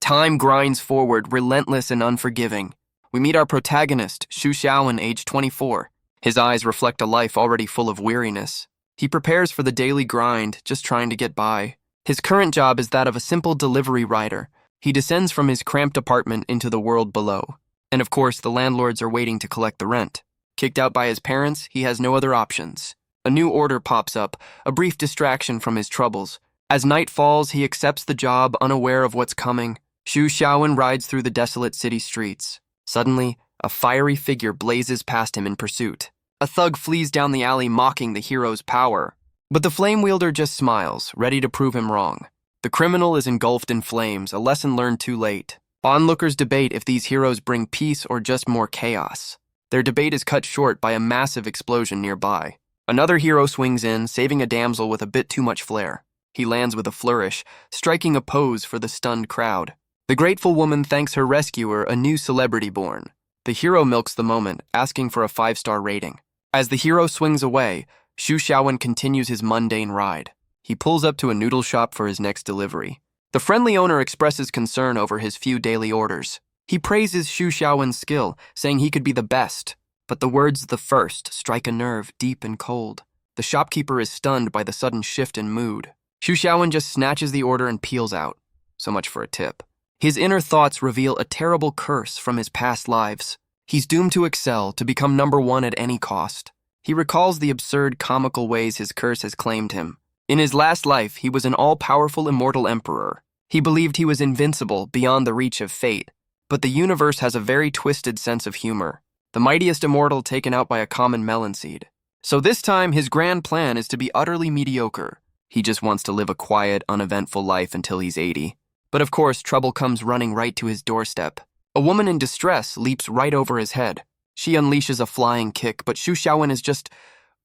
Time grinds forward, relentless and unforgiving. We meet our protagonist, Xu Xiaowen, age 24. His eyes reflect a life already full of weariness. He prepares for the daily grind, just trying to get by. His current job is that of a simple delivery rider. He descends from his cramped apartment into the world below. And of course, the landlords are waiting to collect the rent. Kicked out by his parents, he has no other options. A new order pops up, a brief distraction from his troubles. As night falls, he accepts the job, unaware of what's coming. Xu Xiaowen rides through the desolate city streets. Suddenly, a fiery figure blazes past him in pursuit. A thug flees down the alley, mocking the hero's power. But the flame wielder just smiles, ready to prove him wrong. The criminal is engulfed in flames, a lesson learned too late. Onlookers debate if these heroes bring peace or just more chaos. Their debate is cut short by a massive explosion nearby. Another hero swings in, saving a damsel with a bit too much flair. He lands with a flourish, striking a pose for the stunned crowd. The grateful woman thanks her rescuer, a new celebrity born. The hero milks the moment, asking for a 5-star rating. As the hero swings away, Xu Xiaowen continues his mundane ride. He pulls up to a noodle shop for his next delivery. The friendly owner expresses concern over his few daily orders. He praises Xu Xiaowen's skill, saying he could be the best. But the words "the first" strike a nerve deep and cold. The shopkeeper is stunned by the sudden shift in mood. Xu Xiaowen just snatches the order and peels out. So much for a tip. His inner thoughts reveal a terrible curse from his past lives. He's doomed to excel, to become number one at any cost. He recalls the absurd, comical ways his curse has claimed him. In his last life, he was an all-powerful immortal emperor. He believed he was invincible, beyond the reach of fate. But the universe has a very twisted sense of humor. The mightiest immortal taken out by a common melon seed. So this time, his grand plan is to be utterly mediocre. He just wants to live a quiet, uneventful life until he's 80. But of course, trouble comes running right to his doorstep. A woman in distress leaps right over his head. She unleashes a flying kick, but Xu Xiaowen is just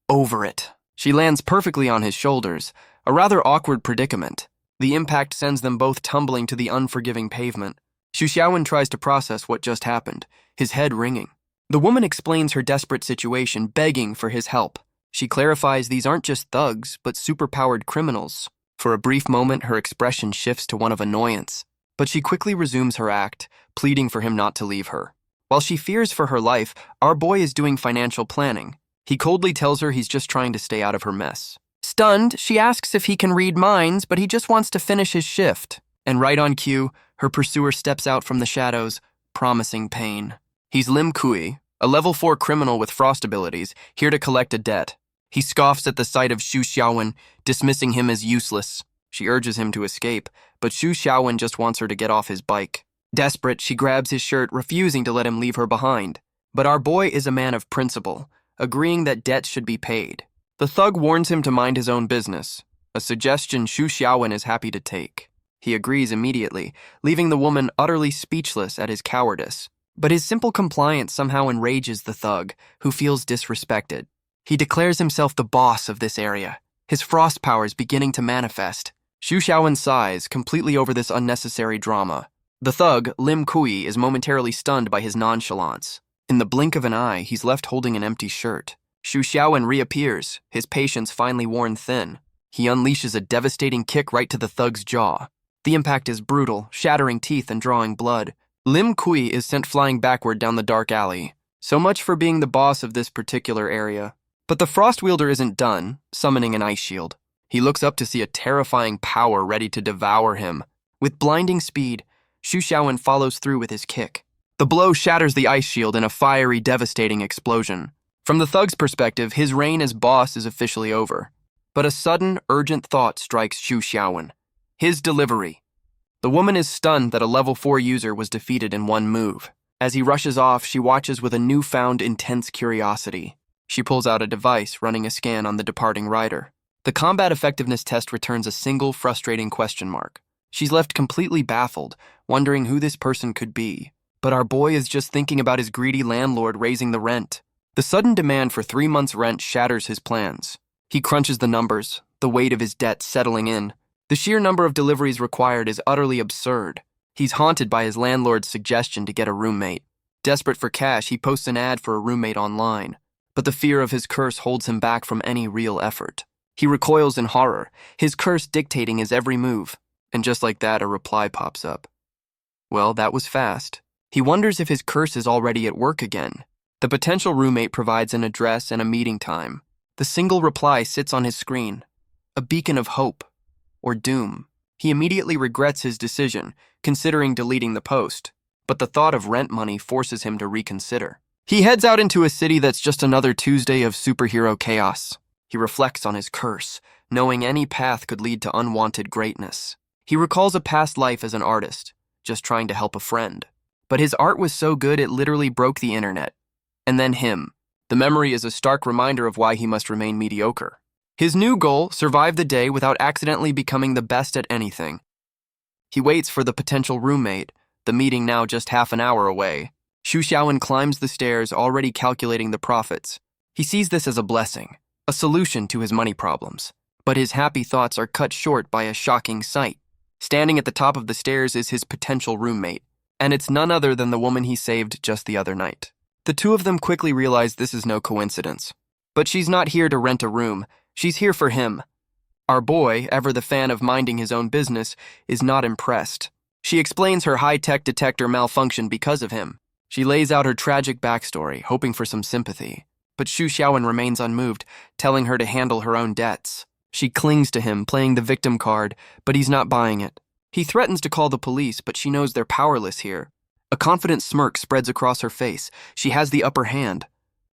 over it. She lands perfectly on his shoulders, a rather awkward predicament. The impact sends them both tumbling to the unforgiving pavement. Xu Xiaowen tries to process what just happened, his head ringing. The woman explains her desperate situation, begging for his help. She clarifies these aren't just thugs, but superpowered criminals. For a brief moment, her expression shifts to one of annoyance, but she quickly resumes her act, pleading for him not to leave her. While she fears for her life, our boy is doing financial planning. He coldly tells her he's just trying to stay out of her mess. Stunned, she asks if he can read minds, but he just wants to finish his shift. And right on cue, her pursuer steps out from the shadows, promising pain. He's Lim Kui, a level 4 criminal with frost abilities, here to collect a debt. He scoffs at the sight of Xu Xiaowen, dismissing him as useless. She urges him to escape, but Xu Xiaowen just wants her to get off his bike. Desperate, she grabs his shirt, refusing to let him leave her behind. But our boy is a man of principle, agreeing that debts should be paid. The thug warns him to mind his own business, a suggestion Xu Xiaowen is happy to take. He agrees immediately, leaving the woman utterly speechless at his cowardice. But his simple compliance somehow enrages the thug, who feels disrespected. He declares himself the boss of this area, his frost powers beginning to manifest. Xu Xiaowen sighs, completely over this unnecessary drama. The thug, Lim Kui, is momentarily stunned by his nonchalance. In the blink of an eye, he's left holding an empty shirt. Xu Xiaowen reappears, his patience finally worn thin. He unleashes a devastating kick right to the thug's jaw. The impact is brutal, shattering teeth and drawing blood. Lim Kui is sent flying backward down the dark alley. So much for being the boss of this particular area. But the frost wielder isn't done, summoning an ice shield. He looks up to see a terrifying power ready to devour him. With blinding speed, Xu Xiaowen follows through with his kick. The blow shatters the ice shield in a fiery, devastating explosion. From the thug's perspective, his reign as boss is officially over. But a sudden, urgent thought strikes Xu Xiaowen. His delivery. The woman is stunned that a level 4 user was defeated in one move. As he rushes off, she watches with a newfound intense curiosity. She pulls out a device, running a scan on the departing rider. The combat effectiveness test returns a single frustrating question mark. She's left completely baffled, wondering who this person could be. But our boy is just thinking about his greedy landlord raising the rent. The sudden demand for 3 months' rent shatters his plans. He crunches the numbers, the weight of his debt settling in. The sheer number of deliveries required is utterly absurd. He's haunted by his landlord's suggestion to get a roommate. Desperate for cash, he posts an ad for a roommate online. But the fear of his curse holds him back from any real effort. He recoils in horror, his curse dictating his every move. And just like that, a reply pops up. Well, that was fast. He wonders if his curse is already at work again. The potential roommate provides an address and a meeting time. The single reply sits on his screen, a beacon of hope or doom. He immediately regrets his decision, considering deleting the post, but the thought of rent money forces him to reconsider. He heads out into a city that's just another Tuesday of superhero chaos. He reflects on his curse, knowing any path could lead to unwanted greatness. He recalls a past life as an artist, just trying to help a friend. But his art was so good it literally broke the internet. And then him. The memory is a stark reminder of why he must remain mediocre. His new goal, survive the day without accidentally becoming the best at anything. He waits for the potential roommate, the meeting now just half an hour away. Xu Xiaowen climbs the stairs, already calculating the profits. He sees this as a blessing, a solution to his money problems. But his happy thoughts are cut short by a shocking sight. Standing at the top of the stairs is his potential roommate, and it's none other than the woman he saved just the other night. The two of them quickly realize this is no coincidence. But she's not here to rent a room, she's here for him. Our boy, ever the fan of minding his own business, is not impressed. She explains her high-tech detector malfunctioned because of him. She lays out her tragic backstory, hoping for some sympathy. But Xu Xiaowen remains unmoved, telling her to handle her own debts. She clings to him, playing the victim card, but he's not buying it. He threatens to call the police, but she knows they're powerless here. A confident smirk spreads across her face. She has the upper hand.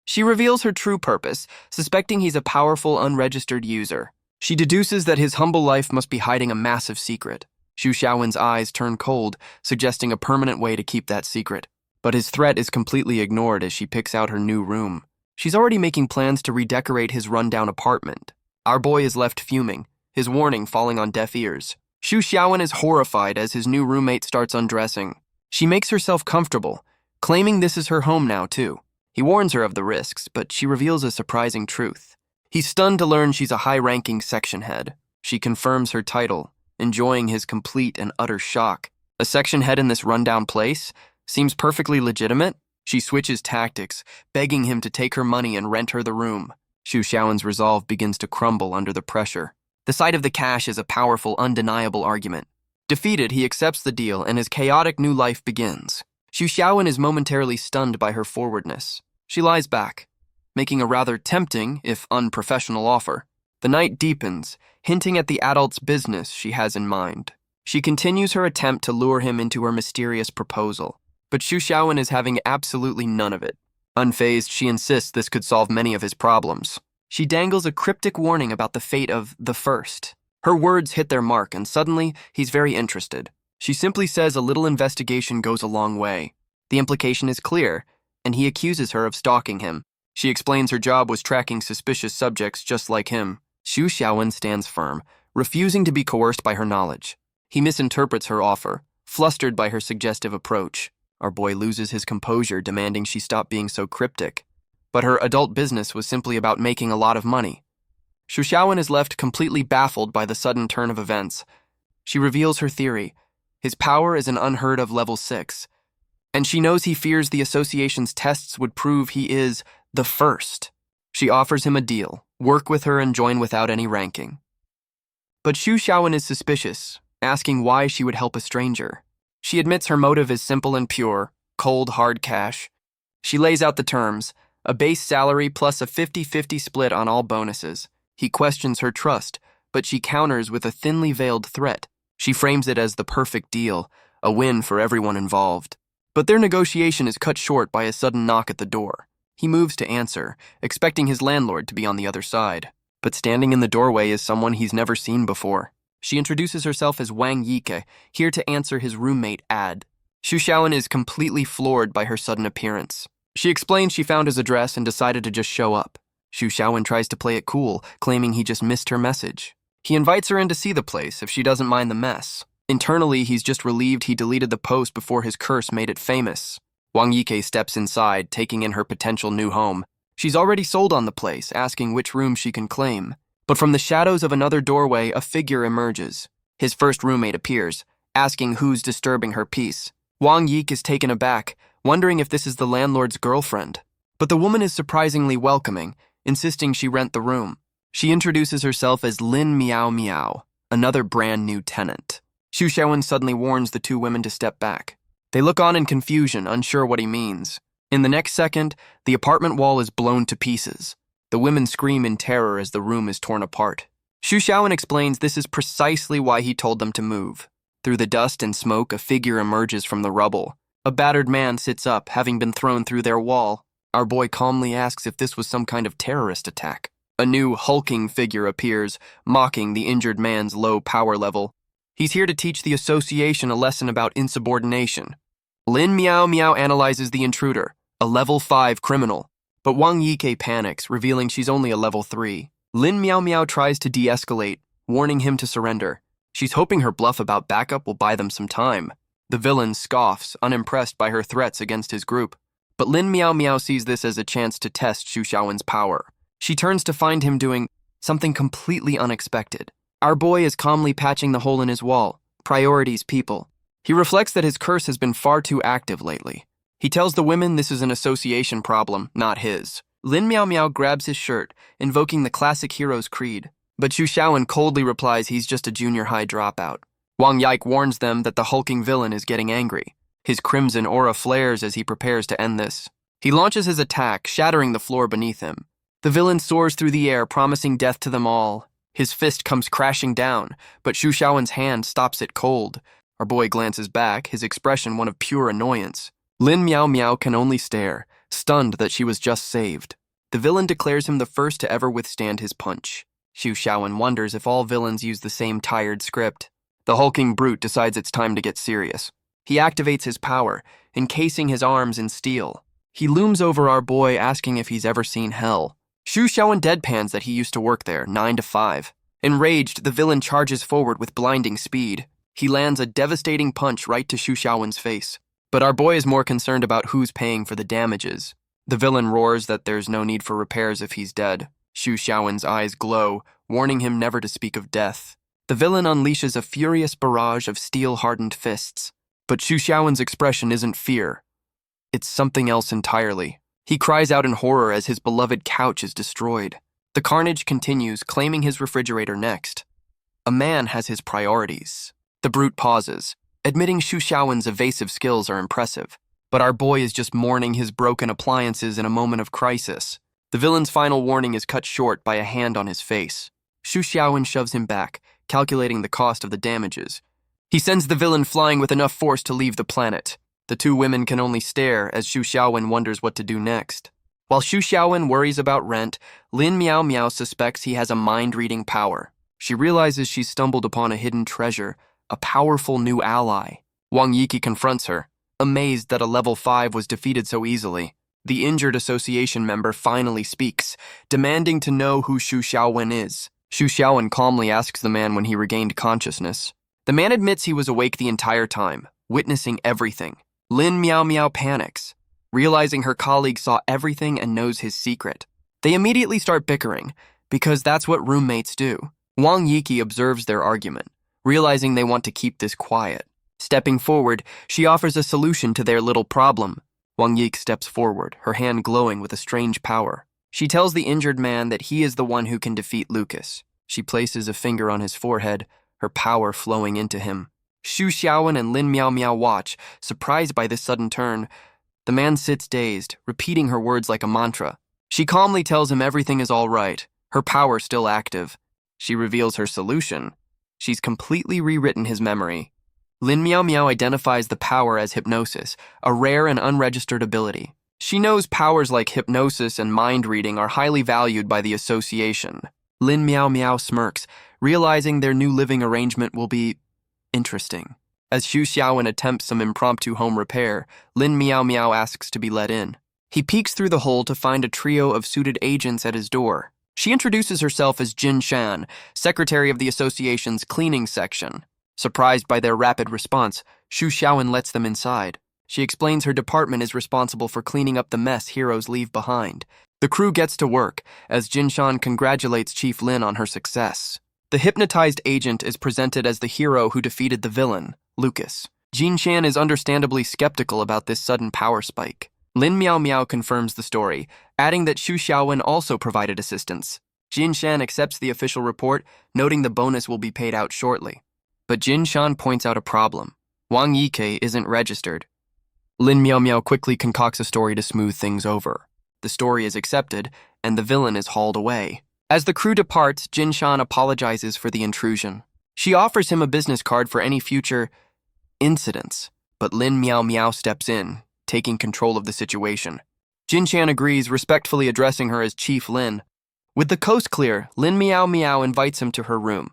She reveals her true purpose, suspecting he's a powerful, unregistered user. She deduces that his humble life must be hiding a massive secret. Xu Xiaowen's eyes turn cold, suggesting a permanent way to keep that secret. But his threat is completely ignored as she picks out her new room. She's already making plans to redecorate his rundown apartment. Our boy is left fuming, his warning falling on deaf ears. Xu Xiaowen is horrified as his new roommate starts undressing. She makes herself comfortable, claiming this is her home now, too. He warns her of the risks, but she reveals a surprising truth. He's stunned to learn she's a high-ranking section head. She confirms her title, enjoying his complete and utter shock. A section head in this rundown place? Seems perfectly legitimate? She switches tactics, begging him to take her money and rent her the room. Xu Xiaowen's resolve begins to crumble under the pressure. The sight of the cash is a powerful, undeniable argument. Defeated, he accepts the deal, and his chaotic new life begins. Xu Xiaowen is momentarily stunned by her forwardness. She lies back, making a rather tempting, if unprofessional, offer. The night deepens, hinting at the adult's business she has in mind. She continues her attempt to lure him into her mysterious proposal, but Xu Xiaowen is having absolutely none of it. Unfazed, she insists this could solve many of his problems. She dangles a cryptic warning about the fate of the first. Her words hit their mark, and suddenly, he's very interested. She simply says a little investigation goes a long way. The implication is clear, and he accuses her of stalking him. She explains her job was tracking suspicious subjects just like him. Xu Xiaowen stands firm, refusing to be coerced by her knowledge. He misinterprets her offer, flustered by her suggestive approach. Our boy loses his composure, demanding she stop being so cryptic. But her adult business was simply about making a lot of money. Xu Xiaowen is left completely baffled by the sudden turn of events. She reveals her theory. His power is an unheard-of level 6. And she knows he fears the association's tests would prove he is the first. She offers him a deal, work with her and join without any ranking. But Xu Xiaowen is suspicious, asking why she would help a stranger. She admits her motive is simple and pure, cold, hard cash. She lays out the terms, a base salary plus a 50-50 split on all bonuses. He questions her trust, but she counters with a thinly veiled threat. She frames it as the perfect deal, a win for everyone involved. But their negotiation is cut short by a sudden knock at the door. He moves to answer, expecting his landlord to be on the other side. But standing in the doorway is someone he's never seen before. She introduces herself as Wang Yike, here to answer his roommate Ad. Xu Xiaowen is completely floored by her sudden appearance. She explains she found his address and decided to just show up. Xu Xiaowen tries to play it cool, claiming he just missed her message. He invites her in to see the place if she doesn't mind the mess. Internally, he's just relieved he deleted the post before his curse made it famous. Wang Yike steps inside, taking in her potential new home. She's already sold on the place, asking which room she can claim. But from the shadows of another doorway, a figure emerges. His first roommate appears, asking who's disturbing her peace. Wang Yike is taken aback, wondering if this is the landlord's girlfriend. But the woman is surprisingly welcoming, insisting she rent the room. She introduces herself as Lin Miao Miao, another brand new tenant. Xu Xiaowen suddenly warns the two women to step back. They look on in confusion, unsure what he means. In the next second, the apartment wall is blown to pieces. The women scream in terror as the room is torn apart. Xu Xiaowen explains this is precisely why he told them to move. Through the dust and smoke, a figure emerges from the rubble. A battered man sits up, having been thrown through their wall. Our boy calmly asks if this was some kind of terrorist attack. A new, hulking figure appears, mocking the injured man's low power level. He's here to teach the association a lesson about insubordination. Lin Miao Miao analyzes the intruder, a level 5 criminal. But Wang Yike panics, revealing she's only a level 3. Lin Miao Miao tries to de-escalate, warning him to surrender. She's hoping her bluff about backup will buy them some time. The villain scoffs, unimpressed by her threats against his group. But Lin Miao Miao sees this as a chance to test Xu Xiaowen's power. She turns to find him doing something completely unexpected. Our boy is calmly patching the hole in his wall. Priorities, people. He reflects that his curse has been far too active lately. He tells the women this is an association problem, not his. Lin Miao Miao grabs his shirt, invoking the classic hero's creed. But Xu Xiaowen coldly replies he's just a junior high dropout. Wang Yike warns them that the hulking villain is getting angry. His crimson aura flares as he prepares to end this. He launches his attack, shattering the floor beneath him. The villain soars through the air, promising death to them all. His fist comes crashing down, but Xu Xiaowen's hand stops it cold. Our boy glances back, his expression one of pure annoyance. Lin Miao Miao can only stare, stunned that she was just saved. The villain declares him the first to ever withstand his punch. Xu Xiaowen wonders if all villains use the same tired script. The hulking brute decides it's time to get serious. He activates his power, encasing his arms in steel. He looms over our boy, asking if he's ever seen hell. Xu Xiaowen deadpans that he used to work there, 9 to 5. Enraged, the villain charges forward with blinding speed. He lands a devastating punch right to Xu Xiaowen's face. But our boy is more concerned about who's paying for the damages. The villain roars that there's no need for repairs if he's dead. Xu Xiaowen's eyes glow, warning him never to speak of death. The villain unleashes a furious barrage of steel-hardened fists. But Xu Xiaowen's expression isn't fear. It's something else entirely. He cries out in horror as his beloved couch is destroyed. The carnage continues, claiming his refrigerator next. A man has his priorities. The brute pauses, admitting Xu Xiaowen's evasive skills are impressive. But our boy is just mourning his broken appliances in a moment of crisis. The villain's final warning is cut short by a hand on his face. Xu Xiaowen shoves him back, calculating the cost of the damages. He sends the villain flying with enough force to leave the planet. The two women can only stare as Xu Xiaowen wonders what to do next. While Xu Xiaowen worries about rent, Lin Miao Miao suspects he has a mind-reading power. She realizes she's stumbled upon a hidden treasure, a powerful new ally. Wang Yike confronts her, amazed that a level 5 was defeated so easily. The injured association member finally speaks, demanding to know who Xu Xiaowen is. Xu Xiaowen calmly asks the man when he regained consciousness. The man admits he was awake the entire time, witnessing everything. Lin Miao Miao panics, realizing her colleague saw everything and knows his secret. They immediately start bickering, because that's what roommates do. Wang Yike observes their argument, realizing they want to keep this quiet. Stepping forward, she offers a solution to their little problem. Wang Yike steps forward, her hand glowing with a strange power. She tells the injured man that he is the one who can defeat Lucas. She places a finger on his forehead, her power flowing into him. Xu Xiaowen and Lin Miao Miao watch, surprised by this sudden turn. The man sits dazed, repeating her words like a mantra. She calmly tells him everything is all right, her power still active. She reveals her solution. She's completely rewritten his memory. Lin Miao Miao identifies the power as hypnosis, a rare and unregistered ability. She knows powers like hypnosis and mind reading are highly valued by the association. Lin Miao Miao smirks, realizing their new living arrangement will be interesting. As Xu Xiaowen attempts some impromptu home repair, Lin Miao Miao asks to be let in. He peeks through the hole to find a trio of suited agents at his door. She introduces herself as Jin Shan, secretary of the association's cleaning section. Surprised by their rapid response, Xu Xiaowen lets them inside. She explains her department is responsible for cleaning up the mess heroes leave behind. The crew gets to work, as Jin Shan congratulates Chief Lin on her success. The hypnotized agent is presented as the hero who defeated the villain, Lucas. Jin Shan is understandably skeptical about this sudden power spike. Lin Miao Miao confirms the story, adding that Xu Xiaowen also provided assistance. Jin Shan accepts the official report, noting the bonus will be paid out shortly. But Jin Shan points out a problem. Wang Yike isn't registered. Lin Miao Miao quickly concocts a story to smooth things over. The story is accepted, and the villain is hauled away. As the crew departs, Jin Shan apologizes for the intrusion. She offers him a business card for any future incidents, but Lin Miao Miao steps in, taking control of the situation. Jin Shan agrees, respectfully addressing her as Chief Lin. With the coast clear, Lin Miao Miao invites him to her room.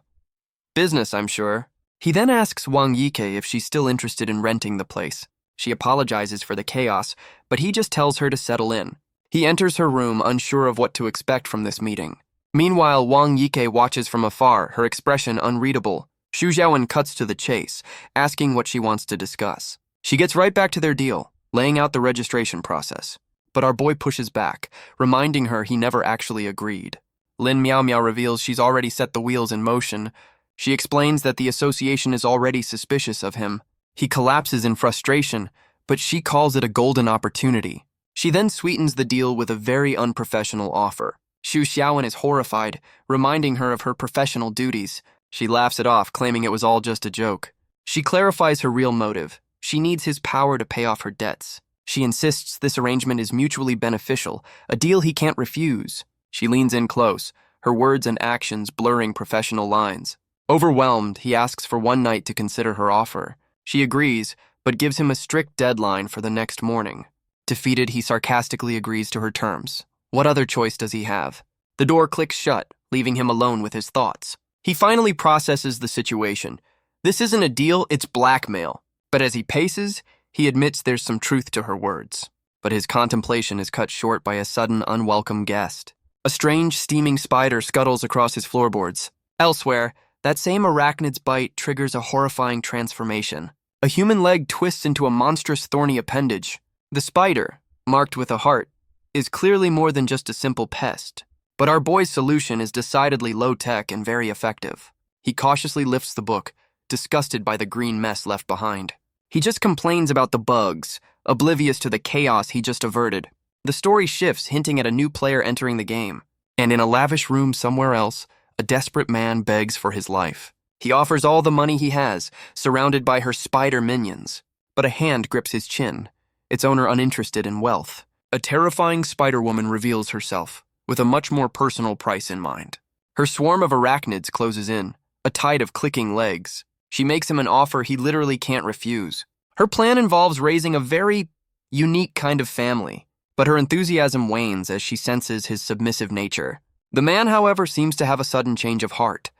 Business, I'm sure. He then asks Wang Yike if she's still interested in renting the place. She apologizes for the chaos, but he just tells her to settle in. He enters her room, unsure of what to expect from this meeting. Meanwhile, Wang Yike watches from afar, her expression unreadable. Xu Xiaowen cuts to the chase, asking what she wants to discuss. She gets right back to their deal, laying out the registration process. But our boy pushes back, reminding her he never actually agreed. Lin Miao Miao reveals she's already set the wheels in motion. She explains that the association is already suspicious of him. He collapses in frustration, but she calls it a golden opportunity. She then sweetens the deal with a very unprofessional offer. Xu Xiaowen is horrified, reminding her of her professional duties. She laughs it off, claiming it was all just a joke. She clarifies her real motive. She needs his power to pay off her debts. She insists this arrangement is mutually beneficial, a deal he can't refuse. She leans in close, her words and actions blurring professional lines. Overwhelmed, he asks for one night to consider her offer. She agrees, but gives him a strict deadline for the next morning. Defeated, he sarcastically agrees to her terms. What other choice does he have? The door clicks shut, leaving him alone with his thoughts. He finally processes the situation. This isn't a deal, it's blackmail. But as he paces, he admits there's some truth to her words. But his contemplation is cut short by a sudden, unwelcome guest. A strange, steaming spider scuttles across his floorboards. Elsewhere, that same arachnid's bite triggers a horrifying transformation. A human leg twists into a monstrous thorny appendage. The spider, marked with a heart, is clearly more than just a simple pest. But our boy's solution is decidedly low-tech and very effective. He cautiously lifts the book, disgusted by the green mess left behind. He just complains about the bugs, oblivious to the chaos he just averted. The story shifts, hinting at a new player entering the game. And in a lavish room somewhere else, a desperate man begs for his life. He offers all the money he has, surrounded by her spider minions. But a hand grips his chin, its owner uninterested in wealth. A terrifying spider woman reveals herself, with a much more personal price in mind. Her swarm of arachnids closes in, a tide of clicking legs. She makes him an offer he literally can't refuse. Her plan involves raising a very unique kind of family, but her enthusiasm wanes as she senses his submissive nature. The man, however, seems to have a sudden change of heart.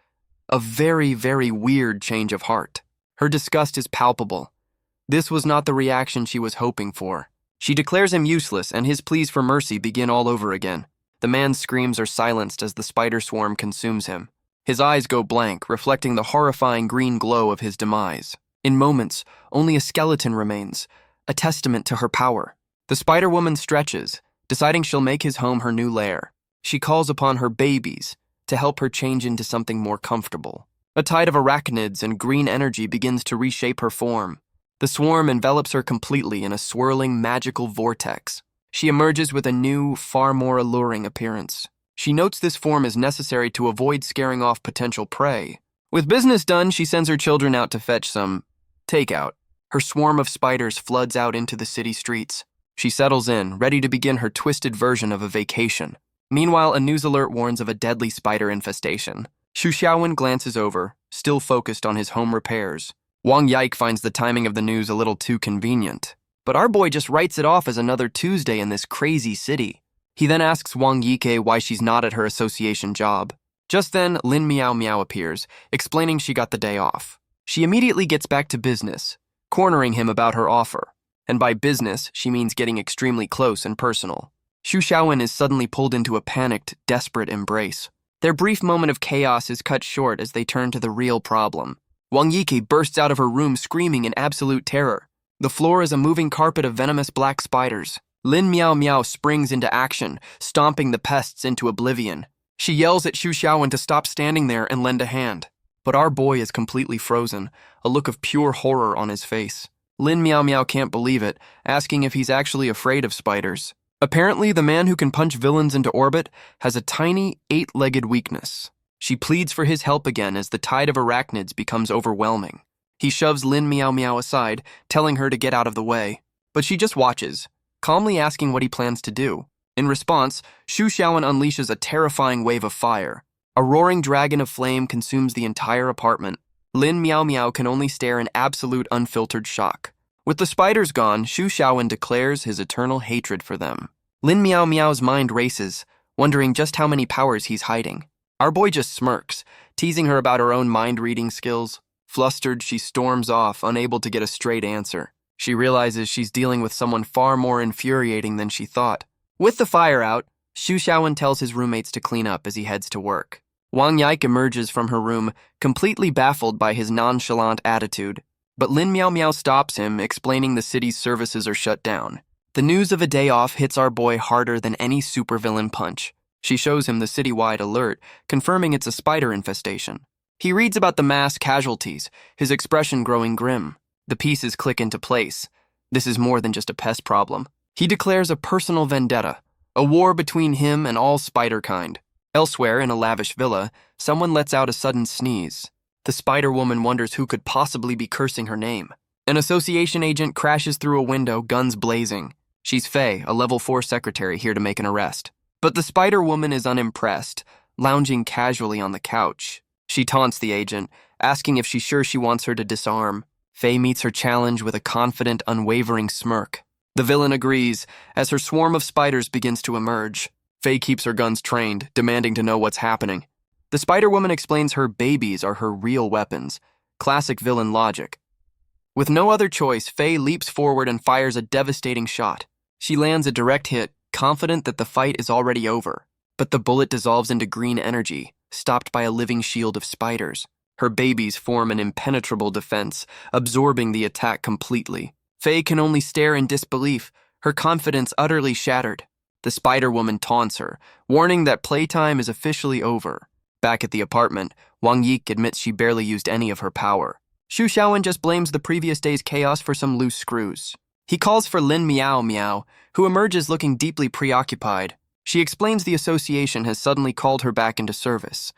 A very, very weird change of heart. Her disgust is palpable. This was not the reaction she was hoping for. She declares him useless, and his pleas for mercy begin all over again. The man's screams are silenced as the spider swarm consumes him. His eyes go blank, reflecting the horrifying green glow of his demise. In moments, only a skeleton remains, a testament to her power. The spider woman stretches, deciding she'll make his home her new lair. She calls upon her babies to help her change into something more comfortable. A tide of arachnids and green energy begins to reshape her form. The swarm envelops her completely in a swirling, magical vortex. She emerges with a new, far more alluring appearance. She notes this form is necessary to avoid scaring off potential prey. With business done, she sends her children out to fetch some takeout. Her swarm of spiders floods out into the city streets. She settles in, ready to begin her twisted version of a vacation. Meanwhile, a news alert warns of a deadly spider infestation. Xu Xiaowen glances over, still focused on his home repairs. Wang Yike finds the timing of the news a little too convenient. But our boy just writes it off as another Tuesday in this crazy city. He then asks Wang Yike why she's not at her association job. Just then, Lin Miao Miao appears, explaining she got the day off. She immediately gets back to business, cornering him about her offer. And by business, she means getting extremely close and personal. Xu Xiaowen is suddenly pulled into a panicked, desperate embrace. Their brief moment of chaos is cut short as they turn to the real problem. Wang Yike bursts out of her room screaming in absolute terror. The floor is a moving carpet of venomous black spiders. Lin Miao Miao springs into action, stomping the pests into oblivion. She yells at Xu Xiaowen to stop standing there and lend a hand. But our boy is completely frozen, a look of pure horror on his face. Lin Miao Miao can't believe it, asking if he's actually afraid of spiders. Apparently, the man who can punch villains into orbit has a tiny, 8-legged weakness. She pleads for his help again as the tide of arachnids becomes overwhelming. He shoves Lin Miao Miao aside, telling her to get out of the way. but she just watches, calmly asking what he plans to do. In response, Xu Xiaowen unleashes a terrifying wave of fire. A roaring dragon of flame consumes the entire apartment. Lin Miao Miao can only stare in absolute unfiltered shock. With the spiders gone, Xu Xiaowen declares his eternal hatred for them. Lin Miao Miao's mind races, wondering just how many powers he's hiding. Our boy just smirks, teasing her about her own mind-reading skills. Flustered, she storms off, unable to get a straight answer. She realizes she's dealing with someone far more infuriating than she thought. With the fire out, Xu Xiaowen tells his roommates to clean up as he heads to work. Wang Yike emerges from her room, completely baffled by his nonchalant attitude. But Lin Miao Miao stops him, explaining the city's services are shut down. The news of a day off hits our boy harder than any supervillain punch. She shows him the citywide alert, confirming it's a spider infestation. He reads about the mass casualties, his expression growing grim. The pieces click into place. This is more than just a pest problem. He declares a personal vendetta, a war between him and all spider kind. Elsewhere, in a lavish villa, someone lets out a sudden sneeze. The Spider Woman wonders who could possibly be cursing her name. An association agent crashes through a window, guns blazing. She's Faye, a level 4 secretary here to make an arrest. But the Spider Woman is unimpressed, lounging casually on the couch. She taunts the agent, asking if she's sure she wants her to disarm. Faye meets her challenge with a confident, unwavering smirk. The villain agrees, as her swarm of spiders begins to emerge. Faye keeps her guns trained, demanding to know what's happening. The Spider-Woman explains her babies are her real weapons. Classic villain logic. With no other choice, Faye leaps forward and fires a devastating shot. She lands a direct hit, confident that the fight is already over. But the bullet dissolves into green energy, stopped by a living shield of spiders. Her babies form an impenetrable defense, absorbing the attack completely. Faye can only stare in disbelief, her confidence utterly shattered. The Spider-Woman taunts her, warning that playtime is officially over. Back at the apartment, Wang Yik admits she barely used any of her power. Xu Xiaowen just blames the previous day's chaos for some loose screws. He calls for Lin Miao Miao, who emerges looking deeply preoccupied. She explains the association has suddenly called her back into service.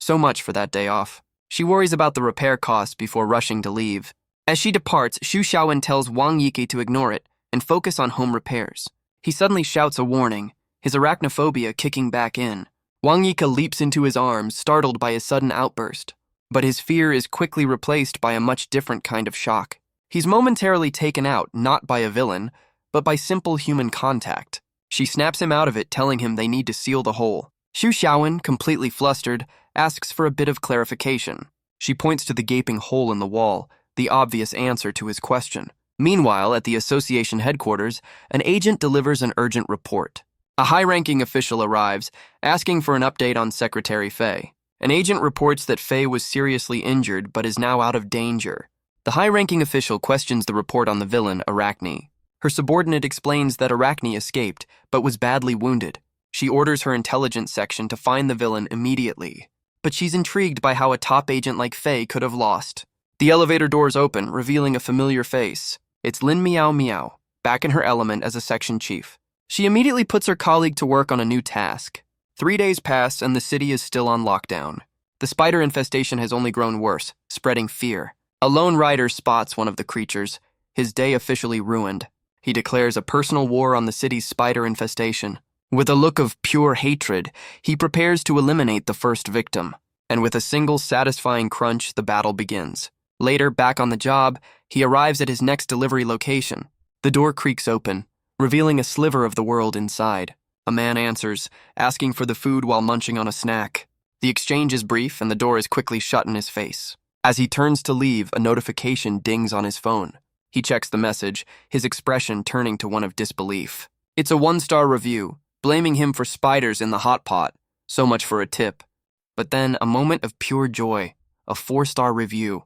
So much for that day off. She worries about the repair costs before rushing to leave. As she departs, Xu Xiaowen tells Wang Yike to ignore it and focus on home repairs. He suddenly shouts a warning, his arachnophobia kicking back in. Wang Yike leaps into his arms, startled by his sudden outburst. But his fear is quickly replaced by a much different kind of shock. He's momentarily taken out, not by a villain, but by simple human contact. She snaps him out of it, telling him they need to seal the hole. Xu Xiaowen, completely flustered, asks for a bit of clarification. She points to the gaping hole in the wall, the obvious answer to his question. Meanwhile, at the association headquarters, an agent delivers an urgent report. A high-ranking official arrives, asking for an update on Secretary Faye. An agent reports that Faye was seriously injured but is now out of danger. The high-ranking official questions the report on the villain, Arachne. Her subordinate explains that Arachne escaped, but was badly wounded. She orders her intelligence section to find the villain immediately. But she's intrigued by how a top agent like Faye could have lost. The elevator doors open, revealing a familiar face. It's Lin Miao Miao, back in her element as a section chief. She immediately puts her colleague to work on a new task. 3 days pass and the city is still on lockdown. The spider infestation has only grown worse, spreading fear. A lone rider spots one of the creatures, his day officially ruined. He declares a personal war on the city's spider infestation. With a look of pure hatred, he prepares to eliminate the first victim. And with a single satisfying crunch, the battle begins. Later, back on the job, he arrives at his next delivery location. The door creaks open, revealing a sliver of the world inside. A man answers, asking for the food while munching on a snack. The exchange is brief and the door is quickly shut in his face. As he turns to leave, a notification dings on his phone. He checks the message, his expression turning to one of disbelief. It's a 1-star review, blaming him for spiders in the hot pot. So much for a tip. But then, a moment of pure joy, a 4-star review.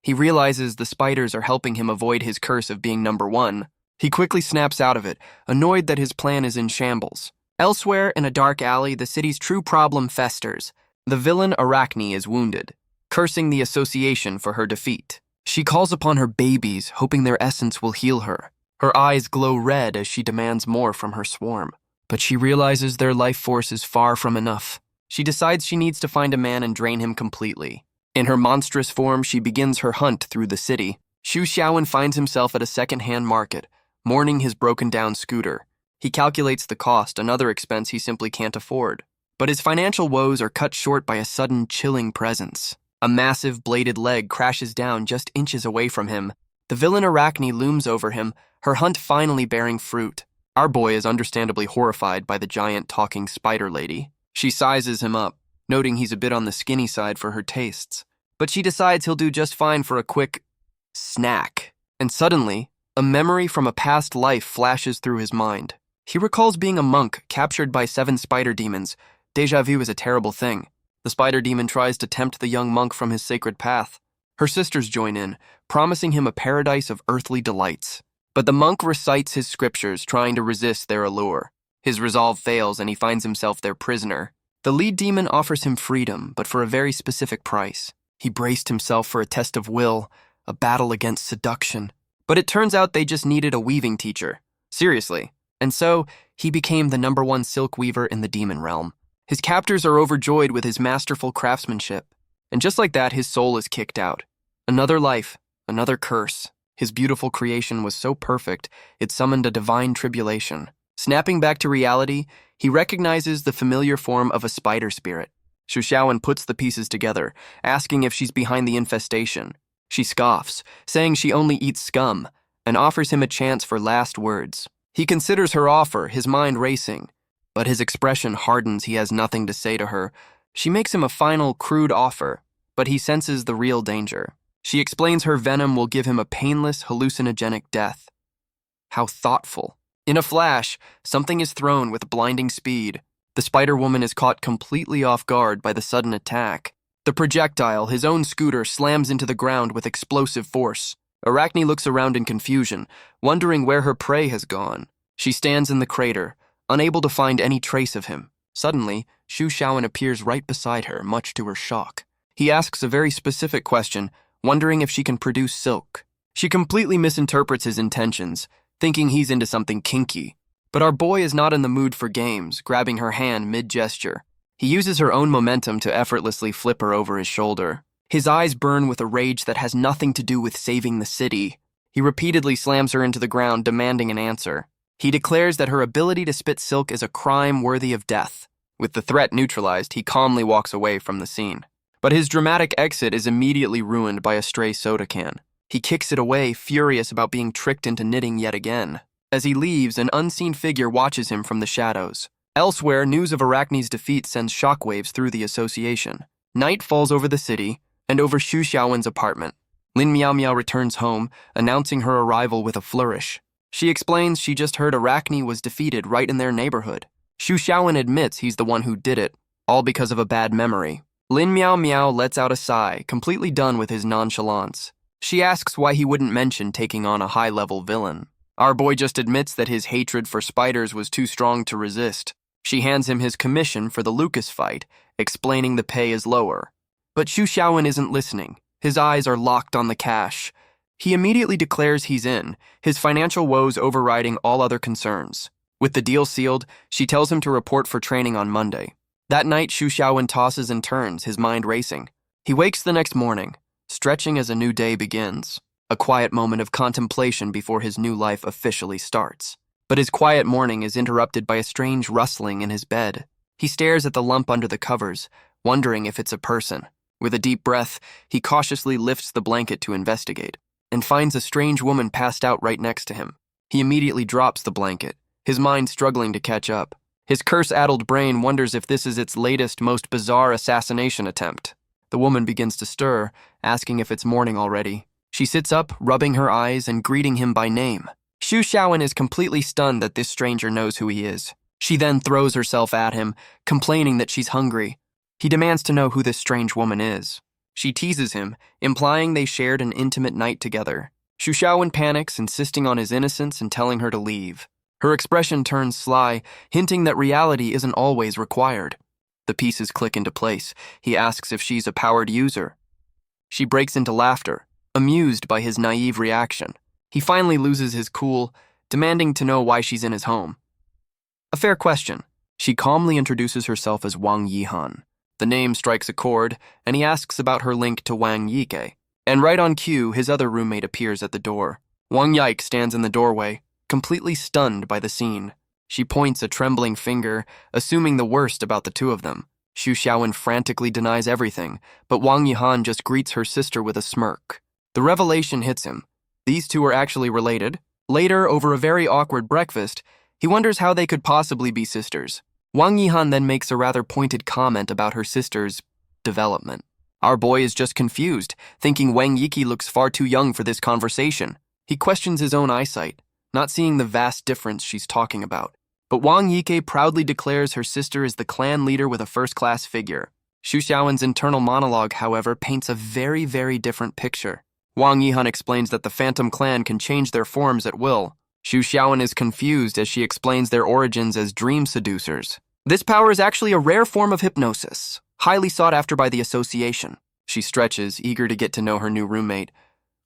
He realizes the spiders are helping him avoid his curse of being number 1. He quickly snaps out of it, annoyed that his plan is in shambles. Elsewhere, in a dark alley, the city's true problem festers. The villain Arachne is wounded, cursing the association for her defeat. She calls upon her babies, hoping their essence will heal her. Her eyes glow red as she demands more from her swarm. But she realizes their life force is far from enough. She decides she needs to find a man and drain him completely. In her monstrous form, she begins her hunt through the city. Xu Xiaowen finds himself at a second-hand market, mourning his broken-down scooter. He calculates the cost, another expense he simply can't afford. But his financial woes are cut short by a sudden, chilling presence. A massive, bladed leg crashes down just inches away from him. The villain Arachne looms over him, her hunt finally bearing fruit. Our boy is understandably horrified by the giant talking spider lady. She sizes him up, noting he's a bit on the skinny side for her tastes. But she decides he'll do just fine for a quick snack. And suddenly, a memory from a past life flashes through his mind. He recalls being a monk captured by 7 spider demons. Deja vu is a terrible thing. The spider demon tries to tempt the young monk from his sacred path. Her sisters join in, promising him a paradise of earthly delights. But the monk recites his scriptures, trying to resist their allure. His resolve fails and he finds himself their prisoner. The lead demon offers him freedom, but for a very specific price. He braced himself for a test of will, a battle against seduction. But it turns out they just needed a weaving teacher. Seriously. And so, he became the #1 silk weaver in the demon realm. His captors are overjoyed with his masterful craftsmanship. And just like that, his soul is kicked out. Another life, another curse. His beautiful creation was so perfect, it summoned a divine tribulation. Snapping back to reality, he recognizes the familiar form of a spider spirit. Xu Xiaowen puts the pieces together, asking if she's behind the infestation. She scoffs, saying she only eats scum, and offers him a chance for last words. He considers her offer, his mind racing. But his expression hardens, he has nothing to say to her. She makes him a final, crude offer, but he senses the real danger. She explains her venom will give him a painless, hallucinogenic death. How thoughtful. In a flash, something is thrown with blinding speed. The Spider-Woman is caught completely off guard by the sudden attack. The projectile, his own scooter, slams into the ground with explosive force. Arachne looks around in confusion, wondering where her prey has gone. She stands in the crater, unable to find any trace of him. Suddenly, Xu Xiaowen appears right beside her, much to her shock. He asks a very specific question, wondering if she can produce silk. She completely misinterprets his intentions, thinking he's into something kinky. But our boy is not in the mood for games, grabbing her hand mid-gesture. He uses her own momentum to effortlessly flip her over his shoulder. His eyes burn with a rage that has nothing to do with saving the city. He repeatedly slams her into the ground, demanding an answer. He declares that her ability to spit silk is a crime worthy of death. With the threat neutralized, he calmly walks away from the scene. But his dramatic exit is immediately ruined by a stray soda can. He kicks it away, furious about being tricked into knitting yet again. As he leaves, an unseen figure watches him from the shadows. Elsewhere, news of Arachne's defeat sends shockwaves through the association. Night falls over the city, and over Xu Xiaowen's apartment. Lin Miao Miao returns home, announcing her arrival with a flourish. She explains she just heard Arachne was defeated right in their neighborhood. Xu Xiaowen admits he's the one who did it, all because of a bad memory. Lin Miao Miao lets out a sigh, completely done with his nonchalance. She asks why he wouldn't mention taking on a high-level villain. Our boy just admits that his hatred for spiders was too strong to resist. She hands him his commission for the Lucas fight, explaining the pay is lower. But Xu Xiaowen isn't listening. His eyes are locked on the cash. He immediately declares he's in, his financial woes overriding all other concerns. With the deal sealed, she tells him to report for training on Monday. That night, Xu Xiaowen tosses and turns, his mind racing. He wakes the next morning, stretching as a new day begins. A quiet moment of contemplation before his new life officially starts. But his quiet morning is interrupted by a strange rustling in his bed. He stares at the lump under the covers, wondering if it's a person. With a deep breath, he cautiously lifts the blanket to investigate, and finds a strange woman passed out right next to him. He immediately drops the blanket, his mind struggling to catch up. His curse-addled brain wonders if this is its latest, most bizarre assassination attempt. The woman begins to stir, asking if it's morning already. She sits up, rubbing her eyes and greeting him by name. Xu Xiaowen is completely stunned that this stranger knows who he is. She then throws herself at him, complaining that she's hungry. He demands to know who this strange woman is. She teases him, implying they shared an intimate night together. Xu Xiaowen panics, insisting on his innocence and telling her to leave. Her expression turns sly, hinting that reality isn't always required. The pieces click into place. He asks if she's a powered user. She breaks into laughter, amused by his naive reaction. He finally loses his cool, demanding to know why she's in his home. A fair question. She calmly introduces herself as Wang Yihan. The name strikes a chord, and he asks about her link to Wang Yike. And right on cue, his other roommate appears at the door. Wang Yike stands in the doorway, completely stunned by the scene. She points a trembling finger, assuming the worst about the two of them. Xu Xiaowen frantically denies everything, but Wang Yihan just greets her sister with a smirk. The revelation hits him. These two are actually related. Later, over a very awkward breakfast, he wonders how they could possibly be sisters. Wang Yihan then makes a rather pointed comment about her sister's development. Our boy is just confused, thinking Wang Yiki looks far too young for this conversation. He questions his own eyesight, not seeing the vast difference she's talking about. But Wang Yike proudly declares her sister is the clan leader with a first-class figure. Xu Xiaowen's internal monologue, however, paints a very, very different picture. Wang Yihan explains that the Phantom Clan can change their forms at will. Xu Xiaowen is confused as she explains their origins as dream seducers. This power is actually a rare form of hypnosis, highly sought after by the association. She stretches, eager to get to know her new roommate.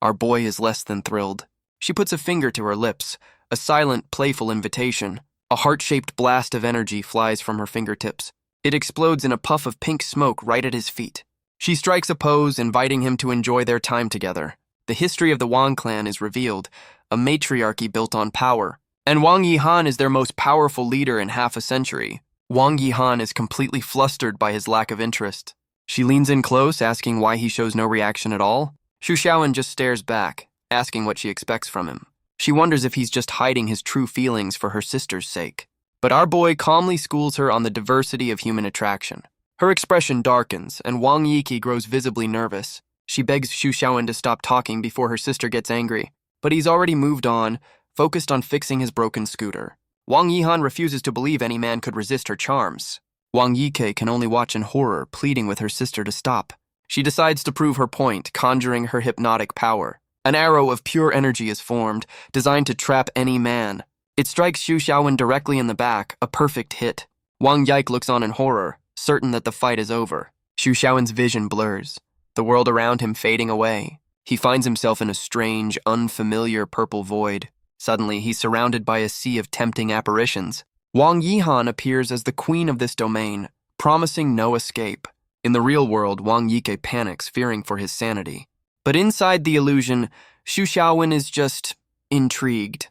Our boy is less than thrilled. She puts a finger to her lips, a silent, playful invitation. A heart-shaped blast of energy flies from her fingertips. It explodes in a puff of pink smoke right at his feet. She strikes a pose, inviting him to enjoy their time together. The history of the Wang clan is revealed, a matriarchy built on power. And Wang Yihan is their most powerful leader in half a century. Wang Yihan is completely flustered by his lack of interest. She leans in close, asking why he shows no reaction at all. Xu Xiaowen just stares back, asking what she expects from him. She wonders if he's just hiding his true feelings for her sister's sake. But our boy calmly schools her on the diversity of human attraction. Her expression darkens, and Wang Yiki grows visibly nervous. She begs Xu Xiaowen to stop talking before her sister gets angry. But he's already moved on, focused on fixing his broken scooter. Wang Yihan refuses to believe any man could resist her charms. Wang Yike can only watch in horror, pleading with her sister to stop. She decides to prove her point, conjuring her hypnotic power. An arrow of pure energy is formed, designed to trap any man. It strikes Xu Xiaowen directly in the back, a perfect hit. Wang Yike looks on in horror, certain that the fight is over. Xu Xiaowen's vision blurs, the world around him fading away. He finds himself in a strange, unfamiliar purple void. Suddenly, he's surrounded by a sea of tempting apparitions. Wang Yihan appears as the queen of this domain, promising no escape. In the real world, Wang Yike panics, fearing for his sanity. But inside the illusion, Xu Xiaowen is just intrigued.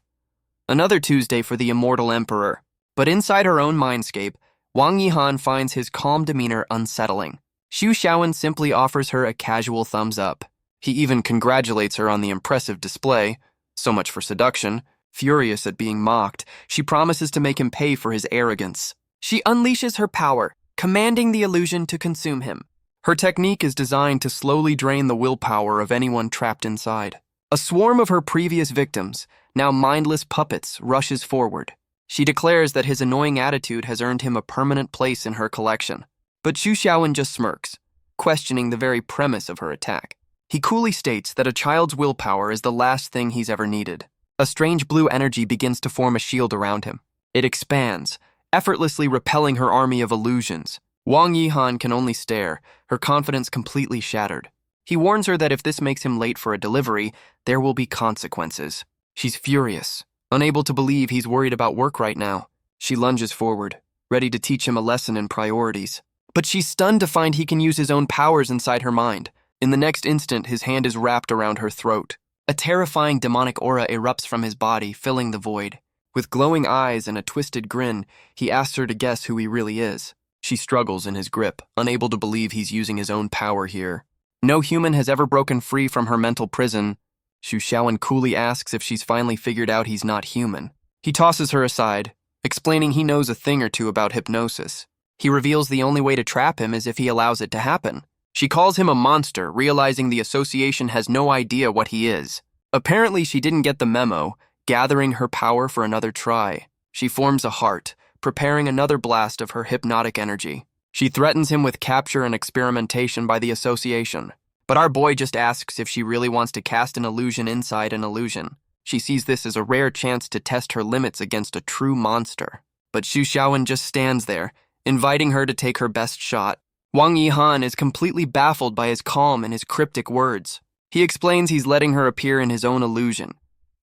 Another Tuesday for the immortal emperor. But inside her own mindscape, Wang Yihan finds his calm demeanor unsettling. Xu Xiaowen simply offers her a casual thumbs up. He even congratulates her on the impressive display. So much for seduction. Furious at being mocked, she promises to make him pay for his arrogance. She unleashes her power, commanding the illusion to consume him. Her technique is designed to slowly drain the willpower of anyone trapped inside. A swarm of her previous victims, now mindless puppets, rushes forward. She declares that his annoying attitude has earned him a permanent place in her collection. But Xu Xiaowen just smirks, questioning the very premise of her attack. He coolly states that a child's willpower is the last thing he's ever needed. A strange blue energy begins to form a shield around him. It expands, effortlessly repelling her army of illusions. Wang Yihan can only stare, her confidence completely shattered. He warns her that if this makes him late for a delivery, there will be consequences. She's furious, unable to believe he's worried about work right now. She lunges forward, ready to teach him a lesson in priorities. But she's stunned to find he can use his own powers inside her mind. In the next instant, his hand is wrapped around her throat. A terrifying demonic aura erupts from his body, filling the void. With glowing eyes and a twisted grin, he asks her to guess who he really is. She struggles in his grip, unable to believe he's using his own power here. No human has ever broken free from her mental prison. Xu Xiaowen coolly asks if she's finally figured out he's not human. He tosses her aside, explaining he knows a thing or two about hypnosis. He reveals the only way to trap him is if he allows it to happen. She calls him a monster, realizing the association has no idea what he is. Apparently, she didn't get the memo, gathering her power for another try. She forms a heart, preparing another blast of her hypnotic energy. She threatens him with capture and experimentation by the association. But our boy just asks if she really wants to cast an illusion inside an illusion. She sees this as a rare chance to test her limits against a true monster. But Xu Xiaowen just stands there, inviting her to take her best shot. Wang Yihan is completely baffled by his calm and his cryptic words. He explains he's letting her appear in his own illusion.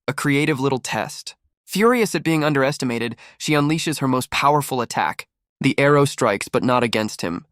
A creative little test. Furious at being underestimated, she unleashes her most powerful attack. The arrow strikes, but not against him.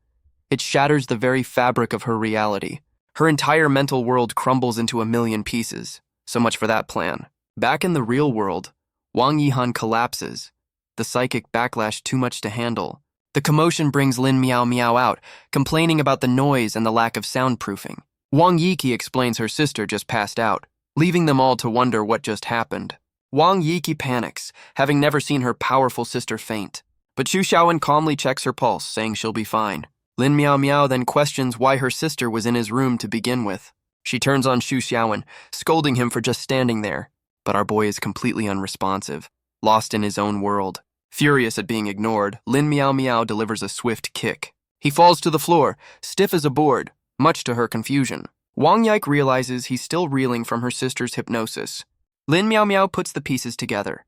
It shatters the very fabric of her reality. Her entire mental world crumbles into a million pieces. So much for that plan. Back in the real world, Wang Yihan collapses, the psychic backlash too much to handle. The commotion brings Lin Miao Miao out, complaining about the noise and the lack of soundproofing. Wang Yiki explains her sister just passed out, leaving them all to wonder what just happened. Wang Yiki panics, having never seen her powerful sister faint. But Xu Xiaowen calmly checks her pulse, saying she'll be fine. Lin Miao Miao then questions why her sister was in his room to begin with. She turns on Xu Xiaowen, scolding him for just standing there. But our boy is completely unresponsive, lost in his own world. Furious at being ignored, Lin Miao Miao delivers a swift kick. He falls to the floor, stiff as a board, much to her confusion. Wang Yike realizes he's still reeling from her sister's hypnosis. Lin Miao Miao puts the pieces together.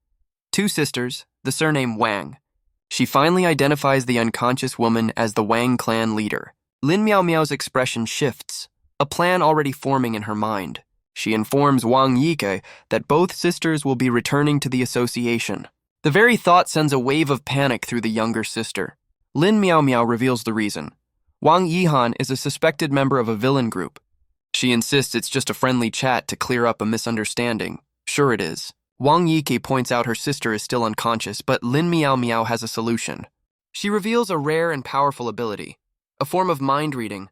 Two sisters, the surname Wang. She finally identifies the unconscious woman as the Wang clan leader. Lin Miao Miao's expression shifts, a plan already forming in her mind. She informs Wang Yike that both sisters will be returning to the association. The very thought sends a wave of panic through the younger sister. Lin Miao Miao reveals the reason. Wang Yihan is a suspected member of a villain group. She insists it's just a friendly chat to clear up a misunderstanding. Sure it is. Wang Yike points out her sister is still unconscious, but Lin Miao Miao has a solution. She reveals a rare and powerful ability, a form of mind reading.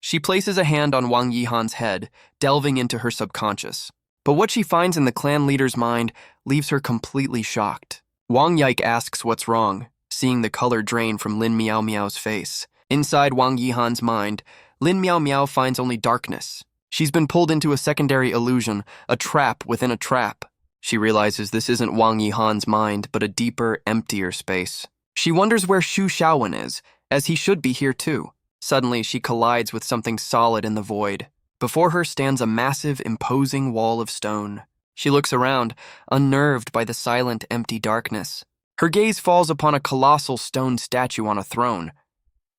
She places a hand on Wang Yihan's head, delving into her subconscious. But what she finds in the clan leader's mind leaves her completely shocked. Wang Yike asks what's wrong, seeing the color drain from Lin Miao Miao's face. Inside Wang Yihan's mind, Lin Miao Miao finds only darkness. She's been pulled into a secondary illusion, a trap within a trap. She realizes this isn't Wang Yihan's mind, but a deeper, emptier space. She wonders where Xu Xiaowen is, as he should be here too. Suddenly, she collides with something solid in the void. Before her stands a massive, imposing wall of stone. She looks around, unnerved by the silent, empty darkness. Her gaze falls upon a colossal stone statue on a throne.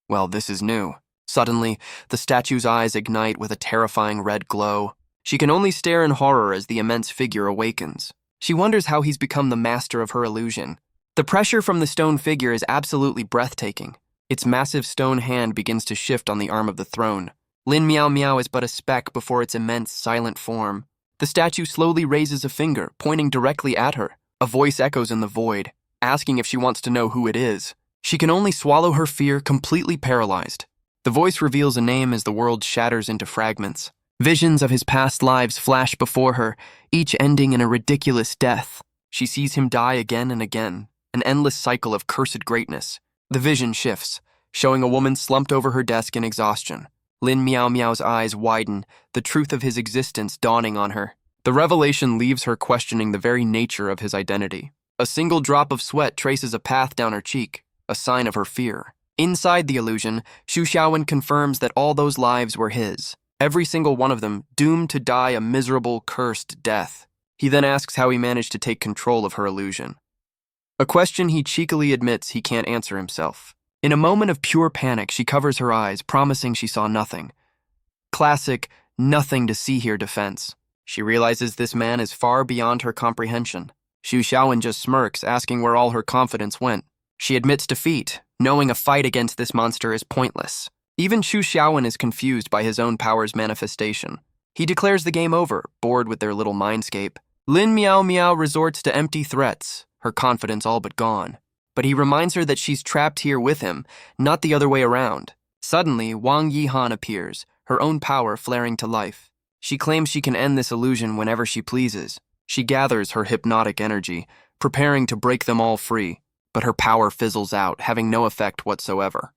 Well, this is new. Suddenly, the statue's eyes ignite with a terrifying red glow. She can only stare in horror as the immense figure awakens. She wonders how he's become the master of her illusion. The pressure from the stone figure is absolutely breathtaking. Its massive stone hand begins to shift on the arm of the throne. Lin Miao Miao is but a speck before its immense, silent form. The statue slowly raises a finger, pointing directly at her. A voice echoes in the void, asking if she wants to know who it is. She can only swallow her fear, completely paralyzed. The voice reveals a name as the world shatters into fragments. Visions of his past lives flash before her, each ending in a ridiculous death. She sees him die again and again, an endless cycle of cursed greatness. The vision shifts, showing a woman slumped over her desk in exhaustion. Lin Miao Miao's eyes widen, the truth of his existence dawning on her. The revelation leaves her questioning the very nature of his identity. A single drop of sweat traces a path down her cheek, a sign of her fear. Inside the illusion, Xu Xiaowen confirms that all those lives were his. Every single one of them doomed to die a miserable, cursed death. He then asks how he managed to take control of her illusion. A question he cheekily admits he can't answer himself. In a moment of pure panic, she covers her eyes, promising she saw nothing. Classic, nothing to see here defense. She realizes this man is far beyond her comprehension. Xu Xiaowen just smirks, asking where all her confidence went. She admits defeat, knowing a fight against this monster is pointless. Even Xu Xiaowen is confused by his own power's manifestation. He declares the game over, bored with their little mindscape. Lin Miao Miao resorts to empty threats, her confidence all but gone. But he reminds her that she's trapped here with him, not the other way around. Suddenly, Wang Yihan appears, her own power flaring to life. She claims she can end this illusion whenever she pleases. She gathers her hypnotic energy, preparing to break them all free, but her power fizzles out, having no effect whatsoever.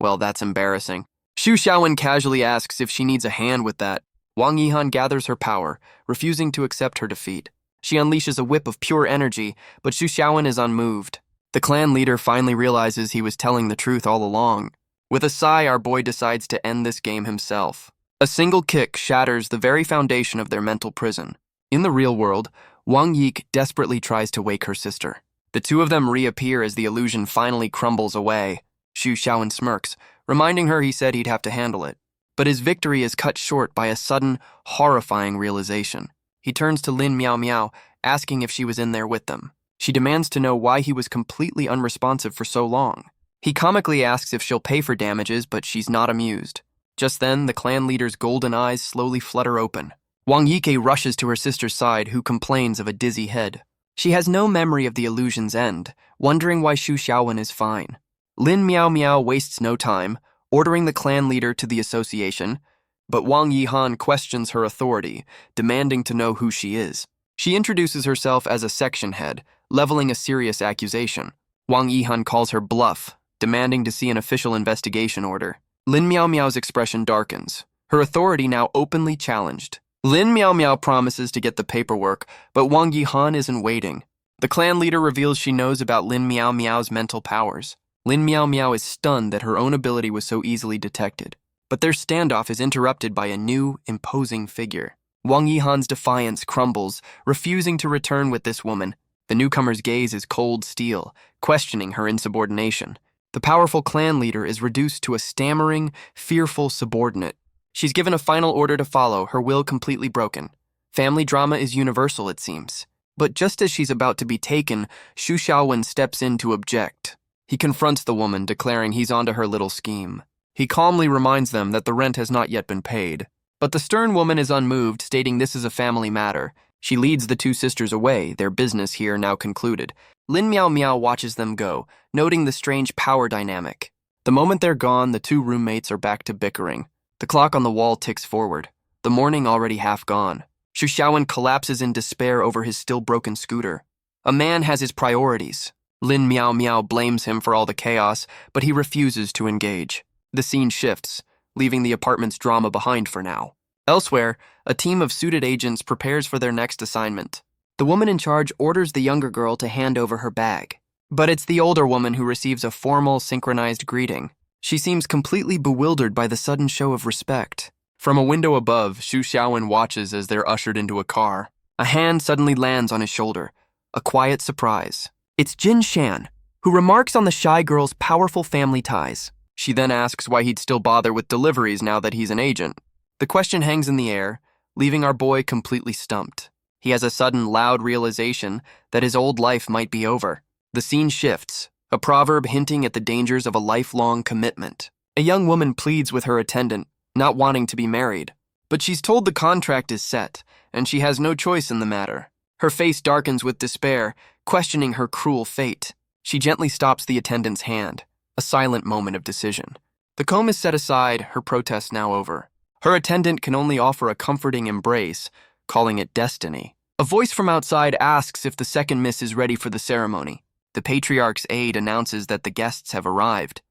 Well, that's embarrassing. Xu Xiaowen casually asks if she needs a hand with that. Wang Yihan gathers her power, refusing to accept her defeat. She unleashes a whip of pure energy, but Xu Xiaowen is unmoved. The clan leader finally realizes he was telling the truth all along. With a sigh, our boy decides to end this game himself. A single kick shatters the very foundation of their mental prison. In the real world, Wang Yik desperately tries to wake her sister. The two of them reappear as the illusion finally crumbles away. Xu Xiaowen smirks, reminding her he said he'd have to handle it. But his victory is cut short by a sudden, horrifying realization. He turns to Lin Miao Miao, asking if she was in there with them. She demands to know why he was completely unresponsive for so long. He comically asks if she'll pay for damages, but she's not amused. Just then, the clan leader's golden eyes slowly flutter open. Wang Yike rushes to her sister's side, who complains of a dizzy head. She has no memory of the illusion's end, wondering why Xu Xiaowen is fine. Lin Miao Miao wastes no time, ordering the clan leader to the association, but Wang Yihan questions her authority, demanding to know who she is. She introduces herself as a section head, leveling a serious accusation. Wang Yihan calls her bluff, demanding to see an official investigation order. Lin Miao Miao's expression darkens, her authority now openly challenged. Lin Miao Miao promises to get the paperwork, but Wang Yihan isn't waiting. The clan leader reveals she knows about Lin Miao Miao's mental powers. Lin Miao Miao is stunned that her own ability was so easily detected. But their standoff is interrupted by a new, imposing figure. Wang Yihan's defiance crumbles, refusing to return with this woman. The newcomer's gaze is cold steel, questioning her insubordination. The powerful clan leader is reduced to a stammering, fearful subordinate. She's given a final order to follow, her will completely broken. Family drama is universal, it seems. But just as she's about to be taken, Xu Xiaowen steps in to object. He confronts the woman, declaring he's onto her little scheme. He calmly reminds them that the rent has not yet been paid. But the stern woman is unmoved, stating this is a family matter. She leads the two sisters away, their business here now concluded. Lin Miao Miao watches them go, noting the strange power dynamic. The moment they're gone, the two roommates are back to bickering. The clock on the wall ticks forward, the morning already half gone. Xu Xiaowen collapses in despair over his still broken scooter. A man has his priorities. Lin Miao Miao blames him for all the chaos, but he refuses to engage. The scene shifts, leaving the apartment's drama behind for now. Elsewhere, a team of suited agents prepares for their next assignment. The woman in charge orders the younger girl to hand over her bag. But it's the older woman who receives a formal, synchronized greeting. She seems completely bewildered by the sudden show of respect. From a window above, Xu Xiaowen watches as they're ushered into a car. A hand suddenly lands on his shoulder. A quiet surprise. It's Jin Shan, who remarks on the shy girl's powerful family ties. She then asks why he'd still bother with deliveries now that he's an agent. The question hangs in the air, leaving our boy completely stumped. He has a sudden, loud realization that his old life might be over. The scene shifts, a proverb hinting at the dangers of a lifelong commitment. A young woman pleads with her attendant, not wanting to be married. But she's told the contract is set, and she has no choice in the matter. Her face darkens with despair, questioning her cruel fate. She gently stops the attendant's hand, a silent moment of decision. The comb is set aside, her protest now over. Her attendant can only offer a comforting embrace, calling it destiny. A voice from outside asks if the second miss is ready for the ceremony. The patriarch's aide announces that the guests have arrived.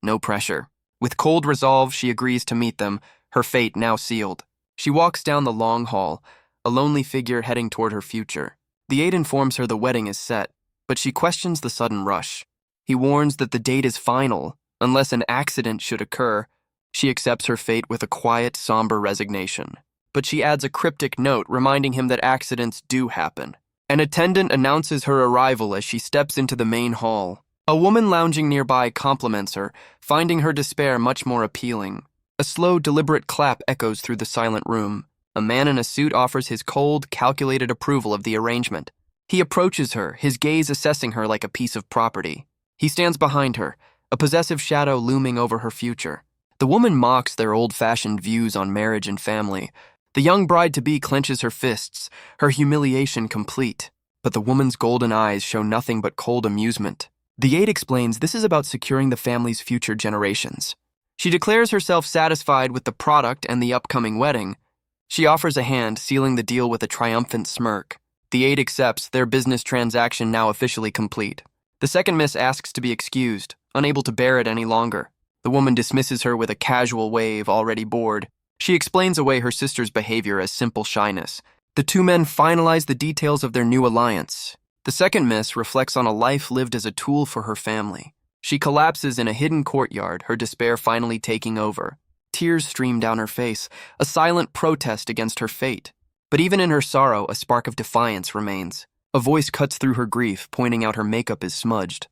No pressure. With cold resolve, she agrees to meet them, her fate now sealed. She walks down the long hall, a lonely figure heading toward her future. The aide informs her the wedding is set, but she questions the sudden rush. He warns that the date is final, unless an accident should occur. She accepts her fate with a quiet, somber resignation. But she adds a cryptic note reminding him that accidents do happen. An attendant announces her arrival as she steps into the main hall. A woman lounging nearby compliments her, finding her despair much more appealing. A slow, deliberate clap echoes through the silent room. A man in a suit offers his cold, calculated approval of the arrangement. He approaches her, his gaze assessing her like a piece of property. He stands behind her, a possessive shadow looming over her future. The woman mocks their old-fashioned views on marriage and family. The young bride-to-be clenches her fists, her humiliation complete. But the woman's golden eyes show nothing but cold amusement. The aide explains this is about securing the family's future generations. She declares herself satisfied with the product and the upcoming wedding. She offers a hand, sealing the deal with a triumphant smirk. The aide accepts, their business transaction now officially complete. The second miss asks to be excused, unable to bear it any longer. The woman dismisses her with a casual wave, already bored. She explains away her sister's behavior as simple shyness. The two men finalize the details of their new alliance. The second miss reflects on a life lived as a tool for her family. She collapses in a hidden courtyard, her despair finally taking over. Tears stream down her face, a silent protest against her fate. But even in her sorrow, a spark of defiance remains. A voice cuts through her grief, pointing out her makeup is smudged.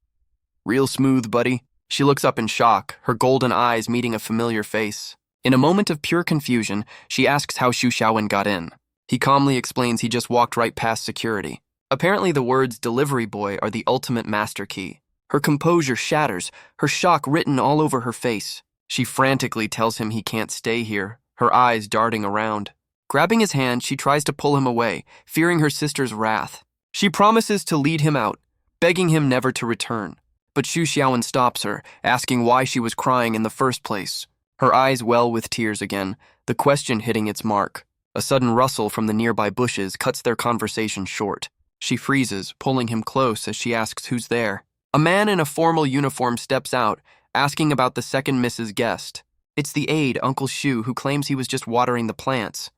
"Real smooth, buddy." She looks up in shock, her golden eyes meeting a familiar face. In a moment of pure confusion, she asks how Xu Xiaowen got in. He calmly explains he just walked right past security. Apparently the words delivery boy are the ultimate master key. Her composure shatters, her shock written all over her face. She frantically tells him he can't stay here, her eyes darting around. Grabbing his hand, she tries to pull him away, fearing her sister's wrath. She promises to lead him out, begging him never to return. But Xu Xiaowen stops her, asking why she was crying in the first place. Her eyes well with tears again, the question hitting its mark. A sudden rustle from the nearby bushes cuts their conversation short. She freezes, pulling him close as she asks who's there. A man in a formal uniform steps out, asking about the second Mrs. Guest. It's the aide, Uncle Shu, who claims he was just watering the plants.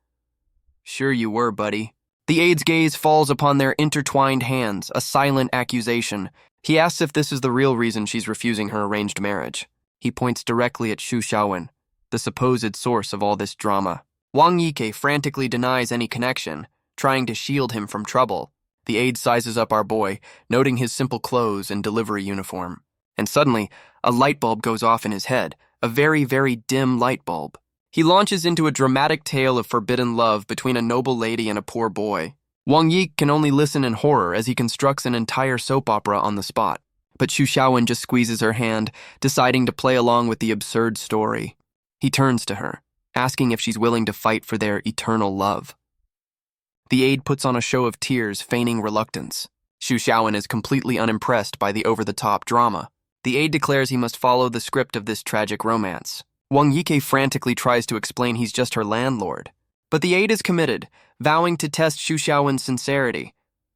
Sure you were, buddy. The aide's gaze falls upon their intertwined hands, a silent accusation. He asks if this is the real reason she's refusing her arranged marriage. He points directly at Xu Xiaowen, the supposed source of all this drama. Wang Yike frantically denies any connection, trying to shield him from trouble. The aide sizes up our boy, noting his simple clothes and delivery uniform. And suddenly, a light bulb goes off in his head, a very, very dim light bulb. He launches into a dramatic tale of forbidden love between a noble lady and a poor boy. Wang Yi can only listen in horror as he constructs an entire soap opera on the spot. But Xu Xiaowen just squeezes her hand, deciding to play along with the absurd story. He turns to her, asking if she's willing to fight for their eternal love. The aide puts on a show of tears, feigning reluctance. Xu Xiaowen is completely unimpressed by the over-the-top drama. The aide declares he must follow the script of this tragic romance. Wang Yike frantically tries to explain he's just her landlord. But the aide is committed, vowing to test Xu Xiaowen's sincerity.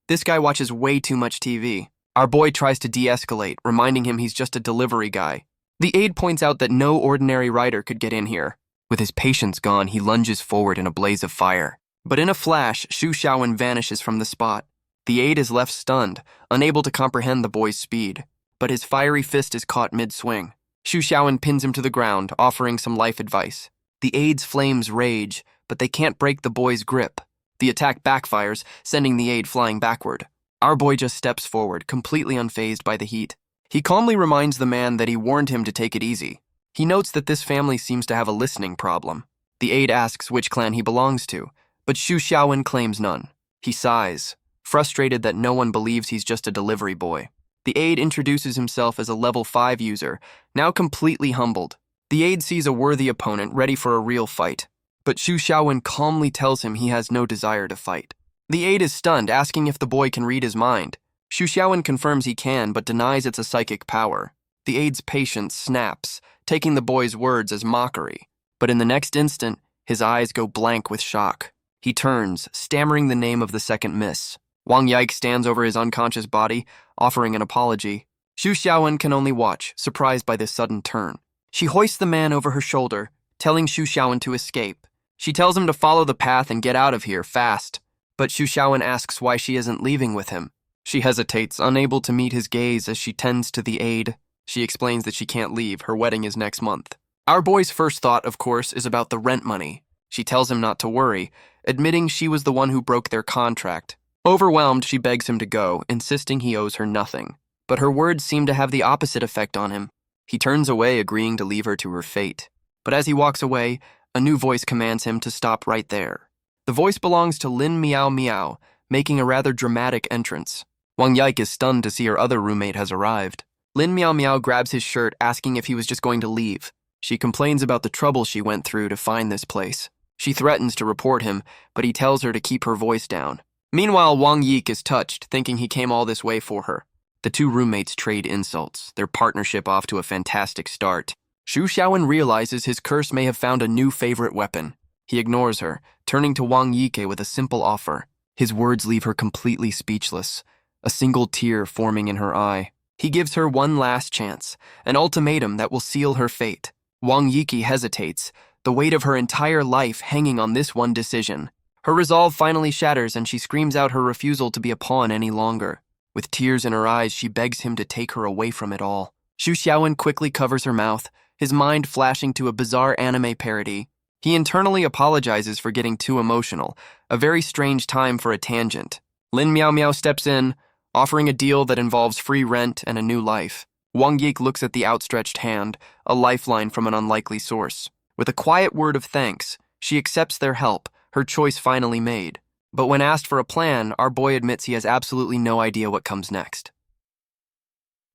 This guy watches way too much TV. Our boy tries to de-escalate, reminding him he's just a delivery guy. The aide points out that no ordinary writer could get in here. With his patience gone, he lunges forward in a blaze of fire. But in a flash, Xu Xiaowen vanishes from the spot. The aide is left stunned, unable to comprehend the boy's speed. But his fiery fist is caught mid-swing. Xu Xiaowen pins him to the ground, offering some life advice. The aide's flames rage, but they can't break the boy's grip. The attack backfires, sending the aide flying backward. Our boy just steps forward, completely unfazed by the heat. He calmly reminds the man that he warned him to take it easy. He notes that this family seems to have a listening problem. The aide asks which clan he belongs to, but Xu Xiaowen claims none. He sighs, frustrated that no one believes he's just a delivery boy. The aide introduces himself as a level 5 user, now completely humbled. The aide sees a worthy opponent ready for a real fight, but Xu Xiaowen calmly tells him he has no desire to fight. The aide is stunned, asking if the boy can read his mind. Xu Xiaowen confirms he can, but denies it's a psychic power. The aide's patience snaps, taking the boy's words as mockery. But in the next instant, his eyes go blank with shock. He turns, stammering the name of the second miss. Wang Yike stands over his unconscious body, offering an apology. Xu Xiaowen can only watch, surprised by this sudden turn. She hoists the man over her shoulder, telling Xu Xiaowen to escape. She tells him to follow the path and get out of here, fast. But Xu Xiaowen asks why she isn't leaving with him. She hesitates, unable to meet his gaze as she tends to the aide. She explains that she can't leave, her wedding is next month. Our boy's first thought, of course, is about the rent money. She tells him not to worry, admitting she was the one who broke their contract. Overwhelmed, she begs him to go, insisting he owes her nothing. But her words seem to have the opposite effect on him. He turns away, agreeing to leave her to her fate. But as he walks away, a new voice commands him to stop right there. The voice belongs to Lin Miao Miao, making a rather dramatic entrance. Wang Yike is stunned to see her other roommate has arrived. Lin Miao Miao grabs his shirt, asking if he was just going to leave. She complains about the trouble she went through to find this place. She threatens to report him, but he tells her to keep her voice down. Meanwhile, Wang Yike is touched, thinking he came all this way for her. The two roommates trade insults, their partnership off to a fantastic start. Xu Xiaowen realizes his curse may have found a new favorite weapon. He ignores her, turning to Wang Yike with a simple offer. His words leave her completely speechless, a single tear forming in her eye. He gives her one last chance, an ultimatum that will seal her fate. Wang Yike hesitates, the weight of her entire life hanging on this one decision. Her resolve finally shatters and she screams out her refusal to be a pawn any longer. With tears in her eyes, she begs him to take her away from it all. Xu Xiaowen quickly covers her mouth, his mind flashing to a bizarre anime parody. He internally apologizes for getting too emotional, a very strange time for a tangent. Lin Miao Miao steps in, offering a deal that involves free rent and a new life. Wang Yike looks at the outstretched hand, a lifeline from an unlikely source. With a quiet word of thanks, she accepts their help, her choice finally made. But when asked for a plan, our boy admits he has absolutely no idea what comes next.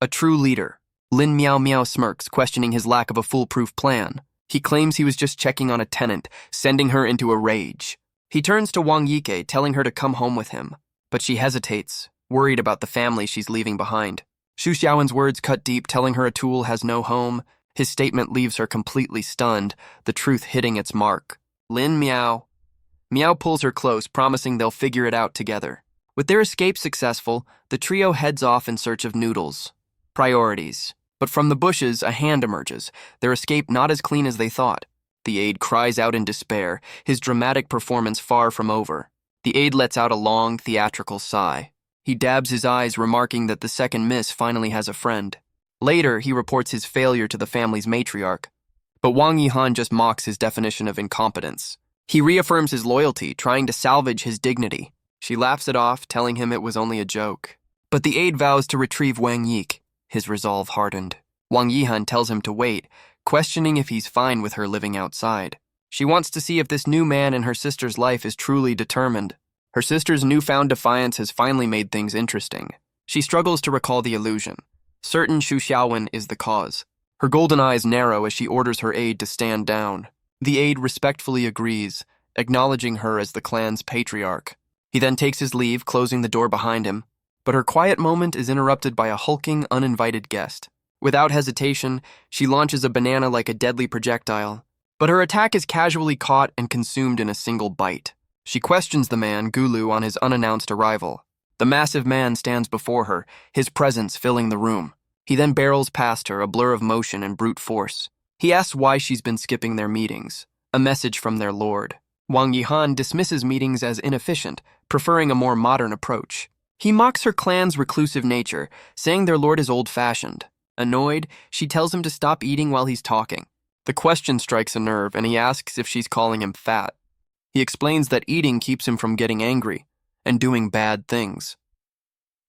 A true leader. Lin Miao Miao smirks, questioning his lack of a foolproof plan. He claims he was just checking on a tenant, sending her into a rage. He turns to Wang Yike, telling her to come home with him. But she hesitates, worried about the family she's leaving behind. Xu Xiaowen's words cut deep, telling her Atul has no home. His statement leaves her completely stunned, the truth hitting its mark. Lin Miao. Miao pulls her close, promising they'll figure it out together. With their escape successful, the trio heads off in search of noodles. Priorities. But from the bushes, a hand emerges, their escape not as clean as they thought. The aide cries out in despair, his dramatic performance far from over. The aide lets out a long, theatrical sigh. He dabs his eyes, remarking that the second miss finally has a friend. Later, he reports his failure to the family's matriarch. But Wang Yihan just mocks his definition of incompetence. He reaffirms his loyalty, trying to salvage his dignity. She laughs it off, telling him it was only a joke. But the aide vows to retrieve Wang Yik. His resolve hardened. Wang Yihan tells him to wait, questioning if he's fine with her living outside. She wants to see if this new man in her sister's life is truly determined. Her sister's newfound defiance has finally made things interesting. She struggles to recall the illusion. Certain Xu Xiaowen is the cause. Her golden eyes narrow as she orders her aide to stand down. The aide respectfully agrees, acknowledging her as the clan's patriarch. He then takes his leave, closing the door behind him. But her quiet moment is interrupted by a hulking, uninvited guest. Without hesitation, she launches a banana like a deadly projectile. But her attack is casually caught and consumed in a single bite. She questions the man, Gulu, on his unannounced arrival. The massive man stands before her, his presence filling the room. He then barrels past her, a blur of motion and brute force. He asks why she's been skipping their meetings, a message from their lord. Wang Yihan dismisses meetings as inefficient, preferring a more modern approach. He mocks her clan's reclusive nature, saying their lord is old-fashioned. Annoyed, she tells him to stop eating while he's talking. The question strikes a nerve, and he asks if she's calling him fat. He explains that eating keeps him from getting angry and doing bad things.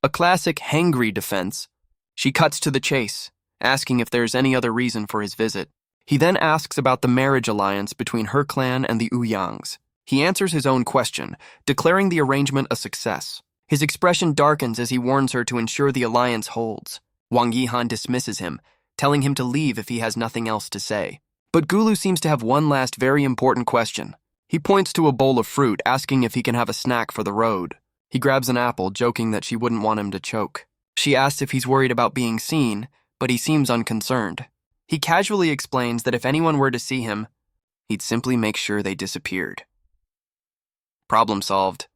A classic hangry defense. She cuts to the chase, asking if there's any other reason for his visit. He then asks about the marriage alliance between her clan and the Ouyangs. He answers his own question, declaring the arrangement a success. His expression darkens as he warns her to ensure the alliance holds. Wang Yihan dismisses him, telling him to leave if he has nothing else to say. But Gulu seems to have one last very important question. He points to a bowl of fruit, asking if he can have a snack for the road. He grabs an apple, joking that she wouldn't want him to choke. She asks if he's worried about being seen, but he seems unconcerned. He casually explains that if anyone were to see him, he'd simply make sure they disappeared. Problem solved.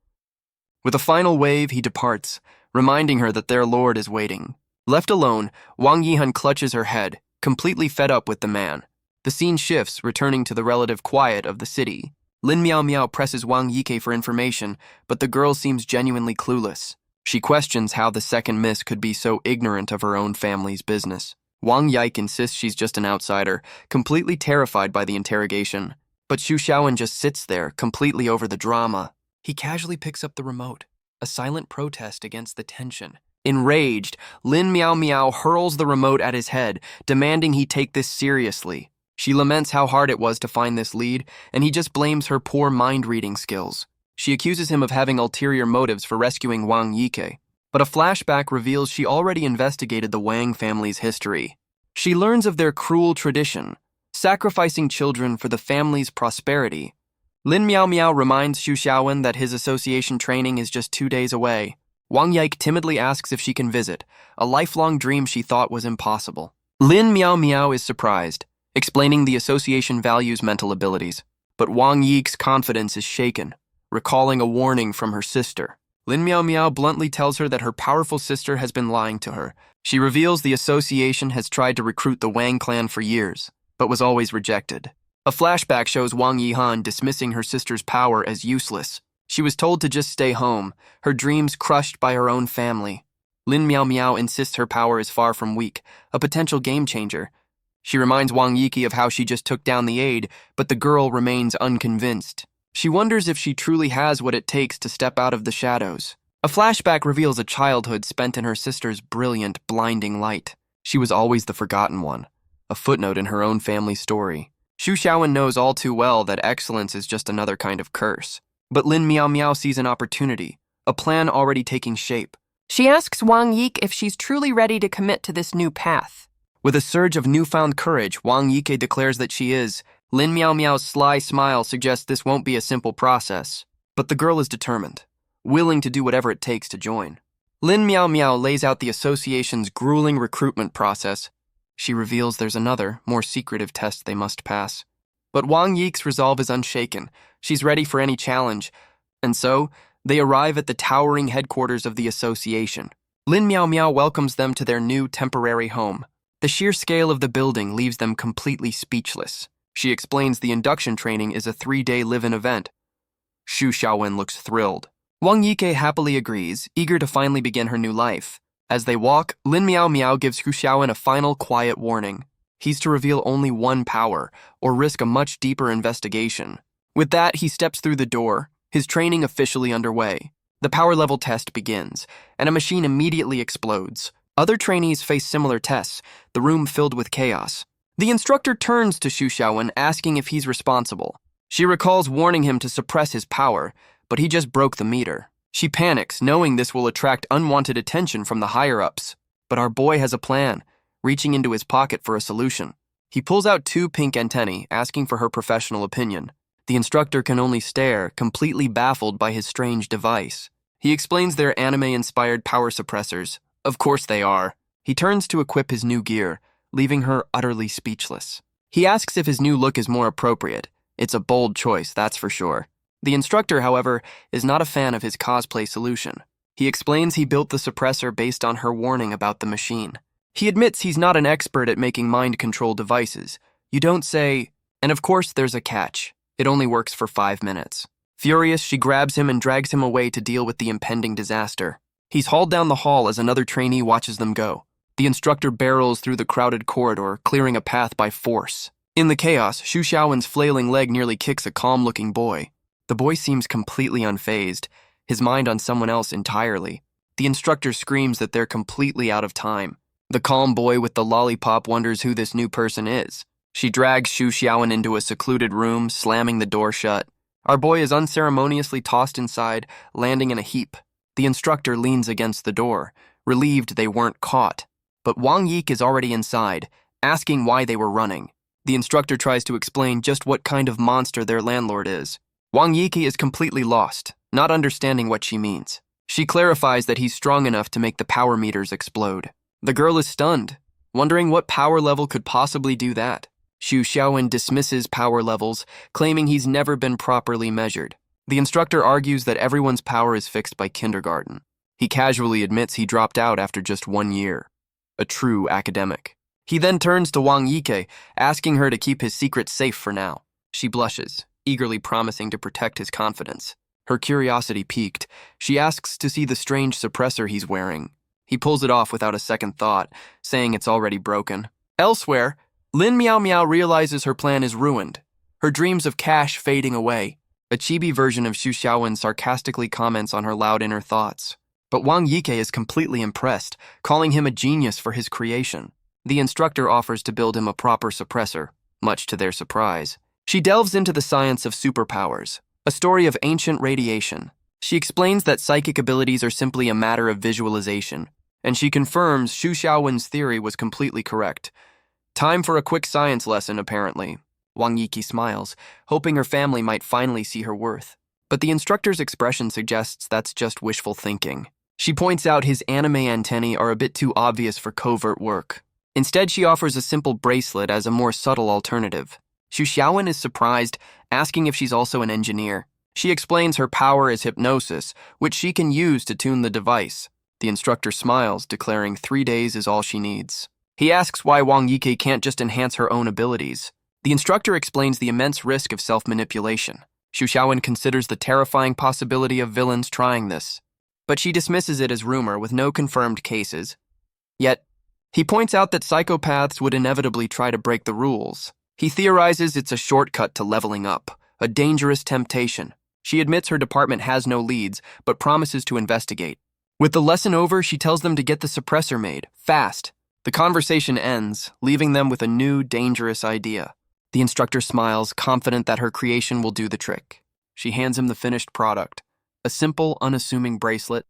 With a final wave, he departs, reminding her that their lord is waiting. Left alone, Wang Yihan clutches her head, completely fed up with the man. The scene shifts, returning to the relative quiet of the city. Lin Miao Miao presses Wang Yike for information, but the girl seems genuinely clueless. She questions how the second miss could be so ignorant of her own family's business. Wang Yike insists she's just an outsider, completely terrified by the interrogation. But Xu Xiaowen just sits there, completely over the drama. He casually picks up the remote, a silent protest against the tension. Enraged, Lin Miao Miao hurls the remote at his head, demanding he take this seriously. She laments how hard it was to find this lead, and he just blames her poor mind-reading skills. She accuses him of having ulterior motives for rescuing Wang Yike. But a flashback reveals she already investigated the Wang family's history. She learns of their cruel tradition, sacrificing children for the family's prosperity. Lin Miao Miao reminds Xu Xiaowen that his association training is just 2 days away. Wang Yike timidly asks if she can visit, a lifelong dream she thought was impossible. Lin Miao Miao is surprised, explaining the association values mental abilities. But Wang Yike's confidence is shaken, recalling a warning from her sister. Lin Miao Miao bluntly tells her that her powerful sister has been lying to her. She reveals the association has tried to recruit the Wang clan for years, but was always rejected. A flashback shows Wang Yihan dismissing her sister's power as useless. She was told to just stay home, her dreams crushed by her own family. Lin Miao Miao insists her power is far from weak, a potential game changer. She reminds Wang Yike of how she just took down the aide, but the girl remains unconvinced. She wonders if she truly has what it takes to step out of the shadows. A flashback reveals a childhood spent in her sister's brilliant, blinding light. She was always the forgotten one, a footnote in her own family story. Xu Xiaowen knows all too well that excellence is just another kind of curse. But Lin Miao Miao sees an opportunity, a plan already taking shape. She asks Wang Yike if she's truly ready to commit to this new path. With a surge of newfound courage, Wang Yike declares that she is. Lin Miao Miao's sly smile suggests this won't be a simple process. But the girl is determined, willing to do whatever it takes to join. Lin Miao Miao lays out the association's grueling recruitment process. She reveals there's another, more secretive test they must pass. But Wang Yik's resolve is unshaken. She's ready for any challenge. And so, they arrive at the towering headquarters of the association. Lin Miao Miao welcomes them to their new temporary home. The sheer scale of the building leaves them completely speechless. She explains the induction training is a 3-day live-in event. Xu Xiaowen looks thrilled. Wang Yike happily agrees, eager to finally begin her new life. As they walk, Lin Miao Miao gives Xu Xiaowen a final quiet warning. He's to reveal only one power, or risk a much deeper investigation. With that, he steps through the door, his training officially underway. The power level test begins, and a machine immediately explodes. Other trainees face similar tests, the room filled with chaos. The instructor turns to Xu Xiaowen, asking if he's responsible. She recalls warning him to suppress his power, but he just broke the meter. She panics, knowing this will attract unwanted attention from the higher-ups. But our boy has a plan, reaching into his pocket for a solution. He pulls out 2 pink antennae, asking for her professional opinion. The instructor can only stare, completely baffled by his strange device. He explains they're anime-inspired power suppressors. Of course they are. He turns to equip his new gear, leaving her utterly speechless. He asks if his new look is more appropriate. It's a bold choice, that's for sure. The instructor, however, is not a fan of his cosplay solution. He explains he built the suppressor based on her warning about the machine. He admits he's not an expert at making mind control devices. You don't say, and of course there's a catch. It only works for 5 minutes. Furious, she grabs him and drags him away to deal with the impending disaster. He's hauled down the hall as another trainee watches them go. The instructor barrels through the crowded corridor, clearing a path by force. In the chaos, Xu Xiaowen's flailing leg nearly kicks a calm-looking boy. The boy seems completely unfazed, his mind on someone else entirely. The instructor screams that they're completely out of time. The calm boy with the lollipop wonders who this new person is. She drags Xu Xiaowen into a secluded room, slamming the door shut. Our boy is unceremoniously tossed inside, landing in a heap. The instructor leans against the door, relieved they weren't caught. But Wang Yik is already inside, asking why they were running. The instructor tries to explain just what kind of monster their landlord is. Wang Yiki is completely lost, not understanding what she means. She clarifies that he's strong enough to make the power meters explode. The girl is stunned, wondering what power level could possibly do that. Xu Xiaowen dismisses power levels, claiming he's never been properly measured. The instructor argues that everyone's power is fixed by kindergarten. He casually admits he dropped out after just 1 year. A true academic. He then turns to Wang Yike, asking her to keep his secret safe for now. She blushes, eagerly promising to protect his confidence. Her curiosity piqued, she asks to see the strange suppressor he's wearing. He pulls it off without a second thought, saying it's already broken. Elsewhere, Lin Miao Miao realizes her plan is ruined, her dreams of cash fading away. A chibi version of Xu Xiaowen sarcastically comments on her loud inner thoughts. But Wang Yike is completely impressed, calling him a genius for his creation. The instructor offers to build him a proper suppressor, much to their surprise. She delves into the science of superpowers, a story of ancient radiation. She explains that psychic abilities are simply a matter of visualization, and she confirms Xu Xiaowen's theory was completely correct. Time for a quick science lesson, apparently. Wang Yiki smiles, hoping her family might finally see her worth. But the instructor's expression suggests that's just wishful thinking. She points out his anime antennae are a bit too obvious for covert work. Instead, she offers a simple bracelet as a more subtle alternative. Xu Xiaowen is surprised, asking if she's also an engineer. She explains her power is hypnosis, which she can use to tune the device. The instructor smiles, declaring 3 days is all she needs. He asks why Wang Yike can't just enhance her own abilities. The instructor explains the immense risk of self-manipulation. Xu Xiaowen considers the terrifying possibility of villains trying this, but she dismisses it as rumor with no confirmed cases. Yet, he points out that psychopaths would inevitably try to break the rules. He theorizes it's a shortcut to leveling up, a dangerous temptation. She admits her department has no leads, but promises to investigate. With the lesson over, she tells them to get the suppressor made, fast. The conversation ends, leaving them with a new, dangerous idea. The instructor smiles, confident that her creation will do the trick. She hands him the finished product, a simple, unassuming bracelet.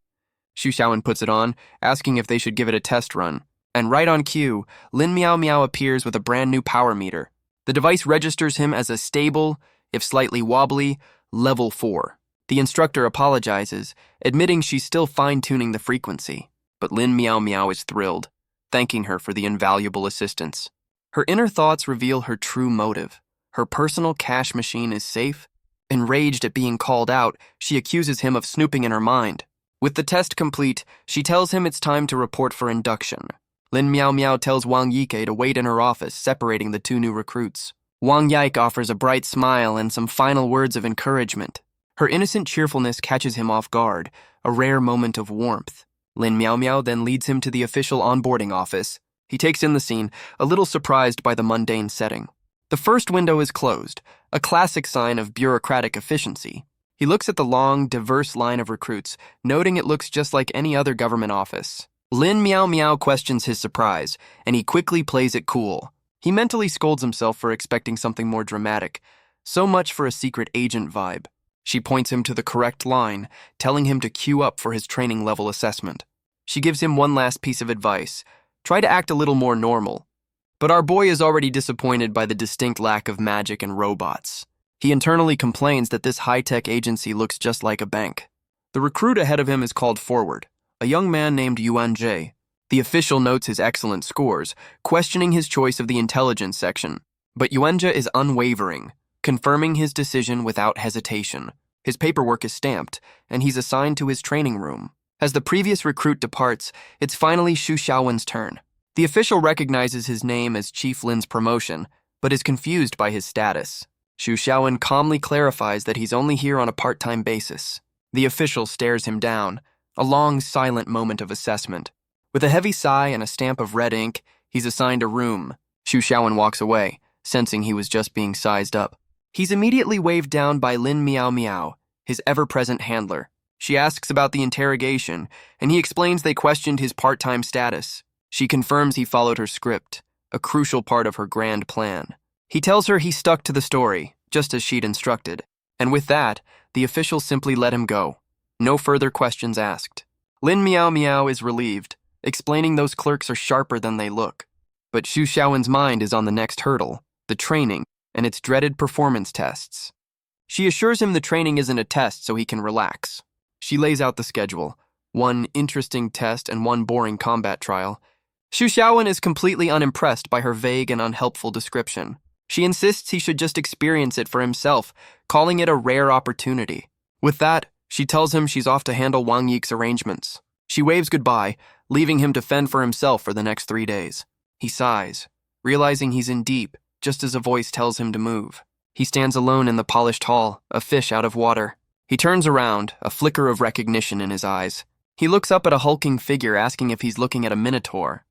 Xu Xiaowen puts it on, asking if they should give it a test run. And right on cue, Lin Miao Miao appears with a brand new power meter. The device registers him as a stable, if slightly wobbly, level 4. The instructor apologizes, admitting she's still fine-tuning the frequency, but Lin Meow Meow is thrilled, thanking her for the invaluable assistance. Her inner thoughts reveal her true motive. Her personal cash machine is safe. Enraged at being called out, she accuses him of snooping in her mind. With the test complete, she tells him it's time to report for induction. Lin Meow Meow tells Wang Yike to wait in her office, separating the two new recruits. Wang Yike offers a bright smile and some final words of encouragement. Her innocent cheerfulness catches him off guard, a rare moment of warmth. Lin Meow Meow then leads him to the official onboarding office. He takes in the scene, a little surprised by the mundane setting. The first window is closed, a classic sign of bureaucratic efficiency. He looks at the long, diverse line of recruits, noting it looks just like any other government office. Lin Meow Meow questions his surprise, and he quickly plays it cool. He mentally scolds himself for expecting something more dramatic. So much for a secret agent vibe. She points him to the correct line, telling him to queue up for his training level assessment. She gives him one last piece of advice. Try to act a little more normal. But our boy is already disappointed by the distinct lack of magic and robots. He internally complains that this high-tech agency looks just like a bank. The recruit ahead of him is called forward, a young man named Yuan Jie. The official notes his excellent scores, questioning his choice of the intelligence section. But Yuan Jie is unwavering, confirming his decision without hesitation. His paperwork is stamped, and he's assigned to his training room. As the previous recruit departs, it's finally Xu Xiaowen's turn. The official recognizes his name as Chief Lin's promotion, but is confused by his status. Xu Xiaowen calmly clarifies that he's only here on a part-time basis. The official stares him down, a long, silent moment of assessment. With a heavy sigh and a stamp of red ink, he's assigned a room. Xu Xiaowen walks away, sensing he was just being sized up. He's immediately waved down by Lin Meow Meow, his ever-present handler. She asks about the interrogation, and he explains they questioned his part-time status. She confirms he followed her script, a crucial part of her grand plan. He tells her he stuck to the story, just as she'd instructed, and with that, the official simply let him go. No further questions asked. Lin Meow Meow is relieved, explaining those clerks are sharper than they look. But Xu Xiaowen's mind is on the next hurdle, the training, and its dreaded performance tests. She assures him the training isn't a test so he can relax. She lays out the schedule, one interesting test and one boring combat trial. Xu Xiaowen is completely unimpressed by her vague and unhelpful description. She insists he should just experience it for himself, calling it a rare opportunity. With that, she tells him she's off to handle Wang Yike's arrangements. She waves goodbye, leaving him to fend for himself for the next 3 days. He sighs, realizing he's in deep, just as a voice tells him to move. He stands alone in the polished hall, a fish out of water. He turns around, a flicker of recognition in his eyes. He looks up at a hulking figure, asking if he's looking at a minotaur.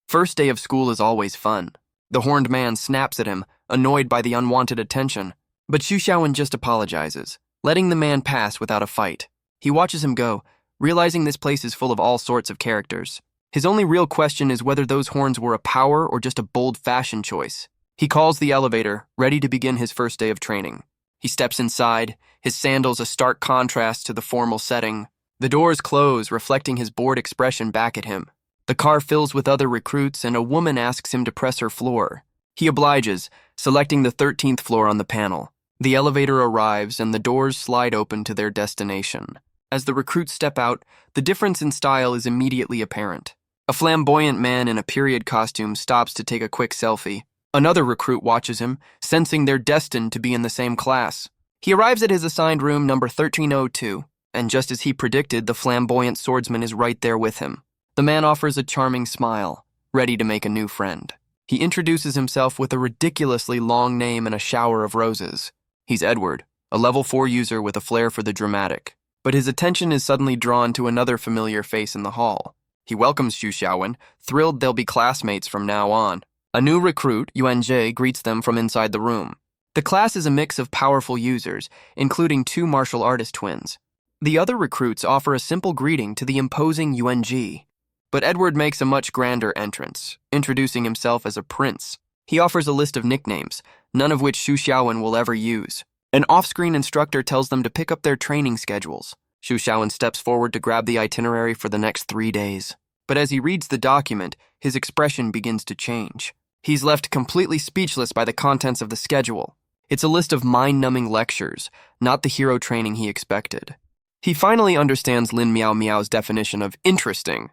First day of school is always fun. The horned man snaps at him, annoyed by the unwanted attention. But Xu Xiaowen just apologizes, letting the man pass without a fight. He watches him go, realizing this place is full of all sorts of characters. His only real question is whether those horns were a power or just a bold fashion choice. He calls the elevator, ready to begin his first day of training. He steps inside, his sandals a stark contrast to the formal setting. The doors close, reflecting his bored expression back at him. The car fills with other recruits, and a woman asks him to press her floor. He obliges, selecting the 13th floor on the panel. The elevator arrives, and the doors slide open to their destination. As the recruits step out, the difference in style is immediately apparent. A flamboyant man in a period costume stops to take a quick selfie. Another recruit watches him, sensing they're destined to be in the same class. He arrives at his assigned room number 1302, and just as he predicted, the flamboyant swordsman is right there with him. The man offers a charming smile, ready to make a new friend. He introduces himself with a ridiculously long name and a shower of roses. He's Edward, a level 4 user with a flair for the dramatic. But his attention is suddenly drawn to another familiar face in the hall. He welcomes Xu Xiaowen, thrilled they'll be classmates from now on. A new recruit, Yuan Jie, greets them from inside the room. The class is a mix of powerful users, including 2 martial artist twins. The other recruits offer a simple greeting to the imposing Yuan Jie. But Edward makes a much grander entrance, introducing himself as a prince. He offers a list of nicknames, none of which Xu Xiaowen will ever use. An off-screen instructor tells them to pick up their training schedules. Xu Xiaowen steps forward to grab the itinerary for the next 3 days. But as he reads the document, his expression begins to change. He's left completely speechless by the contents of the schedule. It's a list of mind-numbing lectures, not the hero training he expected. He finally understands Lin Miao Miao's definition of interesting.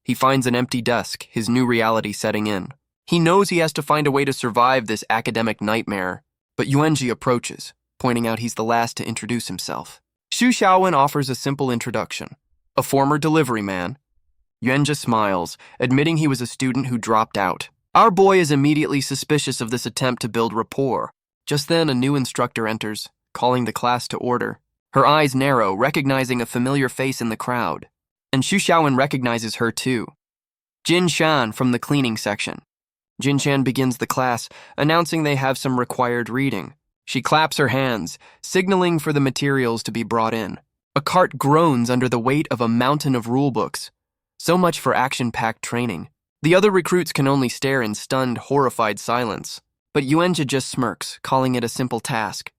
He finds an empty desk, his new reality setting in. He knows he has to find a way to survive this academic nightmare, but Yuanji approaches, pointing out he's the last to introduce himself. Xu Xiaowen offers a simple introduction. A former delivery man. Yuanji smiles, admitting he was a student who dropped out. Our boy is immediately suspicious of this attempt to build rapport. Just then, a new instructor enters, calling the class to order. Her eyes narrow, recognizing a familiar face in the crowd. And Xu Xiaowen recognizes her too. Jin Shan from the cleaning section. Jin Shan begins the class, announcing they have some required reading. She claps her hands, signaling for the materials to be brought in. A cart groans under the weight of a mountain of rulebooks. So much for action-packed training. The other recruits can only stare in stunned, horrified silence. But Yuanji just smirks, calling it a simple task.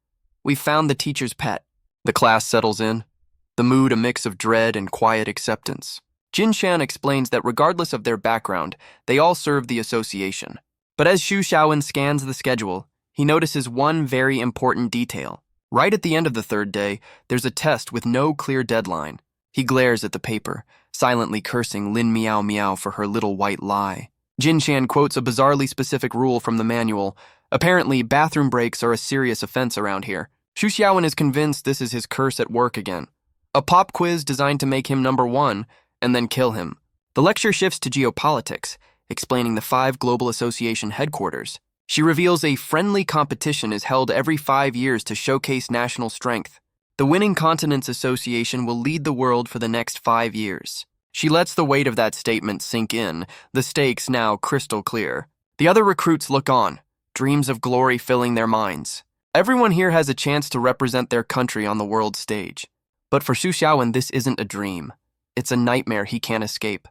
We've found the teacher's pet. The class settles in, the mood a mix of dread and quiet acceptance. Jin Shan explains that regardless of their background, they all serve the association. But as Xu Xiaowen scans the schedule, he notices one very important detail. Right at the end of the third day, there's a test with no clear deadline. He glares at the paper, silently cursing Lin Miao Miao for her little white lie. Jin Shan quotes a bizarrely specific rule from the manual. Apparently, bathroom breaks are a serious offense around here. Xu Xiaowen is convinced this is his curse at work again. A pop quiz designed to make him number one, and then kill him. The lecture shifts to geopolitics, explaining the 5 Global Association headquarters. She reveals a friendly competition is held every 5 years to showcase national strength. The winning Continents Association will lead the world for the next 5 years. She lets the weight of that statement sink in, the stakes now crystal clear. The other recruits look on, dreams of glory filling their minds. Everyone here has a chance to represent their country on the world stage. But for Xu Xiaowen, this isn't a dream. It's a nightmare he can't escape.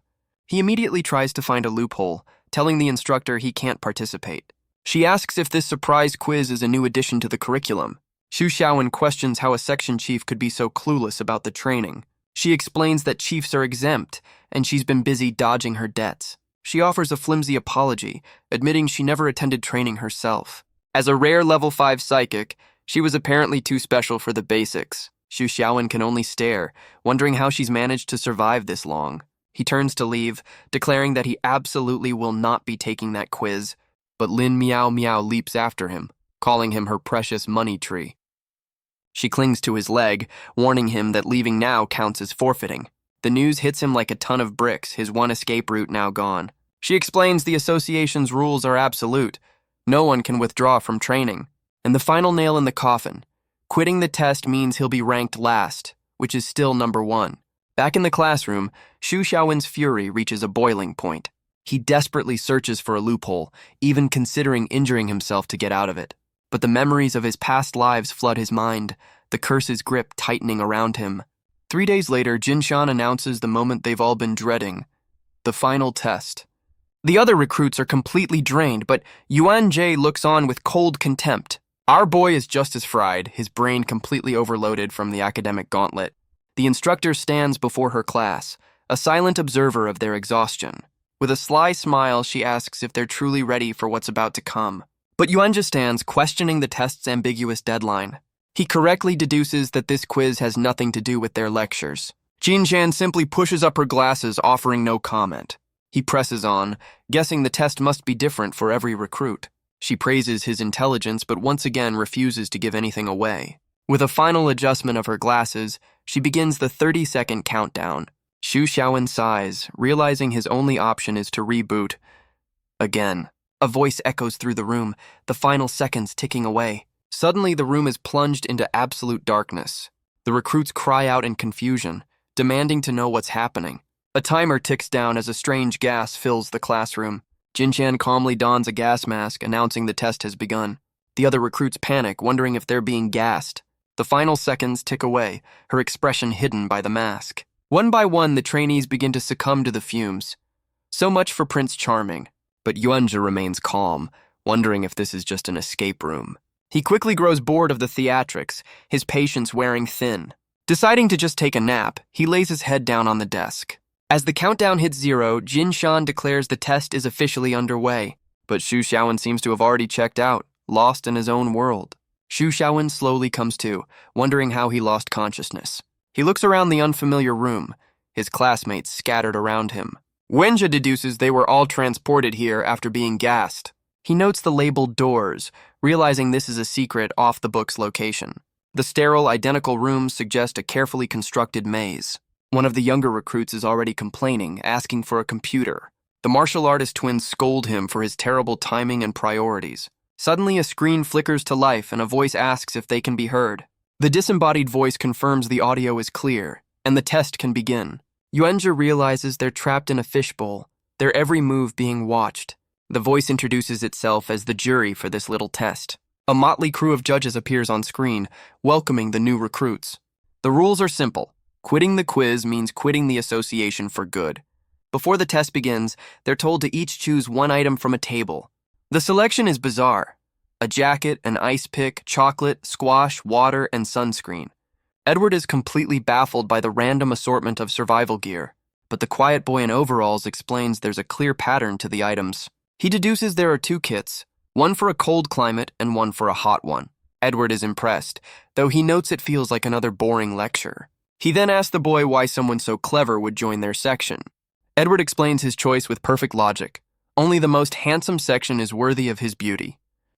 He immediately tries to find a loophole, telling the instructor he can't participate. She asks if this surprise quiz is a new addition to the curriculum. Xu Xiaowen questions how a section chief could be so clueless about the training. She explains that chiefs are exempt, and she's been busy dodging her debts. She offers a flimsy apology, admitting she never attended training herself. As a rare level 5 psychic, she was apparently too special for the basics. Xu Xiaowen can only stare, wondering how she's managed to survive this long. He turns to leave, declaring that he absolutely will not be taking that quiz, but Lin Miao Miao leaps after him, calling him her precious money tree. She clings to his leg, warning him that leaving now counts as forfeiting. The news hits him like a ton of bricks, his one escape route now gone. She explains the association's rules are absolute. No one can withdraw from training. And the final nail in the coffin. Quitting the test means he'll be ranked last, which is still number 1. Back in the classroom, Xu Xiaowen's fury reaches a boiling point. He desperately searches for a loophole, even considering injuring himself to get out of it. But the memories of his past lives flood his mind, the curse's grip tightening around him. 3 days later, Jin Shan announces the moment they've all been dreading, the final test. The other recruits are completely drained, but Yuan Jie looks on with cold contempt. Our boy is just as fried, his brain completely overloaded from the academic gauntlet. The instructor stands before her class, a silent observer of their exhaustion. With a sly smile, she asks if they're truly ready for what's about to come. But Yuanji stands, questioning the test's ambiguous deadline. He correctly deduces that this quiz has nothing to do with their lectures. Jin Shan simply pushes up her glasses, offering no comment. He presses on, guessing the test must be different for every recruit. She praises his intelligence, but once again refuses to give anything away. With a final adjustment of her glasses, she begins the 30-second countdown. Xu Xiaowen sighs, realizing his only option is to reboot. Again, a voice echoes through the room, the final seconds ticking away. Suddenly, the room is plunged into absolute darkness. The recruits cry out in confusion, demanding to know what's happening. A timer ticks down as a strange gas fills the classroom. Jin Shan calmly dons a gas mask, announcing the test has begun. The other recruits panic, wondering if they're being gassed. The final seconds tick away, her expression hidden by the mask. One by one, the trainees begin to succumb to the fumes. So much for Prince Charming, but Yuanji remains calm, wondering if this is just an escape room. He quickly grows bored of the theatrics, his patience wearing thin. Deciding to just take a nap, he lays his head down on the desk. As the countdown hits 0, Jin Shan declares the test is officially underway, but Xu Xiaowen seems to have already checked out. lost in his own world. Xu Xiaowen slowly comes to, wondering how he lost consciousness. He looks around the unfamiliar room, his classmates scattered around him. Wenjia deduces they were all transported here after being gassed. He notes the labeled doors, realizing this is a secret off-the-books location. The sterile, identical rooms suggest a carefully constructed maze. One of the younger recruits is already complaining, asking for a computer. The martial artist twins scold him for his terrible timing and priorities. Suddenly, a screen flickers to life and a voice asks if they can be heard. The disembodied voice confirms the audio is clear, and the test can begin. Yuanzhi realizes they're trapped in a fishbowl, their every move being watched. The voice introduces itself as the jury for this little test. A motley crew of judges appears on screen, welcoming the new recruits. The rules are simple. Quitting the quiz means quitting the association for good. Before the test begins, they're told to each choose one item from a table. The selection is bizarre. A jacket, an ice pick, chocolate, squash, water, and sunscreen. Edward is completely baffled by the random assortment of survival gear, but the quiet boy in overalls explains there's a clear pattern to the items. He deduces there are two kits, one for a cold climate and one for a hot one. Edward is impressed, though he notes it feels like another boring lecture. He then asks the boy why someone so clever would join their section. Edward explains his choice with perfect logic. Only the most handsome section is worthy of his beauty.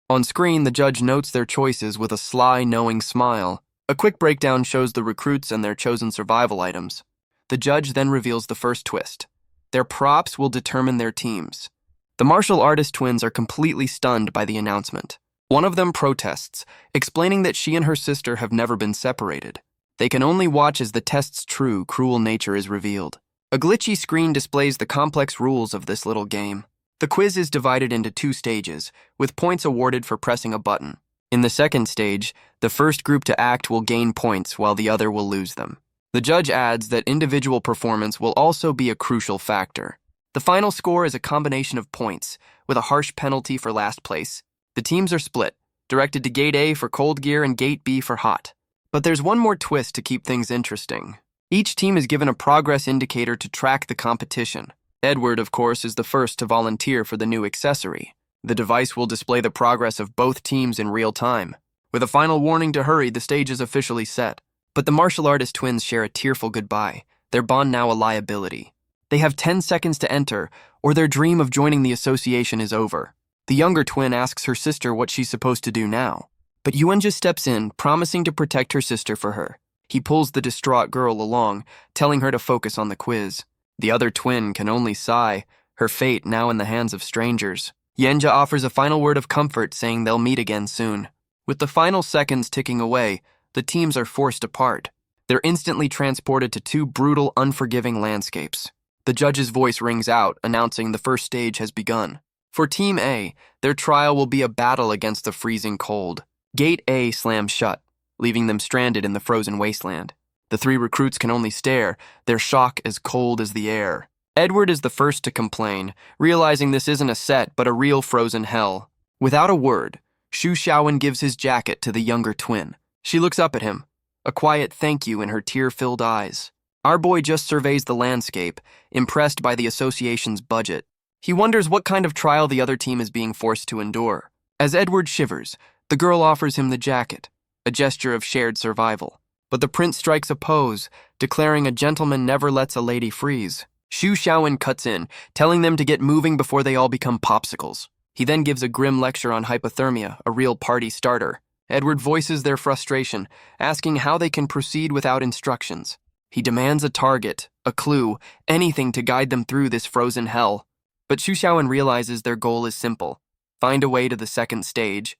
On screen, the judge notes their choices with a sly, knowing smile. A quick breakdown shows the recruits and their chosen survival items. The judge then reveals the first twist. Their props will determine their teams. The martial artist twins are completely stunned by the announcement. One of them protests, explaining that she and her sister have never been separated. They can only watch as the test's true, cruel nature is revealed. A glitchy screen displays the complex rules of this little game. The quiz is divided into 2 stages, with points awarded for pressing a button. In the second stage, the first group to act will gain points while the other will lose them. The judge adds that individual performance will also be a crucial factor. The final score is a combination of points, with a harsh penalty for last place. The teams are split, directed to Gate A for cold gear and Gate B for hot. But there's one more twist to keep things interesting. Each team is given a progress indicator to track the competition. Edward, of course, is the first to volunteer for the new accessory. The device will display the progress of both teams in real time. With a final warning to hurry, the stage is officially set. But the martial artist twins share a tearful goodbye, their bond now a liability. They have 10 seconds to enter, or their dream of joining the association is over. The younger twin asks her sister what she's supposed to do now. But Yuanjia steps in, promising to protect her sister for her. He pulls the distraught girl along, telling her to focus on the quiz. The other twin can only sigh, her fate now in the hands of strangers. Yuanjia offers a final word of comfort, saying they'll meet again soon. With the final seconds ticking away, the teams are forced apart. They're instantly transported to 2 brutal, unforgiving landscapes. The judge's voice rings out, announcing the first stage has begun. For Team A, their trial will be a battle against the freezing cold. Gate A slams shut, leaving them stranded in the frozen wasteland. The 3 recruits can only stare, their shock as cold as the air. Edward is the first to complain, realizing this isn't a set but a real frozen hell. Without a word, Xu Xiaowen gives his jacket to the younger twin. She looks up at him, a quiet thank you in her tear-filled eyes. Our boy just surveys the landscape, impressed by the association's budget. He wonders what kind of trial the other team is being forced to endure. As Edward shivers, the girl offers him the jacket, a gesture of shared survival. But the prince strikes a pose, declaring a gentleman never lets a lady freeze. Xu Xiaowen cuts in, telling them to get moving before they all become popsicles. He then gives a grim lecture on hypothermia, a real party starter. Edward voices their frustration, asking how they can proceed without instructions. He demands a target, a clue, anything to guide them through this frozen hell. But Xu Xiaowen realizes their goal is simple: find a way to the second stage.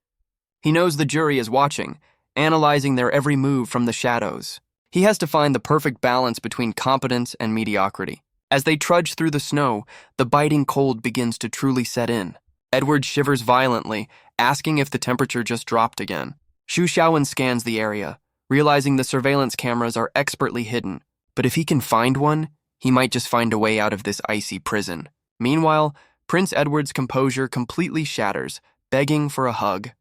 He knows the jury is watching, analyzing their every move from the shadows. He has to find the perfect balance between competence and mediocrity. As they trudge through the snow, the biting cold begins to truly set in. Edward shivers violently, asking if the temperature just dropped again. Xu Xiaowen scans the area, realizing the surveillance cameras are expertly hidden. But if he can find one, he might just find a way out of this icy prison. Meanwhile, Prince Edward's composure completely shatters, begging for a hug.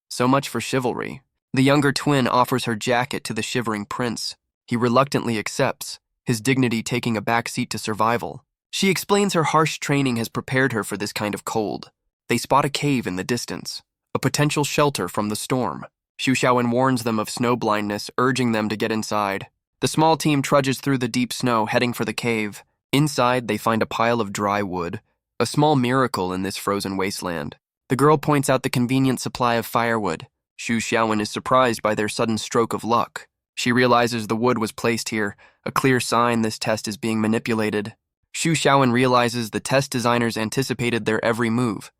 So much for chivalry. The younger twin offers her jacket to the shivering prince. He reluctantly accepts, his dignity taking a backseat to survival. She explains her harsh training has prepared her for this kind of cold. They spot a cave in the distance, a potential shelter from the storm. Xu Xiaowen warns them of snow blindness, urging them to get inside. The small team trudges through the deep snow, heading for the cave. Inside, they find a pile of dry wood, a small miracle in this frozen wasteland. The girl points out the convenient supply of firewood. Xu Xiaowen is surprised by their sudden stroke of luck. She realizes the wood was placed here, a clear sign this test is being manipulated. Xu Xiaowen realizes the test designers anticipated their every move.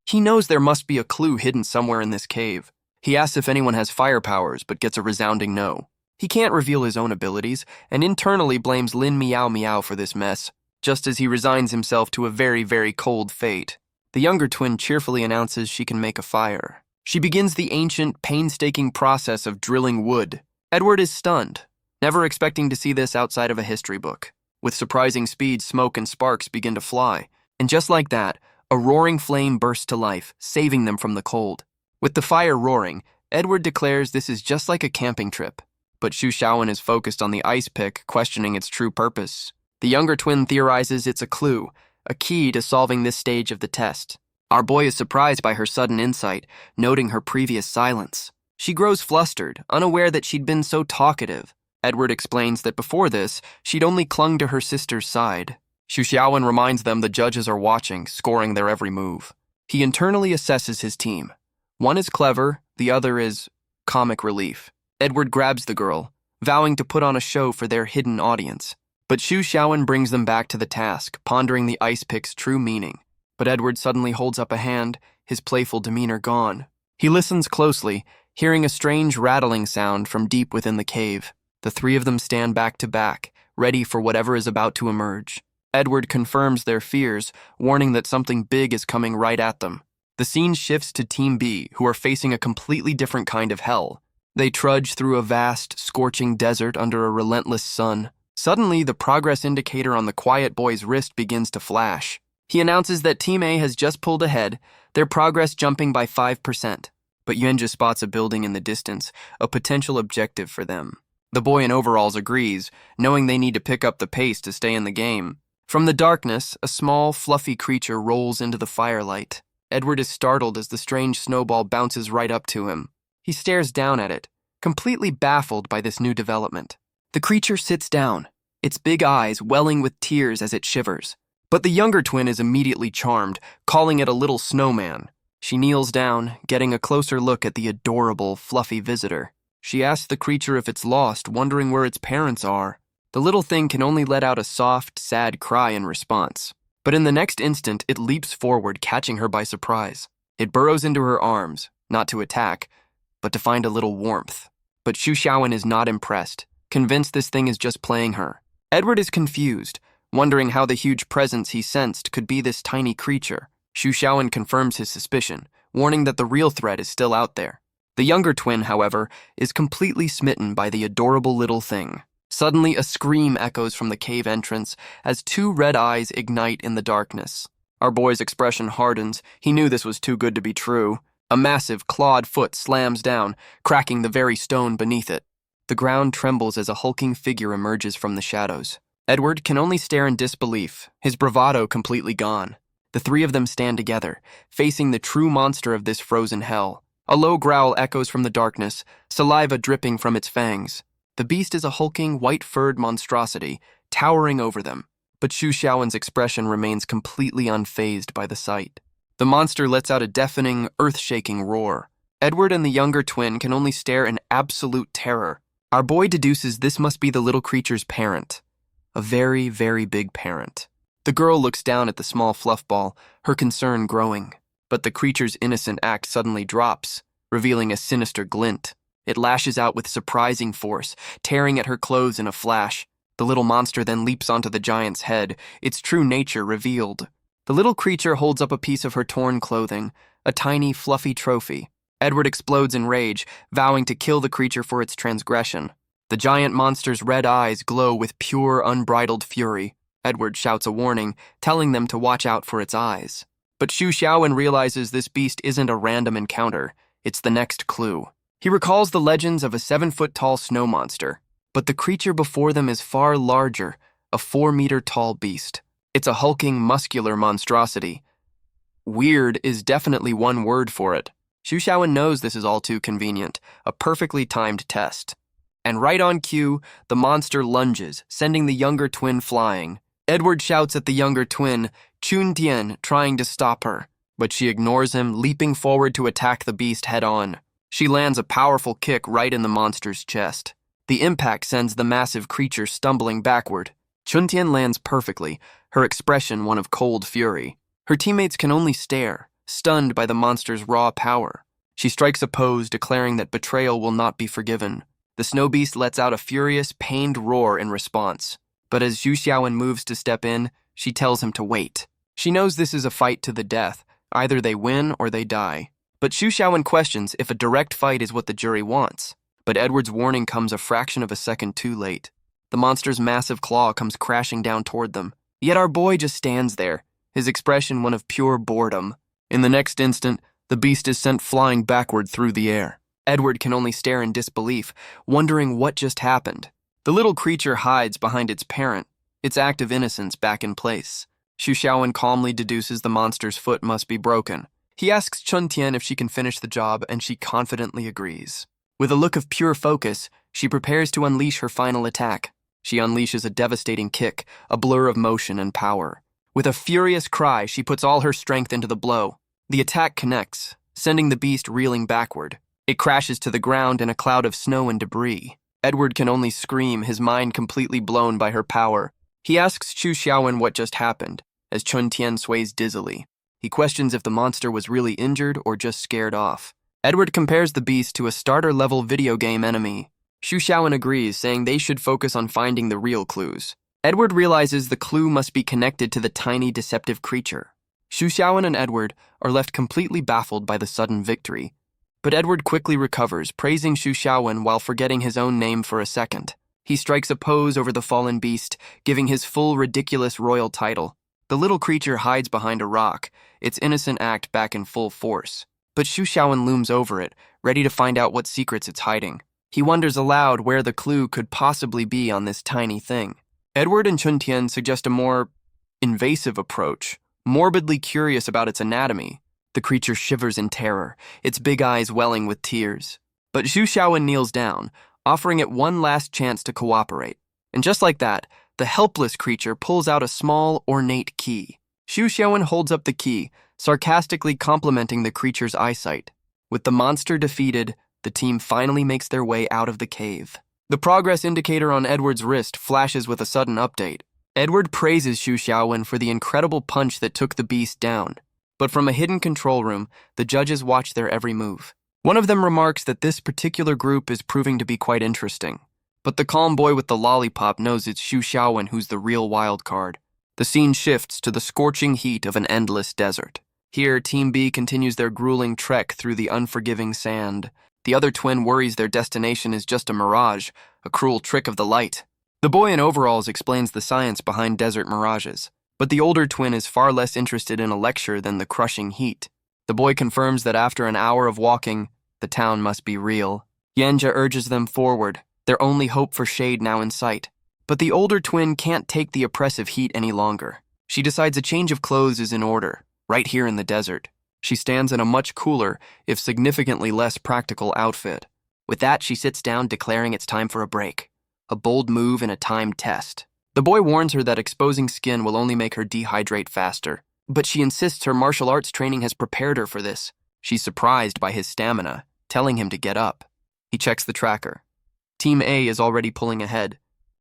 He knows there must be a clue hidden somewhere in this cave. He asks if anyone has fire powers, but gets a resounding no. He can't reveal his own abilities, and internally blames Lin Miao Miao for this mess, just as he resigns himself to a very, very cold fate. The younger twin cheerfully announces she can make a fire. She begins the ancient, painstaking process of drilling wood. Edward is stunned, never expecting to see this outside of a history book. With surprising speed, smoke and sparks begin to fly, and just like that, a roaring flame bursts to life, saving them from the cold. With the fire roaring, Edward declares this is just like a camping trip. But Xu Xiaowen is focused on the ice pick, questioning its true purpose. The younger twin theorizes it's a clue, a key to solving this stage of the test. Our boy is surprised by her sudden insight, noting her previous silence. She grows flustered, unaware that she'd been so talkative. Edward explains that before this, she'd only clung to her sister's side. Xu Xiaowen reminds them the judges are watching, scoring their every move. He internally assesses his team. One is clever, the other is comic relief. Edward grabs the girl, vowing to put on a show for their hidden audience. But Xu Xiaowen brings them back to the task, pondering the ice pick's true meaning. But Edward suddenly holds up a hand, his playful demeanor gone. He listens closely, hearing a strange rattling sound from deep within the cave. The three of them stand back to back, ready for whatever is about to emerge. Edward confirms their fears, warning that something big is coming right at them. The scene shifts to Team B, who are facing a completely different kind of hell. They trudge through a vast, scorching desert under a relentless sun. Suddenly, the progress indicator on the quiet boy's wrist begins to flash. He announces that Team A has just pulled ahead, their progress jumping by 5%. But Yuanjia spots a building in the distance, a potential objective for them. The boy in overalls agrees, knowing they need to pick up the pace to stay in the game. From the darkness, a small, fluffy creature rolls into the firelight. Edward is startled as the strange snowball bounces right up to him. He stares down at it, completely baffled by this new development. The creature sits down, its big eyes welling with tears as it shivers. But the younger twin is immediately charmed, calling it a little snowman. She kneels down, getting a closer look at the adorable, fluffy visitor. She asks the creature if it's lost, wondering where its parents are. The little thing can only let out a soft, sad cry in response. But in the next instant, it leaps forward, catching her by surprise. It burrows into her arms, not to attack, but to find a little warmth. But Xu Xiaowen is not impressed, convinced this thing is just playing her. Edward is confused, wondering how the huge presence he sensed could be this tiny creature. Xu Xiaowen confirms his suspicion, warning that the real threat is still out there. The younger twin, however, is completely smitten by the adorable little thing. Suddenly, a scream echoes from the cave entrance as two red eyes ignite in the darkness. Our boy's expression hardens. He knew this was too good to be true. A massive, clawed foot slams down, cracking the very stone beneath it. The ground trembles as a hulking figure emerges from the shadows. Edward can only stare in disbelief, his bravado completely gone. The three of them stand together, facing the true monster of this frozen hell. A low growl echoes from the darkness, saliva dripping from its fangs. The beast is a hulking, white-furred monstrosity, towering over them. But Xu Xiaowen's expression remains completely unfazed by the sight. The monster lets out a deafening, earth-shaking roar. Edward and the younger twin can only stare in absolute terror. Our boy deduces this must be the little creature's parent. A very, very big parent. The girl looks down at the small fluff ball, her concern growing. But the creature's innocent act suddenly drops, revealing a sinister glint. It lashes out with surprising force, tearing at her clothes in a flash. The little monster then leaps onto the giant's head, its true nature revealed. The little creature holds up a piece of her torn clothing, a tiny, fluffy trophy. Edward explodes in rage, vowing to kill the creature for its transgression. The giant monster's red eyes glow with pure, unbridled fury. Edward shouts a warning, telling them to watch out for its eyes. But Xu Xiaowen realizes this beast isn't a random encounter. It's the next clue. He recalls the legends of a 7-foot-tall snow monster, but the creature before them is far larger, a 4-meter-tall beast. It's a hulking, muscular monstrosity. Weird is definitely one word for it. Xu Xiaowen knows this is all too convenient, a perfectly timed test. And right on cue, the monster lunges, sending the younger twin flying. Edward shouts at the younger twin, Chun Tian, trying to stop her, but she ignores him, leaping forward to attack the beast head-on. She lands a powerful kick right in the monster's chest. The impact sends the massive creature stumbling backward. Chun Tian lands perfectly, her expression one of cold fury. Her teammates can only stare, stunned by the monster's raw power. She strikes a pose, declaring that betrayal will not be forgiven. The snow beast lets out a furious, pained roar in response. But as Xu Xiaowen moves to step in, she tells him to wait. She knows this is a fight to the death. Either they win or they die. But Xu Xiaowen questions if a direct fight is what the jury wants. But Edward's warning comes a fraction of a second too late. The monster's massive claw comes crashing down toward them. Yet our boy just stands there, his expression one of pure boredom. In the next instant, the beast is sent flying backward through the air. Edward can only stare in disbelief, wondering what just happened. The little creature hides behind its parent, its act of innocence back in place. Xu Xiaowen calmly deduces the monster's foot must be broken. He asks Chun Tian if she can finish the job, and she confidently agrees. With a look of pure focus, she prepares to unleash her final attack. She unleashes a devastating kick, a blur of motion and power. With a furious cry, she puts all her strength into the blow. The attack connects, sending the beast reeling backward. It crashes to the ground in a cloud of snow and debris. Edward can only scream, his mind completely blown by her power. He asks Xu Xiaowen what just happened, as Chun Tian sways dizzily. He questions if the monster was really injured or just scared off. Edward compares the beast to a starter-level video game enemy. Xu Xiaowen agrees, saying they should focus on finding the real clues. Edward realizes the clue must be connected to the tiny, deceptive creature. Xu Xiaowen and Edward are left completely baffled by the sudden victory. But Edward quickly recovers, praising Xu Xiaowen while forgetting his own name for a second. He strikes a pose over the fallen beast, giving his full, ridiculous royal title. The little creature hides behind a rock, its innocent act back in full force. But Xu Xiaowen looms over it, ready to find out what secrets it's hiding. He wonders aloud where the clue could possibly be on this tiny thing. Edward and Chun Tian suggest a more invasive approach, morbidly curious about its anatomy. The creature shivers in terror, its big eyes welling with tears. But Xu Xiaowen kneels down, offering it one last chance to cooperate. And just like that, the helpless creature pulls out a small, ornate key. Xu Xiaowen holds up the key, sarcastically complimenting the creature's eyesight. With the monster defeated, the team finally makes their way out of the cave. The progress indicator on Edward's wrist flashes with a sudden update. Edward praises Xu Xiaowen for the incredible punch that took the beast down. But from a hidden control room, the judges watch their every move. One of them remarks that this particular group is proving to be quite interesting. But the calm boy with the lollipop knows it's Xu Xiaowen who's the real wild card. The scene shifts to the scorching heat of an endless desert. Here, Team B continues their grueling trek through the unforgiving sand. The other twin worries their destination is just a mirage, a cruel trick of the light. The boy in overalls explains the science behind desert mirages. But the older twin is far less interested in a lecture than the crushing heat. The boy confirms that after an hour of walking, the town must be real. Yenja urges them forward, their only hope for shade now in sight. But the older twin can't take the oppressive heat any longer. She decides a change of clothes is in order, right here in the desert. She stands in a much cooler, if significantly less practical outfit. With that, she sits down, declaring it's time for a break. A bold move in a timed test. The boy warns her that exposing skin will only make her dehydrate faster. But she insists her martial arts training has prepared her for this. She's surprised by his stamina, telling him to get up. He checks the tracker. Team A is already pulling ahead.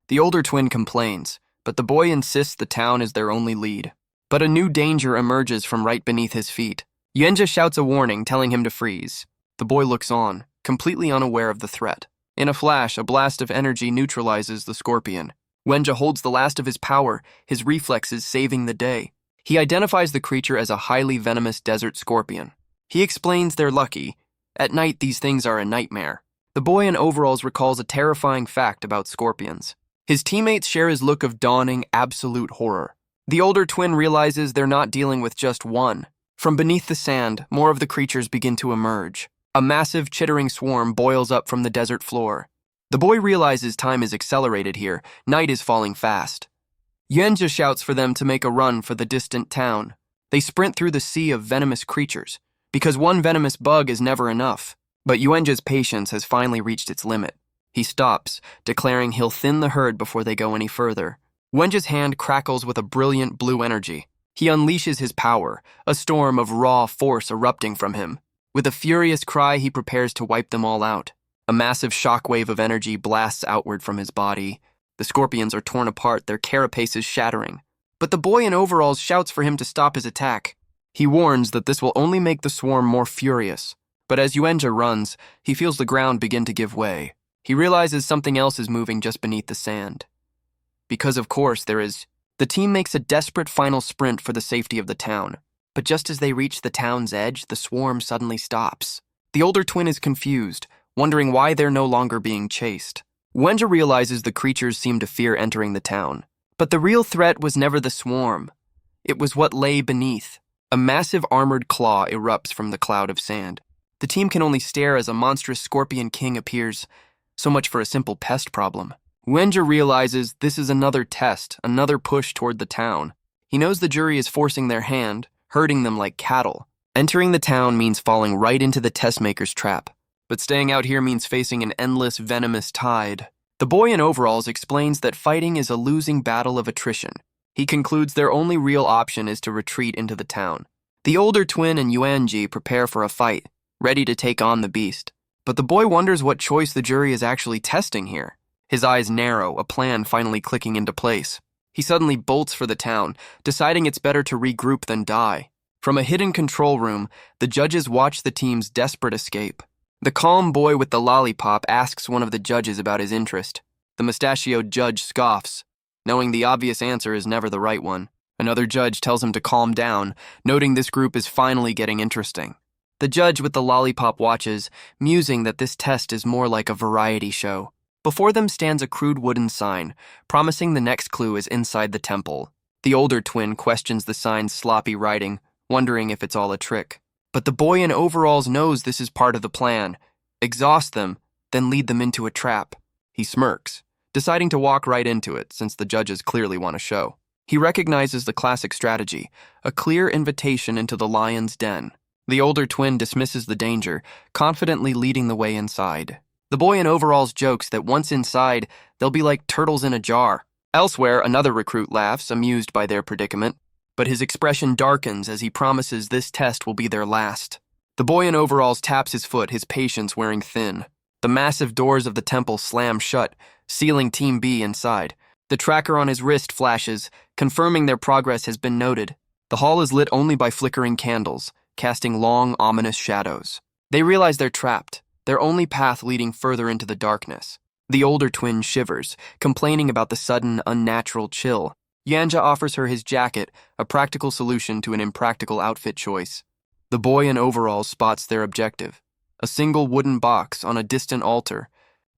The older twin complains, but the boy insists the town is their only lead. But a new danger emerges from right beneath his feet. Yenja shouts a warning, telling him to freeze. The boy looks on, completely unaware of the threat. In a flash, a blast of energy neutralizes the scorpion. Wenja holds the last of his power, his reflexes saving the day. He identifies the creature as a highly venomous desert scorpion. He explains they're lucky. At night, these things are a nightmare. The boy in overalls recalls a terrifying fact about scorpions. His teammates share his look of dawning, absolute horror. The older twin realizes they're not dealing with just one. From beneath the sand, more of the creatures begin to emerge. A massive, chittering swarm boils up from the desert floor. The boy realizes time is accelerated here. Night is falling fast. Yenja shouts for them to make a run for the distant town. They sprint through the sea of venomous creatures. because one venomous bug is never enough. But Yuenja's patience has finally reached its limit. He stops, declaring he'll thin the herd before they go any further. Wenja's hand crackles with a brilliant blue energy. He unleashes his power, a storm of raw force erupting from him. With a furious cry, he prepares to wipe them all out. A massive shockwave of energy blasts outward from his body. The scorpions are torn apart, their carapaces shattering. But the boy in overalls shouts for him to stop his attack. He warns that this will only make the swarm more furious. But as Yuenja runs, he feels the ground begin to give way. He realizes something else is moving just beneath the sand. Because of course there is. The team makes a desperate final sprint for the safety of the town. But just as they reach the town's edge, the swarm suddenly stops. The older twin is confused, wondering why they're no longer being chased. Wenja realizes the creatures seem to fear entering the town. But the real threat was never the swarm. It was what lay beneath. A massive armored claw erupts from the cloud of sand. The team can only stare as a monstrous scorpion king appears. So much for a simple pest problem. Wenja realizes this is another test, another push toward the town. He knows the jury is forcing their hand, herding them like cattle. Entering the town means falling right into the testmaker's trap. But staying out here means facing an endless, venomous tide. The boy in overalls explains that fighting is a losing battle of attrition. He concludes their only real option is to retreat into the town. The older twin and Yuanji prepare for a fight, ready to take on the beast. But the boy wonders what choice the jury is actually testing here. His eyes narrow, a plan finally clicking into place. He suddenly bolts for the town, deciding it's better to regroup than die. From a hidden control room, the judges watch the team's desperate escape. The calm boy with the lollipop asks one of the judges about his interest. The mustachioed judge scoffs, knowing the obvious answer is never the right one. Another judge tells him to calm down, noting this group is finally getting interesting. The judge with the lollipop watches, musing that this test is more like a variety show. Before them stands a crude wooden sign, promising the next clue is inside the temple. The older twin questions the sign's sloppy writing, wondering if it's all a trick. But the boy in overalls knows this is part of the plan. Exhaust them, then lead them into a trap. He smirks, deciding to walk right into it since the judges clearly want a show. He recognizes the classic strategy, a clear invitation into the lion's den. The older twin dismisses the danger, confidently leading the way inside. The boy in overalls jokes that once inside, they'll be like turtles in a jar. Elsewhere, another recruit laughs, amused by their predicament. But his expression darkens as he promises this test will be their last. The boy in overalls taps his foot, his patience wearing thin. The massive doors of the temple slam shut, sealing Team B inside. The tracker on his wrist flashes, confirming their progress has been noted. The hall is lit only by flickering candles, casting long, ominous shadows. They realize they're trapped, their only path leading further into the darkness. The older twin shivers, complaining about the sudden, unnatural chill. Yanja offers her his jacket, a practical solution to an impractical outfit choice. The boy in overalls spots their objective, a single wooden box on a distant altar.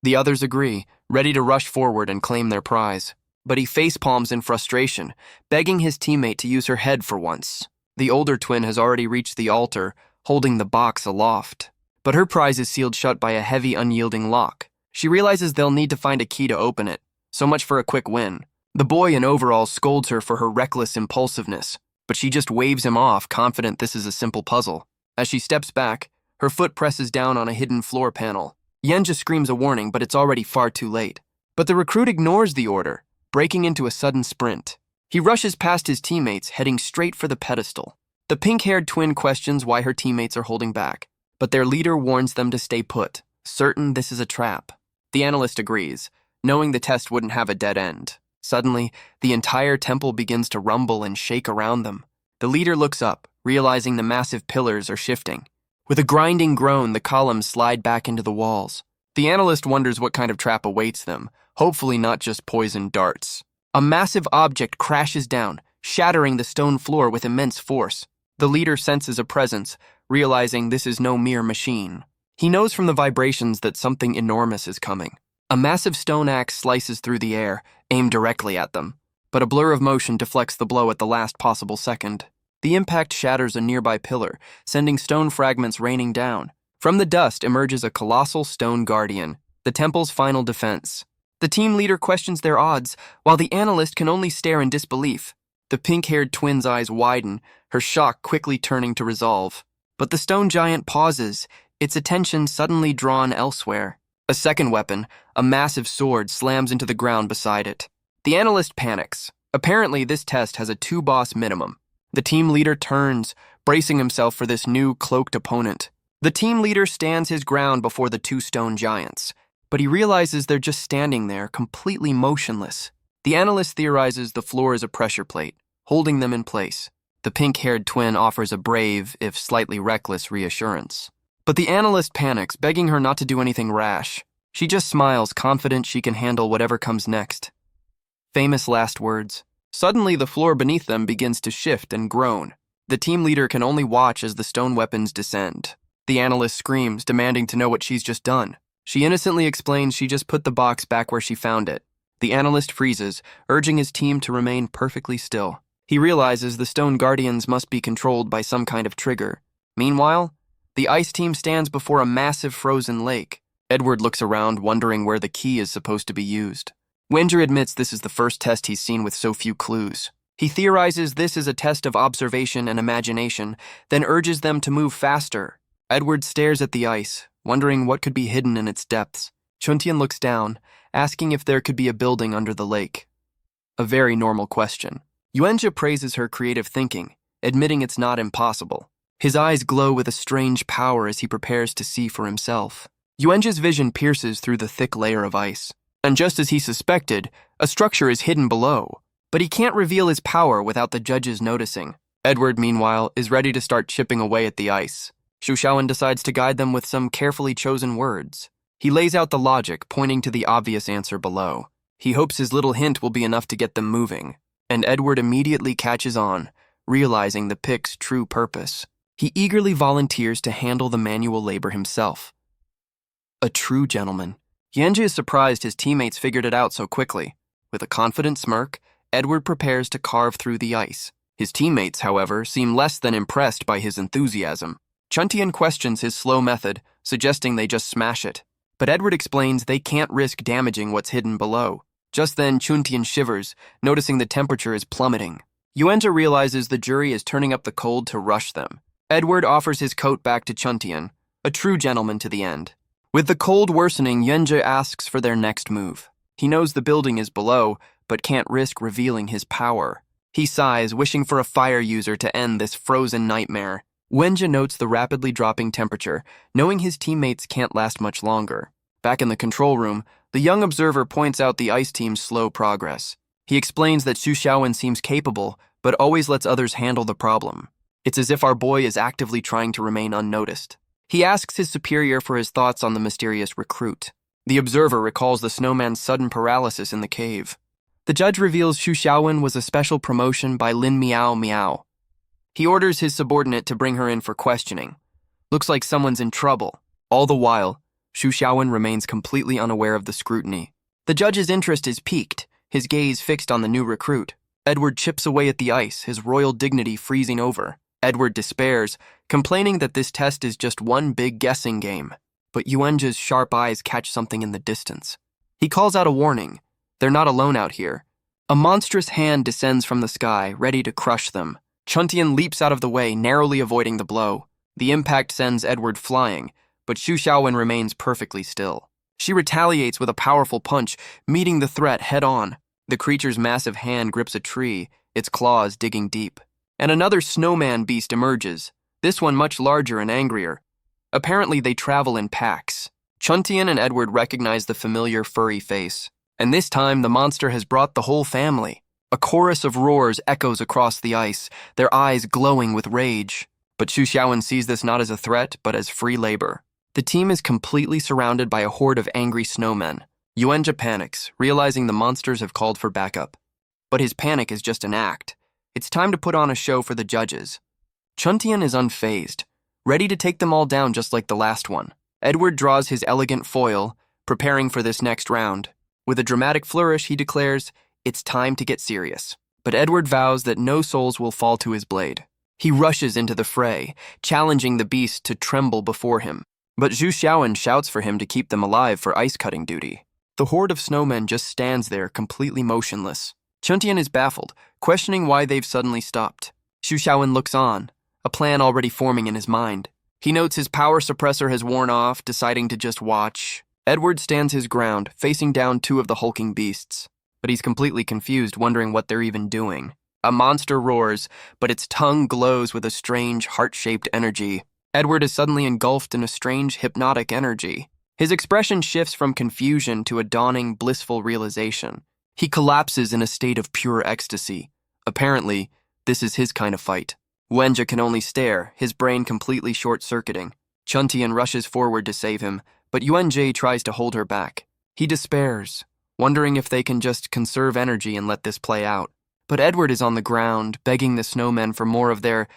The others agree, ready to rush forward and claim their prize. But he facepalms in frustration, begging his teammate to use her head for once. The older twin has already reached the altar, holding the box aloft. But her prize is sealed shut by a heavy, unyielding lock. She realizes they'll need to find a key to open it. So much for a quick win. The boy in overalls scolds her for her reckless impulsiveness, but she just waves him off, confident this is a simple puzzle. As she steps back, her foot presses down on a hidden floor panel. Yenja screams a warning, but it's already far too late. But the recruit ignores the order, breaking into a sudden sprint. He rushes past his teammates, heading straight for the pedestal. The pink-haired twin questions why her teammates are holding back, but their leader warns them to stay put, certain this is a trap. The analyst agrees, knowing the test wouldn't have a dead end. Suddenly, the entire temple begins to rumble and shake around them. The leader looks up, realizing the massive pillars are shifting. With a grinding groan, the columns slide back into the walls. The analyst wonders what kind of trap awaits them, hopefully not just poisoned darts. A massive object crashes down, shattering the stone floor with immense force. The leader senses a presence, realizing this is no mere machine. He knows from the vibrations that something enormous is coming. A massive stone axe slices through the air, aimed directly at them. But a blur of motion deflects the blow at the last possible second. The impact shatters a nearby pillar, sending stone fragments raining down. From the dust emerges a colossal stone guardian, the temple's final defense. The team leader questions their odds, while the analyst can only stare in disbelief. The pink-haired twin's eyes widen, her shock quickly turning to resolve. But the stone giant pauses, its attention suddenly drawn elsewhere. A second weapon, a massive sword, slams into the ground beside it. The analyst panics. Apparently, this test has a two-boss minimum. The team leader turns, bracing himself for this new cloaked opponent. The team leader stands his ground before the two stone giants, but he realizes they're just standing there, completely motionless. The analyst theorizes the floor is a pressure plate, holding them in place. The pink-haired twin offers a brave, if slightly reckless, reassurance. But the analyst panics, begging her not to do anything rash. She just smiles, confident she can handle whatever comes next. Famous last words. Suddenly, the floor beneath them begins to shift and groan. The team leader can only watch as the stone weapons descend. The analyst screams, demanding to know what she's just done. She innocently explains she just put the box back where she found it. The analyst freezes, urging his team to remain perfectly still. He realizes the stone guardians must be controlled by some kind of trigger. Meanwhile, the ice team stands before a massive frozen lake. Edward looks around, wondering where the key is supposed to be used. Wenger admits this is the first test he's seen with so few clues. He theorizes this is a test of observation and imagination, then urges them to move faster. Edward stares at the ice, wondering what could be hidden in its depths. Chuntian looks down, asking if there could be a building under the lake. A very normal question. Yuenja praises her creative thinking, admitting it's not impossible. His eyes glow with a strange power as he prepares to see for himself. Yuenja's vision pierces through the thick layer of ice. And just as he suspected, a structure is hidden below. But he can't reveal his power without the judges noticing. Edward, meanwhile, is ready to start chipping away at the ice. Xu Shaowen decides to guide them with some carefully chosen words. He lays out the logic, pointing to the obvious answer below. He hopes his little hint will be enough to get them moving. And Edward immediately catches on, realizing the pick's true purpose. He eagerly volunteers to handle the manual labor himself. A true gentleman. Yuenja is surprised his teammates figured it out so quickly. With a confident smirk, Edward prepares to carve through the ice. His teammates, however, seem less than impressed by his enthusiasm. Chuntian questions his slow method, suggesting they just smash it. But Edward explains they can't risk damaging what's hidden below. Just then, Chuntian shivers, noticing the temperature is plummeting. Yuenja realizes the jury is turning up the cold to rush them. Edward offers his coat back to Chuntian, a true gentleman to the end. With the cold worsening, Yuenja asks for their next move. He knows the building is below, but can't risk revealing his power. He sighs, wishing for a fire user to end this frozen nightmare. Yuenja notes the rapidly dropping temperature, knowing his teammates can't last much longer. Back in the control room, the young observer points out the ice team's slow progress. He explains that Xu Shaowen seems capable, but always lets others handle the problem. It's as if our boy is actively trying to remain unnoticed. He asks his superior for his thoughts on the mysterious recruit. The observer recalls the snowman's sudden paralysis in the cave. The judge reveals Xu Shaowen was a special promotion by Lin Miao Miao. He orders his subordinate to bring her in for questioning. Looks like someone's in trouble. All the while, Xu Shaowen remains completely unaware of the scrutiny. The judge's interest is piqued, his gaze fixed on the new recruit. Edward chips away at the ice, his royal dignity freezing over. Edward despairs, complaining that this test is just one big guessing game. But Yuenja's sharp eyes catch something in the distance. He calls out a warning. They're not alone out here. A monstrous hand descends from the sky, ready to crush them. Chuntian leaps out of the way, narrowly avoiding the blow. The impact sends Edward flying, but Xu Shaowen remains perfectly still. She retaliates with a powerful punch, meeting the threat head-on. The creature's massive hand grips a tree, its claws digging deep. And another snowman beast emerges, this one much larger and angrier. Apparently they travel in packs. Chuntian and Edward recognize the familiar furry face. And this time the monster has brought the whole family. A chorus of roars echoes across the ice, their eyes glowing with rage. But Xu Shaowen sees this not as a threat, but as free labor. The team is completely surrounded by a horde of angry snowmen. Yuenja panics, realizing the monsters have called for backup. But his panic is just an act. It's time to put on a show for the judges. Chuntian is unfazed, ready to take them all down just like the last one. Edward draws his elegant foil, preparing for this next round. With a dramatic flourish, he declares, "It's time to get serious." But Edward vows that no souls will fall to his blade. He rushes into the fray, challenging the beast to tremble before him. But Xu Shaowen shouts for him to keep them alive for ice-cutting duty. The horde of snowmen just stands there, completely motionless. Chuntian is baffled, questioning why they've suddenly stopped. Xu Shaowen looks on, a plan already forming in his mind. He notes his power suppressor has worn off, deciding to just watch. Edward stands his ground, facing down two of the hulking beasts. But he's completely confused, wondering what they're even doing. A monster roars, but its tongue glows with a strange, heart-shaped energy. Edward is suddenly engulfed in a strange, hypnotic energy. His expression shifts from confusion to a dawning, blissful realization. He collapses in a state of pure ecstasy. Apparently, this is his kind of fight. Wenja can only stare, his brain completely short-circuiting. Chuntian rushes forward to save him, but Yuan-jae tries to hold her back. He despairs, wondering if they can just conserve energy and let this play out. But Edward is on the ground, begging the snowmen for more of their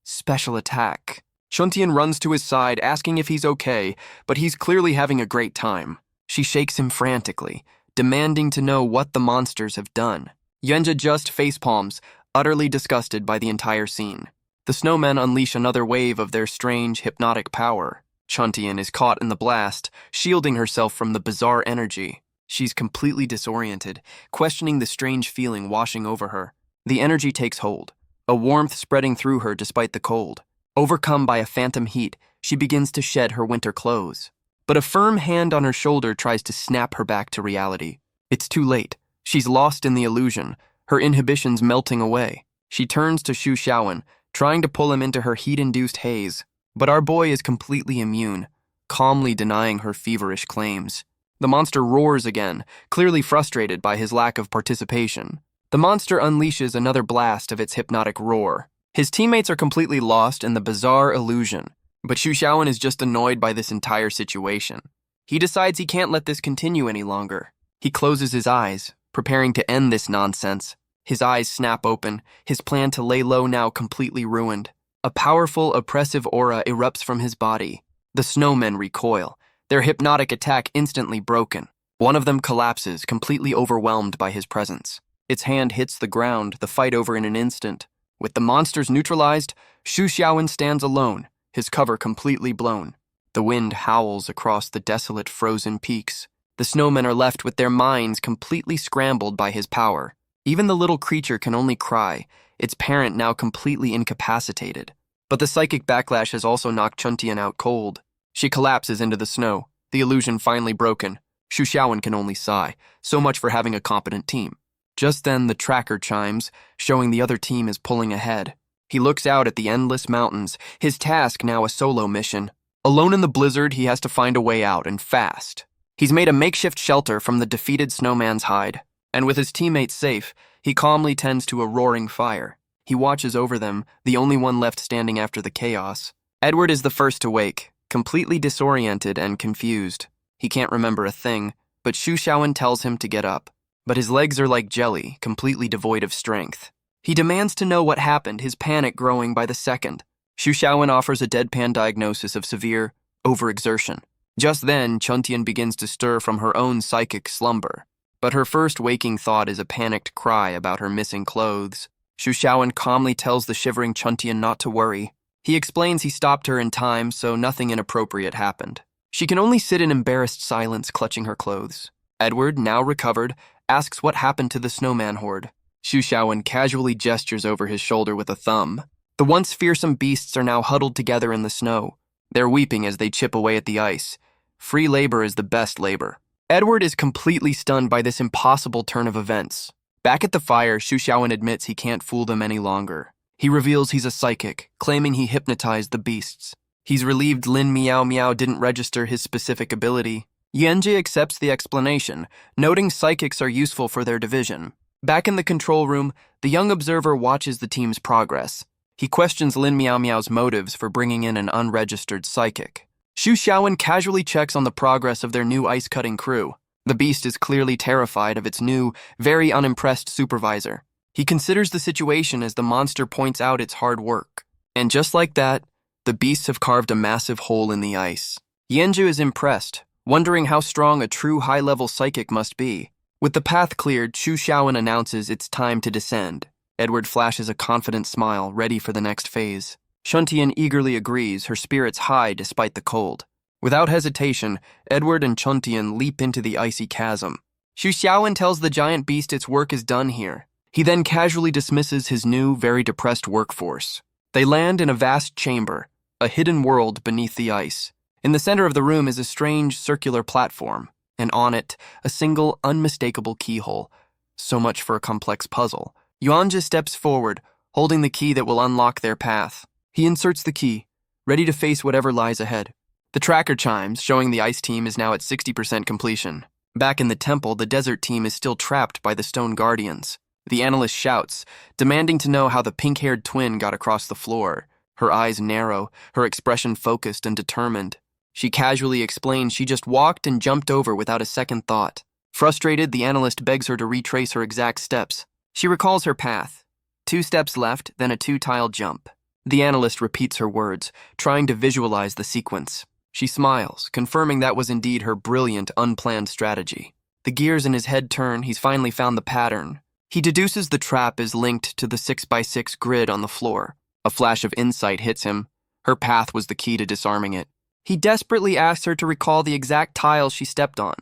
special attack. Chuntian runs to his side, asking if he's okay, but he's clearly having a great time. She shakes him frantically, demanding to know what the monsters have done. Yuan-jae just facepalms, utterly disgusted by the entire scene. The snowmen unleash another wave of their strange, hypnotic power. Chuntian is caught in the blast, shielding herself from the bizarre energy. She's completely disoriented, questioning the strange feeling washing over her. The energy takes hold, a warmth spreading through her despite the cold. Overcome by a phantom heat, she begins to shed her winter clothes. But a firm hand on her shoulder tries to snap her back to reality. It's too late. She's lost in the illusion, her inhibitions melting away. She turns to Xu Xiaowen, trying to pull him into her heat-induced haze. But our boy is completely immune, calmly denying her feverish claims. The monster roars again, clearly frustrated by his lack of participation. The monster unleashes another blast of its hypnotic roar. His teammates are completely lost in the bizarre illusion, but Xu Xiaowen is just annoyed by this entire situation. He decides he can't let this continue any longer. He closes his eyes, preparing to end this nonsense. His eyes snap open, his plan to lay low now completely ruined. A powerful, oppressive aura erupts from his body. The snowmen recoil, their hypnotic attack instantly broken. One of them collapses, completely overwhelmed by his presence. Its hand hits the ground, the fight over in an instant. With the monsters neutralized, Xu Xiaowen stands alone, his cover completely blown. The wind howls across the desolate frozen peaks. The snowmen are left with their minds completely scrambled by his power. Even the little creature can only cry, its parent now completely incapacitated. But the psychic backlash has also knocked Chuntian out cold. She collapses into the snow, the illusion finally broken. Xu Xiaowen can only sigh, so much for having a competent team. Just then the tracker chimes, showing the other team is pulling ahead. He looks out at the endless mountains, his task now a solo mission. Alone in the blizzard, he has to find a way out, and fast. He's made a makeshift shelter from the defeated snowman's hide, and with his teammates safe, he calmly tends to a roaring fire. He watches over them, the only one left standing after the chaos. Edward is the first to wake, completely disoriented and confused. He can't remember a thing, but Xu Xiaowen tells him to get up. But his legs are like jelly, completely devoid of strength. He demands to know what happened, his panic growing by the second. Xu Xiaowen offers a deadpan diagnosis of severe overexertion. Just then, Chuntian begins to stir from her own psychic slumber. But her first waking thought is a panicked cry about her missing clothes. Xu Xiaowen calmly tells the shivering Chuntian not to worry. He explains he stopped her in time, so nothing inappropriate happened. She can only sit in embarrassed silence, clutching her clothes. Edward, now recovered, asks what happened to the snowman horde. Xu Xiaowen casually gestures over his shoulder with a thumb. The once fearsome beasts are now huddled together in the snow. They're weeping as they chip away at the ice. Free labor is the best labor. Edward is completely stunned by this impossible turn of events. Back at the fire, Xu Xiaowen admits he can't fool them any longer. He reveals he's a psychic, claiming he hypnotized the beasts. He's relieved Lin Miao Miao didn't register his specific ability. Yuan-jae accepts the explanation, noting psychics are useful for their division. Back in the control room, the young observer watches the team's progress. He questions Lin Miao Miao's motives for bringing in an unregistered psychic. Xu Xiaowen casually checks on the progress of their new ice-cutting crew. The beast is clearly terrified of its new, very unimpressed supervisor. He considers the situation as the monster points out its hard work. And just like that, the beasts have carved a massive hole in the ice. Yuan-jae is impressed, wondering how strong a true high-level psychic must be. With the path cleared, Xu Xiaowen announces it's time to descend. Edward flashes a confident smile, ready for the next phase. Chuntian eagerly agrees, her spirits high despite the cold. Without hesitation, Edward and Chuntian leap into the icy chasm. Xu Xiaowen tells the giant beast its work is done here. He then casually dismisses his new, very depressed workforce. They land in a vast chamber, a hidden world beneath the ice. In the center of the room is a strange circular platform, and on it, a single unmistakable keyhole. So much for a complex puzzle. Yuanja steps forward, holding the key that will unlock their path. He inserts the key, ready to face whatever lies ahead. The tracker chimes, showing the ice team is now at 60% completion. Back in the temple, the desert team is still trapped by the stone guardians. The analyst shouts, demanding to know how the pink-haired twin got across the floor. Her eyes narrow, her expression focused and determined. She casually explains she just walked and jumped over without a second thought. Frustrated, the analyst begs her to retrace her exact steps. She recalls her path. 2 steps left, then a 2-tile jump. The analyst repeats her words, trying to visualize the sequence. She smiles, confirming that was indeed her brilliant, unplanned strategy. The gears in his head turn, he's finally found the pattern. He deduces the trap is linked to the 6x6 grid on the floor. A flash of insight hits him. Her path was the key to disarming it. He desperately asks her to recall the exact tiles she stepped on,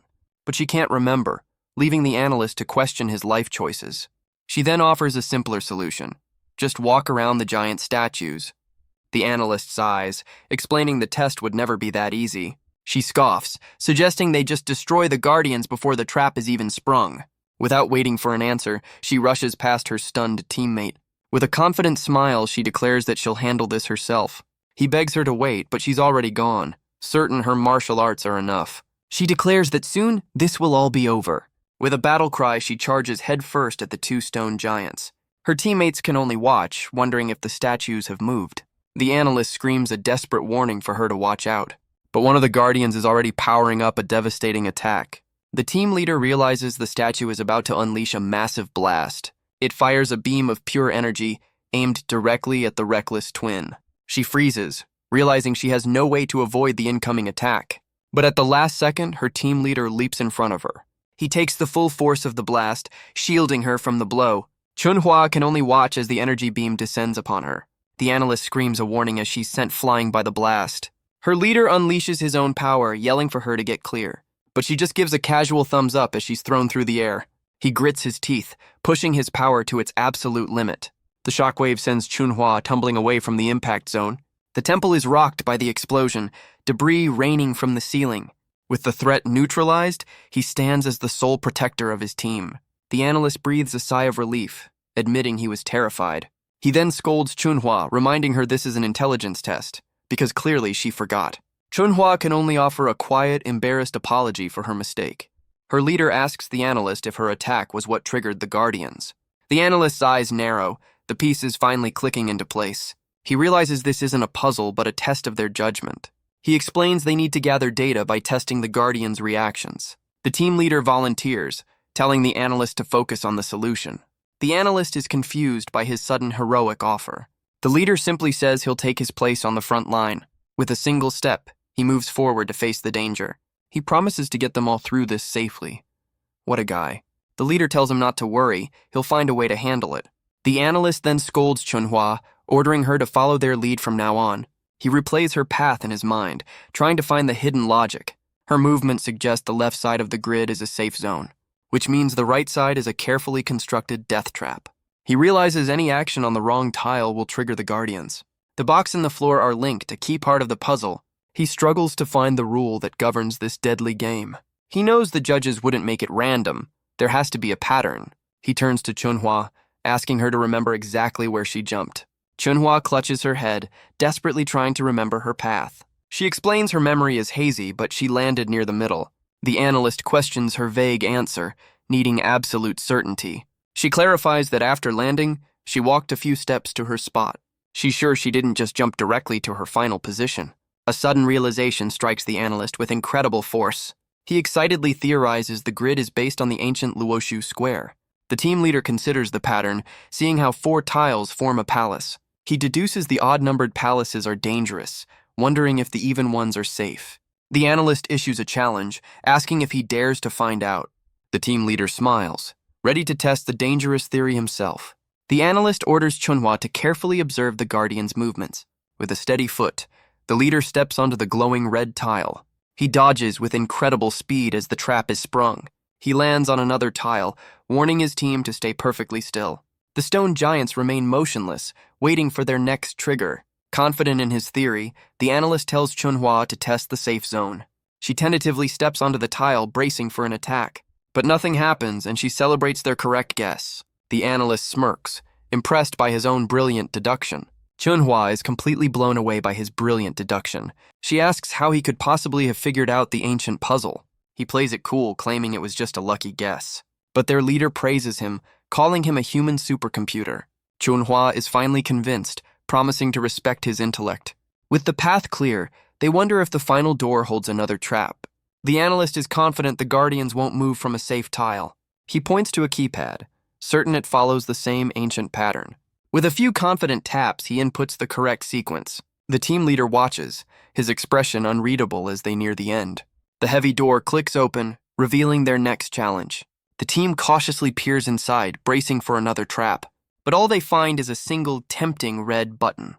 but she can't remember, leaving the analyst to question his life choices. She then offers a simpler solution. Just walk around the giant statues. The analyst sighs, explaining the test would never be that easy. She scoffs, suggesting they just destroy the guardians before the trap is even sprung. Without waiting for an answer, she rushes past her stunned teammate. With a confident smile, she declares that she'll handle this herself. He begs her to wait, but she's already gone, certain her martial arts are enough. She declares that soon this will all be over. With a battle cry, she charges headfirst at the 2 stone giants. Her teammates can only watch, wondering if the statues have moved. The analyst screams a desperate warning for her to watch out. But one of the guardians is already powering up a devastating attack. The team leader realizes the statue is about to unleash a massive blast. It fires a beam of pure energy aimed directly at the reckless twin. She freezes, realizing she has no way to avoid the incoming attack. But at the last second, her team leader leaps in front of her. He takes the full force of the blast, shielding her from the blow. Chunhua can only watch as the energy beam descends upon her. The analyst screams a warning as she's sent flying by the blast. Her leader unleashes his own power, yelling for her to get clear. But she just gives a casual thumbs up as she's thrown through the air. He grits his teeth, pushing his power to its absolute limit. The shockwave sends Chunhua tumbling away from the impact zone. The temple is rocked by the explosion, debris raining from the ceiling. With the threat neutralized, he stands as the sole protector of his team. The analyst breathes a sigh of relief, admitting he was terrified. He then scolds Chunhua, reminding her this is an intelligence test, because clearly she forgot. Chunhua can only offer a quiet, embarrassed apology for her mistake. Her leader asks the analyst if her attack was what triggered the guardians. The analyst's eyes narrow, the pieces finally clicking into place. He realizes this isn't a puzzle but a test of their judgment. He explains they need to gather data by testing the guardians' reactions. The team leader volunteers, telling the analyst to focus on the solution. The analyst is confused by his sudden heroic offer. The leader simply says he'll take his place on the front line. With a single step, he moves forward to face the danger. He promises to get them all through this safely. What a guy. The leader tells him not to worry, he'll find a way to handle it. The analyst then scolds Chunhua, ordering her to follow their lead from now on. He replays her path in his mind, trying to find the hidden logic. Her movements suggest the left side of the grid is a safe zone, which means the right side is a carefully constructed death trap. He realizes any action on the wrong tile will trigger the guardians. The box and the floor are linked, a key part of the puzzle. He struggles to find the rule that governs this deadly game. He knows the judges wouldn't make it random. There has to be a pattern. He turns to Chunhua, asking her to remember exactly where she jumped. Chunhua clutches her head, desperately trying to remember her path. She explains her memory is hazy, but she landed near the middle. The analyst questions her vague answer, needing absolute certainty. She clarifies that after landing, she walked a few steps to her spot. She's sure she didn't just jump directly to her final position. A sudden realization strikes the analyst with incredible force. He excitedly theorizes the grid is based on the ancient Luoshu square. The team leader considers the pattern, seeing how 4 tiles form a palace. He deduces the odd-numbered palaces are dangerous, wondering if the even ones are safe. The analyst issues a challenge, asking if he dares to find out. The team leader smiles, ready to test the dangerous theory himself. The analyst orders Chunhua to carefully observe the guardian's movements. With a steady foot, the leader steps onto the glowing red tile. He dodges with incredible speed as the trap is sprung. He lands on another tile, warning his team to stay perfectly still. The stone giants remain motionless, waiting for their next trigger. Confident in his theory, the analyst tells Chunhua to test the safe zone. She tentatively steps onto the tile, bracing for an attack. But nothing happens, and she celebrates their correct guess. The analyst smirks, impressed by his own brilliant deduction. Chunhua is completely blown away by his brilliant deduction. She asks how he could possibly have figured out the ancient puzzle. He plays it cool, claiming it was just a lucky guess. But their leader praises him, calling him a human supercomputer. Chunhua is finally convinced, promising to respect his intellect. With the path clear, they wonder if the final door holds another trap. The analyst is confident the guardians won't move from a safe tile. He points to a keypad, certain it follows the same ancient pattern. With a few confident taps, he inputs the correct sequence. The team leader watches, his expression unreadable as they near the end. The heavy door clicks open, revealing their next challenge. The team cautiously peers inside, bracing for another trap. But all they find is a single tempting red button.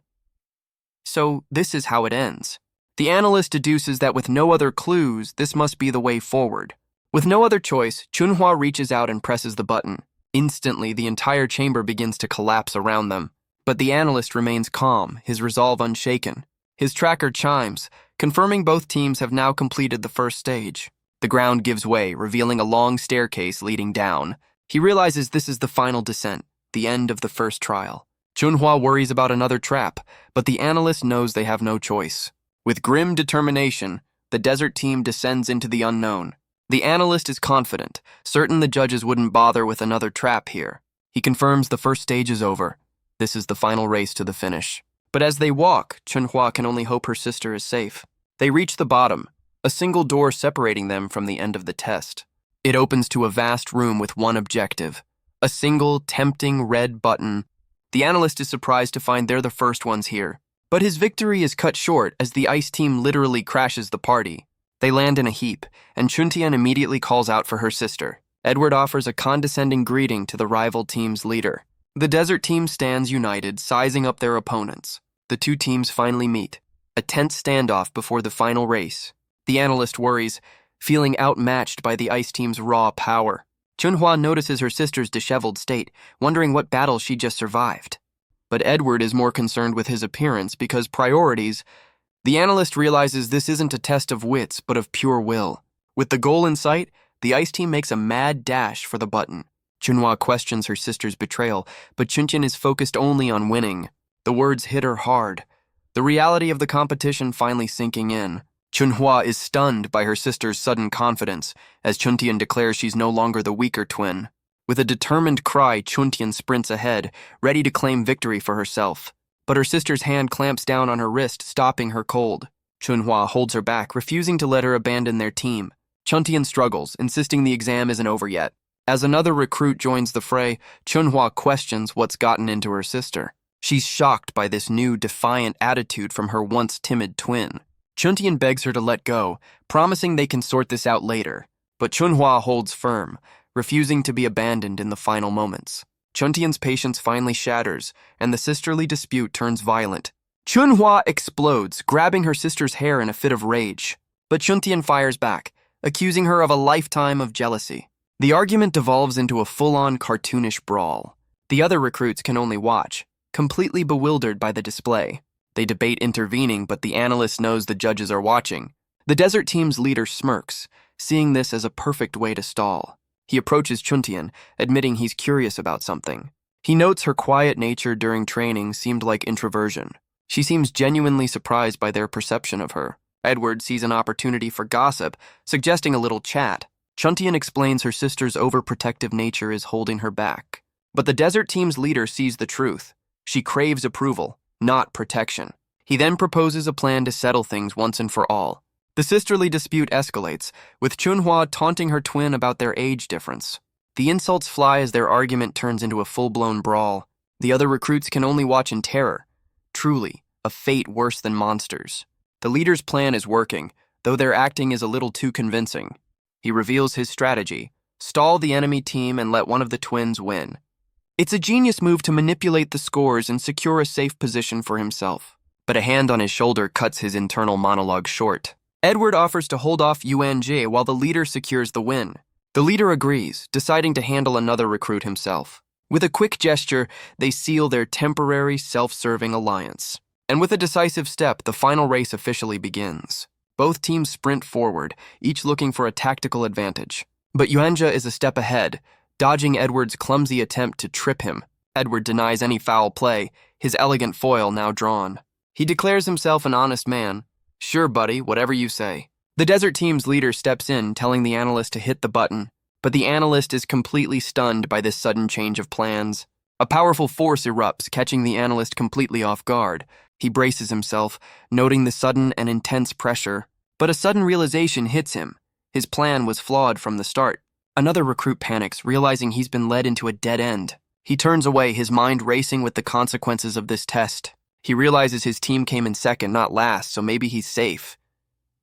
So this is how it ends. The analyst deduces that with no other clues, this must be the way forward. With no other choice, Chunhua reaches out and presses the button. Instantly, the entire chamber begins to collapse around them. But the analyst remains calm, his resolve unshaken. His tracker chimes, confirming both teams have now completed the first stage. The ground gives way, revealing a long staircase leading down. He realizes this is the final descent, the end of the first trial. Chunhua worries about another trap, but the analyst knows they have no choice. With grim determination, the desert team descends into the unknown. The analyst is confident, certain the judges wouldn't bother with another trap here. He confirms the first stage is over. This is the final race to the finish. But as they walk, Chunhua can only hope her sister is safe. They reach the bottom, a single door separating them from the end of the test. It opens to a vast room with one objective, a single, tempting red button. The analyst is surprised to find they're the first ones here. But his victory is cut short as the ice team literally crashes the party. They land in a heap, and Chuntian immediately calls out for her sister. Edward offers a condescending greeting to the rival team's leader. The desert team stands united, sizing up their opponents. The two teams finally meet, a tense standoff before the final race. The analyst worries, feeling outmatched by the ice team's raw power. Chunhua notices her sister's disheveled state, wondering what battle she just survived. But Edward is more concerned with his appearance because priorities. The analyst realizes this isn't a test of wits, but of pure will. With the goal in sight, the ice team makes a mad dash for the button. Chunhua questions her sister's betrayal, but Chuntian is focused only on winning. The words hit her hard, the reality of the competition finally sinking in. Chunhua is stunned by her sister's sudden confidence, as Chuntian declares she's no longer the weaker twin. With a determined cry, Chuntian sprints ahead, ready to claim victory for herself. But her sister's hand clamps down on her wrist, stopping her cold. Chunhua holds her back, refusing to let her abandon their team. Chuntian struggles, insisting the exam isn't over yet. As another recruit joins the fray, Chunhua questions what's gotten into her sister. She's shocked by this new, defiant attitude from her once timid twin. Chuntian begs her to let go, promising they can sort this out later. But Chunhua holds firm, refusing to be abandoned in the final moments. Chuntian's patience finally shatters, and the sisterly dispute turns violent. Chunhua explodes, grabbing her sister's hair in a fit of rage. But Chuntian fires back, accusing her of a lifetime of jealousy. The argument devolves into a full-on cartoonish brawl. The other recruits can only watch, completely bewildered by the display. They debate intervening, but the analyst knows the judges are watching. The desert team's leader smirks, seeing this as a perfect way to stall. He approaches Chuntian, admitting he's curious about something. He notes her quiet nature during training seemed like introversion. She seems genuinely surprised by their perception of her. Edward sees an opportunity for gossip, suggesting a little chat. Chuntian explains her sister's overprotective nature is holding her back. But the desert team's leader sees the truth. She craves approval, not protection. He then proposes a plan to settle things once and for all. The sisterly dispute escalates, with Chunhua taunting her twin about their age difference. The insults fly as their argument turns into a full-blown brawl. The other recruits can only watch in terror. Truly, a fate worse than monsters. The leader's plan is working, though their acting is a little too convincing. He reveals his strategy: stall the enemy team and let one of the twins win. It's a genius move to manipulate the scores and secure a safe position for himself. But a hand on his shoulder cuts his internal monologue short. Edward offers to hold off Yuan-Jie while the leader secures the win. The leader agrees, deciding to handle another recruit himself. With a quick gesture, they seal their temporary, self-serving alliance. And with a decisive step, the final race officially begins. Both teams sprint forward, each looking for a tactical advantage. But Yuanja is a step ahead, dodging Edward's clumsy attempt to trip him. Edward denies any foul play, his elegant foil now drawn. He declares himself an honest man. Sure, buddy, whatever you say. The desert team's leader steps in, telling the analyst to hit the button, but the analyst is completely stunned by this sudden change of plans. A powerful force erupts, catching the analyst completely off guard. He braces himself, noting the sudden and intense pressure, but a sudden realization hits him. His plan was flawed from the start. Another recruit panics, realizing he's been led into a dead end. He turns away, his mind racing with the consequences of this test. He realizes his team came in second, not last, so maybe he's safe.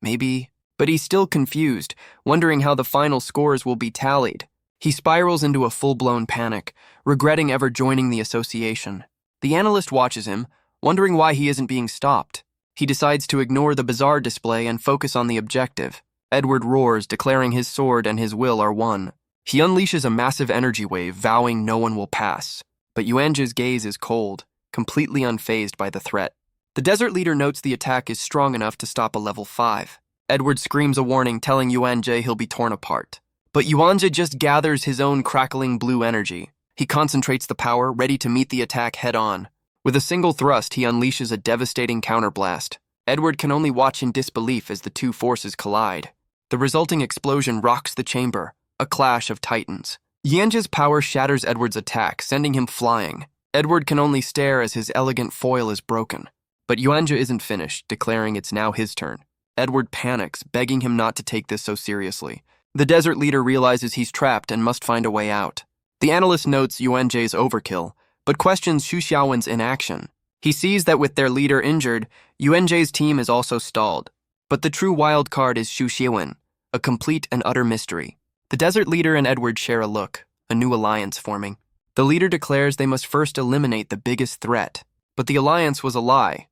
Maybe... But he's still confused, wondering how the final scores will be tallied. He spirals into a full-blown panic, regretting ever joining the association. The analyst watches him, wondering why he isn't being stopped. He decides to ignore the bizarre display and focus on the objective. Edward roars, declaring his sword and his will are one. He unleashes a massive energy wave, vowing no one will pass. But Yuanja's gaze is cold, completely unfazed by the threat. The desert leader notes the attack is strong enough to stop a level 5. Edward screams a warning, telling Yuanja he'll be torn apart. But Yuanja just gathers his own crackling blue energy. He concentrates the power, ready to meet the attack head-on. With a single thrust, he unleashes a devastating counterblast. Edward can only watch in disbelief as the two forces collide. The resulting explosion rocks the chamber, a clash of titans. Yuanja's power shatters Edward's attack, sending him flying. Edward can only stare as his elegant foil is broken. But Yuanja isn't finished, declaring it's now his turn. Edward panics, begging him not to take this so seriously. The desert leader realizes he's trapped and must find a way out. The analyst notes Yuanja's overkill, but questions Xu Xiaowen's inaction. He sees that with their leader injured, Yuanja's team is also stalled. But the true wild card is Xu Xiaowen, a complete and utter mystery. The desert leader and Edward share a look, a new alliance forming. The leader declares they must first eliminate the biggest threat. But the alliance was a lie.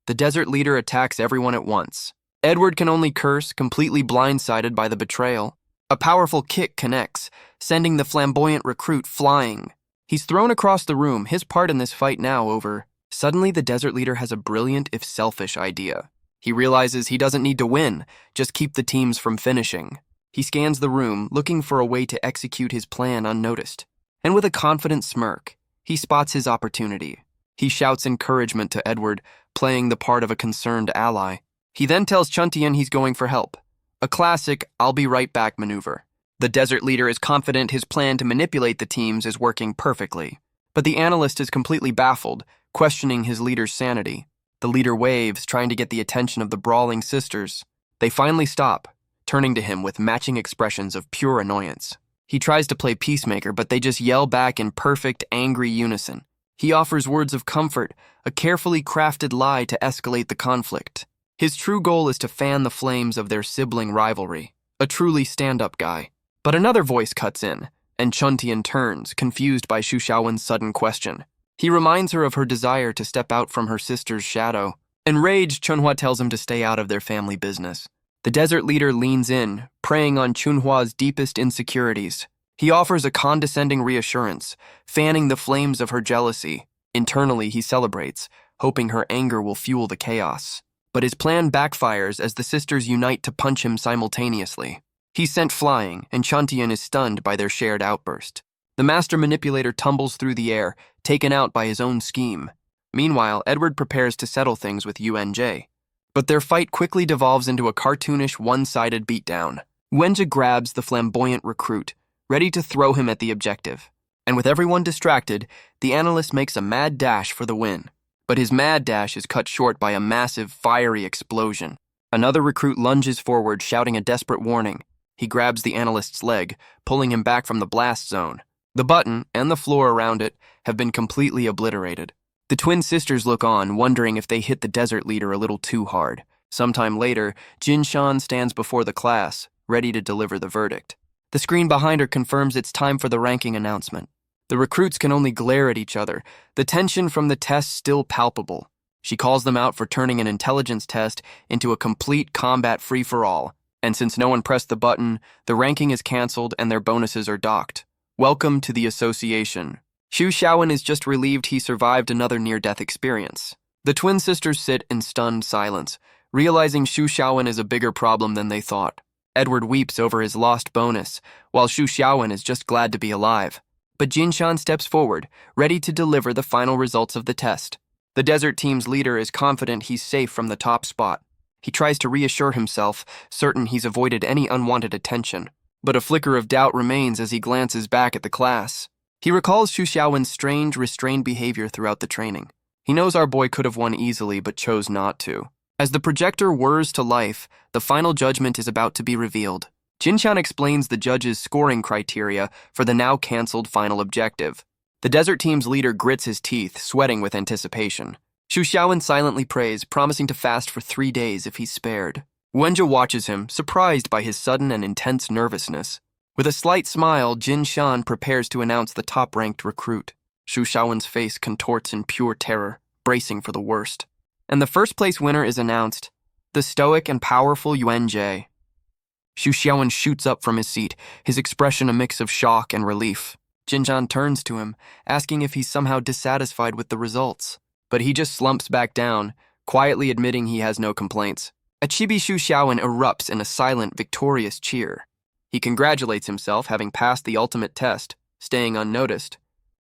The desert leader attacks everyone at once. Edward can only curse, completely blindsided by the betrayal. A powerful kick connects, sending the flamboyant recruit flying. He's thrown across the room, his part in this fight now over. Suddenly, the desert leader has a brilliant, if selfish, idea. He realizes he doesn't need to win, just keep the teams from finishing. He scans the room, looking for a way to execute his plan unnoticed. And with a confident smirk, he spots his opportunity. He shouts encouragement to Edward, playing the part of a concerned ally. He then tells Chuntian he's going for help. A classic "I'll be right back" maneuver. The desert leader is confident his plan to manipulate the teams is working perfectly. But the analyst is completely baffled, questioning his leader's sanity. The leader waves, trying to get the attention of the brawling sisters. They finally stop, turning to him with matching expressions of pure annoyance. He tries to play peacemaker, but they just yell back in perfect, angry unison. He offers words of comfort, a carefully crafted lie to escalate the conflict. His true goal is to fan the flames of their sibling rivalry. A truly stand-up guy. But another voice cuts in, and Chuntian turns, confused by Xu Xiaowen's sudden question. He reminds her of her desire to step out from her sister's shadow. Enraged, Chunhua tells him to stay out of their family business. The desert leader leans in, preying on Chunhua's deepest insecurities. He offers a condescending reassurance, fanning the flames of her jealousy. Internally, he celebrates, hoping her anger will fuel the chaos. But his plan backfires as the sisters unite to punch him simultaneously. He's sent flying, and Chuntian is stunned by their shared outburst. The master manipulator tumbles through the air, taken out by his own scheme. Meanwhile, Edward prepares to settle things with Yuanjie. But their fight quickly devolves into a cartoonish, one-sided beatdown. Yuanjie grabs the flamboyant recruit, ready to throw him at the objective. And with everyone distracted, the analyst makes a mad dash for the win. But his mad dash is cut short by a massive, fiery explosion. Another recruit lunges forward, shouting a desperate warning. He grabs the analyst's leg, pulling him back from the blast zone. The button, and the floor around it, have been completely obliterated. The twin sisters look on, wondering if they hit the desert leader a little too hard. Sometime later, Jin Shan stands before the class, ready to deliver the verdict. The screen behind her confirms it's time for the ranking announcement. The recruits can only glare at each other, the tension from the test still palpable. She calls them out for turning an intelligence test into a complete combat free-for-all, and since no one pressed the button, the ranking is canceled and their bonuses are docked. Welcome to the association. Xu Xiaowen is just relieved he survived another near-death experience. The twin sisters sit in stunned silence, realizing Xu Xiaowen is a bigger problem than they thought. Edward weeps over his lost bonus, while Xu Xiaowen is just glad to be alive. But Jinshan steps forward, ready to deliver the final results of the test. The desert team's leader is confident he's safe from the top spot. He tries to reassure himself, certain he's avoided any unwanted attention. But a flicker of doubt remains as he glances back at the class. He recalls Xu Xiaowen's strange, restrained behavior throughout the training. He knows our boy could have won easily but chose not to. As the projector whirs to life, the final judgment is about to be revealed. Jinshan explains the judge's scoring criteria for the now cancelled final objective. The desert team's leader grits his teeth, sweating with anticipation. Xu Xiaowen silently prays, promising to fast for 3 days if he's spared. Wenjie watches him, surprised by his sudden and intense nervousness. With a slight smile, Jinshan prepares to announce the top-ranked recruit. Xu Xiaowen's face contorts in pure terror, bracing for the worst. And the first-place winner is announced, the stoic and powerful Yuanjie. Xu Xiaowen shoots up from his seat, his expression a mix of shock and relief. Jinshan turns to him, asking if he's somehow dissatisfied with the results. But he just slumps back down, quietly admitting he has no complaints. A chibi Xu Xiaowen erupts in a silent, victorious cheer. He congratulates himself, having passed the ultimate test, staying unnoticed.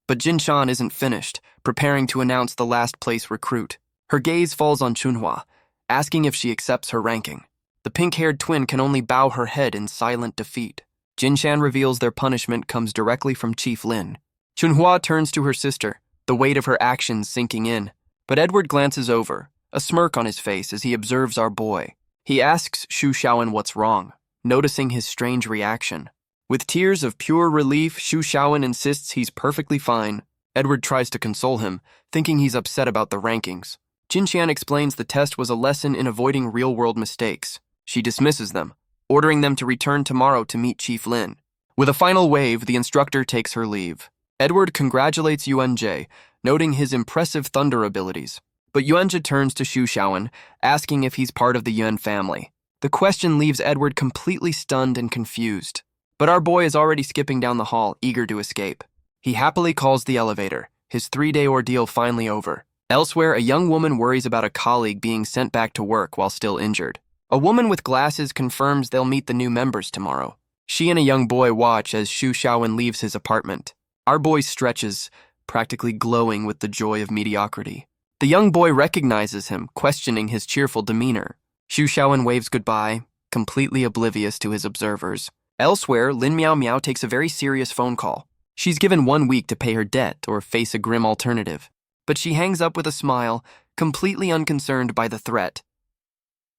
But Jinshan isn't finished, preparing to announce the last-place recruit. Her gaze falls on Chunhua, asking if she accepts her ranking. The pink-haired twin can only bow her head in silent defeat. Jinshan reveals their punishment comes directly from Chief Lin. Chunhua turns to her sister, the weight of her actions sinking in. But Edward glances over, a smirk on his face as he observes our boy. He asks Xu Xiaowen what's wrong, noticing his strange reaction. With tears of pure relief, Xu Xiaowen insists he's perfectly fine. Edward tries to console him, thinking he's upset about the rankings. Jinshan explains the test was a lesson in avoiding real-world mistakes. She dismisses them, ordering them to return tomorrow to meet Chief Lin. With a final wave, the instructor takes her leave. Edward congratulates Yuanjie, noting his impressive thunder abilities. But Yuanjie turns to Xu Xiaowen, asking if he's part of the Yuan family. The question leaves Edward completely stunned and confused. But our boy is already skipping down the hall, eager to escape. He happily calls the elevator, his 3-day ordeal finally over. Elsewhere, a young woman worries about a colleague being sent back to work while still injured. A woman with glasses confirms they'll meet the new members tomorrow. She and a young boy watch as Xu Xiaowen leaves his apartment. Our boy stretches, practically glowing with the joy of mediocrity. The young boy recognizes him, questioning his cheerful demeanor. Xu Xiaowen waves goodbye, completely oblivious to his observers. Elsewhere, Lin Miao Miao takes a very serious phone call. She's given 1 week to pay her debt or face a grim alternative. But she hangs up with a smile, completely unconcerned by the threat.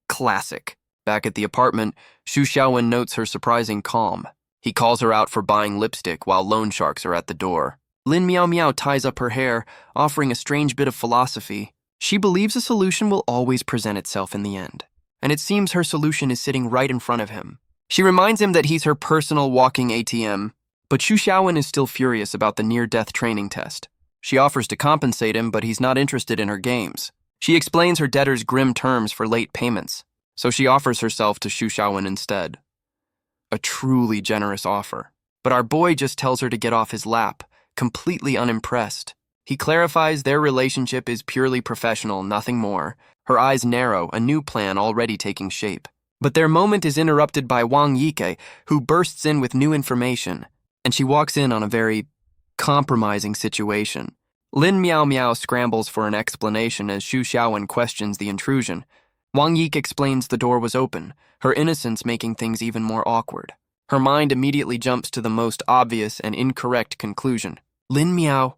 Classic. Back at the apartment, Xu Xiaowen notes her surprising calm. He calls her out for buying lipstick while loan sharks are at the door. Lin Miao Miao ties up her hair, offering a strange bit of philosophy. She believes a solution will always present itself in the end. And it seems her solution is sitting right in front of him. She reminds him that he's her personal walking ATM. But Xu Xiaowen is still furious about the near-death training test. She offers to compensate him, but he's not interested in her games. She explains her debtor's grim terms for late payments, so she offers herself to Xu Xiaowen instead. A truly generous offer. But our boy just tells her to get off his lap, completely unimpressed. He clarifies their relationship is purely professional, nothing more. Her eyes narrow, a new plan already taking shape. But their moment is interrupted by Wang Yike, who bursts in with new information, and she walks in on a very compromising situation. Lin Miao Miao scrambles for an explanation as Xu Xiaowen questions the intrusion. Wang Yik explains the door was open, her innocence making things even more awkward. Her mind immediately jumps to the most obvious and incorrect conclusion. Lin Miao.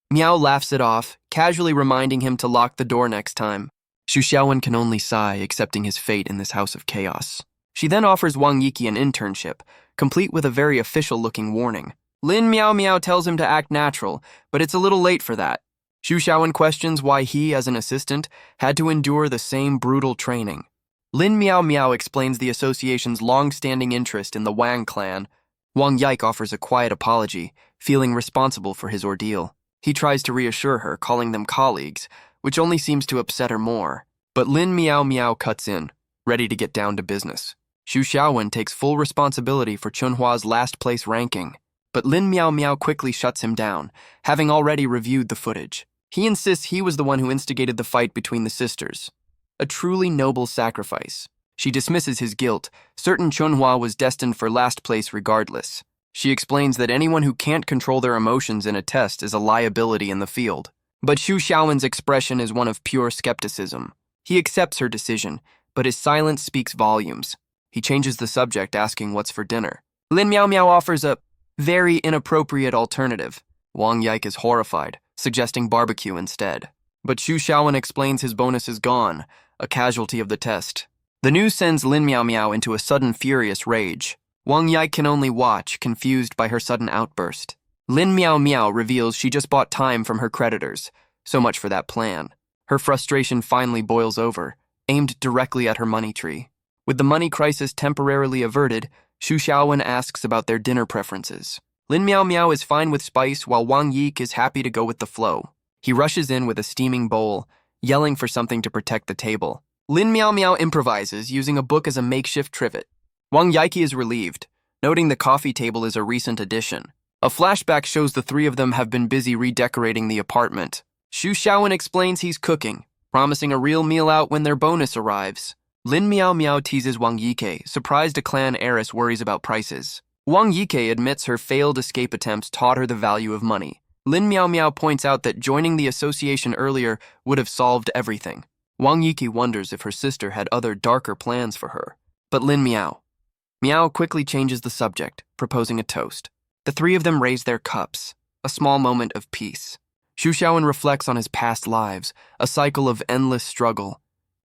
Miao laughs it off, casually reminding him to lock the door next time. Xu Xiaowen can only sigh, accepting his fate in this house of chaos. She then offers Wang Yiki an internship, complete with a very official-looking warning. Lin Miao Miao tells him to act natural, but it's a little late for that. Xu Xiaowen questions why he, as an assistant, had to endure the same brutal training. Lin Miao Miao explains the association's long-standing interest in the Wang clan. Wang Yike offers a quiet apology, feeling responsible for his ordeal. He tries to reassure her, calling them colleagues, which only seems to upset her more. But Lin Miao Miao cuts in, ready to get down to business. Xu Xiaowen takes full responsibility for Chunhua's last-place ranking. But Lin Miao Miao quickly shuts him down, having already reviewed the footage. He insists he was the one who instigated the fight between the sisters. A truly noble sacrifice. She dismisses his guilt, certain Chunhua was destined for last place regardless. She explains that anyone who can't control their emotions in a test is a liability in the field. But Xu Xiaowen's expression is one of pure skepticism. He accepts her decision, but his silence speaks volumes. He changes the subject, asking what's for dinner. Lin Miao Miao offers a very inappropriate alternative. Wang Yike is horrified, suggesting barbecue instead. But Xu Xiaowen explains his bonus is gone, a casualty of the test. The news sends Lin Miao Miao into a sudden furious rage. Wang Yike can only watch, confused by her sudden outburst. Lin Miao Miao reveals she just bought time from her creditors. So much for that plan. Her frustration finally boils over, aimed directly at her money tree. With the money crisis temporarily averted, Xu Xiaowen asks about their dinner preferences. Lin Miao Miao is fine with spice, while Wang Yike is happy to go with the flow. He rushes in with a steaming bowl, yelling for something to protect the table. Lin Miao Miao improvises, using a book as a makeshift trivet. Wang Yike is relieved, noting the coffee table is a recent addition. A flashback shows the three of them have been busy redecorating the apartment. Xu Xiaowen explains he's cooking, promising a real meal out when their bonus arrives. Lin Miao Miao teases Wang Yike, surprised a clan heiress worries about prices. Wang Yike admits her failed escape attempts taught her the value of money. Lin Miao Miao points out that joining the association earlier would have solved everything. Wang Yike wonders if her sister had other darker plans for her. But Lin Miao quickly changes the subject, proposing a toast. The three of them raise their cups, a small moment of peace. Xu Xiaowen reflects on his past lives, a cycle of endless struggle.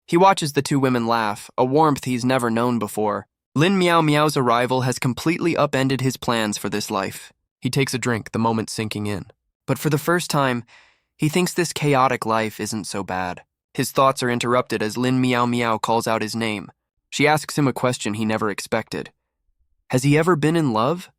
He watches the two women laugh, a warmth he's never known before. Lin Miao Miao's arrival has completely upended his plans for this life. He takes a drink, the moment sinking in. But for the first time, he thinks this chaotic life isn't so bad. His thoughts are interrupted as Lin Miao Miao calls out his name. She asks him a question he never expected. Has he ever been in love?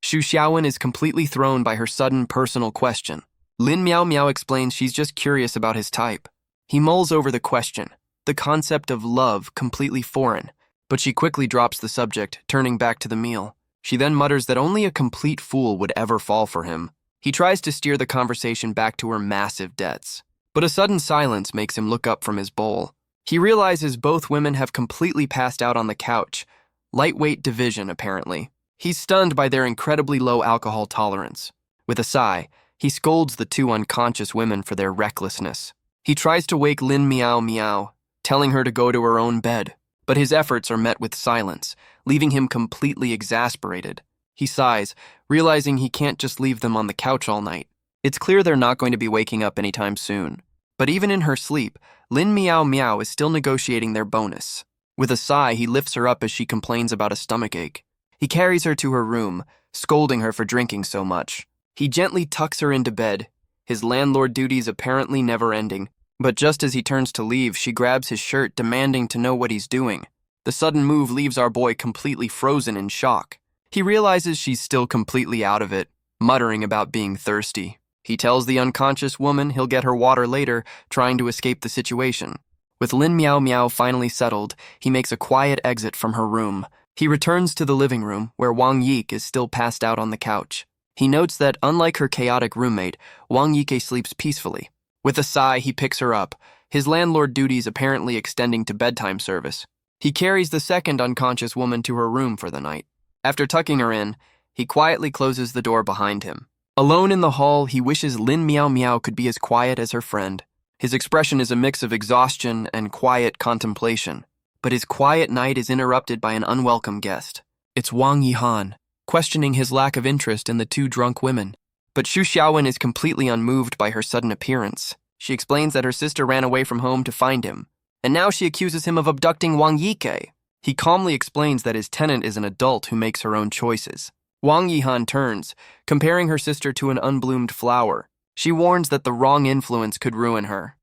Xu Xiaowen is completely thrown by her sudden personal question. Lin Miao Miao explains she's just curious about his type. He mulls over the question, the concept of love completely foreign, but she quickly drops the subject, turning back to the meal. She then mutters that only a complete fool would ever fall for him. He tries to steer the conversation back to her massive debts, but a sudden silence makes him look up from his bowl. He realizes both women have completely passed out on the couch. Lightweight division, apparently. He's stunned by their incredibly low alcohol tolerance. With a sigh, he scolds the two unconscious women for their recklessness. He tries to wake Lin Miao Miao, telling her to go to her own bed, but his efforts are met with silence, leaving him completely exasperated. He sighs, realizing he can't just leave them on the couch all night. It's clear they're not going to be waking up anytime soon. But even in her sleep, Lin Miao Miao is still negotiating their bonus. With a sigh, he lifts her up as she complains about a stomachache. He carries her to her room, scolding her for drinking so much. He gently tucks her into bed, his landlord duties apparently never ending. But just as he turns to leave, she grabs his shirt, demanding to know what he's doing. The sudden move leaves our boy completely frozen in shock. He realizes she's still completely out of it, muttering about being thirsty. He tells the unconscious woman he'll get her water later, trying to escape the situation. With Lin Miao Miao finally settled, he makes a quiet exit from her room. He returns to the living room, where Wang Yike is still passed out on the couch. He notes that, unlike her chaotic roommate, Wang Yike sleeps peacefully. With a sigh, he picks her up, his landlord duties apparently extending to bedtime service. He carries the second unconscious woman to her room for the night. After tucking her in, he quietly closes the door behind him. Alone in the hall, he wishes Lin Miao Miao could be as quiet as her friend. His expression is a mix of exhaustion and quiet contemplation. But his quiet night is interrupted by an unwelcome guest. It's Wang Yihan, questioning his lack of interest in the two drunk women. But Xu Xiaowen is completely unmoved by her sudden appearance. She explains that her sister ran away from home to find him, and now she accuses him of abducting Wang Yike. He calmly explains that his tenant is an adult who makes her own choices. Wang Yihan turns, comparing her sister to an unbloomed flower. She warns that the wrong influence could ruin her.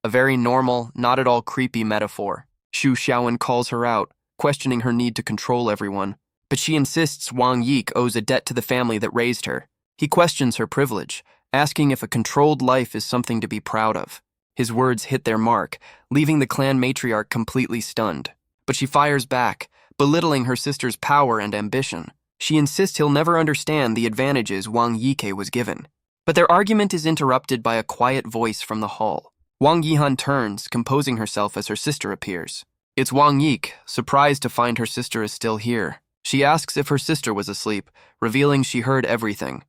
A very normal, not at all creepy metaphor. Xu Xiaowen calls her out, questioning her need to control everyone. But she insists Wang Yike owes a debt to the family that raised her. He questions her privilege, asking if a controlled life is something to be proud of. His words hit their mark, leaving the clan matriarch completely stunned. But she fires back, belittling her sister's power and ambition. She insists he'll never understand the advantages Wang Yike was given. But their argument is interrupted by a quiet voice from the hall. Wang Yihan turns, composing herself as her sister appears. It's Wang Yik, surprised to find her sister is still here. She asks if her sister was asleep, revealing she heard everything.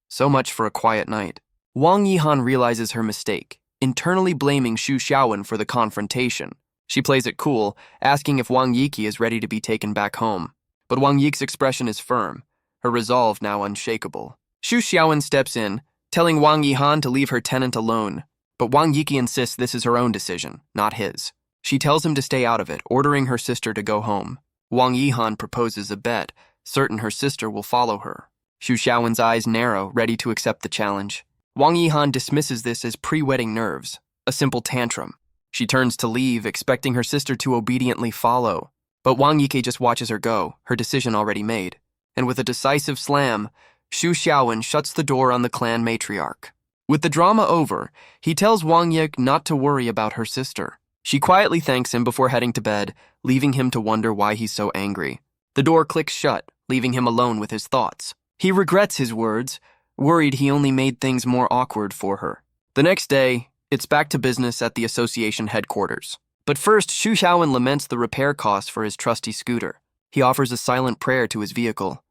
So much for a quiet night. Wang Yihan realizes her mistake, internally blaming Xu Xiaowen for the confrontation. She plays it cool, asking if Wang Yiki is ready to be taken back home. But Wang Yik's expression is firm, her resolve now unshakable. Xu Xiaowen steps in, telling Wang Yihan to leave her tenant alone. But Wang Yiki insists this is her own decision, not his. She tells him to stay out of it, ordering her sister to go home. Wang Yihan proposes a bet, certain her sister will follow her. Xu Xiaowen's eyes narrow, ready to accept the challenge. Wang Yihan dismisses this as pre-wedding nerves, a simple tantrum. She turns to leave, expecting her sister to obediently follow. But Wang Yike just watches her go, her decision already made. And with a decisive slam, Xu Xiaowen shuts the door on the clan matriarch. With the drama over, he tells Wang Yik not to worry about her sister. She quietly thanks him before heading to bed, leaving him to wonder why he's so angry. The door clicks shut, leaving him alone with his thoughts. He regrets his words, worried he only made things more awkward for her. The next day, it's back to business at the association headquarters. But first, Xu Xiaowen laments the repair costs for his trusty scooter. He offers a silent prayer to his vehicle.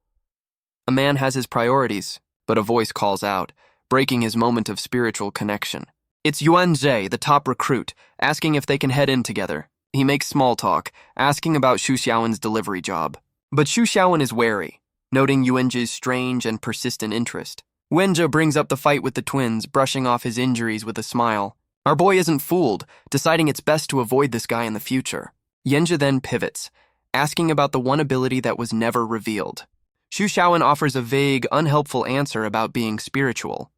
A man has his priorities, but a voice calls out, breaking his moment of spiritual connection. It's Yuan Zhe, the top recruit, asking if they can head in together. He makes small talk, asking about Xu Xiaowen's delivery job. But Xu Xiaowen is wary, noting Yuanzhe's strange and persistent interest. Yuanzhe brings up the fight with the twins, brushing off his injuries with a smile. Our boy isn't fooled, deciding it's best to avoid this guy in the future. Yuanzhe then pivots, asking about the one ability that was never revealed. Xu Xiaowen offers a vague, unhelpful answer about being spiritual.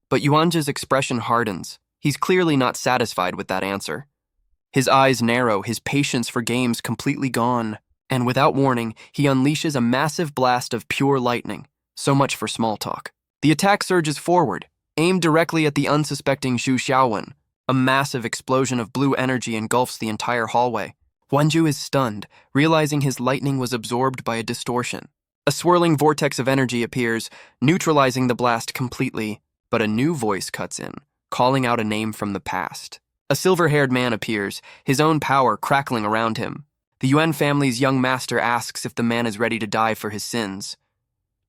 But Yuanzhe's expression hardens. He's clearly not satisfied with that answer. His eyes narrow, his patience for games completely gone. And without warning, he unleashes a massive blast of pure lightning. So much for small talk. The attack surges forward, aimed directly at the unsuspecting Xu Xiaowen. A massive explosion of blue energy engulfs the entire hallway. Wanju is stunned, realizing his lightning was absorbed by a distortion. A swirling vortex of energy appears, neutralizing the blast completely, but a new voice cuts in, calling out a name from the past. A silver-haired man appears, his own power crackling around him. The Yuan family's young master asks if the man is ready to die for his sins.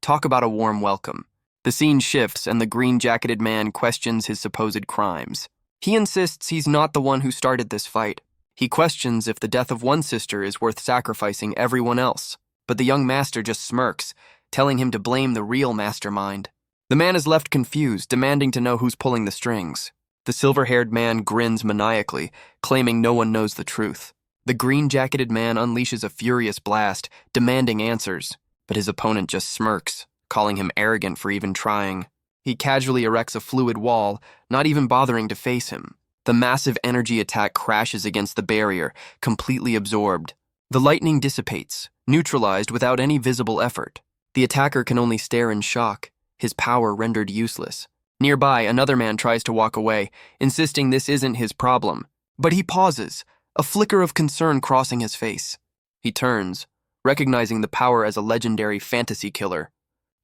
Talk about a warm welcome. The scene shifts and the green-jacketed man questions his supposed crimes. He insists he's not the one who started this fight. He questions if the death of one sister is worth sacrificing everyone else. But the young master just smirks, telling him to blame the real mastermind. The man is left confused, demanding to know who's pulling the strings. The silver-haired man grins maniacally, claiming no one knows the truth. The green-jacketed man unleashes a furious blast, demanding answers, but his opponent just smirks, calling him arrogant for even trying. He casually erects a fluid wall, not even bothering to face him. The massive energy attack crashes against the barrier, completely absorbed. The lightning dissipates, neutralized without any visible effort. The attacker can only stare in shock, his power rendered useless. Nearby, another man tries to walk away, insisting this isn't his problem. But he pauses, a flicker of concern crossing his face. He turns, recognizing the power as a legendary fantasy killer.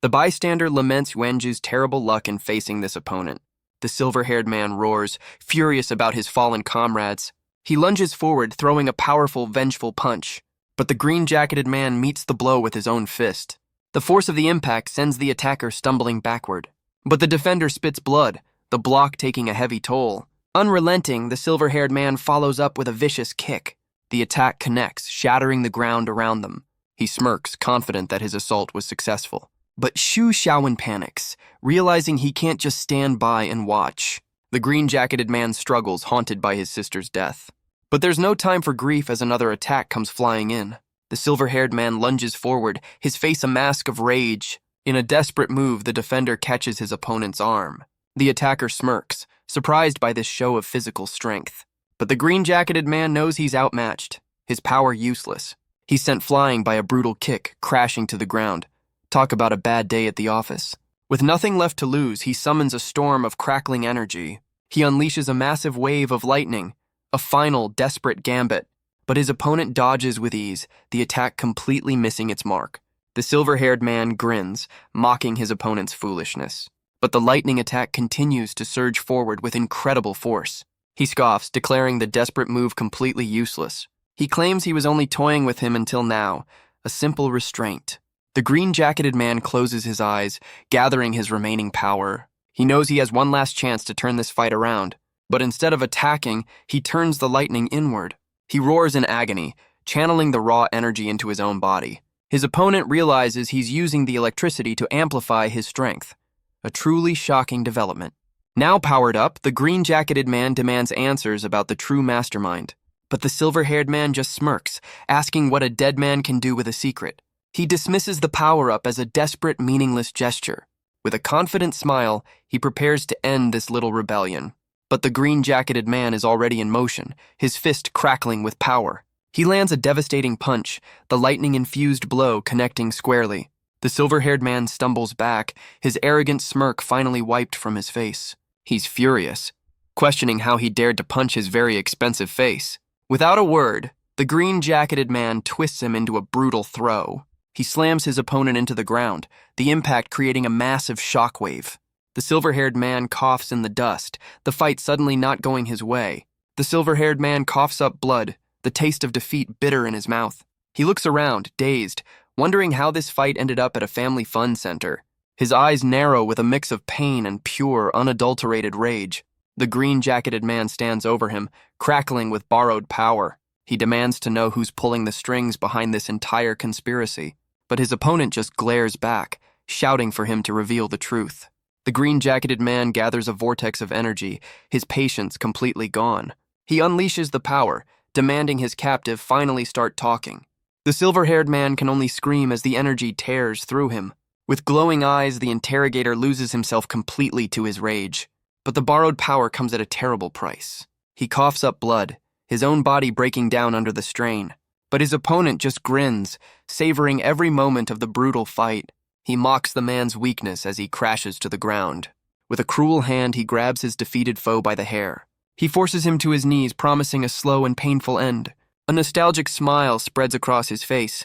The bystander laments Yuanju's terrible luck in facing this opponent. The silver-haired man roars, furious about his fallen comrades. He lunges forward, throwing a powerful, vengeful punch. But the green-jacketed man meets the blow with his own fist. The force of the impact sends the attacker stumbling backward. But the defender spits blood, the block taking a heavy toll. Unrelenting, the silver-haired man follows up with a vicious kick. The attack connects, shattering the ground around them. He smirks, confident that his assault was successful. But Xu Xiaowen panics, realizing he can't just stand by and watch. The green-jacketed man struggles, haunted by his sister's death. But there's no time for grief as another attack comes flying in. The silver-haired man lunges forward, his face a mask of rage. In a desperate move, the defender catches his opponent's arm. The attacker smirks, surprised by this show of physical strength. But the green-jacketed man knows he's outmatched, his power useless. He's sent flying by a brutal kick, crashing to the ground. Talk about a bad day at the office. With nothing left to lose, he summons a storm of crackling energy. He unleashes a massive wave of lightning, a final, desperate gambit. But his opponent dodges with ease, the attack completely missing its mark. The silver-haired man grins, mocking his opponent's foolishness. But the lightning attack continues to surge forward with incredible force. He scoffs, declaring the desperate move completely useless. He claims he was only toying with him until now, a simple restraint. The green-jacketed man closes his eyes, gathering his remaining power. He knows he has one last chance to turn this fight around, but instead of attacking, he turns the lightning inward. He roars in agony, channeling the raw energy into his own body. His opponent realizes he's using the electricity to amplify his strength. A truly shocking development. Now powered up, the green-jacketed man demands answers about the true mastermind. But the silver-haired man just smirks, asking what a dead man can do with a secret. He dismisses the power-up as a desperate, meaningless gesture. With a confident smile, he prepares to end this little rebellion. But the green-jacketed man is already in motion, his fist crackling with power. He lands a devastating punch, the lightning-infused blow connecting squarely. The silver-haired man stumbles back, his arrogant smirk finally wiped from his face. He's furious, questioning how he dared to punch his very expensive face. Without a word, the green-jacketed man twists him into a brutal throw. He slams his opponent into the ground, the impact creating a massive shockwave. The silver-haired man coughs in the dust, the fight suddenly not going his way. The silver-haired man coughs up blood, the taste of defeat bitter in his mouth. He looks around, dazed, wondering how this fight ended up at a family fun center. His eyes narrow with a mix of pain and pure, unadulterated rage. The green-jacketed man stands over him, crackling with borrowed power. He demands to know who's pulling the strings behind this entire conspiracy. But his opponent just glares back, shouting for him to reveal the truth. The green-jacketed man gathers a vortex of energy, his patience completely gone. He unleashes the power, demanding his captive finally start talking. The silver-haired man can only scream as the energy tears through him. With glowing eyes, the interrogator loses himself completely to his rage. But the borrowed power comes at a terrible price. He coughs up blood, his own body breaking down under the strain. But his opponent just grins, savoring every moment of the brutal fight. He mocks the man's weakness as he crashes to the ground. With a cruel hand, he grabs his defeated foe by the hair. He forces him to his knees, promising a slow and painful end. A nostalgic smile spreads across his face.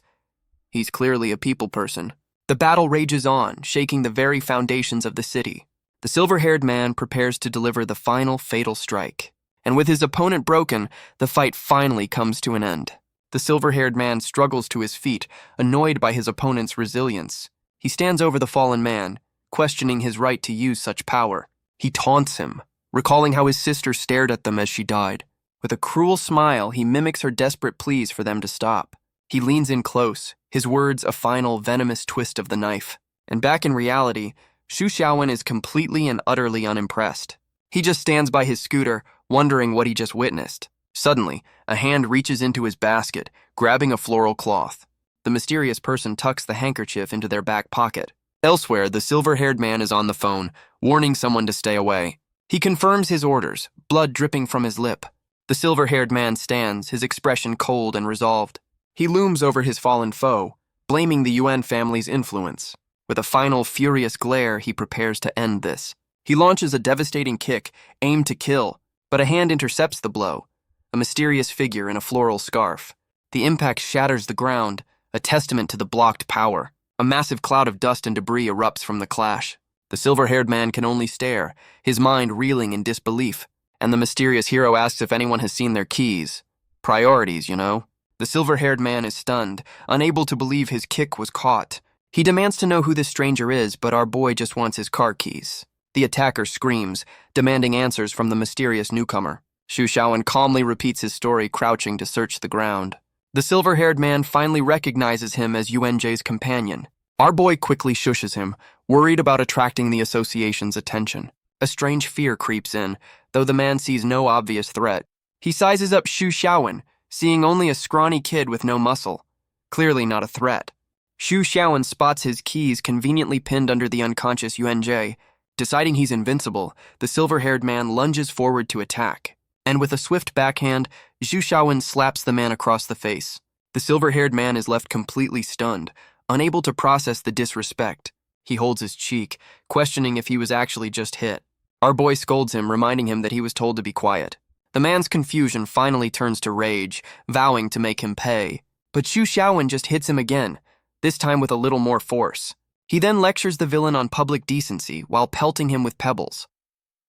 He's clearly a people person. The battle rages on, shaking the very foundations of the city. The silver-haired man prepares to deliver the final fatal strike. And with his opponent broken, the fight finally comes to an end. The silver-haired man struggles to his feet, annoyed by his opponent's resilience. He stands over the fallen man, questioning his right to use such power. He taunts him, recalling how his sister stared at them as she died. With a cruel smile, he mimics her desperate pleas for them to stop. He leans in close, his words a final venomous twist of the knife. And back in reality, Xu Xiaowen is completely and utterly unimpressed. He just stands by his scooter, wondering what he just witnessed. Suddenly, a hand reaches into his basket, grabbing a floral cloth. The mysterious person tucks the handkerchief into their back pocket. Elsewhere, the silver-haired man is on the phone, warning someone to stay away. He confirms his orders, blood dripping from his lip. The silver-haired man stands, his expression cold and resolved. He looms over his fallen foe, blaming the Yuan family's influence. With a final furious glare, he prepares to end this. He launches a devastating kick, aimed to kill, but a hand intercepts the blow. A mysterious figure in a floral scarf. The impact shatters the ground, a testament to the blocked power. A massive cloud of dust and debris erupts from the clash. The silver-haired man can only stare, his mind reeling in disbelief. And the mysterious hero asks if anyone has seen their keys. Priorities, you know. The silver-haired man is stunned, unable to believe his kick was caught. He demands to know who this stranger is, but our boy just wants his car keys. The attacker screams, demanding answers from the mysterious newcomer. Xu Xiaowen calmly repeats his story, crouching to search the ground. The silver-haired man finally recognizes him as Yuanjie's companion. Our boy quickly shushes him, worried about attracting the association's attention. A strange fear creeps in, though the man sees no obvious threat. He sizes up Xu Xiaowen, seeing only a scrawny kid with no muscle. Clearly not a threat. Xu Xiaowen spots his keys conveniently pinned under the unconscious Yuanjie. Deciding he's invincible, the silver-haired man lunges forward to attack. And with a swift backhand, Xu Xiaowen slaps the man across the face. The silver-haired man is left completely stunned, unable to process the disrespect. He holds his cheek, questioning if he was actually just hit. Our boy scolds him, reminding him that he was told to be quiet. The man's confusion finally turns to rage, vowing to make him pay. But Xu Xiaowen just hits him again, this time with a little more force. He then lectures the villain on public decency while pelting him with pebbles.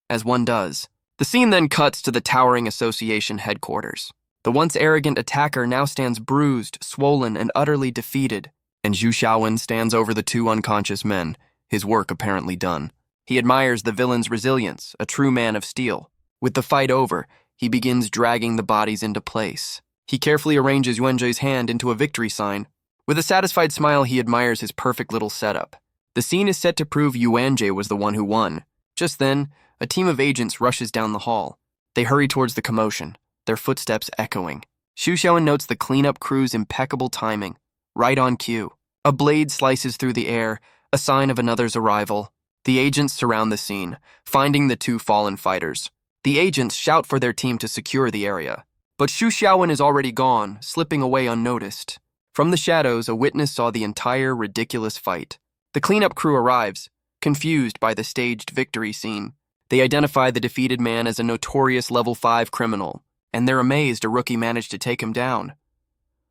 As one does. The scene then cuts to the towering association headquarters. The once arrogant attacker now stands bruised, swollen, and utterly defeated, and Zhu Xiaowen stands over the two unconscious men, his work apparently done. He admires the villain's resilience, a true man of steel. With the fight over, he begins dragging the bodies into place. He carefully arranges Yuanzhe's hand into a victory sign. With a satisfied smile, he admires his perfect little setup. The scene is set to prove Yuanzhe was the one who won. Just then, a team of agents rushes down the hall. They hurry towards the commotion, their footsteps echoing. Xu Xiaowen notes the cleanup crew's impeccable timing. Right on cue. A blade slices through the air, a sign of another's arrival. The agents surround the scene, finding the two fallen fighters. The agents shout for their team to secure the area. But Xu Xiaowen is already gone, slipping away unnoticed. From the shadows, a witness saw the entire ridiculous fight. The cleanup crew arrives, confused by the staged victory scene. They identify the defeated man as a notorious level 5 criminal, and they're amazed a rookie managed to take him down.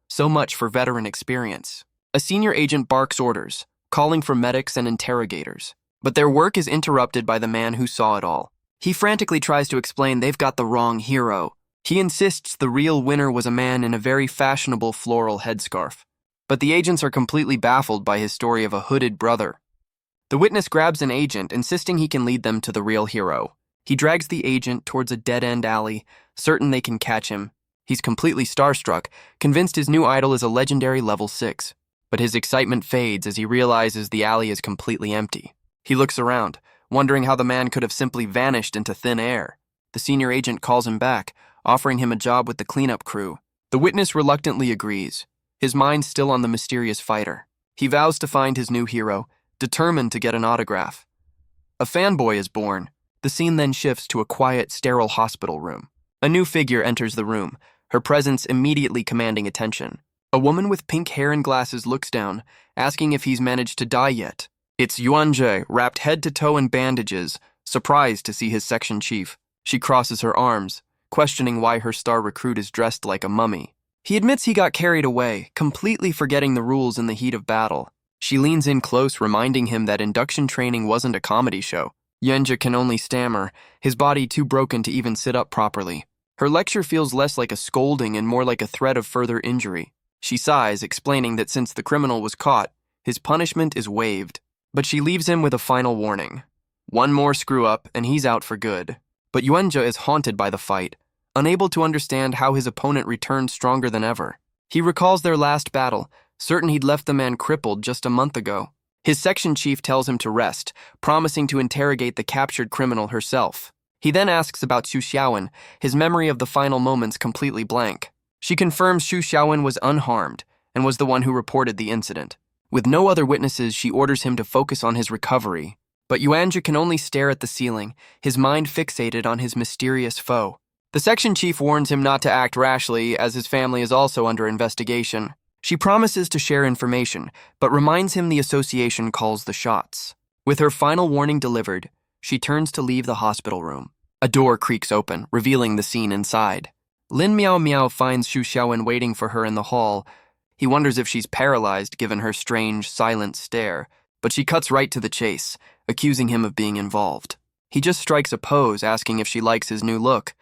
So much for veteran experience. A senior agent barks orders, calling for medics and interrogators. But their work is interrupted by the man who saw it all. He frantically tries to explain they've got the wrong hero. He insists the real winner was a man in a very fashionable floral headscarf. But the agents are completely baffled by his story of a hooded brother. The witness grabs an agent, insisting he can lead them to the real hero. He drags the agent towards a dead-end alley, certain they can catch him. He's completely starstruck, convinced his new idol is a legendary level 6. But his excitement fades as he realizes the alley is completely empty. He looks around, wondering how the man could have simply vanished into thin air. The senior agent calls him back, offering him a job with the cleanup crew. The witness reluctantly agrees, his mind still on the mysterious fighter. He vows to find his new hero, determined to get an autograph. A fanboy is born. The scene then shifts to a quiet, sterile hospital room. A new figure enters the room, her presence immediately commanding attention. A woman with pink hair and glasses looks down, asking if he's managed to die yet. It's Yuanzhe, wrapped head to toe in bandages, surprised to see his section chief. She crosses her arms, questioning why her star recruit is dressed like a mummy. He admits he got carried away, completely forgetting the rules in the heat of battle. She leans in close, reminding him that induction training wasn't a comedy show. Yuanzhe can only stammer, his body too broken to even sit up properly. Her lecture feels less like a scolding and more like a threat of further injury. She sighs, explaining that since the criminal was caught, his punishment is waived. But she leaves him with a final warning. One more screw-up, and he's out for good. But Yuanzhe is haunted by the fight, unable to understand how his opponent returned stronger than ever. He recalls their last battle, certain he'd left the man crippled just a month ago. His section chief tells him to rest, promising to interrogate the captured criminal herself. He then asks about Xu Xiaowen, his memory of the final moments completely blank. She confirms Xu Xiaowen was unharmed and was the one who reported the incident. With no other witnesses, she orders him to focus on his recovery. But Yuanzhe can only stare at the ceiling, his mind fixated on his mysterious foe. The section chief warns him not to act rashly, as his family is also under investigation. She promises to share information, but reminds him the association calls the shots. With her final warning delivered, she turns to leave the hospital room. A door creaks open, revealing the scene inside. Lin Miao Miao finds Xu Xiaowen waiting for her in the hall. He wonders if she's paralyzed given her strange, silent stare, but she cuts right to the chase, accusing him of being involved. He just strikes a pose, asking if she likes his new look.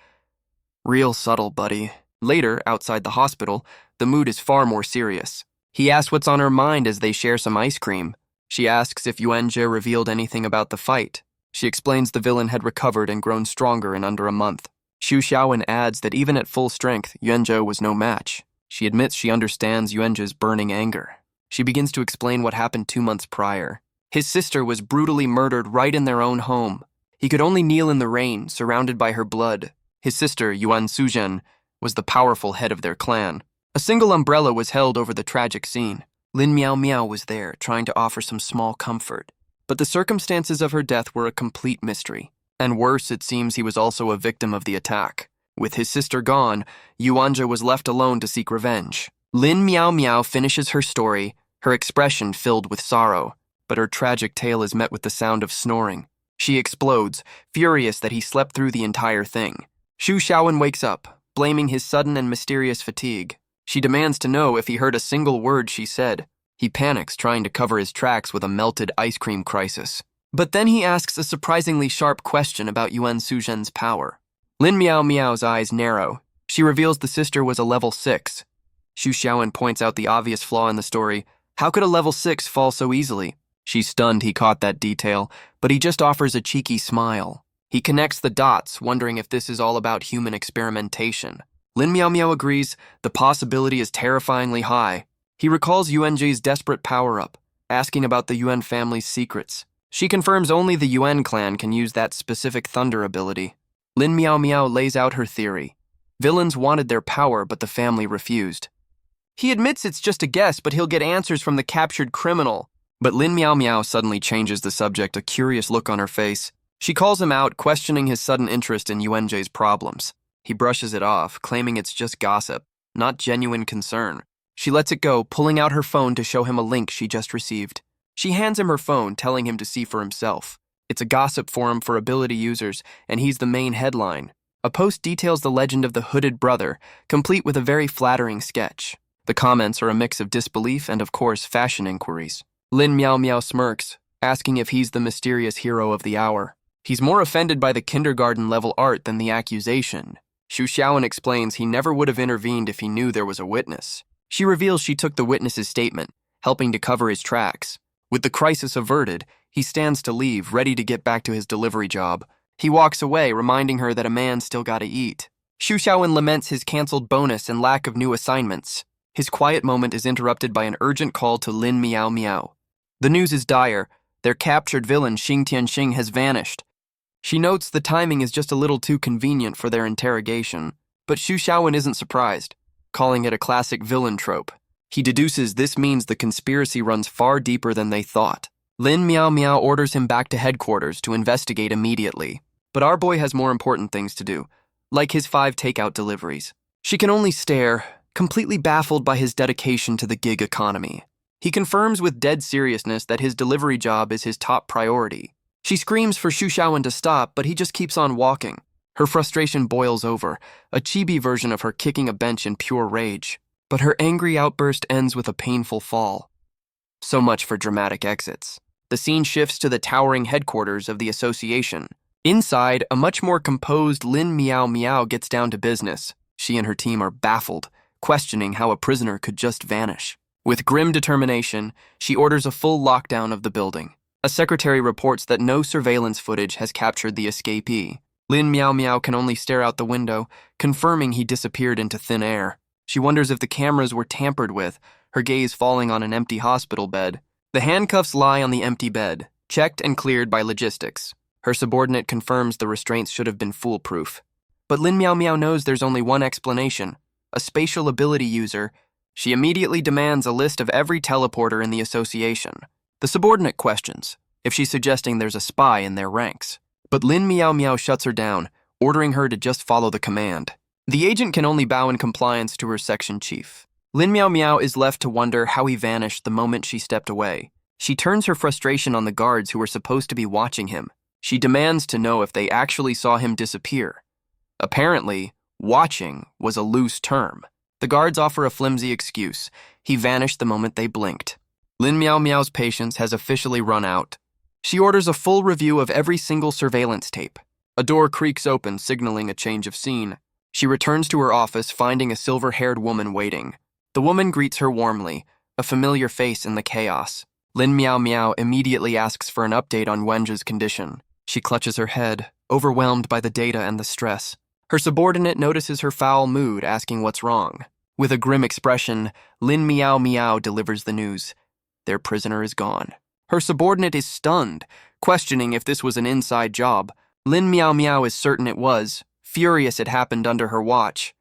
Real subtle, buddy. Later, outside the hospital, the mood is far more serious. He asks what's on her mind as they share some ice cream. She asks if Yuanzhe revealed anything about the fight. She explains the villain had recovered and grown stronger in under a month. Xu Xiaowen adds that even at full strength, Yuanzhe was no match. She admits she understands Yuanzhe's burning anger. She begins to explain what happened 2 months prior. His sister was brutally murdered right in their own home. He could only kneel in the rain, surrounded by her blood. His sister, Yuan Suzhen, was the powerful head of their clan. A single umbrella was held over the tragic scene. Lin Miao Miao was there, trying to offer some small comfort. But the circumstances of her death were a complete mystery. And worse, it seems he was also a victim of the attack. With his sister gone, Yuanzhe was left alone to seek revenge. Lin Miao Miao finishes her story, her expression filled with sorrow, but her tragic tale is met with the sound of snoring. She explodes, furious that he slept through the entire thing. Xu Xiaowen wakes up, blaming his sudden and mysterious fatigue. She demands to know if he heard a single word she said. He panics, trying to cover his tracks with a melted ice cream crisis. But then he asks a surprisingly sharp question about Yuan Suzhen's power. Lin Miao Miao's eyes narrow. She reveals the sister was a level 6. Xu Xiaowen points out the obvious flaw in the story. How could a level 6 fall so easily? She's stunned he caught that detail, but he just offers a cheeky smile. He connects the dots, wondering if this is all about human experimentation. Lin Miao Miao agrees the possibility is terrifyingly high. He recalls Yuanji's desperate power-up, asking about the Yuan family's secrets. She confirms only the Yuan clan can use that specific thunder ability. Lin Miao Miao lays out her theory. Villains wanted their power, but the family refused. He admits it's just a guess, but he'll get answers from the captured criminal. But Lin Miao Miao suddenly changes the subject, a curious look on her face. She calls him out, questioning his sudden interest in Yuanji's problems. He brushes it off, claiming it's just gossip, not genuine concern. She lets it go, pulling out her phone to show him a link she just received. She hands him her phone, telling him to see for himself. It's a gossip forum for ability users, and he's the main headline. A post details the legend of the hooded brother, complete with a very flattering sketch. The comments are a mix of disbelief and, of course, fashion inquiries. Lin Miao Miao smirks, asking if he's the mysterious hero of the hour. He's more offended by the kindergarten-level art than the accusation. Xu Xiaowen explains he never would have intervened if he knew there was a witness. She reveals she took the witness's statement, helping to cover his tracks. With the crisis averted, he stands to leave, ready to get back to his delivery job. He walks away, reminding her that a man's still gotta eat. Xu Xiaowen laments his canceled bonus and lack of new assignments. His quiet moment is interrupted by an urgent call to Lin Miao Miao. The news is dire. Their captured villain, Xing Tianxing, has vanished. She notes the timing is just a little too convenient for their interrogation, but Xu Xiaowen isn't surprised, calling it a classic villain trope. He deduces this means the conspiracy runs far deeper than they thought. Lin Miao Miao orders him back to headquarters to investigate immediately. But our boy has more important things to do, like his 5 takeout deliveries. She can only stare, completely baffled by his dedication to the gig economy. He confirms with dead seriousness that his delivery job is his top priority. She screams for Xu Xiaowen to stop, but he just keeps on walking. Her frustration boils over, a chibi version of her kicking a bench in pure rage. But her angry outburst ends with a painful fall. So much for dramatic exits. The scene shifts to the towering headquarters of the association. Inside, a much more composed Lin Miao Miao gets down to business. She and her team are baffled, questioning how a prisoner could just vanish. With grim determination, she orders a full lockdown of the building. A secretary reports that no surveillance footage has captured the escapee. Lin Miao Miao can only stare out the window, confirming he disappeared into thin air. She wonders if the cameras were tampered with, her gaze falling on an empty hospital bed. The handcuffs lie on the empty bed, checked and cleared by logistics. Her subordinate confirms the restraints should have been foolproof. But Lin Miao Miao knows there's only one explanation: a spatial ability user. She immediately demands a list of every teleporter in the association. The subordinate questions if she's suggesting there's a spy in their ranks. But Lin Miao Miao shuts her down, ordering her to just follow the command. The agent can only bow in compliance to her section chief. Lin Miao Miao is left to wonder how he vanished the moment she stepped away. She turns her frustration on the guards who were supposed to be watching him. She demands to know if they actually saw him disappear. Apparently, watching was a loose term. The guards offer a flimsy excuse. He vanished the moment they blinked. Lin Miao Miao's patience has officially run out. She orders a full review of every single surveillance tape. A door creaks open, signaling a change of scene. She returns to her office, finding a silver-haired woman waiting. The woman greets her warmly, a familiar face in the chaos. Lin Miao Miao immediately asks for an update on Wenji's condition. She clutches her head, overwhelmed by the data and the stress. Her subordinate notices her foul mood, asking what's wrong. With a grim expression, Lin Miao Miao delivers the news. Their prisoner is gone. Her subordinate is stunned, questioning if this was an inside job. Lin Miao Miao is certain it was, furious it happened under her watch.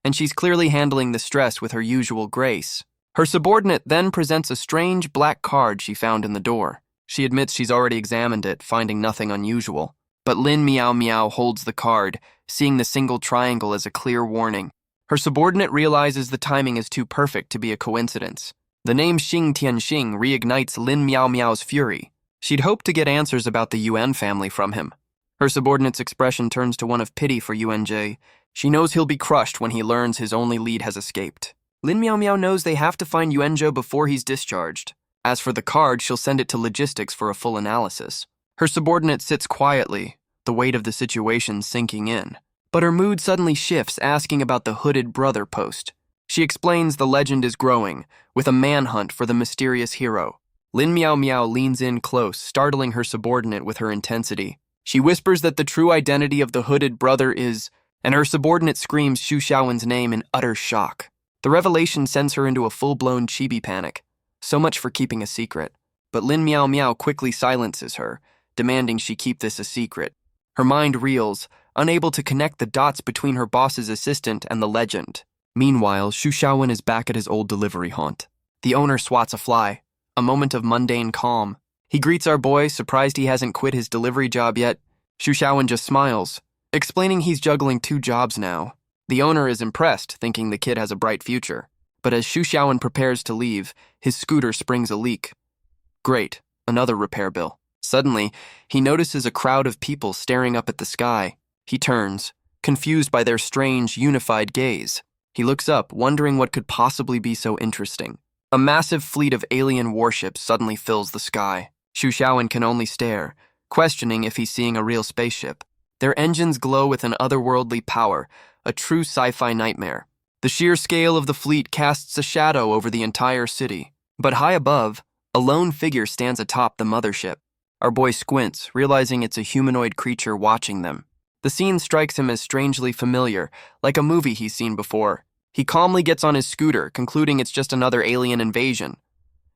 And she's clearly handling the stress with her usual grace. Her subordinate then presents a strange black card she found in the door. She admits she's already examined it, finding nothing unusual. But Lin Miao Miao holds the card, seeing the single triangle as a clear warning. Her subordinate realizes the timing is too perfect to be a coincidence. The name Xing Tianxing reignites Lin Miao Miao's fury. She'd hoped to get answers about the Yuan family from him. Her subordinate's expression turns to one of pity for Yuanjie. She knows he'll be crushed when he learns his only lead has escaped. Lin Miao Miao knows they have to find Yuanzhou before he's discharged. As for the card, she'll send it to logistics for a full analysis. Her subordinate sits quietly, the weight of the situation sinking in. But her mood suddenly shifts, asking about the hooded brother post. She explains the legend is growing, with a manhunt for the mysterious hero. Lin Miao Miao leans in close, startling her subordinate with her intensity. She whispers that the true identity of the hooded brother is, and her subordinate screams Xu Xiaowen's name in utter shock. The revelation sends her into a full-blown chibi panic. So much for keeping a secret. But Lin Miao Miao quickly silences her, demanding she keep this a secret. Her mind reels, unable to connect the dots between her boss's assistant and the legend. Meanwhile, Xu Xiaowen is back at his old delivery haunt. The owner swats a fly, a moment of mundane calm. He greets our boy, surprised he hasn't quit his delivery job yet. Xu Xiaowen just smiles, explaining he's juggling 2 jobs now. The owner is impressed, thinking the kid has a bright future. But as Xu Xiaowen prepares to leave, his scooter springs a leak. Great, another repair bill. Suddenly, he notices a crowd of people staring up at the sky. He turns, confused by their strange, unified gaze. He looks up, wondering what could possibly be so interesting. A massive fleet of alien warships suddenly fills the sky. Xu Xiaowen can only stare, questioning if he's seeing a real spaceship. Their engines glow with an otherworldly power, a true sci-fi nightmare. The sheer scale of the fleet casts a shadow over the entire city. But high above, a lone figure stands atop the mothership. Our boy squints, realizing it's a humanoid creature watching them. The scene strikes him as strangely familiar, like a movie he's seen before. He calmly gets on his scooter, concluding it's just another alien invasion.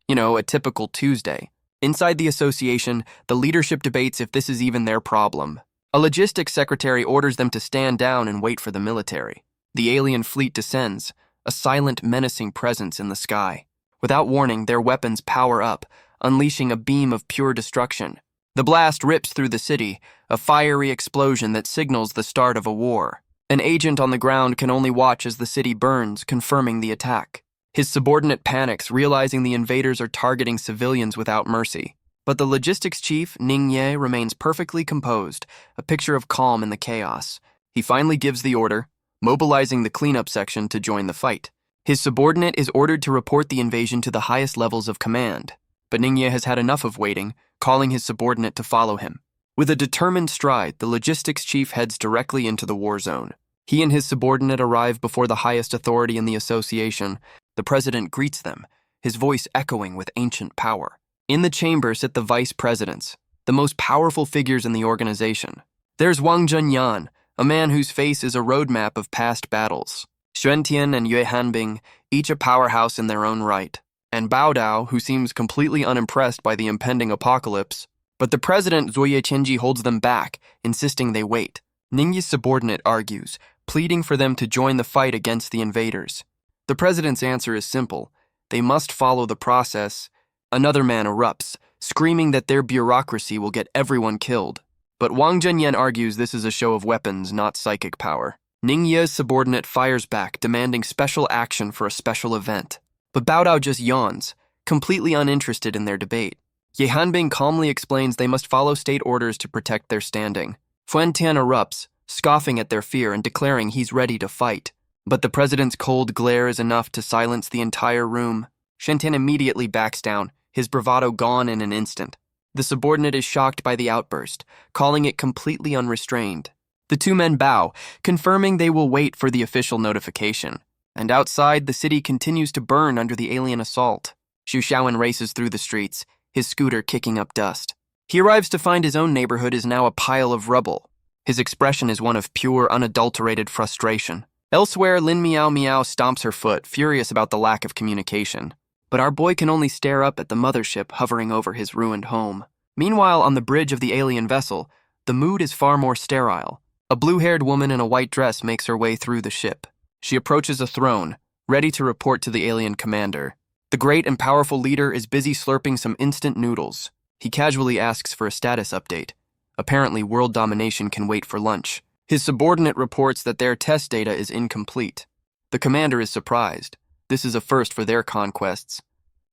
You know, a typical Tuesday. Inside the association, the leadership debates if this is even their problem. A logistics secretary orders them to stand down and wait for the military. The alien fleet descends, a silent, menacing presence in the sky. Without warning, their weapons power up, unleashing a beam of pure destruction. The blast rips through the city, a fiery explosion that signals the start of a war. An agent on the ground can only watch as the city burns, confirming the attack. His subordinate panics, realizing the invaders are targeting civilians without mercy. But the logistics chief, Ning Ye, remains perfectly composed, a picture of calm in the chaos. He finally gives the order, mobilizing the cleanup section to join the fight. His subordinate is ordered to report the invasion to the highest levels of command. But Ning Ye has had enough of waiting, calling his subordinate to follow him. With a determined stride, the logistics chief heads directly into the war zone. He and his subordinate arrive before the highest authority in the association. The president greets them, his voice echoing with ancient power. In the chamber sit the vice presidents, the most powerful figures in the organization. There's Wang Zhenyan, a man whose face is a roadmap of past battles. Xuantian and Yue Hanbing, each a powerhouse in their own right. And Bao Dao, who seems completely unimpressed by the impending apocalypse. But the president, Zuoye Qianji, holds them back, insisting they wait. Ningyi's subordinate argues, pleading for them to join the fight against the invaders. The president's answer is simple. They must follow the process. Another man erupts, screaming that their bureaucracy will get everyone killed. But Wang Zhenyan argues this is a show of weapons, not psychic power. Ningyi's subordinate fires back, demanding special action for a special event. But Bao Dao just yawns, completely uninterested in their debate. Ye Hanbing calmly explains they must follow state orders to protect their standing. Fuantian erupts, scoffing at their fear and declaring he's ready to fight. But the president's cold glare is enough to silence the entire room. Shentin immediately backs down, his bravado gone in an instant. The subordinate is shocked by the outburst, calling it completely unrestrained. The 2 men bow, confirming they will wait for the official notification. And outside, the city continues to burn under the alien assault. Xu Xiaowen races through the streets, his scooter kicking up dust. He arrives to find his own neighborhood is now a pile of rubble. His expression is one of pure, unadulterated frustration. Elsewhere, Lin Miao Miao stomps her foot, furious about the lack of communication. But our boy can only stare up at the mothership hovering over his ruined home. Meanwhile, on the bridge of the alien vessel, the mood is far more sterile. A blue-haired woman in a white dress makes her way through the ship. She approaches a throne, ready to report to the alien commander. The great and powerful leader is busy slurping some instant noodles. He casually asks for a status update. Apparently, world domination can wait for lunch. His subordinate reports that their test data is incomplete. The commander is surprised. This is a first for their conquests.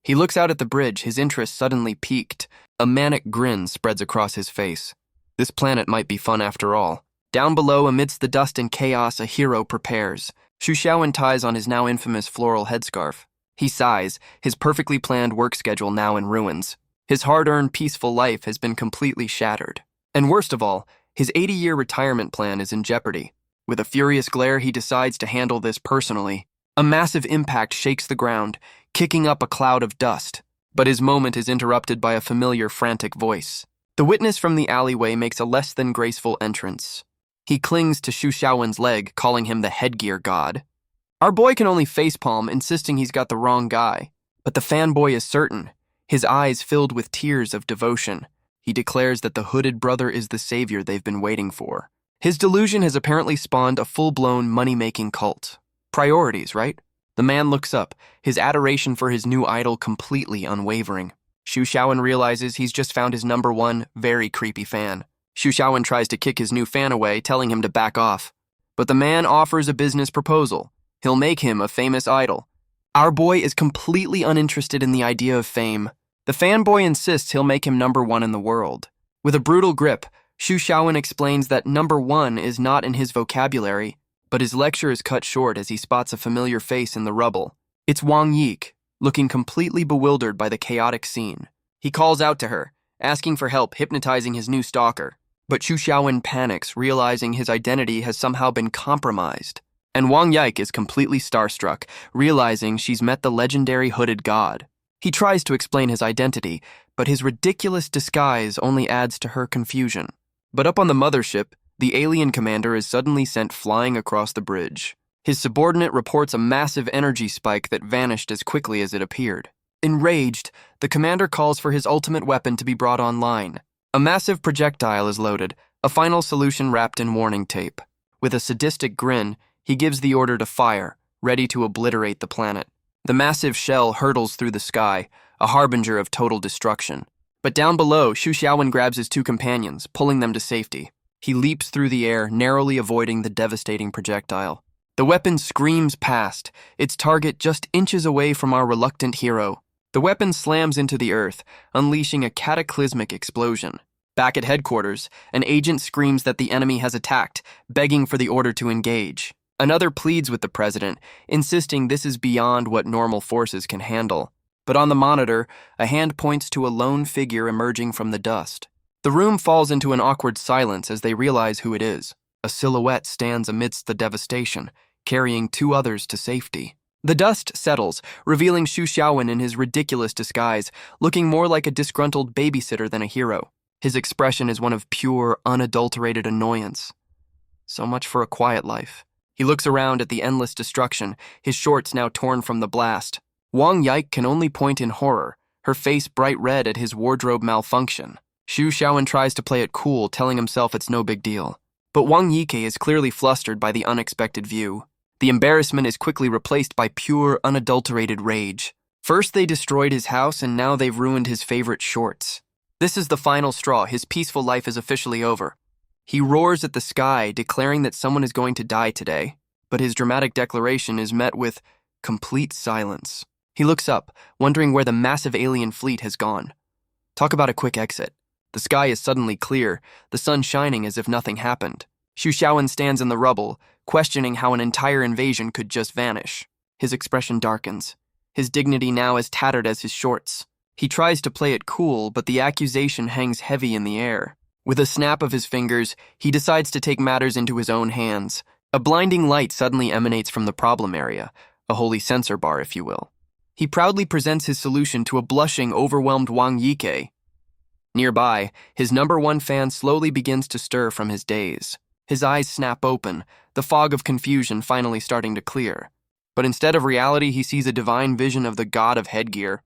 He looks out at the bridge, his interest suddenly piqued. A manic grin spreads across his face. This planet might be fun after all. Down below, amidst the dust and chaos, a hero prepares. Xu Xiaowen ties on his now infamous floral headscarf. He sighs, his perfectly planned work schedule now in ruins. His hard-earned peaceful life has been completely shattered. And worst of all, his 80-year retirement plan is in jeopardy. With a furious glare, he decides to handle this personally. A massive impact shakes the ground, kicking up a cloud of dust. But his moment is interrupted by a familiar, frantic voice. The witness from the alleyway makes a less than graceful entrance. He clings to Xu Xiaowen's leg, calling him the headgear god. Our boy can only facepalm, insisting he's got the wrong guy. But the fanboy is certain, his eyes filled with tears of devotion. He declares that the hooded brother is the savior they've been waiting for. His delusion has apparently spawned a full-blown money-making cult. Priorities, right? The man looks up, his adoration for his new idol completely unwavering. Xu Xiaowen realizes he's just found his number one, very creepy fan. Xu Xiaowen tries to kick his new fan away, telling him to back off. But the man offers a business proposal. He'll make him a famous idol. Our boy is completely uninterested in the idea of fame. The fanboy insists he'll make him number one in the world. With a brutal grip, Xu Xiaowen explains that number one is not in his vocabulary, but his lecture is cut short as he spots a familiar face in the rubble. It's Wang Yik, looking completely bewildered by the chaotic scene. He calls out to her, asking for help hypnotizing his new stalker. But Xu Xiaowen panics, realizing his identity has somehow been compromised. And Wang Yik is completely starstruck, realizing she's met the legendary hooded god. He tries to explain his identity, but his ridiculous disguise only adds to her confusion. But up on the mothership, the alien commander is suddenly sent flying across the bridge. His subordinate reports a massive energy spike that vanished as quickly as it appeared. Enraged, the commander calls for his ultimate weapon to be brought online. A massive projectile is loaded, a final solution wrapped in warning tape. With a sadistic grin, he gives the order to fire, ready to obliterate the planet. The massive shell hurtles through the sky, a harbinger of total destruction. But down below, Xu Xiaowen grabs his two companions, pulling them to safety. He leaps through the air, narrowly avoiding the devastating projectile. The weapon screams past, its target just inches away from our reluctant hero. The weapon slams into the earth, unleashing a cataclysmic explosion. Back at headquarters, an agent screams that the enemy has attacked, begging for the order to engage. Another pleads with the president, insisting this is beyond what normal forces can handle. But on the monitor, a hand points to a lone figure emerging from the dust. The room falls into an awkward silence as they realize who it is. A silhouette stands amidst the devastation, carrying two others to safety. The dust settles, revealing Xu Xiaowen in his ridiculous disguise, looking more like a disgruntled babysitter than a hero. His expression is one of pure, unadulterated annoyance. So much for a quiet life. He looks around at the endless destruction, his shorts now torn from the blast. Wang Yik can only point in horror, her face bright red at his wardrobe malfunction. Xu Xiaowen tries to play it cool, telling himself it's no big deal. But Wang Yike is clearly flustered by the unexpected view. The embarrassment is quickly replaced by pure, unadulterated rage. First they destroyed his house, and now they've ruined his favorite shorts. This is the final straw. His peaceful life is officially over. He roars at the sky, declaring that someone is going to die today. But his dramatic declaration is met with complete silence. He looks up, wondering where the massive alien fleet has gone. Talk about a quick exit. The sky is suddenly clear, the sun shining as if nothing happened. Xu Xiaowen stands in the rubble, questioning how an entire invasion could just vanish. His expression darkens, his dignity now as tattered as his shorts. He tries to play it cool, but the accusation hangs heavy in the air. With a snap of his fingers, he decides to take matters into his own hands. A blinding light suddenly emanates from the problem area, a holy sensor bar, if you will. He proudly presents his solution to a blushing, overwhelmed Wang Yike. Nearby, his number one fan slowly begins to stir from his daze. His eyes snap open, the fog of confusion finally starting to clear. But instead of reality, he sees a divine vision of the god of headgear.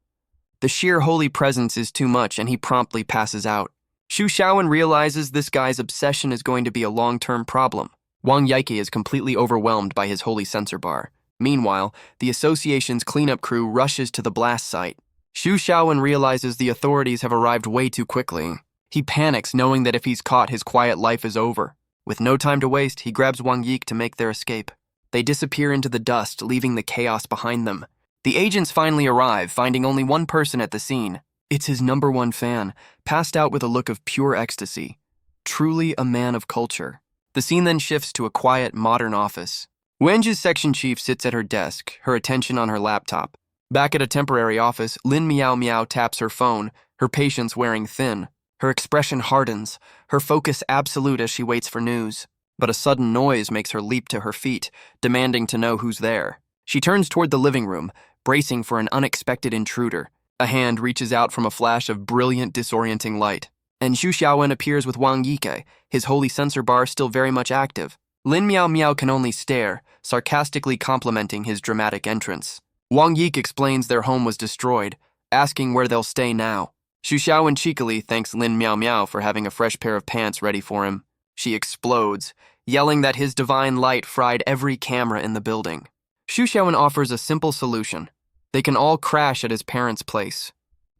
The sheer holy presence is too much, and he promptly passes out. Xu Xiaowen realizes this guy's obsession is going to be a long-term problem. Wang Yike is completely overwhelmed by his holy sensor bar. Meanwhile, the association's cleanup crew rushes to the blast site. Xu Xiaowen realizes the authorities have arrived way too quickly. He panics, knowing that if he's caught, his quiet life is over. With no time to waste, he grabs Wang Yik to make their escape. They disappear into the dust, leaving the chaos behind them. The agents finally arrive, finding only one person at the scene. It's his number one fan, passed out with a look of pure ecstasy. Truly a man of culture. The scene then shifts to a quiet, modern office. Wenji's section chief sits at her desk, her attention on her laptop. Back at a temporary office, Lin Meow Meow taps her phone, her patience wearing thin. Her expression hardens, her focus absolute as she waits for news. But a sudden noise makes her leap to her feet, demanding to know who's there. She turns toward the living room, bracing for an unexpected intruder. A hand reaches out from a flash of brilliant, disorienting light. And Xu Xiaowen appears with Wang Yike, his holy sensor bar still very much active. Lin Meow Meow can only stare, sarcastically complimenting his dramatic entrance. Wang Yike explains their home was destroyed, asking where they'll stay now. Xu Xiaowen cheekily thanks Lin Meow Meow for having a fresh pair of pants ready for him. She explodes, yelling that his divine light fried every camera in the building. Xu Xiaowen offers a simple solution. They can all crash at his parents' place.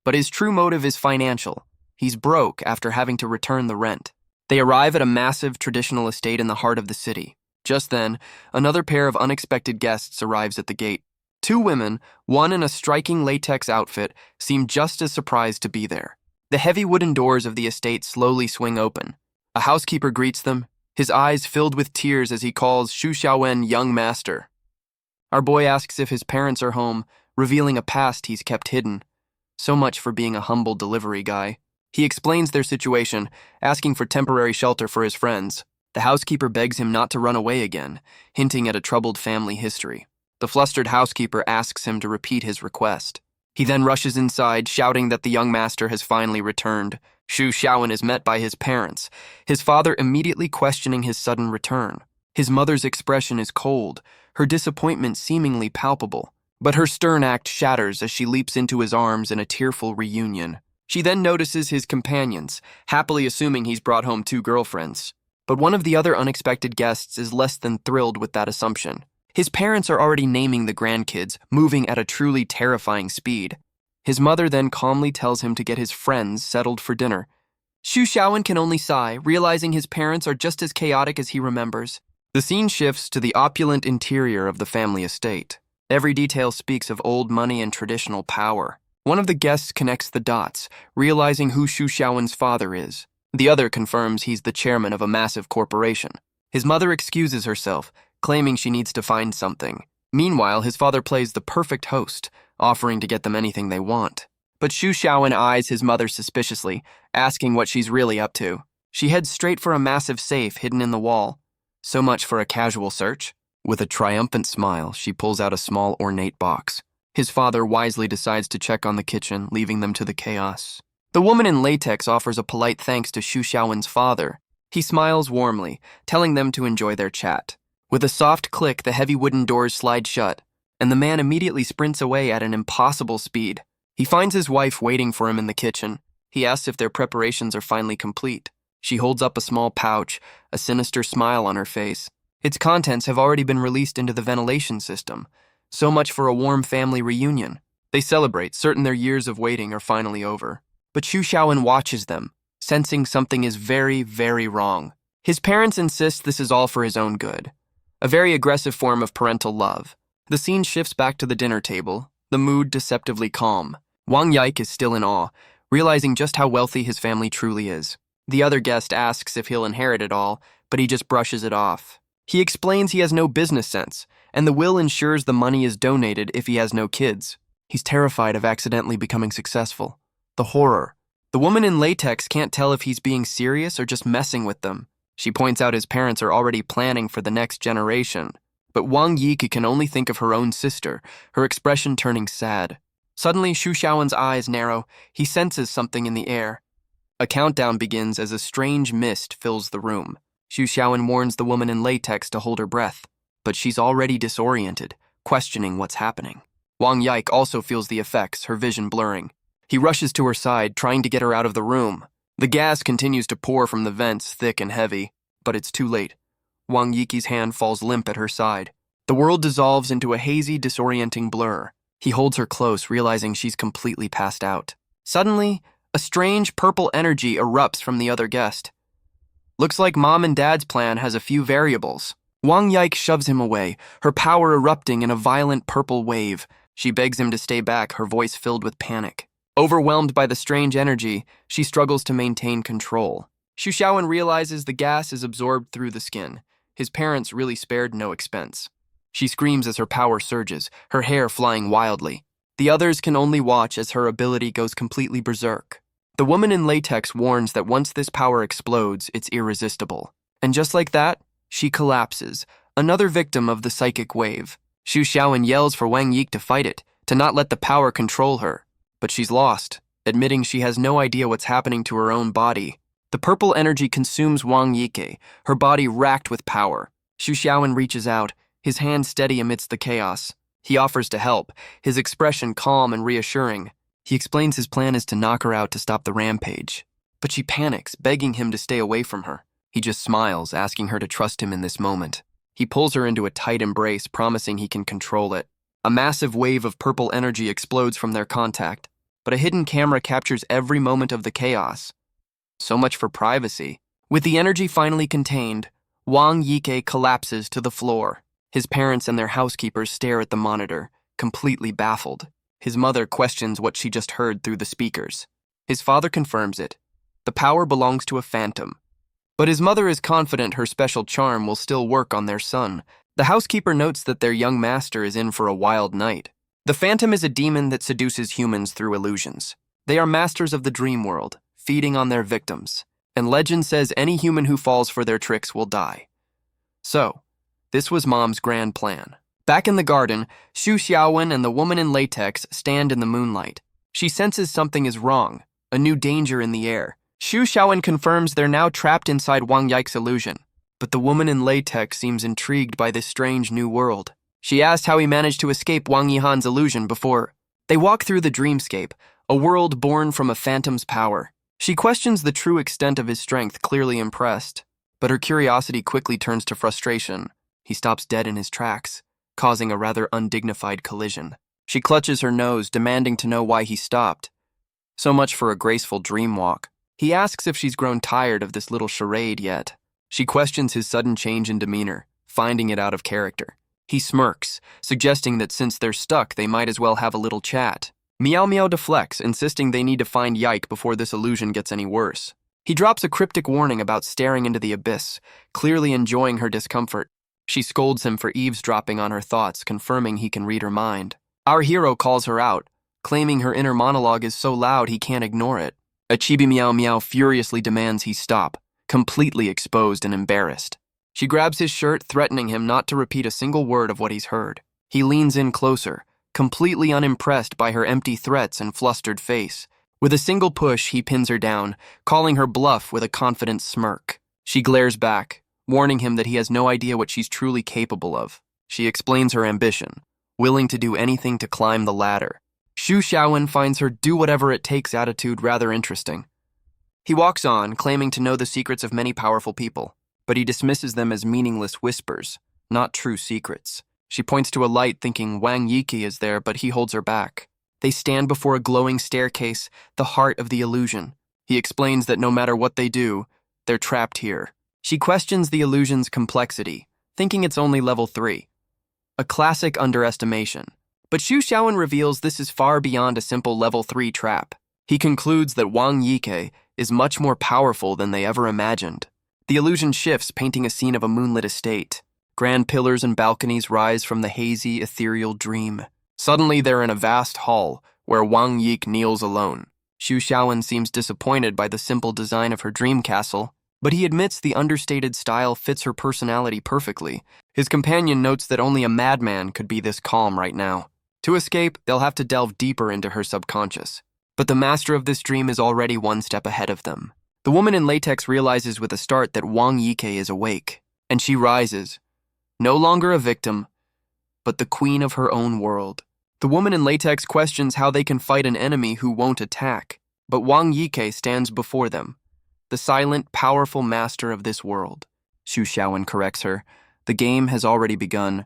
But his true motive is financial. He's broke after having to return the rent. They arrive at a massive traditional estate in the heart of the city. Just then, another pair of unexpected guests arrives at the gate. Two women, one in a striking latex outfit, seem just as surprised to be there. The heavy wooden doors of the estate slowly swing open. A housekeeper greets them, his eyes filled with tears as he calls Xu Xiaowen young master. Our boy asks if his parents are home, revealing a past he's kept hidden. So much for being a humble delivery guy. He explains their situation, asking for temporary shelter for his friends. The housekeeper begs him not to run away again, hinting at a troubled family history. The flustered housekeeper asks him to repeat his request. He then rushes inside, shouting that the young master has finally returned. Xu Xiaowen is met by his parents, his father immediately questioning his sudden return. His mother's expression is cold, her disappointment seemingly palpable. But her stern act shatters as she leaps into his arms in a tearful reunion. She then notices his companions, happily assuming he's brought home two girlfriends. But one of the other unexpected guests is less than thrilled with that assumption. His parents are already naming the grandkids, moving at a truly terrifying speed. His mother then calmly tells him to get his friends settled for dinner. Xu Xiaowen can only sigh, realizing his parents are just as chaotic as he remembers. The scene shifts to the opulent interior of the family estate. Every detail speaks of old money and traditional power. One of the guests connects the dots, realizing who Xu Xiaowen's father is. The other confirms he's the chairman of a massive corporation. His mother excuses herself, claiming she needs to find something. Meanwhile, his father plays the perfect host, offering to get them anything they want. But Xu Xiaowen eyes his mother suspiciously, asking what she's really up to. She heads straight for a massive safe hidden in the wall. So much for a casual search. With a triumphant smile, she pulls out a small ornate box. His father wisely decides to check on the kitchen, leaving them to the chaos. The woman in latex offers a polite thanks to Xu Xiaowen's father. He smiles warmly, telling them to enjoy their chat. With a soft click, the heavy wooden doors slide shut, and the man immediately sprints away at an impossible speed. He finds his wife waiting for him in the kitchen. He asks if their preparations are finally complete. She holds up a small pouch, a sinister smile on her face. Its contents have already been released into the ventilation system. So much for a warm family reunion. They celebrate, certain their years of waiting are finally over. But Xu Xiaowen watches them, sensing something is very, very wrong. His parents insist this is all for his own good. A very aggressive form of parental love. The scene shifts back to the dinner table, the mood deceptively calm. Wang Yike is still in awe, realizing just how wealthy his family truly is. The other guest asks if he'll inherit it all, but he just brushes it off. He explains he has no business sense, and the will ensures the money is donated if he has no kids. He's terrified of accidentally becoming successful. The horror. The woman in latex can't tell if he's being serious or just messing with them. She points out his parents are already planning for the next generation. But Wang Yike can only think of her own sister, her expression turning sad. Suddenly, Xu Xiaowen's eyes narrow. He senses something in the air. A countdown begins as a strange mist fills the room. Xu Xiaowen warns the woman in latex to hold her breath, but she's already disoriented, questioning what's happening. Wang Yike also feels the effects, her vision blurring. He rushes to her side, trying to get her out of the room. The gas continues to pour from the vents, thick and heavy, but it's too late. Wang Yike's hand falls limp at her side. The world dissolves into a hazy, disorienting blur. He holds her close, realizing she's completely passed out. Suddenly, a strange purple energy erupts from the other guest. Looks like Mom and Dad's plan has a few variables. Wang Yike shoves him away, her power erupting in a violent purple wave. She begs him to stay back, her voice filled with panic. Overwhelmed by the strange energy, she struggles to maintain control. Xu Xiaowen realizes the gas is absorbed through the skin. His parents really spared no expense. She screams as her power surges, her hair flying wildly. The others can only watch as her ability goes completely berserk. The woman in latex warns that once this power explodes, it's irresistible. And just like that, she collapses, another victim of the psychic wave. Xu Xiaowen yells for Wang Yik to fight it, to not let the power control her. But she's lost, admitting she has no idea what's happening to her own body. The purple energy consumes Wang Yike, her body racked with power. Xu Xiaowen reaches out, his hand steady amidst the chaos. He offers to help, his expression calm and reassuring. He explains his plan is to knock her out to stop the rampage. But she panics, begging him to stay away from her. He just smiles, asking her to trust him in this moment. He pulls her into a tight embrace, promising he can control it. A massive wave of purple energy explodes from their contact, but a hidden camera captures every moment of the chaos. So much for privacy. With the energy finally contained, Wang Yike collapses to the floor. His parents and their housekeepers stare at the monitor, completely baffled. His mother questions what she just heard through the speakers. His father confirms it. The power belongs to a phantom. But his mother is confident her special charm will still work on their son. The housekeeper notes that their young master is in for a wild night. The phantom is a demon that seduces humans through illusions. They are masters of the dream world, feeding on their victims. And legend says any human who falls for their tricks will die. So, this was Mom's grand plan. Back in the garden, Xu Xiaowen and the woman in latex stand in the moonlight. She senses something is wrong, a new danger in the air. Xu Xiaowen confirms they're now trapped inside Wang Yike's illusion. But the woman in latex seems intrigued by this strange new world. She asks how he managed to escape Wang Yihan's illusion before. They walk through the dreamscape, a world born from a phantom's power. She questions the true extent of his strength, clearly impressed. But her curiosity quickly turns to frustration. He stops dead in his tracks, causing a rather undignified collision. She clutches her nose, demanding to know why he stopped. So much for a graceful dream walk. He asks if she's grown tired of this little charade yet. She questions his sudden change in demeanor, finding it out of character. He smirks, suggesting that since they're stuck, they might as well have a little chat. Meow Meow deflects, insisting they need to find Yike before this illusion gets any worse. He drops a cryptic warning about staring into the abyss, clearly enjoying her discomfort. She scolds him for eavesdropping on her thoughts, confirming he can read her mind. Our hero calls her out, claiming her inner monologue is so loud he can't ignore it. A Chibi Meow Meow furiously demands he stop, completely exposed and embarrassed. She grabs his shirt, threatening him not to repeat a single word of what he's heard. He leans in closer, completely unimpressed by her empty threats and flustered face. With a single push, he pins her down, calling her bluff with a confident smirk. She glares back, warning him that he has no idea what she's truly capable of. She explains her ambition, willing to do anything to climb the ladder. Xu Xiaowen finds her do-whatever-it-takes attitude rather interesting. He walks on, claiming to know the secrets of many powerful people, but he dismisses them as meaningless whispers, not true secrets. She points to a light, thinking Wang Yike is there, but he holds her back. They stand before a glowing staircase, the heart of the illusion. He explains that no matter what they do, they're trapped here. She questions the illusion's complexity, thinking it's only level 3. A classic underestimation. But Xu Xiaowen reveals this is far beyond a simple level 3 trap. He concludes that Wang Yike is much more powerful than they ever imagined. The illusion shifts, painting a scene of a moonlit estate. Grand pillars and balconies rise from the hazy, ethereal dream. Suddenly, they're in a vast hall, where Wang Yike kneels alone. Xu Xiaowen seems disappointed by the simple design of her dream castle, but he admits the understated style fits her personality perfectly. His companion notes that only a madman could be this calm right now. To escape, they'll have to delve deeper into her subconscious. But the master of this dream is already one step ahead of them. The woman in latex realizes with a start that Wang Yike is awake, and she rises, no longer a victim, but the queen of her own world. The woman in latex questions how they can fight an enemy who won't attack, but Wang Yike stands before them, the silent, powerful master of this world. Xu Xiaowen corrects her. The game has already begun.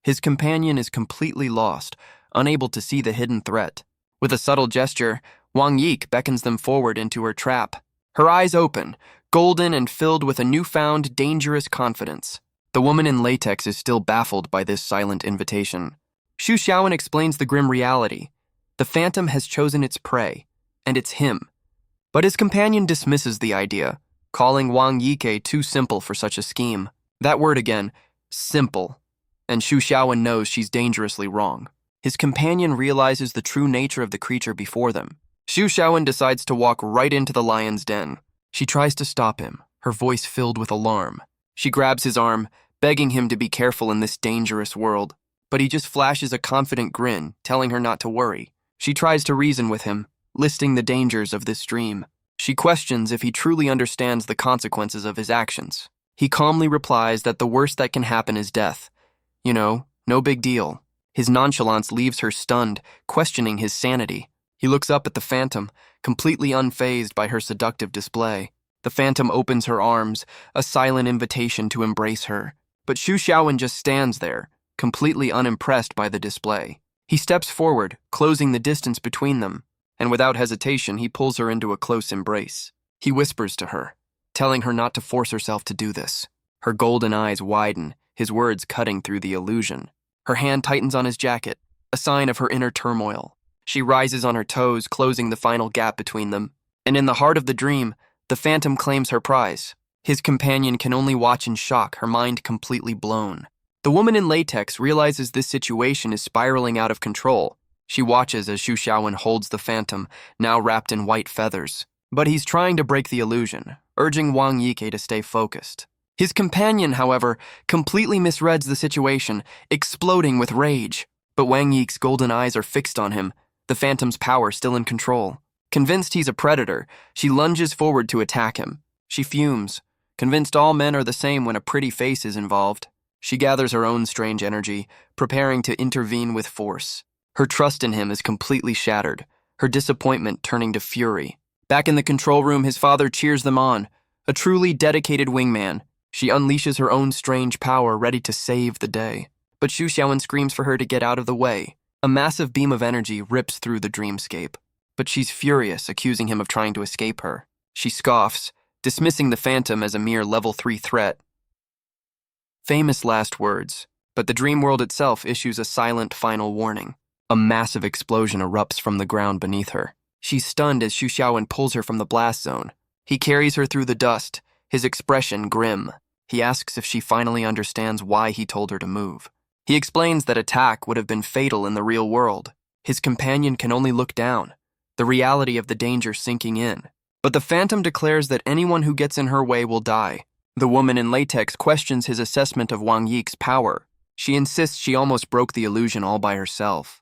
His companion is completely lost, unable to see the hidden threat. With a subtle gesture, Wang Yike beckons them forward into her trap. Her eyes open, golden and filled with a newfound, dangerous confidence. The woman in latex is still baffled by this silent invitation. Xu Xiaowen explains the grim reality. The phantom has chosen its prey, and it's him. But his companion dismisses the idea, calling Wang Yike too simple for such a scheme. That word again, simple. and Xu Xiaowen knows she's dangerously wrong. His companion realizes the true nature of the creature before them. Xu Xiaowen decides to walk right into the lion's den. She tries to stop him, her voice filled with alarm. She grabs his arm, begging him to be careful in this dangerous world. But he just flashes a confident grin, telling her not to worry. She tries to reason with him, listing the dangers of this dream. She questions if he truly understands the consequences of his actions. He calmly replies that the worst that can happen is death. You know, no big deal. His nonchalance leaves her stunned, questioning his sanity. He looks up at the phantom, completely unfazed by her seductive display. The phantom opens her arms, a silent invitation to embrace her. But Xu Xiaowen just stands there, completely unimpressed by the display. He steps forward, closing the distance between them, and without hesitation, he pulls her into a close embrace. He whispers to her, telling her not to force herself to do this. Her golden eyes widen, his words cutting through the illusion. Her hand tightens on his jacket, a sign of her inner turmoil. She rises on her toes, closing the final gap between them. And in the heart of the dream, the phantom claims her prize. His companion can only watch in shock, her mind completely blown. The woman in latex realizes this situation is spiraling out of control. She watches as Xu Xiaowen holds the phantom, now wrapped in white feathers. But he's trying to break the illusion, urging Wang Yike to stay focused. His companion, however, completely misreads the situation, exploding with rage. But Wang Yike's golden eyes are fixed on him, the phantom's power still in control. Convinced he's a predator, she lunges forward to attack him. She fumes, convinced all men are the same when a pretty face is involved. She gathers her own strange energy, preparing to intervene with force. Her trust in him is completely shattered, her disappointment turning to fury. Back in the control room, his father cheers them on. A truly dedicated wingman, she unleashes her own strange power, ready to save the day. But Xu Xiaowen screams for her to get out of the way. A massive beam of energy rips through the dreamscape. But she's furious, accusing him of trying to escape her. She scoffs, dismissing the phantom as a mere level 3 threat. Famous last words, but the dream world itself issues a silent final warning. A massive explosion erupts from the ground beneath her. She's stunned as Xu Xiaowen pulls her from the blast zone. He carries her through the dust, his expression grim. He asks if she finally understands why he told her to move. He explains that attack would have been fatal in the real world. His companion can only look down, the reality of the danger sinking in. But the phantom declares that anyone who gets in her way will die. The woman in latex questions his assessment of Wang Yike's power. She insists she almost broke the illusion all by herself.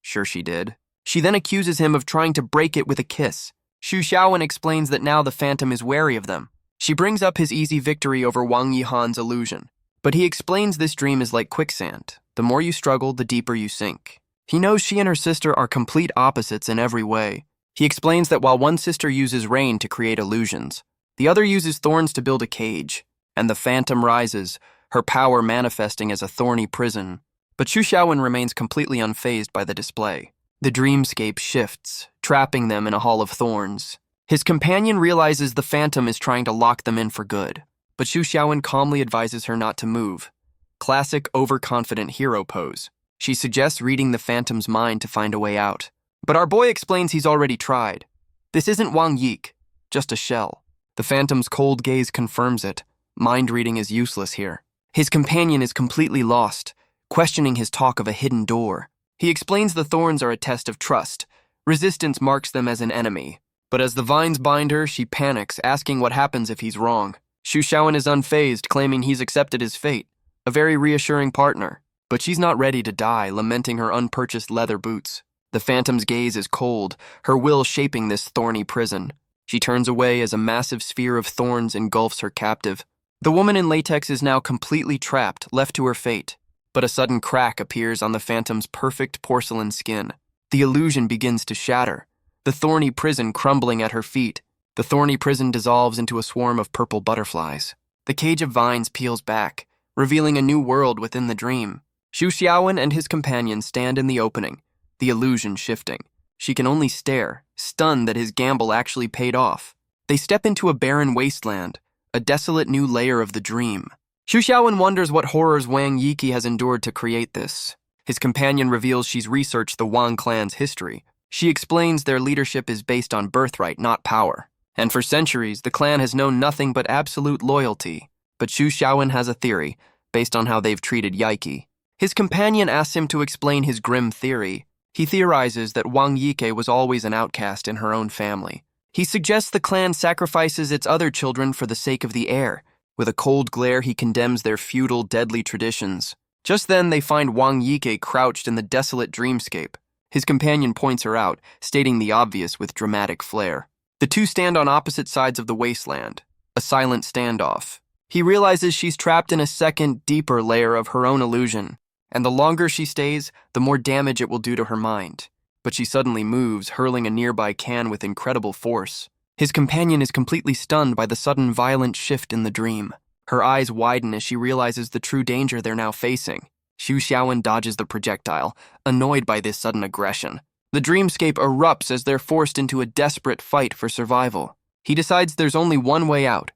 Sure she did. She then accuses him of trying to break it with a kiss. Xu Xiaowen explains that now the phantom is wary of them. She brings up his easy victory over Wang Yihan's illusion. But he explains this dream is like quicksand. The more you struggle, the deeper you sink. He knows she and her sister are complete opposites in every way. He explains that while one sister uses rain to create illusions, the other uses thorns to build a cage. And the phantom rises, her power manifesting as a thorny prison. But Xu Xiaowen remains completely unfazed by the display. The dreamscape shifts, trapping them in a hall of thorns. His companion realizes the phantom is trying to lock them in for good, but Xu Xiaowen calmly advises her not to move. Classic overconfident hero pose. She suggests reading the phantom's mind to find a way out. But our boy explains he's already tried. This isn't Wang Yike, just a shell. The phantom's cold gaze confirms it. Mind reading is useless here. His companion is completely lost, questioning his talk of a hidden door. He explains the thorns are a test of trust. Resistance marks them as an enemy. But as the vines bind her, she panics, asking what happens if he's wrong. Xu Xiaowen is unfazed, claiming he's accepted his fate. A very reassuring partner. But she's not ready to die, lamenting her unpurchased leather boots. The phantom's gaze is cold, her will shaping this thorny prison. She turns away as a massive sphere of thorns engulfs her captive. The woman in latex is now completely trapped, left to her fate. But a sudden crack appears on the phantom's perfect porcelain skin. The illusion begins to shatter, the thorny prison crumbling at her feet. The thorny prison dissolves into a swarm of purple butterflies. The cage of vines peels back, revealing a new world within the dream. Xu Xiaowen and his companion stand in the opening, the illusion shifting. She can only stare, stunned that his gamble actually paid off. They step into a barren wasteland, a desolate new layer of the dream. Xu Xiaowen wonders what horrors Wang Yike has endured to create this. His companion reveals she's researched the Wang clan's history. She explains their leadership is based on birthright, not power. And for centuries, the clan has known nothing but absolute loyalty. But Xu Xiaowen has a theory, based on how they've treated Yike. His companion asks him to explain his grim theory. He theorizes that Wang Yike was always an outcast in her own family. He suggests the clan sacrifices its other children for the sake of the heir. With a cold glare, he condemns their feudal, deadly traditions. Just then, they find Wang Yike crouched in the desolate dreamscape. His companion points her out, stating the obvious with dramatic flair. The two stand on opposite sides of the wasteland, a silent standoff. He realizes she's trapped in a second, deeper layer of her own illusion, and the longer she stays, the more damage it will do to her mind. But she suddenly moves, hurling a nearby can with incredible force. His companion is completely stunned by the sudden violent shift in the dream. Her eyes widen as she realizes the true danger they're now facing. Xu Xiaowen dodges the projectile, annoyed by this sudden aggression. The dreamscape erupts as they're forced into a desperate fight for survival. He decides there's only one way out: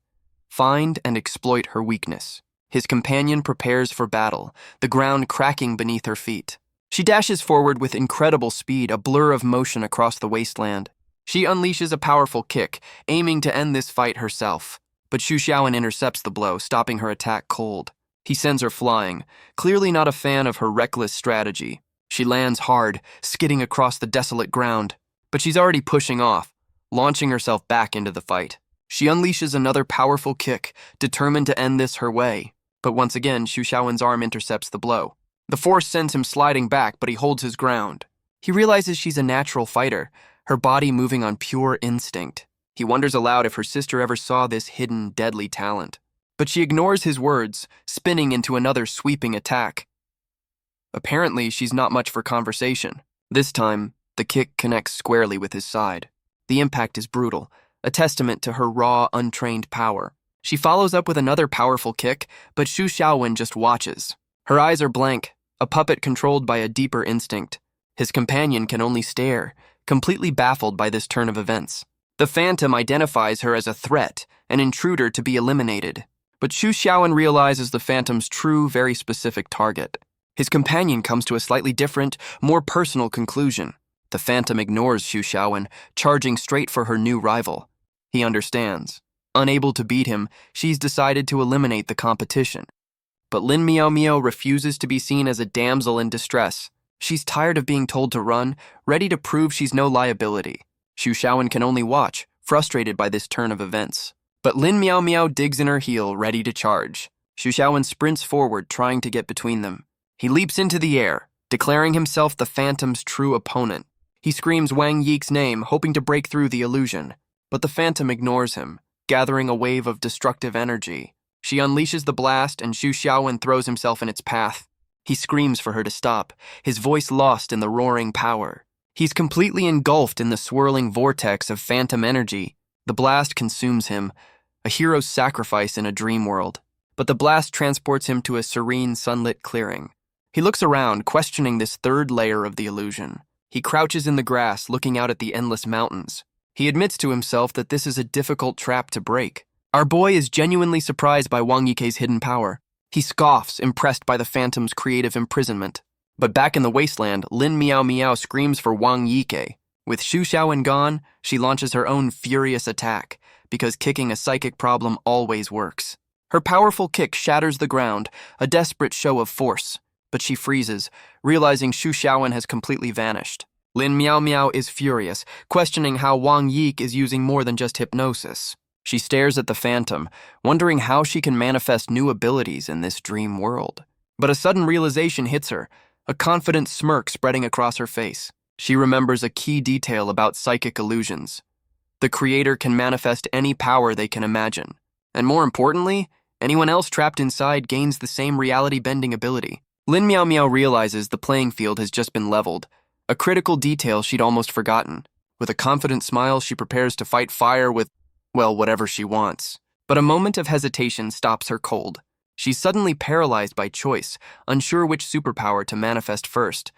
find and exploit her weakness. His companion prepares for battle, the ground cracking beneath her feet. She dashes forward with incredible speed, a blur of motion across the wasteland. She unleashes a powerful kick, aiming to end this fight herself. But Xu Xiaowen intercepts the blow, stopping her attack cold. He sends her flying, clearly not a fan of her reckless strategy. She lands hard, skidding across the desolate ground. But she's already pushing off, launching herself back into the fight. She unleashes another powerful kick, determined to end this her way. But once again, Xu Xiaowen's arm intercepts the blow. The force sends him sliding back, but he holds his ground. He realizes she's a natural fighter, her body moving on pure instinct. He wonders aloud if her sister ever saw this hidden, deadly talent. But she ignores his words, spinning into another sweeping attack. Apparently, she's not much for conversation. This time, the kick connects squarely with his side. The impact is brutal, a testament to her raw, untrained power. She follows up with another powerful kick, but Xu Xiaowen just watches. Her eyes are blank, a puppet controlled by a deeper instinct. His companion can only stare, completely baffled by this turn of events. The Phantom identifies her as a threat, an intruder to be eliminated. But Xu Xiaowen realizes the Phantom's true, very specific target. His companion comes to a slightly different, more personal conclusion. The Phantom ignores Xu Xiaowen, charging straight for her new rival. He understands. Unable to beat him, she's decided to eliminate the competition. But Lin Miao Miao refuses to be seen as a damsel in distress. She's tired of being told to run, ready to prove she's no liability. Xu Xiaowen can only watch, frustrated by this turn of events. But Lin Miao Miao digs in her heel, ready to charge. Xu Xiaowen sprints forward, trying to get between them. He leaps into the air, declaring himself the Phantom's true opponent. He screams Wang Yike's name, hoping to break through the illusion. But the Phantom ignores him, gathering a wave of destructive energy. She unleashes the blast, and Xu Xiaowen throws himself in its path. He screams for her to stop, his voice lost in the roaring power. He's completely engulfed in the swirling vortex of phantom energy. The blast consumes him, a hero's sacrifice in a dream world. But the blast transports him to a serene, sunlit clearing. He looks around, questioning this third layer of the illusion. He crouches in the grass, looking out at the endless mountains. He admits to himself that this is a difficult trap to break. Our boy is genuinely surprised by Wang Yike's hidden power. He scoffs, impressed by the Phantom's creative imprisonment. But back in the wasteland, Lin Miao Miao screams for Wang Yike. With Xu Xiaowen gone, she launches her own furious attack, because kicking a psychic problem always works. Her powerful kick shatters the ground, a desperate show of force. But she freezes, realizing Xu Xiaowen has completely vanished. Lin Miao Miao is furious, questioning how Wang Yike is using more than just hypnosis. She stares at the Phantom, wondering how she can manifest new abilities in this dream world. But a sudden realization hits her, a confident smirk spreading across her face. She remembers a key detail about psychic illusions. The creator can manifest any power they can imagine. And more importantly, anyone else trapped inside gains the same reality-bending ability. Lin Miao Miao realizes the playing field has just been leveled, a critical detail she'd almost forgotten. With a confident smile, she prepares to fight fire with, well, whatever she wants. But a moment of hesitation stops her cold. She's suddenly paralyzed by choice, unsure which superpower to manifest first.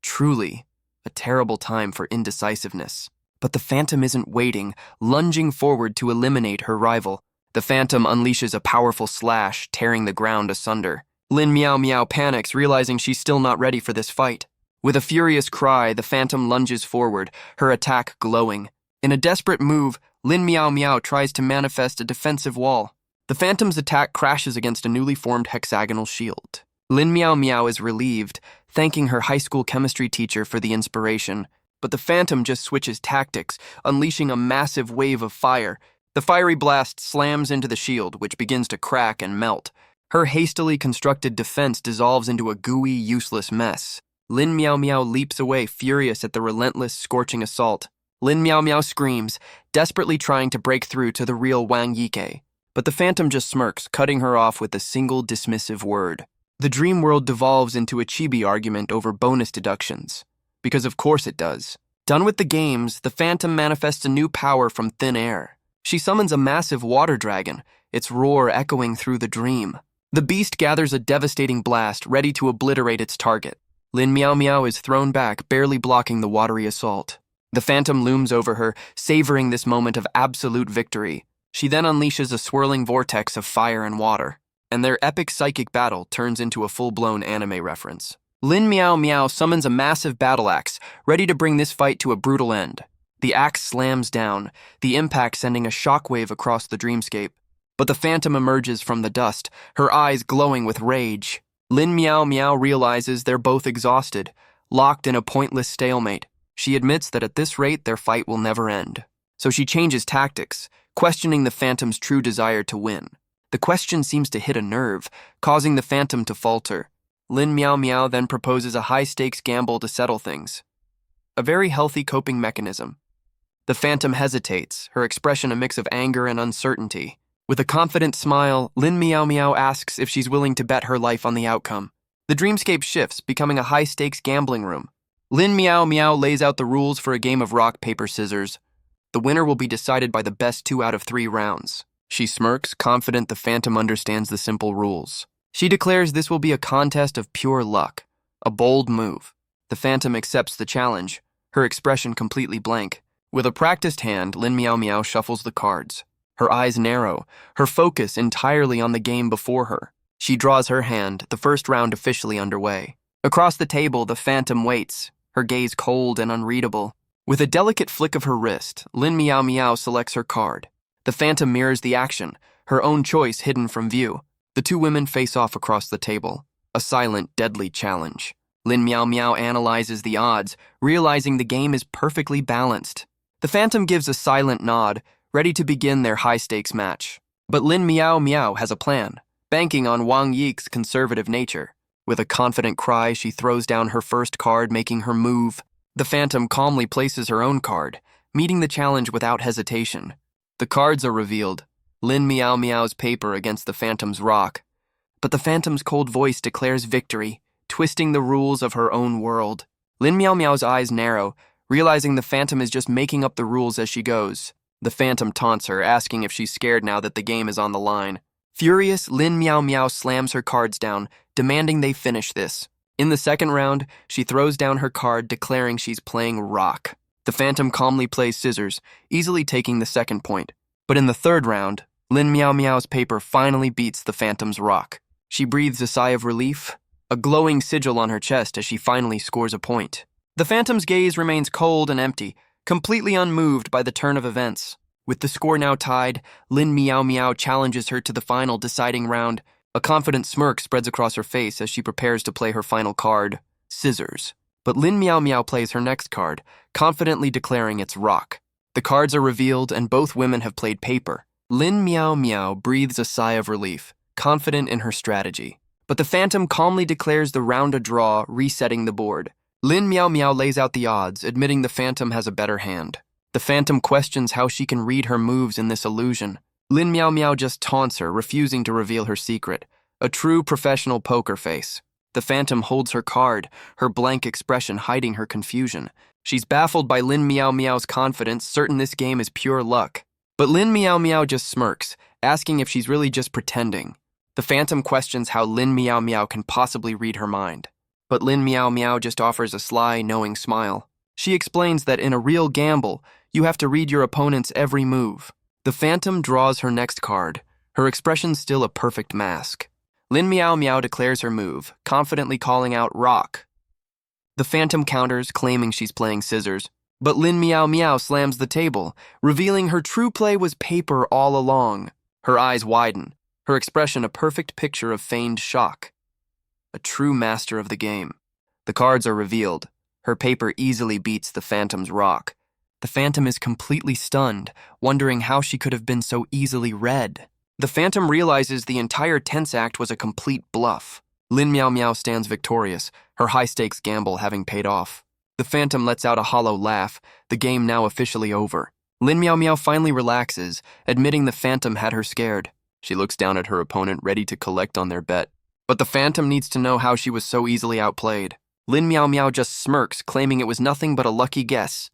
Truly, a terrible time for indecisiveness. But the Phantom isn't waiting, lunging forward to eliminate her rival. The Phantom unleashes a powerful slash, tearing the ground asunder. Lin Miao Miao panics, realizing she's still not ready for this fight. With a furious cry, the Phantom lunges forward, her attack glowing. In a desperate move, Lin Miao Miao tries to manifest a defensive wall. The Phantom's attack crashes against a newly formed hexagonal shield. Lin Miao Miao is relieved, thanking her high school chemistry teacher for the inspiration. But the Phantom just switches tactics, unleashing a massive wave of fire. The fiery blast slams into the shield, which begins to crack and melt. Her hastily constructed defense dissolves into a gooey, useless mess. Lin Miao Miao leaps away, furious at the relentless, scorching assault. Lin Miao Miao screams, desperately trying to break through to the real Wang Yike. But the Phantom just smirks, cutting her off with a single dismissive word. The dream world devolves into a chibi argument over bonus deductions. Because of course it does. Done with the games, the Phantom manifests a new power from thin air. She summons a massive water dragon, its roar echoing through the dream. The beast gathers a devastating blast, ready to obliterate its target. Lin Miao Miao is thrown back, barely blocking the watery assault. The Phantom looms over her, savoring this moment of absolute victory. She then unleashes a swirling vortex of fire and water, and their epic psychic battle turns into a full-blown anime reference. Lin Miao Miao summons a massive battle axe, ready to bring this fight to a brutal end. The axe slams down, the impact sending a shockwave across the dreamscape. But the Phantom emerges from the dust, her eyes glowing with rage. Lin Miao Miao realizes they're both exhausted, locked in a pointless stalemate. She admits that at this rate their fight will never end. So she changes tactics, questioning the Phantom's true desire to win. The question seems to hit a nerve, causing the Phantom to falter. Lin Miao Miao then proposes a high-stakes gamble to settle things. A very healthy coping mechanism. The Phantom hesitates, her expression a mix of anger and uncertainty. With a confident smile, Lin Miao Miao asks if she's willing to bet her life on the outcome. The dreamscape shifts, becoming a high-stakes gambling room. Lin Miao Miao lays out the rules for a game of rock, paper, scissors. The winner will be decided by the best 2 out of 3 rounds. She smirks, confident the Phantom understands the simple rules. She declares this will be a contest of pure luck, a bold move. The Phantom accepts the challenge, her expression completely blank. With a practiced hand, Lin Miao Miao shuffles the cards. Her eyes narrow, her focus entirely on the game before her. She draws her hand, the first round officially underway. Across the table, the Phantom waits, her gaze cold and unreadable. With a delicate flick of her wrist, Lin Miao Miao selects her card. The Phantom mirrors the action, her own choice hidden from view. The 2 women face off across the table, a silent, deadly challenge. Lin Miao Miao analyzes the odds, realizing the game is perfectly balanced. The Phantom gives a silent nod, ready to begin their high-stakes match. But Lin Miao Miao has a plan, banking on Wang Yike's conservative nature. With a confident cry, she throws down her first card, making her move. The Phantom calmly places her own card, meeting the challenge without hesitation. The cards are revealed. Lin Miao Miao's paper against the Phantom's rock. But the Phantom's cold voice declares victory, twisting the rules of her own world. Lin Miao Miao's eyes narrow, realizing the Phantom is just making up the rules as she goes. The Phantom taunts her, asking if she's scared now that the game is on the line. Furious, Lin Miao Miao slams her cards down, demanding they finish this. In the second round, she throws down her card, declaring she's playing rock. The Phantom calmly plays scissors, easily taking the second point. But in the third round, Lin Miao Miao's paper finally beats the Phantom's rock. She breathes a sigh of relief, a glowing sigil on her chest as she finally scores a point. The Phantom's gaze remains cold and empty, completely unmoved by the turn of events. With the score now tied, Lin Miao Miao challenges her to the final deciding round. A confident smirk spreads across her face as she prepares to play her final card, scissors. But Lin Miao Miao plays her next card, confidently declaring it's rock. The cards are revealed and both women have played paper. Lin Miao Miao breathes a sigh of relief, confident in her strategy. But the Phantom calmly declares the round a draw, resetting the board. Lin Miao Miao lays out the odds, admitting the Phantom has a better hand. The Phantom questions how she can read her moves in this illusion. Lin Miao Miao just taunts her, refusing to reveal her secret. A true professional poker face. The Phantom holds her card, her blank expression hiding her confusion. She's baffled by Lin Miao Miao's confidence, certain this game is pure luck. But Lin Miao Miao just smirks, asking if she's really just pretending. The Phantom questions how Lin Miao Miao can possibly read her mind. But Lin Miao Miao just offers a sly, knowing smile. She explains that in a real gamble, you have to read your opponent's every move. The Phantom draws her next card, her expression still a perfect mask. Lin Miao Miao declares her move, confidently calling out rock. The Phantom counters, claiming she's playing scissors. But Lin Miao Miao slams the table, revealing her true play was paper all along. Her eyes widen, her expression a perfect picture of feigned shock. a true master of the game. The cards are revealed. Her paper easily beats the Phantom's rock. The Phantom is completely stunned, wondering how she could have been so easily read. The Phantom realizes the entire tense act was a complete bluff. Lin Miao Miao stands victorious, her high-stakes gamble having paid off. The Phantom lets out a hollow laugh, the game now officially over. Lin Miao Miao finally relaxes, admitting the Phantom had her scared. She looks down at her opponent, ready to collect on their bet. But the Phantom needs to know how she was so easily outplayed. Lin Miao Miao just smirks, claiming it was nothing but a lucky guess.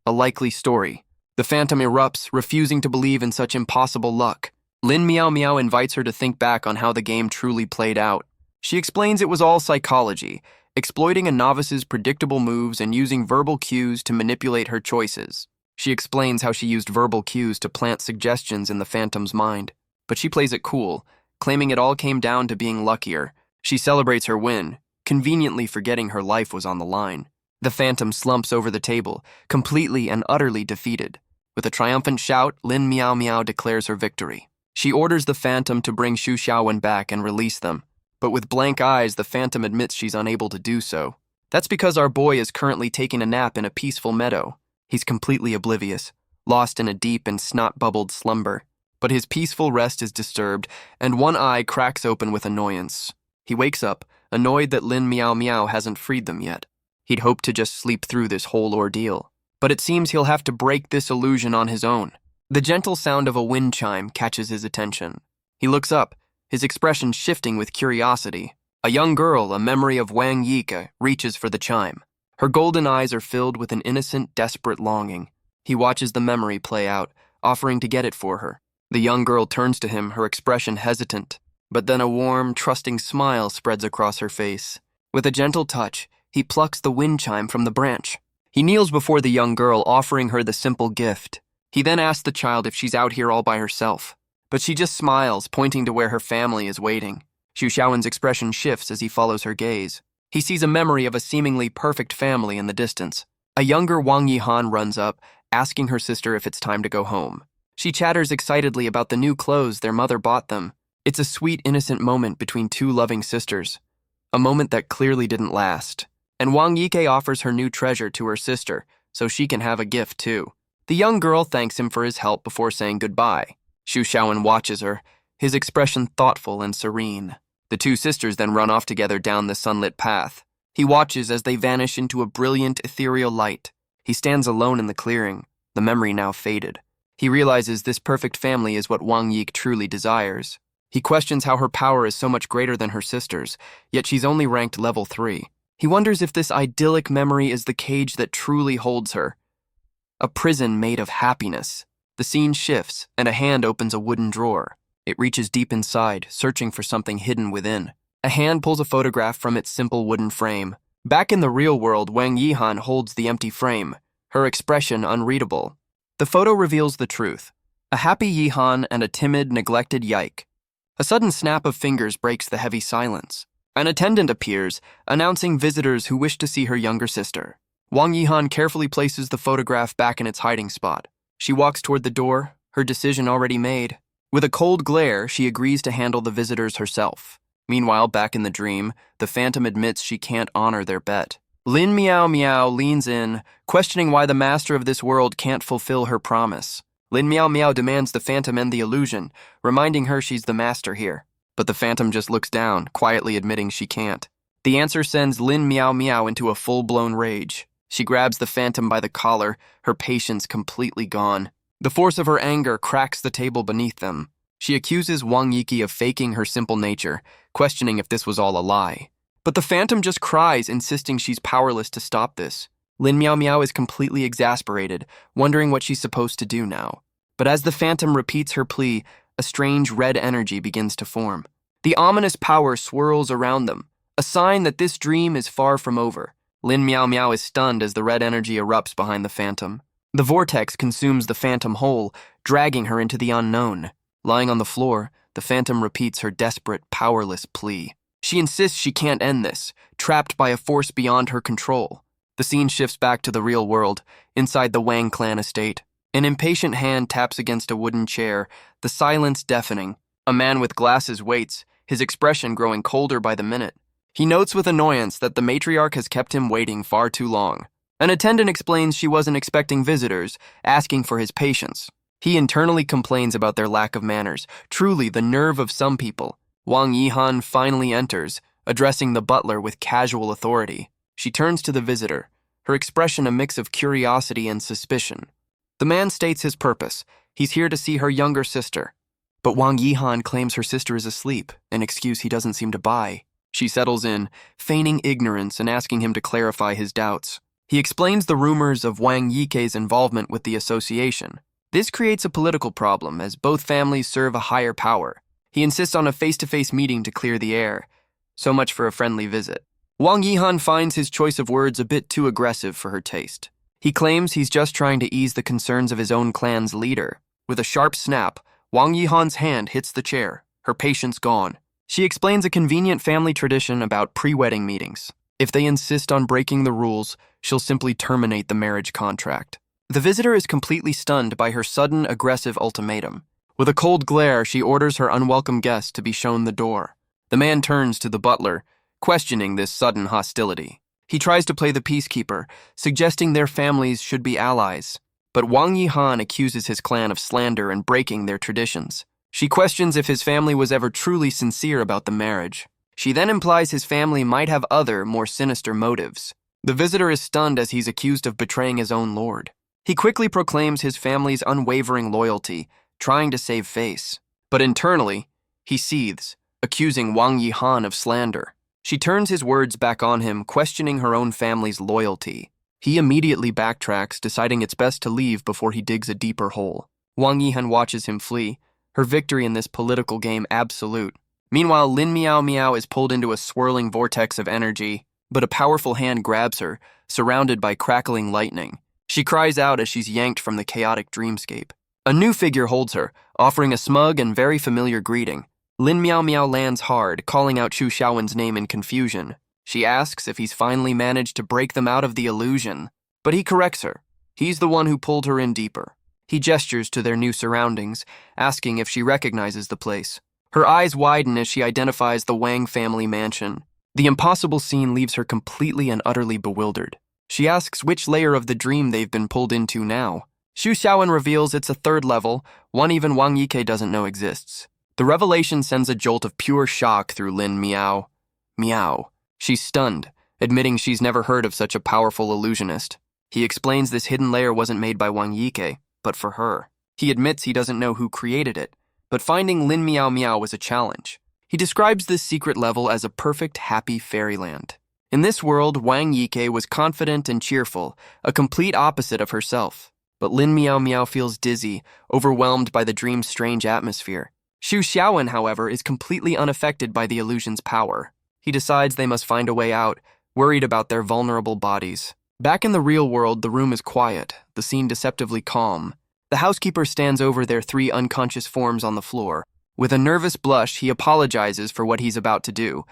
A likely story. The Phantom erupts, refusing to believe in such impossible luck. Lin Miao Miao invites her to think back on how the game truly played out. She explains it was all psychology, exploiting a novice's predictable moves and using verbal cues to manipulate her choices. She explains how she used verbal cues to plant suggestions in the Phantom's mind. But she plays it cool, claiming it all came down to being luckier. She celebrates her win, conveniently forgetting her life was on the line. The Phantom slumps over the table, completely and utterly defeated. With a triumphant shout, Lin Miao Miao declares her victory. She orders the Phantom to bring Xu Xiaowen back and release them. But with blank eyes, the Phantom admits she's unable to do so. That's because our boy is currently taking a nap in a peaceful meadow. He's completely oblivious, lost in a deep and snot-bubbled slumber. But his peaceful rest is disturbed, and one eye cracks open with annoyance. He wakes up, annoyed that Lin Miao Miao hasn't freed them yet. He'd hoped to just sleep through this whole ordeal. But it seems he'll have to break this illusion on his own. The gentle sound of a wind chime catches his attention. He looks up, his expression shifting with curiosity. A young girl, a memory of Wang Yike, reaches for the chime. Her golden eyes are filled with an innocent, desperate longing. He watches the memory play out, offering to get it for her. The young girl turns to him, her expression hesitant, but then a warm, trusting smile spreads across her face. With a gentle touch, he plucks the wind chime from the branch. He kneels before the young girl, offering her the simple gift. He then asks the child if she's out here all by herself, but she just smiles, pointing to where her family is waiting. Xu Xiaowen's expression shifts as he follows her gaze. He sees a memory of a seemingly perfect family in the distance. A younger Wang Yihan runs up, asking her sister if it's time to go home. She chatters excitedly about the new clothes their mother bought them. It's a sweet, innocent moment between two loving sisters. A moment that clearly didn't last. And Wang Yike offers her new treasure to her sister, so she can have a gift too. The young girl thanks him for his help before saying goodbye. Xu Xiaowen watches her, his expression thoughtful and serene. The two sisters then run off together down the sunlit path. He watches as they vanish into a brilliant, ethereal light. He stands alone in the clearing, the memory now faded. He realizes this perfect family is what Wang Yike truly desires. He questions how her power is so much greater than her sister's, yet she's only ranked level 3. He wonders if this idyllic memory is the cage that truly holds her. A prison made of happiness. The scene shifts, and a hand opens a wooden drawer. It reaches deep inside, searching for something hidden within. A hand pulls a photograph from its simple wooden frame. Back in the real world, Wang Yihan holds the empty frame, her expression unreadable. The photo reveals the truth. A happy Yihan and a timid, neglected Yike. A sudden snap of fingers breaks the heavy silence. An attendant appears, announcing visitors who wish to see her younger sister. Wang Yihan carefully places the photograph back in its hiding spot. She walks toward the door, her decision already made. With a cold glare, she agrees to handle the visitors herself. Meanwhile, back in the dream, the Phantom admits she can't honor their bet. Lin Miao Miao leans in, questioning why the master of this world can't fulfill her promise. Lin Miao Miao demands the Phantom end the illusion, reminding her she's the master here. But the Phantom just looks down, quietly admitting she can't. The answer sends Lin Miao Miao into a full-blown rage. She grabs the Phantom by the collar, her patience completely gone. The force of her anger cracks the table beneath them. She accuses Wang Yike of faking her simple nature, questioning if this was all a lie. But the Phantom just cries, insisting she's powerless to stop this. Lin Miao Miao is completely exasperated, wondering what she's supposed to do now. But as the Phantom repeats her plea, a strange red energy begins to form. The ominous power swirls around them, a sign that this dream is far from over. Lin Miao Miao is stunned as the red energy erupts behind the Phantom. The vortex consumes the Phantom whole, dragging her into the unknown. Lying on the floor, the Phantom repeats her desperate, powerless plea. She insists she can't end this, trapped by a force beyond her control. The scene shifts back to the real world, inside the Wang clan estate. An impatient hand taps against a wooden chair, the silence deafening. A man with glasses waits, his expression growing colder by the minute. He notes with annoyance that the matriarch has kept him waiting far too long. An attendant explains she wasn't expecting visitors, asking for his patience. He internally complains about their lack of manners, truly the nerve of some people. Wang Yihan finally enters, addressing the butler with casual authority. She turns to the visitor, her expression a mix of curiosity and suspicion. The man states his purpose. He's here to see her younger sister. But Wang Yihan claims her sister is asleep, an excuse he doesn't seem to buy. She settles in, feigning ignorance and asking him to clarify his doubts. He explains the rumors of Wang Yike's involvement with the association. This creates a political problem, as both families serve a higher power. He insists on a face-to-face meeting to clear the air. So much for a friendly visit. Wang Yihan finds his choice of words a bit too aggressive for her taste. He claims he's just trying to ease the concerns of his own clan's leader. With a sharp snap, Wang Yihan's hand hits the chair, her patience gone. She explains a convenient family tradition about pre-wedding meetings. If they insist on breaking the rules, she'll simply terminate the marriage contract. The visitor is completely stunned by her sudden, aggressive ultimatum. With a cold glare, she orders her unwelcome guest to be shown the door. The man turns to the butler, questioning this sudden hostility. He tries to play the peacekeeper, suggesting their families should be allies. But Wang Yihan accuses his clan of slander and breaking their traditions. She questions if his family was ever truly sincere about the marriage. She then implies his family might have other, more sinister motives. The visitor is stunned as he's accused of betraying his own lord. He quickly proclaims his family's unwavering loyalty, trying to save face. But internally, he seethes, accusing Wang Yihan of slander. She turns his words back on him, questioning her own family's loyalty. He immediately backtracks, deciding it's best to leave before he digs a deeper hole. Wang Yihan watches him flee, her victory in this political game absolute. Meanwhile, Lin Miao Miao is pulled into a swirling vortex of energy, but a powerful hand grabs her, surrounded by crackling lightning. She cries out as she's yanked from the chaotic dreamscape. A new figure holds her, offering a smug and very familiar greeting. Lin Miao Miao lands hard, calling out Xu Xiaowen's name in confusion. She asks if he's finally managed to break them out of the illusion, but he corrects her. He's the one who pulled her in deeper. He gestures to their new surroundings, asking if she recognizes the place. Her eyes widen as she identifies the Wang family mansion. The impossible scene leaves her completely and utterly bewildered. She asks which layer of the dream they've been pulled into now. Xu Xiaowen reveals it's a third level, one even Wang Yike doesn't know exists. The revelation sends a jolt of pure shock through Lin Miao. Miao. She's stunned, admitting she's never heard of such a powerful illusionist. He explains this hidden layer wasn't made by Wang Yike, but for her. He admits he doesn't know who created it, but finding Lin Miao Miao was a challenge. He describes this secret level as a perfect, happy fairyland. In this world, Wang Yike was confident and cheerful, a complete opposite of herself. But Lin Miao Miao feels dizzy, overwhelmed by the dream's strange atmosphere. Xu Xiaowen, however, is completely unaffected by the illusion's power. He decides they must find a way out, worried about their vulnerable bodies. Back in the real world, the room is quiet, the scene deceptively calm. The housekeeper stands over their 3 unconscious forms on the floor. With a nervous blush, he apologizes for what he's about to do.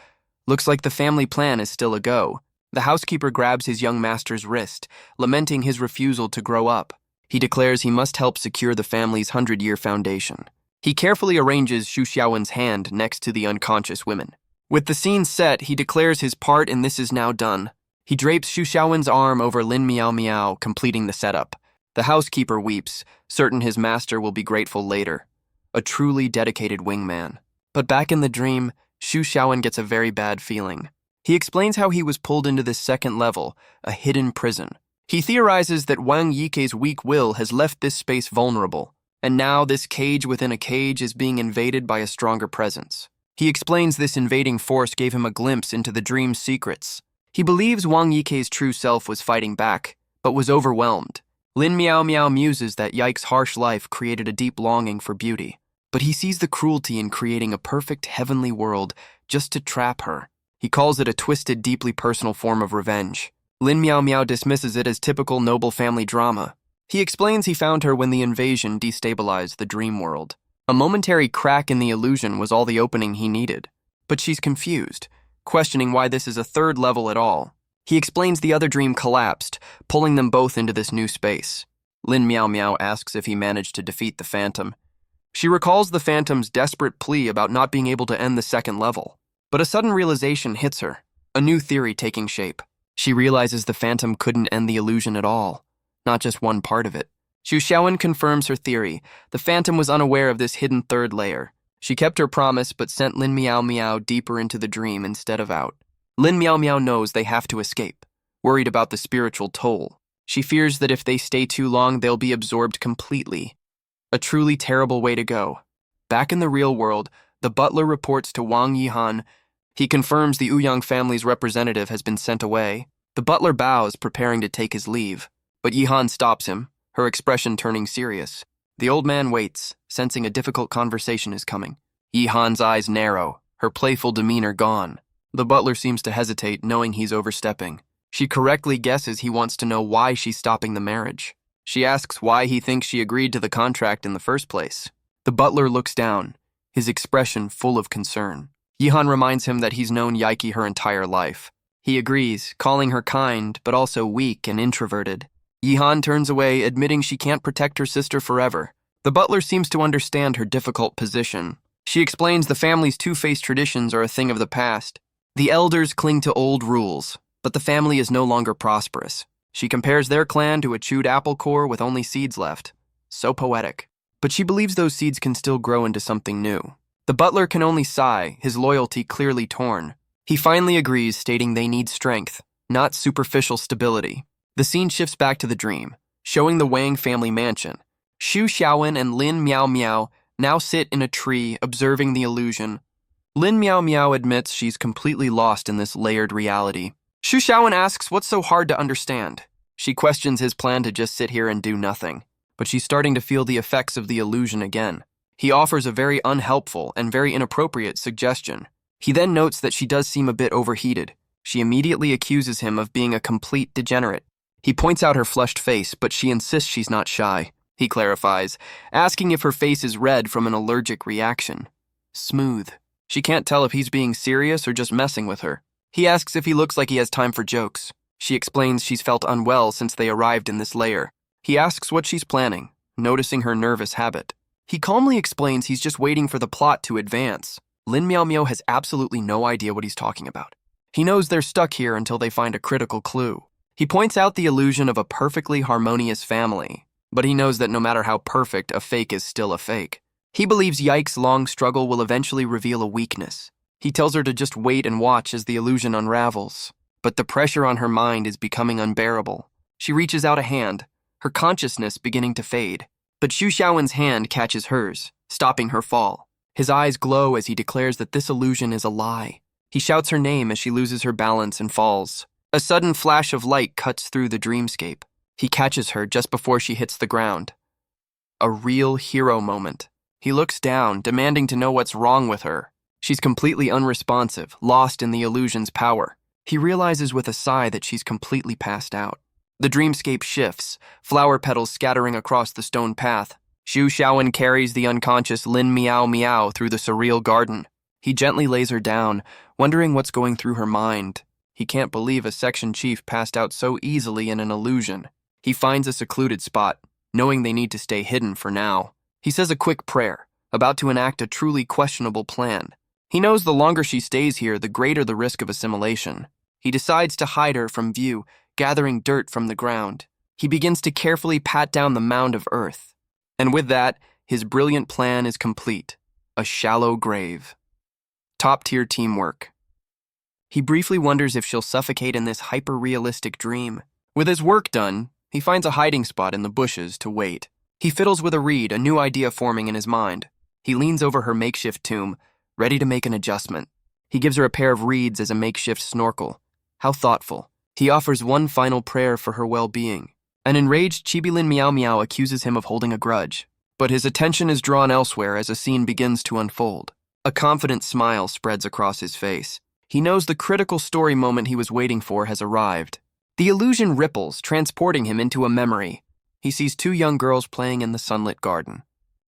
Looks like the family plan is still a go. The housekeeper grabs his young master's wrist, lamenting his refusal to grow up. He declares he must help secure the family's 100-year foundation. He carefully arranges Xu Xiaowen's hand next to the unconscious women. With the scene set, he declares his part and this is now done. He drapes Xu Xiaowen's arm over Lin Miao Miao, completing the setup. The housekeeper weeps, certain his master will be grateful later. A truly dedicated wingman. But back in the dream, Xu Xiaowen gets a very bad feeling. He explains how he was pulled into this second level, a hidden prison. He theorizes that Wang Yike's weak will has left this space vulnerable, and now this cage within a cage is being invaded by a stronger presence. He explains this invading force gave him a glimpse into the dream's secrets. He believes Wang Yike's true self was fighting back, but was overwhelmed. Lin Miao Miao muses that Yike's harsh life created a deep longing for beauty, but he sees the cruelty in creating a perfect heavenly world just to trap her. He calls it a twisted, deeply personal form of revenge. Lin Miao Miao dismisses it as typical noble family drama. He explains he found her when the invasion destabilized the dream world. A momentary crack in the illusion was all the opening he needed. But she's confused, questioning why this is a third level at all. He explains the other dream collapsed, pulling them both into this new space. Lin Miao Miao asks if he managed to defeat the Phantom. She recalls the Phantom's desperate plea about not being able to end the second level. But a sudden realization hits her. A new theory taking shape. She realizes the phantom couldn't end the illusion at all, not just one part of it. Xu Xiaowen confirms her theory. The phantom was unaware of this hidden third layer. She kept her promise but sent Lin Miao Miao deeper into the dream instead of out. Lin Miao Miao knows they have to escape, worried about the spiritual toll. She fears that if they stay too long, they'll be absorbed completely. A truly terrible way to go. Back in the real world, the butler reports to Wang Yihan. He confirms the Ouyang family's representative has been sent away. The butler bows, preparing to take his leave. But Yihan stops him, her expression turning serious. The old man waits, sensing a difficult conversation is coming. Yihan's eyes narrow, her playful demeanor gone. The butler seems to hesitate, knowing he's overstepping. She correctly guesses he wants to know why she's stopping the marriage. She asks why he thinks she agreed to the contract in the first place. The butler looks down, his expression full of concern. Yihan reminds him that he's known Yaiki her entire life. He agrees, calling her kind, but also weak and introverted. Yihan turns away, admitting she can't protect her sister forever. The butler seems to understand her difficult position. She explains the family's two-faced traditions are a thing of the past. The elders cling to old rules, but the family is no longer prosperous. She compares their clan to a chewed apple core with only seeds left. So poetic. But she believes those seeds can still grow into something new. The butler can only sigh, his loyalty clearly torn. He finally agrees, stating they need strength, not superficial stability. The scene shifts back to the dream, showing the Wang family mansion. Xu Xiaowen and Lin Miao Miao now sit in a tree, observing the illusion. Lin Miao Miao admits she's completely lost in this layered reality. Xu Xiaowen asks what's so hard to understand. She questions his plan to just sit here and do nothing, but she's starting to feel the effects of the illusion again. He offers a very unhelpful and very inappropriate suggestion. He then notes that she does seem a bit overheated. She immediately accuses him of being a complete degenerate. He points out her flushed face, but she insists she's not shy. He clarifies, asking if her face is red from an allergic reaction. Smooth. She can't tell if he's being serious or just messing with her. He asks if he looks like he has time for jokes. She explains she's felt unwell since they arrived in this layer. He asks what she's planning, noticing her nervous habit. He calmly explains he's just waiting for the plot to advance. Lin Miao Miao has absolutely no idea what he's talking about. He knows they're stuck here until they find a critical clue. He points out the illusion of a perfectly harmonious family, but he knows that no matter how perfect, a fake is still a fake. He believes Yike's long struggle will eventually reveal a weakness. He tells her to just wait and watch as the illusion unravels. But the pressure on her mind is becoming unbearable. She reaches out a hand, her consciousness beginning to fade. But Xu Xiaowen's hand catches hers, stopping her fall. His eyes glow as he declares that this illusion is a lie. He shouts her name as she loses her balance and falls. A sudden flash of light cuts through the dreamscape. He catches her just before she hits the ground. A real hero moment. He looks down, demanding to know what's wrong with her. She's completely unresponsive, lost in the illusion's power. He realizes with a sigh that she's completely passed out. The dreamscape shifts, flower petals scattering across the stone path. Xu Xiaowen carries the unconscious Lin Miao Miao through the surreal garden. He gently lays her down, wondering what's going through her mind. He can't believe a section chief passed out so easily in an illusion. He finds a secluded spot, knowing they need to stay hidden for now. He says a quick prayer, about to enact a truly questionable plan. He knows the longer she stays here, the greater the risk of assimilation. He decides to hide her from view, gathering dirt from the ground. He begins to carefully pat down the mound of earth. And with that, his brilliant plan is complete. A shallow grave. Top-tier teamwork. He briefly wonders if she'll suffocate in this hyper-realistic dream. With his work done, he finds a hiding spot in the bushes to wait. He fiddles with a reed, a new idea forming in his mind. He leans over her makeshift tomb, ready to make an adjustment. He gives her a pair of reeds as a makeshift snorkel. How thoughtful. He offers one final prayer for her well-being. An enraged Chibilin Miao Miao accuses him of holding a grudge, but his attention is drawn elsewhere as a scene begins to unfold. A confident smile spreads across his face. He knows the critical story moment he was waiting for has arrived. The illusion ripples, transporting him into a memory. He sees two young girls playing in the sunlit garden.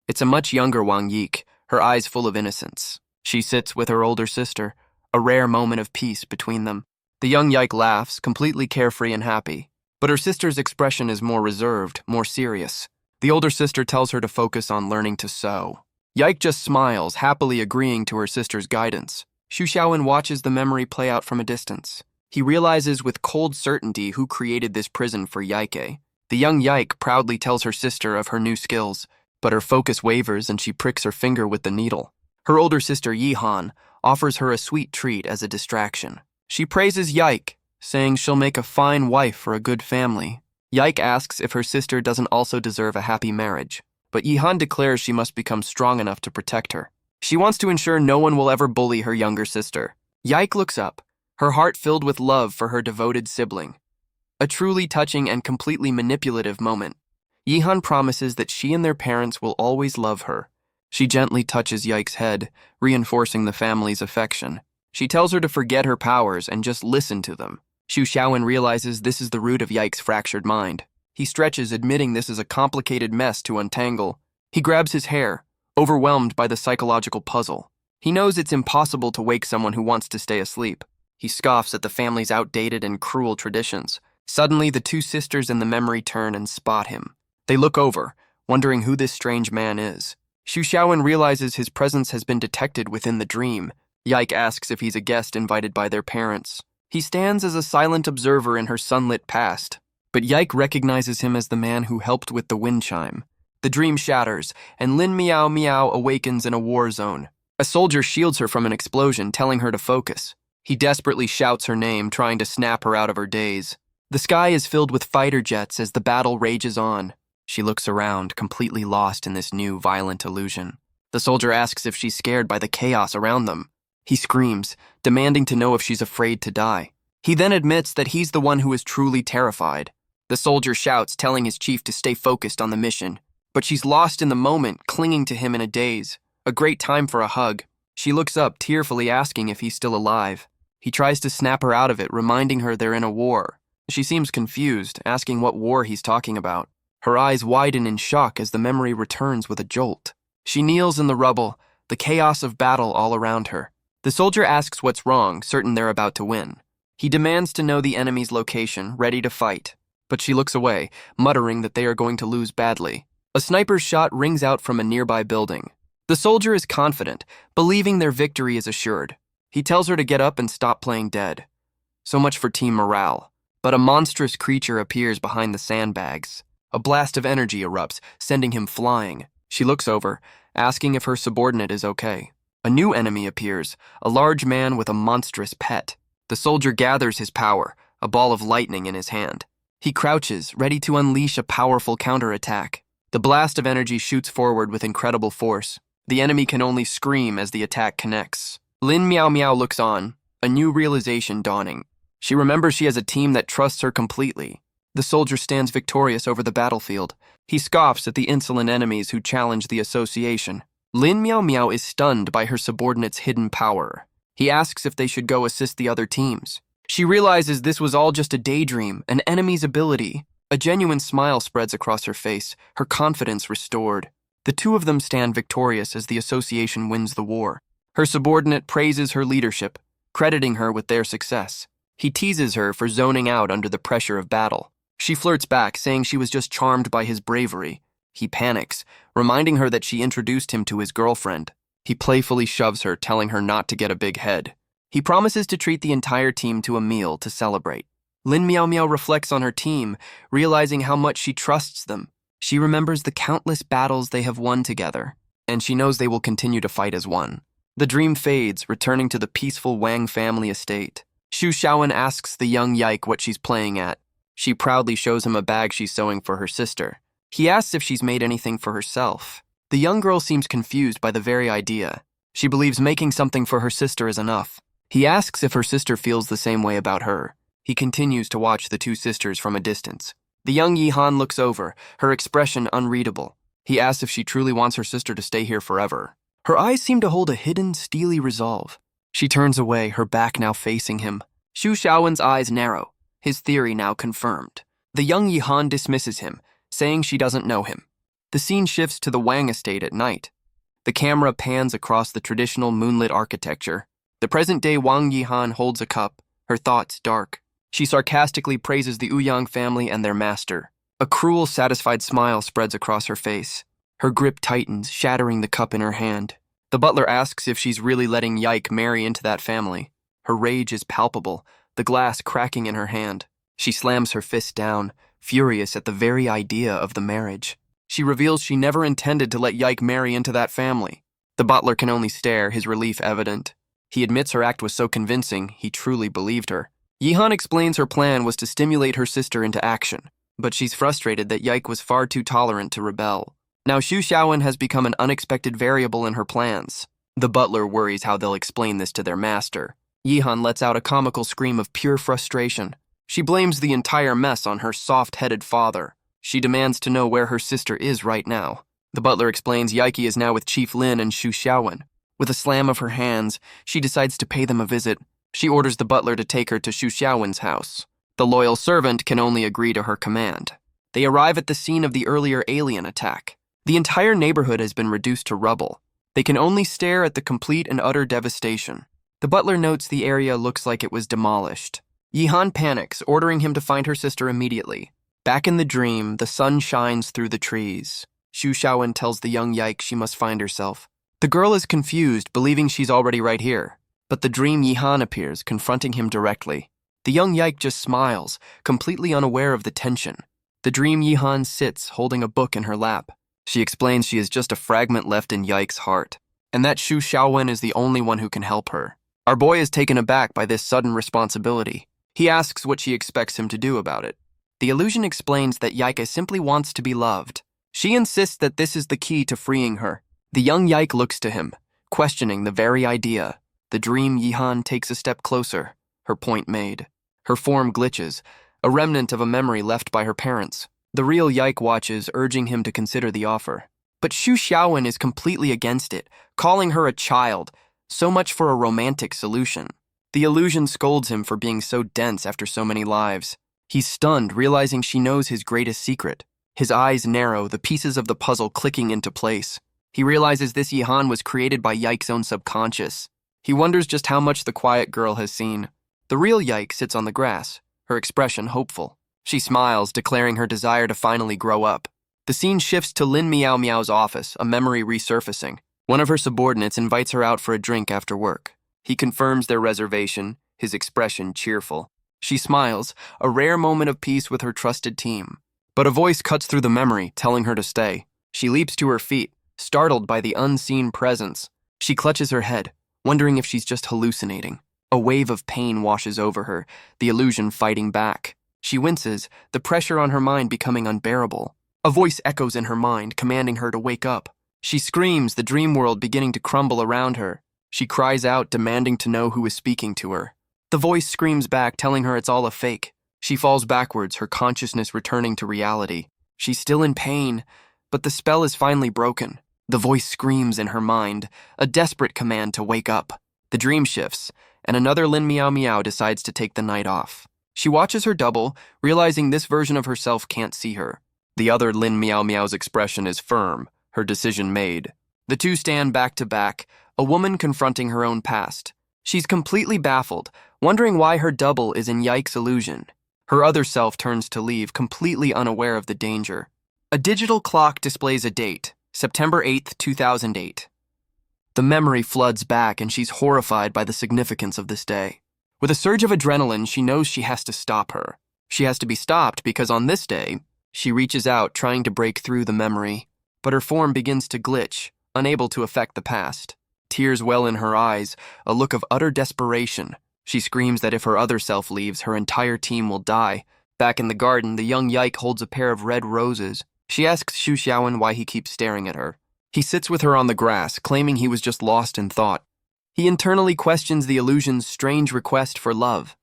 It's a much younger Wang Yik, her eyes full of innocence. She sits with her older sister, a rare moment of peace between them. The young Yike laughs, completely carefree and happy. But her sister's expression is more reserved, more serious. The older sister tells her to focus on learning to sew. Yike just smiles, happily agreeing to her sister's guidance. Xu Xiaowen watches the memory play out from a distance. He realizes with cold certainty who created this prison for Yaike. The young Yike proudly tells her sister of her new skills, but her focus wavers and she pricks her finger with the needle. Her older sister Yihan offers her a sweet treat as a distraction. She praises Yike, saying she'll make a fine wife for a good family. Yike asks if her sister doesn't also deserve a happy marriage, but Yihan declares she must become strong enough to protect her. She wants to ensure no one will ever bully her younger sister. Yike looks up, her heart filled with love for her devoted sibling. A truly touching and completely manipulative moment. Yihan promises that she and their parents will always love her. She gently touches Yike's head, reinforcing the family's affection. She tells her to forget her powers and just listen to them. Xu Xiaowen realizes this is the root of Yike's fractured mind. He stretches, admitting this is a complicated mess to untangle. He grabs his hair, overwhelmed by the psychological puzzle. He knows it's impossible to wake someone who wants to stay asleep. He scoffs at the family's outdated and cruel traditions. Suddenly, the two sisters in the memory turn and spot him. They look over, wondering who this strange man is. Xu Xiaowen realizes his presence has been detected within the dream. Yike asks if he's a guest invited by their parents. He stands as a silent observer in her sunlit past, but Yike recognizes him as the man who helped with the wind chime. The dream shatters, and Lin Miao Miao awakens in a war zone. A soldier shields her from an explosion, telling her to focus. He desperately shouts her name, trying to snap her out of her daze. The sky is filled with fighter jets as the battle rages on. She looks around, completely lost in this new, violent illusion. The soldier asks if she's scared by the chaos around them. He screams, demanding to know if she's afraid to die. He then admits that he's the one who is truly terrified. The soldier shouts, telling his chief to stay focused on the mission. But she's lost in the moment, clinging to him in a daze. A great time for a hug. She looks up, tearfully asking if he's still alive. He tries to snap her out of it, reminding her they're in a war. She seems confused, asking what war he's talking about. Her eyes widen in shock as the memory returns with a jolt. She kneels in the rubble, the chaos of battle all around her. The soldier asks what's wrong, certain they're about to win. He demands to know the enemy's location, ready to fight. But she looks away, muttering that they are going to lose badly. A sniper's shot rings out from a nearby building. The soldier is confident, believing their victory is assured. He tells her to get up and stop playing dead. So much for team morale. But a monstrous creature appears behind the sandbags. A blast of energy erupts, sending him flying. She looks over, asking if her subordinate is okay. A new enemy appears, a large man with a monstrous pet. The soldier gathers his power, a ball of lightning in his hand. He crouches, ready to unleash a powerful counterattack. The blast of energy shoots forward with incredible force. The enemy can only scream as the attack connects. Lin Miao Miao looks on, a new realization dawning. She remembers she has a team that trusts her completely. The soldier stands victorious over the battlefield. He scoffs at the insolent enemies who challenge the association. Lin Miao Miao is stunned by her subordinate's hidden power. He asks if they should go assist the other teams. She realizes this was all just a daydream, an enemy's ability. A genuine smile spreads across her face, her confidence restored. The two of them stand victorious as the association wins the war. Her subordinate praises her leadership, crediting her with their success. He teases her for zoning out under the pressure of battle. She flirts back, saying she was just charmed by his bravery. He panics, reminding her that she introduced him to his girlfriend. He playfully shoves her, telling her not to get a big head. He promises to treat the entire team to a meal to celebrate. Lin Miao Miao reflects on her team, realizing how much she trusts them. She remembers the countless battles they have won together, and she knows they will continue to fight as one. The dream fades, returning to the peaceful Wang family estate. Xu Xiaowen asks the young Yike what she's playing at. She proudly shows him a bag she's sewing for her sister. He asks if she's made anything for herself. The young girl seems confused by the very idea. She believes making something for her sister is enough. He asks if her sister feels the same way about her. He continues to watch the two sisters from a distance. The young Yihan looks over, her expression unreadable. He asks if she truly wants her sister to stay here forever. Her eyes seem to hold a hidden, steely resolve. She turns away, her back now facing him. Xu Xiaowen's eyes narrow, his theory now confirmed. The young Yihan dismisses him, saying she doesn't know him. The scene shifts to the Wang estate at night. The camera pans across the traditional moonlit architecture. The present-day Wang Yihan holds a cup, her thoughts dark. She sarcastically praises the Ouyang family and their master. A cruel, satisfied smile spreads across her face. Her grip tightens, shattering the cup in her hand. The butler asks if she's really letting Yike marry into that family. Her rage is palpable, the glass cracking in her hand. She slams her fist down, furious at the very idea of the marriage. She reveals she never intended to let Yike marry into that family. The butler can only stare, his relief evident. He admits her act was so convincing, he truly believed her. Yihan explains her plan was to stimulate her sister into action, but she's frustrated that Yike was far too tolerant to rebel. Now Xu Xiaowen has become an unexpected variable in her plans. The butler worries how they'll explain this to their master. Yihan lets out a comical scream of pure frustration. She blames the entire mess on her soft-headed father. She demands to know where her sister is right now. The butler explains Yike is now with Chief Lin and Xu Xiaowen. With a slam of her hands, she decides to pay them a visit. She orders the butler to take her to Xu Xiaowen's house. The loyal servant can only agree to her command. They arrive at the scene of the earlier alien attack. The entire neighborhood has been reduced to rubble. They can only stare at the complete and utter devastation. The butler notes the area looks like it was demolished. Yihan panics, ordering him to find her sister immediately. Back in the dream, the sun shines through the trees. Xu Xiaowen tells the young Yike she must find herself. The girl is confused, believing she's already right here. But the dream Yihan appears, confronting him directly. The young Yike just smiles, completely unaware of the tension. The dream Yihan sits, holding a book in her lap. She explains she is just a fragment left in Yike's heart, and that Xu Xiaowen is the only one who can help her. Our boy is taken aback by this sudden responsibility. He asks what she expects him to do about it. The illusion explains that Yike simply wants to be loved. She insists that this is the key to freeing her. The young Yike looks to him, questioning the very idea. The dream Yihan takes a step closer, her point made. Her form glitches, a remnant of a memory left by her parents. The real Yike watches, urging him to consider the offer. But Xu Xiaowen is completely against it, calling her a child. So much for a romantic solution. The illusion scolds him for being so dense after so many lives. He's stunned, realizing she knows his greatest secret. His eyes narrow, the pieces of the puzzle clicking into place. He realizes this Yihan was created by Yike's own subconscious. He wonders just how much the quiet girl has seen. The real Yike sits on the grass, her expression hopeful. She smiles, declaring her desire to finally grow up. The scene shifts to Lin Miao Miao's office, a memory resurfacing. One of her subordinates invites her out for a drink after work. He confirms their reservation, his expression cheerful. She smiles, a rare moment of peace with her trusted team. But a voice cuts through the memory, telling her to stay. She leaps to her feet, startled by the unseen presence. She clutches her head, wondering if she's just hallucinating. A wave of pain washes over her, the illusion fighting back. She winces, the pressure on her mind becoming unbearable. A voice echoes in her mind, commanding her to wake up. She screams, the dream world beginning to crumble around her. She cries out, demanding to know who is speaking to her. The voice screams back, telling her it's all a fake. She falls backwards, her consciousness returning to reality. She's still in pain, but the spell is finally broken. The voice screams in her mind, a desperate command to wake up. The dream shifts, and another Lin Miao Miao decides to take the night off. She watches her double, realizing this version of herself can't see her. The other Lin Miao Miao's expression is firm, her decision made. The two stand back to back, a woman confronting her own past. She's completely baffled, wondering why her double is in Yike's illusion. Her other self turns to leave, completely unaware of the danger. A digital clock displays a date, September 8th, 2008. The memory floods back, and she's horrified by the significance of this day. With a surge of adrenaline, she knows she has to stop her. She has to be stopped because on this day, she reaches out, trying to break through the memory. But her form begins to glitch, unable to affect the past. Tears well in her eyes, a look of utter desperation. She screams that if her other self leaves, her entire team will die. Back in the garden, the young Yike holds a pair of red roses. She asks Xu Xiaowen why he keeps staring at her. He sits with her on the grass, claiming he was just lost in thought. He internally questions the illusion's strange request for love.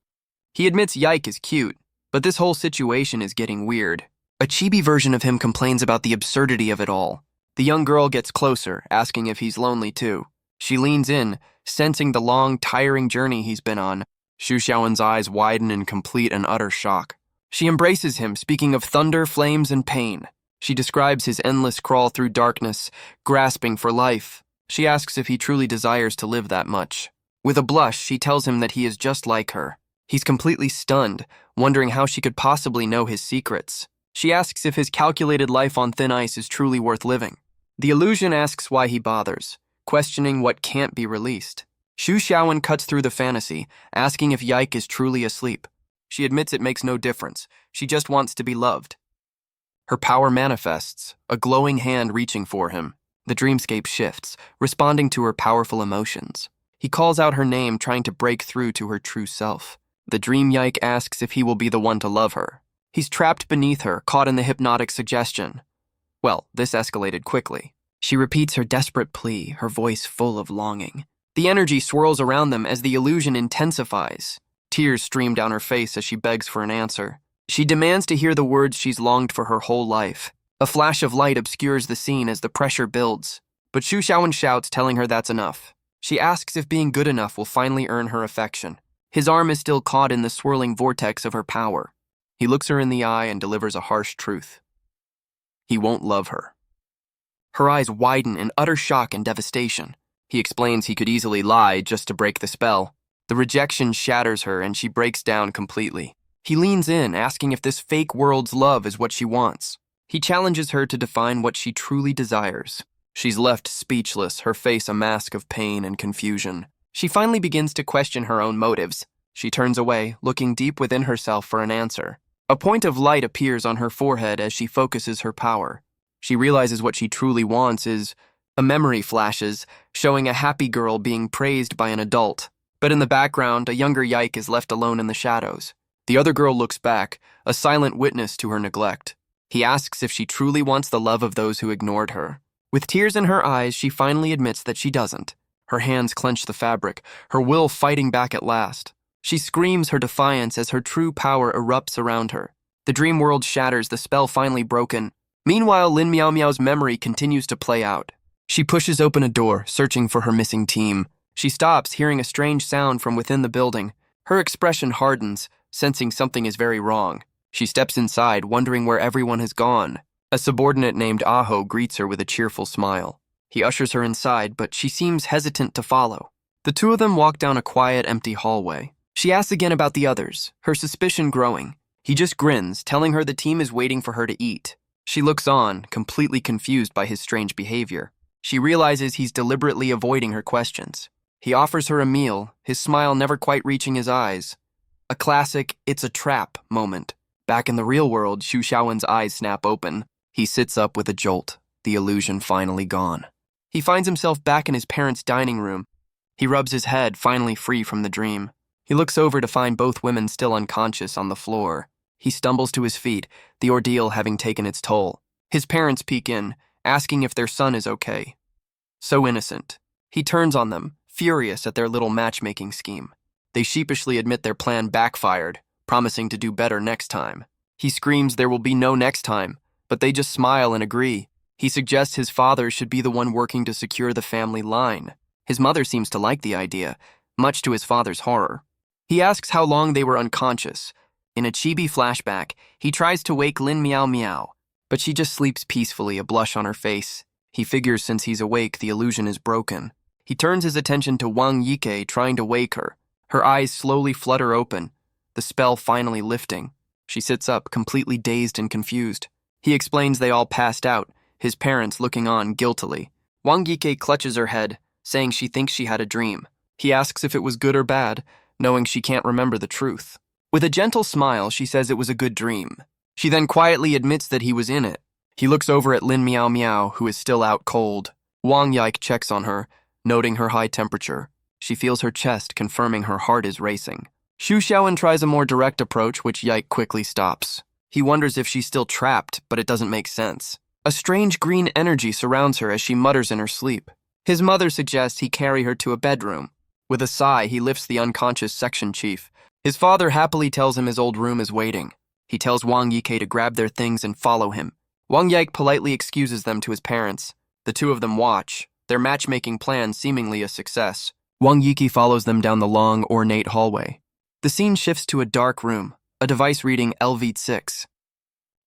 He admits Yike is cute, but this whole situation is getting weird. A chibi version of him complains about the absurdity of it all. The young girl gets closer, asking if he's lonely too. She leans in, sensing the long, tiring journey he's been on. Xu Xiaowen's eyes widen in complete and utter shock. She embraces him, speaking of thunder, flames, and pain. She describes his endless crawl through darkness, grasping for life. She asks if he truly desires to live that much. With a blush, she tells him that he is just like her. He's completely stunned, wondering how she could possibly know his secrets. She asks if his calculated life on thin ice is truly worth living. The illusion asks why he bothers, questioning what can't be released. Xu Xiaowen cuts through the fantasy, asking if Yike is truly asleep. She admits it makes no difference. She just wants to be loved. Her power manifests, a glowing hand reaching for him. The dreamscape shifts, responding to her powerful emotions. He calls out her name, trying to break through to her true self. The dream Yike asks if he will be the one to love her. He's trapped beneath her, caught in the hypnotic suggestion. Well, this escalated quickly. She repeats her desperate plea, her voice full of longing. The energy swirls around them as the illusion intensifies. Tears stream down her face as she begs for an answer. She demands to hear the words she's longed for her whole life. A flash of light obscures the scene as the pressure builds. But Xu Xiaowen shouts, telling her that's enough. She asks if being good enough will finally earn her affection. His arm is still caught in the swirling vortex of her power. He looks her in the eye and delivers a harsh truth. He won't love her. Her eyes widen in utter shock and devastation. He explains he could easily lie just to break the spell. The rejection shatters her and she breaks down completely. He leans in, asking if this fake world's love is what she wants. He challenges her to define what she truly desires. She's left speechless, her face a mask of pain and confusion. She finally begins to question her own motives. She turns away, looking deep within herself for an answer. A point of light appears on her forehead as she focuses her power. She realizes what she truly wants is... A memory flashes, showing a happy girl being praised by an adult. But in the background, a younger Yike is left alone in the shadows. The other girl looks back, a silent witness to her neglect. He asks if she truly wants the love of those who ignored her. With tears in her eyes, she finally admits that she doesn't. Her hands clench the fabric, her will fighting back at last. She screams her defiance as her true power erupts around her. The dream world shatters, the spell finally broken. Meanwhile, Lin Miao Miao's memory continues to play out. She pushes open a door, searching for her missing team. She stops, hearing a strange sound from within the building. Her expression hardens, sensing something is very wrong. She steps inside, wondering where everyone has gone. A subordinate named Aho greets her with a cheerful smile. He ushers her inside, but she seems hesitant to follow. The two of them walk down a quiet, empty hallway. She asks again about the others, her suspicion growing. He just grins, telling her the team is waiting for her to eat. She looks on, completely confused by his strange behavior. She realizes he's deliberately avoiding her questions. He offers her a meal, his smile never quite reaching his eyes. A classic "it's a trap" moment. Back in the real world, Xu Xiaowen's eyes snap open. He sits up with a jolt, the illusion finally gone. He finds himself back in his parents' dining room. He rubs his head, finally free from the dream. He looks over to find both women still unconscious on the floor. He stumbles to his feet, the ordeal having taken its toll. His parents peek in, asking if their son is okay. So innocent. He turns on them, furious at their little matchmaking scheme. They sheepishly admit their plan backfired, promising to do better next time. He screams there will be no next time, but they just smile and agree. He suggests his father should be the one working to secure the family line. His mother seems to like the idea, much to his father's horror. He asks how long they were unconscious. In a chibi flashback, he tries to wake Lin Miao Miao, but she just sleeps peacefully, a blush on her face. He figures since he's awake, the illusion is broken. He turns his attention to Wang Yike, trying to wake her. Her eyes slowly flutter open, the spell finally lifting. She sits up, completely dazed and confused. He explains they all passed out, his parents looking on guiltily. Wang Yike clutches her head, saying she thinks she had a dream. He asks if it was good or bad, knowing she can't remember the truth. With a gentle smile, she says it was a good dream. She then quietly admits that he was in it. He looks over at Lin Miao Miao, who is still out cold. Wang Yike checks on her, noting her high temperature. She feels her chest, confirming her heart is racing. Xu Xiaowen tries a more direct approach, which Yike quickly stops. He wonders if she's still trapped, but it doesn't make sense. A strange green energy surrounds her as she mutters in her sleep. His mother suggests he carry her to a bedroom. With a sigh, he lifts the unconscious section chief. His father happily tells him his old room is waiting. He tells Wang Yike to grab their things and follow him. Wang Yike politely excuses them to his parents. The two of them watch, their matchmaking plan seemingly a success. Wang Yike follows them down the long, ornate hallway. The scene shifts to a dark room, a device reading LV6.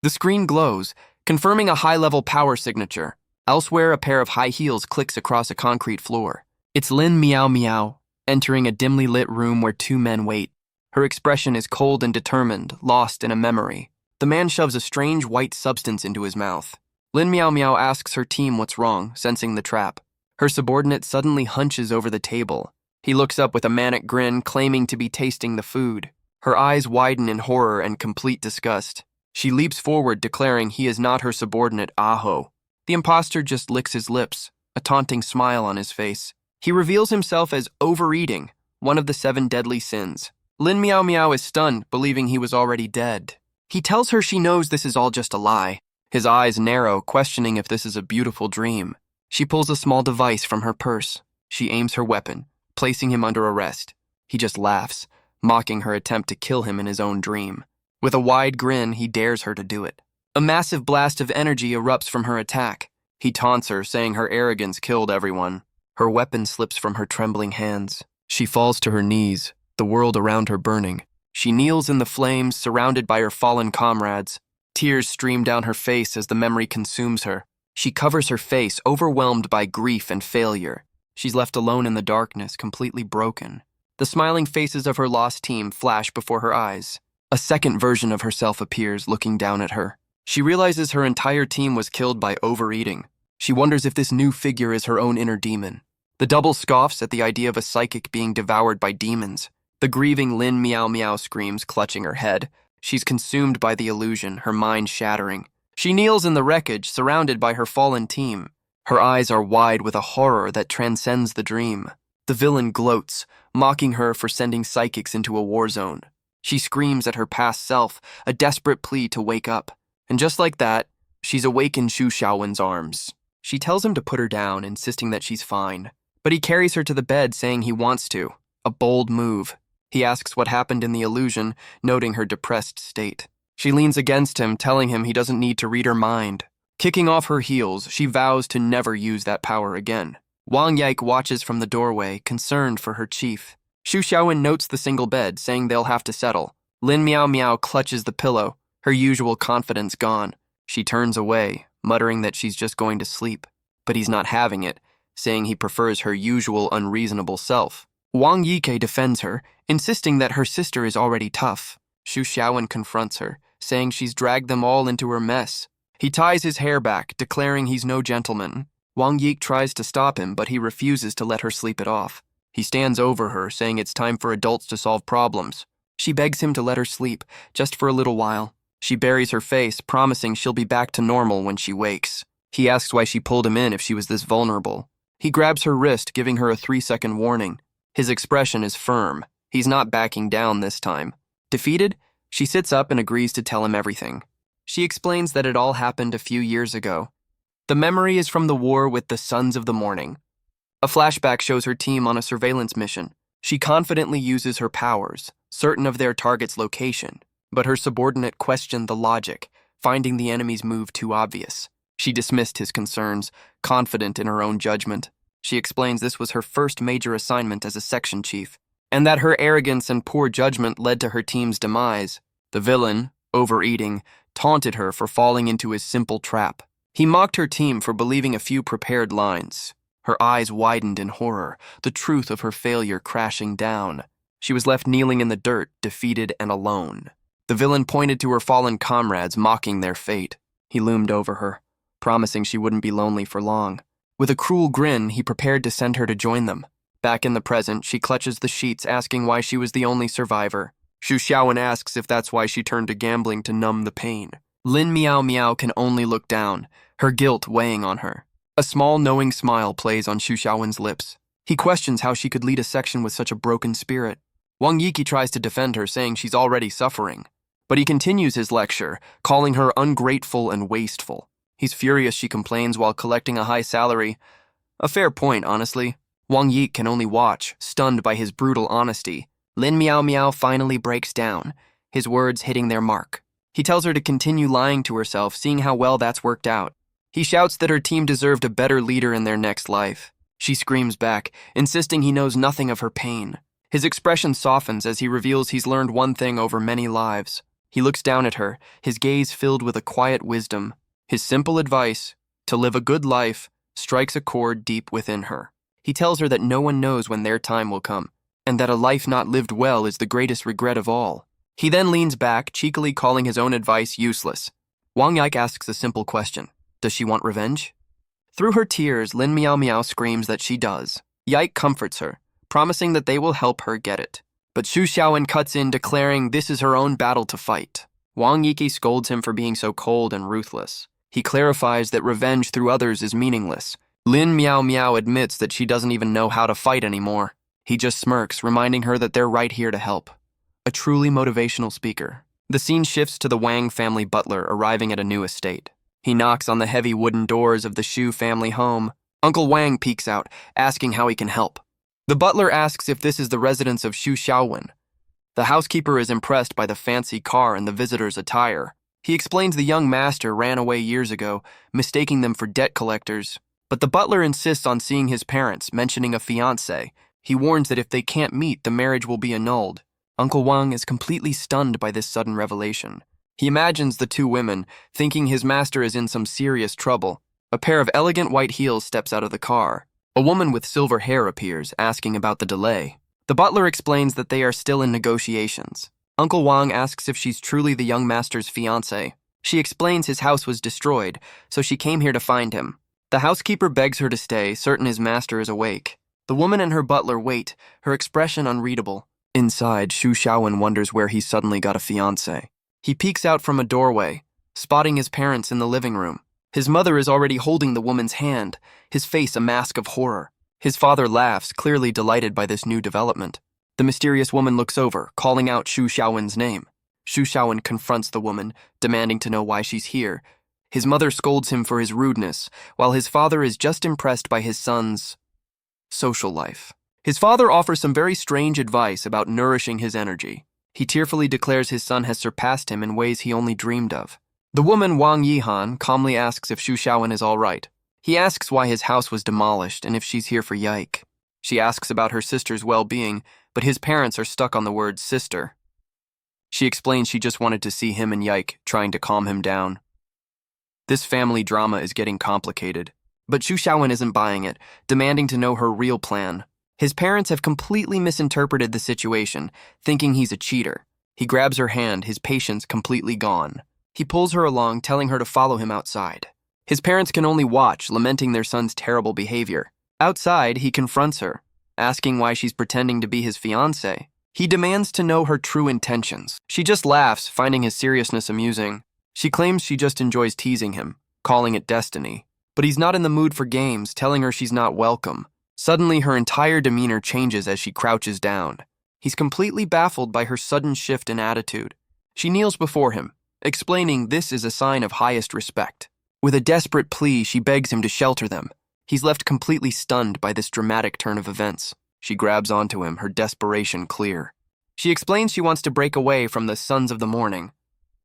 The screen glows, confirming a high-level power signature. Elsewhere, a pair of high heels clicks across a concrete floor. It's Lin Miao Miao, entering a dimly lit room where two men wait. Her expression is cold and determined, lost in a memory. The man shoves a strange white substance into his mouth. Lin Miao Miao asks her team what's wrong, sensing the trap. Her subordinate suddenly hunches over the table. He looks up with a manic grin, claiming to be tasting the food. Her eyes widen in horror and complete disgust. She leaps forward, declaring he is not her subordinate, Aho. The imposter just licks his lips, a taunting smile on his face. He reveals himself as overeating, one of the 7 deadly sins. Lin Miao Miao is stunned, believing he was already dead. He tells her she knows this is all just a lie. His eyes narrow, questioning if this is a beautiful dream. She pulls a small device from her purse. She aims her weapon, placing him under arrest. He just laughs, mocking her attempt to kill him in his own dream. With a wide grin, he dares her to do it. A massive blast of energy erupts from her attack. He taunts her, saying her arrogance killed everyone. Her weapon slips from her trembling hands. She falls to her knees, the world around her burning. She kneels in the flames, surrounded by her fallen comrades. Tears stream down her face as the memory consumes her. She covers her face, overwhelmed by grief and failure. She's left alone in the darkness, completely broken. The smiling faces of her lost team flash before her eyes. A second version of herself appears, looking down at her. She realizes her entire team was killed by overeating. She wonders if this new figure is her own inner demon. The double scoffs at the idea of a psychic being devoured by demons. The grieving Lin Miao Miao screams, clutching her head. She's consumed by the illusion, her mind shattering. She kneels in the wreckage, surrounded by her fallen team. Her eyes are wide with a horror that transcends the dream. The villain gloats, mocking her for sending psychics into a war zone. She screams at her past self, a desperate plea to wake up. And just like that, she's awake in Xu Xiaowen's arms. She tells him to put her down, insisting that she's fine. But he carries her to the bed, saying he wants to. A bold move. He asks what happened in the illusion, noting her depressed state. She leans against him, telling him he doesn't need to read her mind. Kicking off her heels, she vows to never use that power again. Wang Yike watches from the doorway, concerned for her chief. Xu Xiaowen notes the single bed, saying they'll have to settle. Lin Miao Miao clutches the pillow, her usual confidence gone. She turns away, muttering that she's just going to sleep. But he's not having it, saying he prefers her usual unreasonable self. Wang Yike defends her, insisting that her sister is already tough. Xu Xiaowen confronts her, saying she's dragged them all into her mess. He ties his hair back, declaring he's no gentleman. Wang Yike tries to stop him, but he refuses to let her sleep it off. He stands over her, saying it's time for adults to solve problems. She begs him to let her sleep, just for a little while. She buries her face, promising she'll be back to normal when she wakes. He asks why she pulled him in if she was this vulnerable. He grabs her wrist, giving her a 3-second warning. His expression is firm. He's not backing down this time. Defeated, she sits up and agrees to tell him everything. She explains that it all happened a few years ago. The memory is from the war with the Sons of the Morning. A flashback shows her team on a surveillance mission. She confidently uses her powers, certain of their target's location, but her subordinate questioned the logic, finding the enemy's move too obvious. She dismissed his concerns, confident in her own judgment. She explains this was her first major assignment as a section chief, and that her arrogance and poor judgment led to her team's demise. The villain, overeating, taunted her for falling into his simple trap. He mocked her team for believing a few prepared lines. Her eyes widened in horror, the truth of her failure crashing down. She was left kneeling in the dirt, defeated and alone. The villain pointed to her fallen comrades, mocking their fate. He loomed over her, promising she wouldn't be lonely for long. With a cruel grin, he prepared to send her to join them. Back in the present, she clutches the sheets, asking why she was the only survivor. Xu Xiaowen asks if that's why she turned to gambling to numb the pain. Lin Miao Miao can only look down, her guilt weighing on her. A small, knowing smile plays on Xu Xiaowen's lips. He questions how she could lead a section with such a broken spirit. Wang Yike tries to defend her, saying she's already suffering. But he continues his lecture, calling her ungrateful and wasteful. He's furious she complains while collecting a high salary. A fair point, honestly. Wang Yike can only watch, stunned by his brutal honesty. Lin Miao Miao finally breaks down, his words hitting their mark. He tells her to continue lying to herself, seeing how well that's worked out. He shouts that her team deserved a better leader in their next life. She screams back, insisting he knows nothing of her pain. His expression softens as he reveals he's learned one thing over many lives. He looks down at her, his gaze filled with a quiet wisdom. His simple advice, to live a good life, strikes a chord deep within her. He tells her that no one knows when their time will come, and that a life not lived well is the greatest regret of all. He then leans back, cheekily calling his own advice useless. Wang Yike asks a simple question. Does she want revenge? Through her tears, Lin Miao Miao screams that she does. Yike comforts her, promising that they will help her get it. But Xu Xiaowen cuts in, declaring this is her own battle to fight. Wang Yiki scolds him for being so cold and ruthless. He clarifies that revenge through others is meaningless. Lin Miao Miao admits that she doesn't even know how to fight anymore. He just smirks, reminding her that they're right here to help. A truly motivational speaker. The scene shifts to the Wang family butler arriving at a new estate. He knocks on the heavy wooden doors of the Xu family home. Uncle Wang peeks out, asking how he can help. The butler asks if this is the residence of Xu Xiaowen. The housekeeper is impressed by the fancy car and the visitor's attire. He explains the young master ran away years ago, mistaking them for debt collectors. But the butler insists on seeing his parents, mentioning a fiancé. He warns that if they can't meet, the marriage will be annulled. Uncle Wang is completely stunned by this sudden revelation. He imagines the two women, thinking his master is in some serious trouble. A pair of elegant white heels steps out of the car. A woman with silver hair appears, asking about the delay. The butler explains that they are still in negotiations. Uncle Wang asks if she's truly the young master's fiancé. She explains his house was destroyed, so she came here to find him. The housekeeper begs her to stay, certain his master is awake. The woman and her butler wait, her expression unreadable. Inside, Xu Xiaowen wonders where he suddenly got a fiancé. He peeks out from a doorway, spotting his parents in the living room. His mother is already holding the woman's hand, his face a mask of horror. His father laughs, clearly delighted by this new development. The mysterious woman looks over, calling out Xu Xiaowen's name. Xu Xiaowen confronts the woman, demanding to know why she's here. His mother scolds him for his rudeness, while his father is just impressed by his son's social life. His father offers some very strange advice about nourishing his energy. He tearfully declares his son has surpassed him in ways he only dreamed of. The woman Wang Yihan calmly asks if Xu Xiaowen is all right. He asks why his house was demolished and if she's here for Yike. She asks about her sister's well-being, but his parents are stuck on the word sister. She explains she just wanted to see him and Yike, trying to calm him down. This family drama is getting complicated, but Xu Xiaowen isn't buying it, demanding to know her real plan. His parents have completely misinterpreted the situation, thinking he's a cheater. He grabs her hand, his patience completely gone. He pulls her along, telling her to follow him outside. His parents can only watch, lamenting their son's terrible behavior. Outside, he confronts her, asking why she's pretending to be his fiancé. He demands to know her true intentions. She just laughs, finding his seriousness amusing. She claims she just enjoys teasing him, calling it destiny. But he's not in the mood for games, telling her she's not welcome. Suddenly, her entire demeanor changes as she crouches down. He's completely baffled by her sudden shift in attitude. She kneels before him, explaining this is a sign of highest respect. With a desperate plea, she begs him to shelter them. He's left completely stunned by this dramatic turn of events. She grabs onto him, her desperation clear. She explains she wants to break away from the sons of the morning.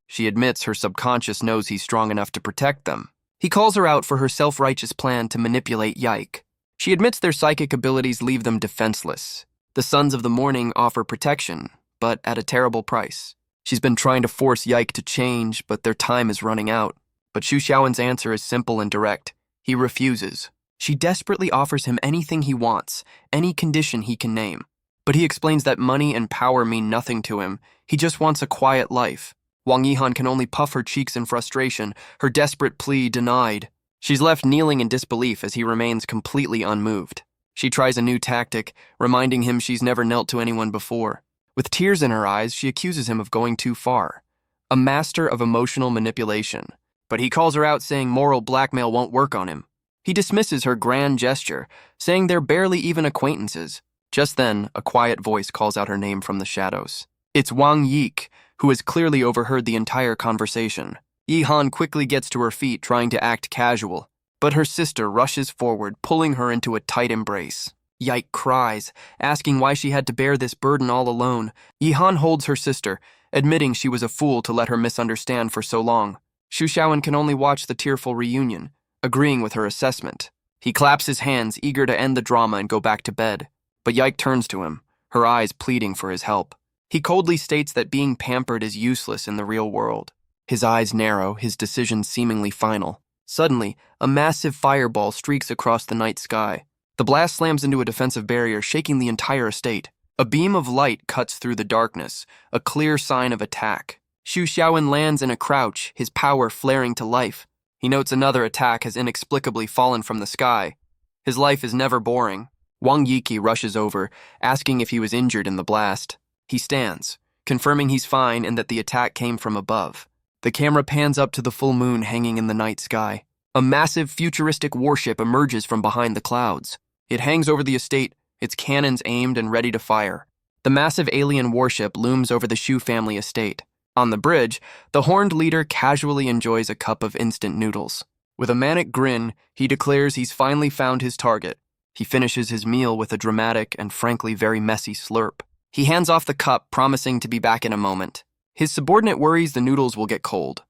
She admits her subconscious knows he's strong enough to protect them. He calls her out for her self-righteous plan to manipulate Yike. She admits their psychic abilities leave them defenseless. The sons of the morning offer protection, but at a terrible price. She's been trying to force Yike to change, but their time is running out. But Xu Xiaowen's answer is simple and direct. He refuses. She desperately offers him anything he wants, any condition he can name. But he explains that money and power mean nothing to him. He just wants a quiet life. Wang Yihan can only puff her cheeks in frustration, her desperate plea denied. She's left kneeling in disbelief as he remains completely unmoved. She tries a new tactic, reminding him she's never knelt to anyone before. With tears in her eyes, she accuses him of going too far. A master of emotional manipulation. But he calls her out, saying moral blackmail won't work on him. He dismisses her grand gesture, saying they're barely even acquaintances. Just then, a quiet voice calls out her name from the shadows. It's Wang Yik, who has clearly overheard the entire conversation. Yihan quickly gets to her feet, trying to act casual, but her sister rushes forward, pulling her into a tight embrace. Yike cries, asking why she had to bear this burden all alone. Yihan holds her sister, admitting she was a fool to let her misunderstand for so long. Xu Xiaowen can only watch the tearful reunion, agreeing with her assessment. He claps his hands, eager to end the drama and go back to bed. But Yike turns to him, her eyes pleading for his help. He coldly states that being pampered is useless in the real world. His eyes narrow, his decision seemingly final. Suddenly, a massive fireball streaks across the night sky. The blast slams into a defensive barrier, shaking the entire estate. A beam of light cuts through the darkness, a clear sign of attack. Xu Xiaowen lands in a crouch, his power flaring to life. He notes another attack has inexplicably fallen from the sky. His life is never boring. Wang Yiki rushes over, asking if he was injured in the blast. He stands, confirming he's fine and that the attack came from above. The camera pans up to the full moon hanging in the night sky. A massive futuristic warship emerges from behind the clouds. It hangs over the estate, its cannons aimed and ready to fire. The massive alien warship looms over the Shu family estate. On the bridge, the horned leader casually enjoys a cup of instant noodles. With a manic grin, he declares he's finally found his target. He finishes his meal with a dramatic and frankly very messy slurp. He hands off the cup, promising to be back in a moment. His subordinate worries the noodles will get cold.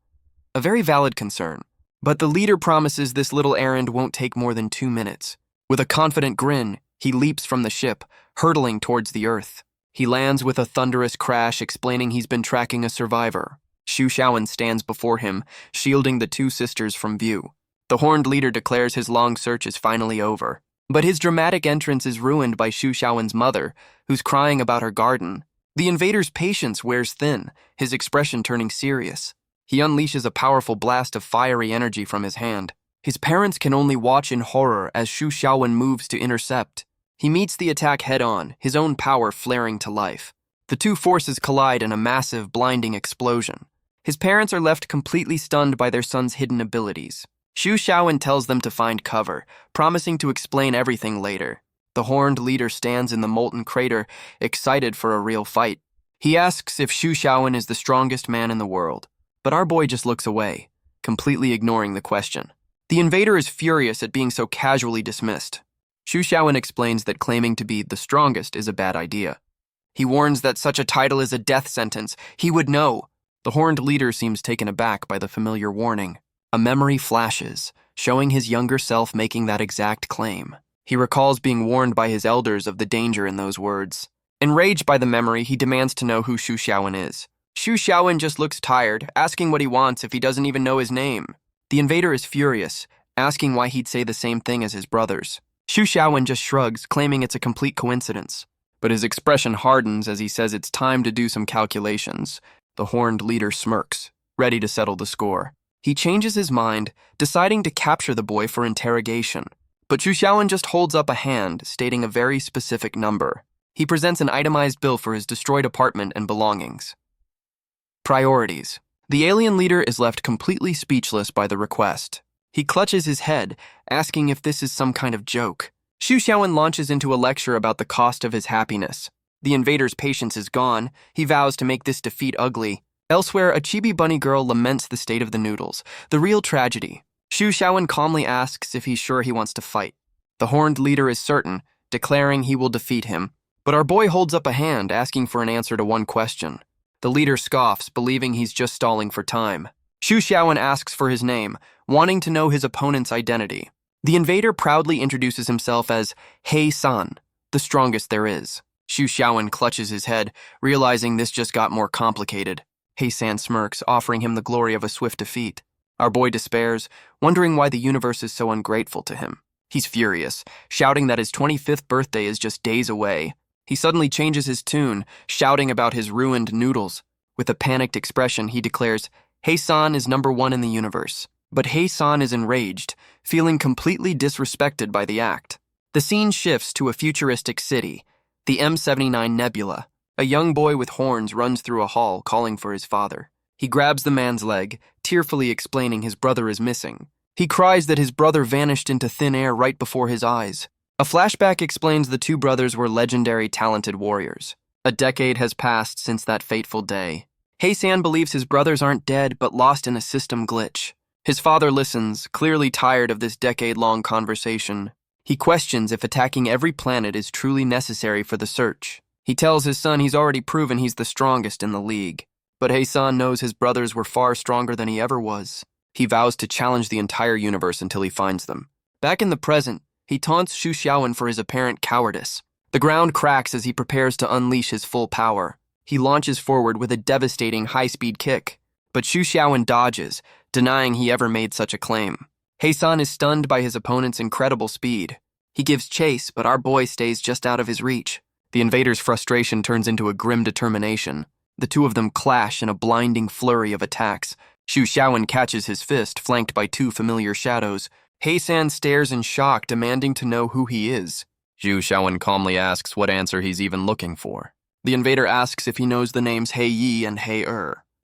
A very valid concern. But the leader promises this little errand won't take more than 2 minutes. With a confident grin, he leaps from the ship, hurtling towards the earth. He lands with a thunderous crash, explaining he's been tracking a survivor. Xu Xiaowen stands before him, shielding the two sisters from view. The horned leader declares his long search is finally over. But his dramatic entrance is ruined by Xu Xiaowen's mother, who's crying about her garden. The invader's patience wears thin, his expression turning serious. He unleashes a powerful blast of fiery energy from his hand. His parents can only watch in horror as Xu Xiaowen moves to intercept. He meets the attack head-on, his own power flaring to life. The two forces collide in a massive, blinding explosion. His parents are left completely stunned by their son's hidden abilities. Xu Xiaowen tells them to find cover, promising to explain everything later. The horned leader stands in the molten crater, excited for a real fight. He asks if Xu Xiaowen is the strongest man in the world, but our boy just looks away, completely ignoring the question. The invader is furious at being so casually dismissed. Xu Xiaowen explains that claiming to be the strongest is a bad idea. He warns that such a title is a death sentence. He would know. The horned leader seems taken aback by the familiar warning. A memory flashes, showing his younger self making that exact claim. He recalls being warned by his elders of the danger in those words. Enraged by the memory, he demands to know who Xu Xiaowen is. Xu Xiaowen just looks tired, asking what he wants if he doesn't even know his name. The invader is furious, asking why he'd say the same thing as his brothers. Xu Xiaowen just shrugs, claiming it's a complete coincidence. But his expression hardens as he says it's time to do some calculations. The horned leader smirks, ready to settle the score. He changes his mind, deciding to capture the boy for interrogation. But Xu Xiaowen just holds up a hand, stating a very specific number. He presents an itemized bill for his destroyed apartment and belongings. Priorities. The alien leader is left completely speechless by the request. He clutches his head, asking if this is some kind of joke. Xu Xiaowen launches into a lecture about the cost of his happiness. The invader's patience is gone. He vows to make this defeat ugly. Elsewhere, a chibi bunny girl laments the state of the noodles, the real tragedy. Xu Xiaowen calmly asks if he's sure he wants to fight. The horned leader is certain, declaring he will defeat him. But our boy holds up a hand, asking for an answer to one question. The leader scoffs, believing he's just stalling for time. Xu Xiaowen asks for his name, wanting to know his opponent's identity. The invader proudly introduces himself as Hei San, the strongest there is. Xu Xiaowen clutches his head, realizing this just got more complicated. Hei San smirks, offering him the glory of a swift defeat. Our boy despairs, wondering why the universe is so ungrateful to him. He's furious, shouting that his 25th birthday is just days away. He suddenly changes his tune, shouting about his ruined noodles. With a panicked expression, he declares, Hei San is number 1 in the universe. But Hei San is enraged, feeling completely disrespected by the act. The scene shifts to a futuristic city, the M79 Nebula. A young boy with horns runs through a hall, calling for his father. He grabs the man's leg, tearfully explaining his brother is missing. He cries that his brother vanished into thin air right before his eyes. A flashback explains the two brothers were legendary talented warriors. A decade has passed since that fateful day. Hei San believes his brothers aren't dead, but lost in a system glitch. His father listens, clearly tired of this decade-long conversation. He questions if attacking every planet is truly necessary for the search. He tells his son he's already proven he's the strongest in the league. But Hei San knows his brothers were far stronger than he ever was. He vows to challenge the entire universe until he finds them. Back in the present, he taunts Xu Xiaowen for his apparent cowardice. The ground cracks as he prepares to unleash his full power. He launches forward with a devastating high-speed kick. But Xu Xiaowen dodges, denying he ever made such a claim. Hei San is stunned by his opponent's incredible speed. He gives chase, but our boy stays just out of his reach. The invader's frustration turns into a grim determination. The two of them clash in a blinding flurry of attacks, Xu Xiaowen catches his fist, flanked by two familiar shadows. Heisan stares in shock, demanding to know who he is. Xu Xiaowen calmly asks what answer he's even looking for. The invader asks if he knows the names Hei Yi and Hei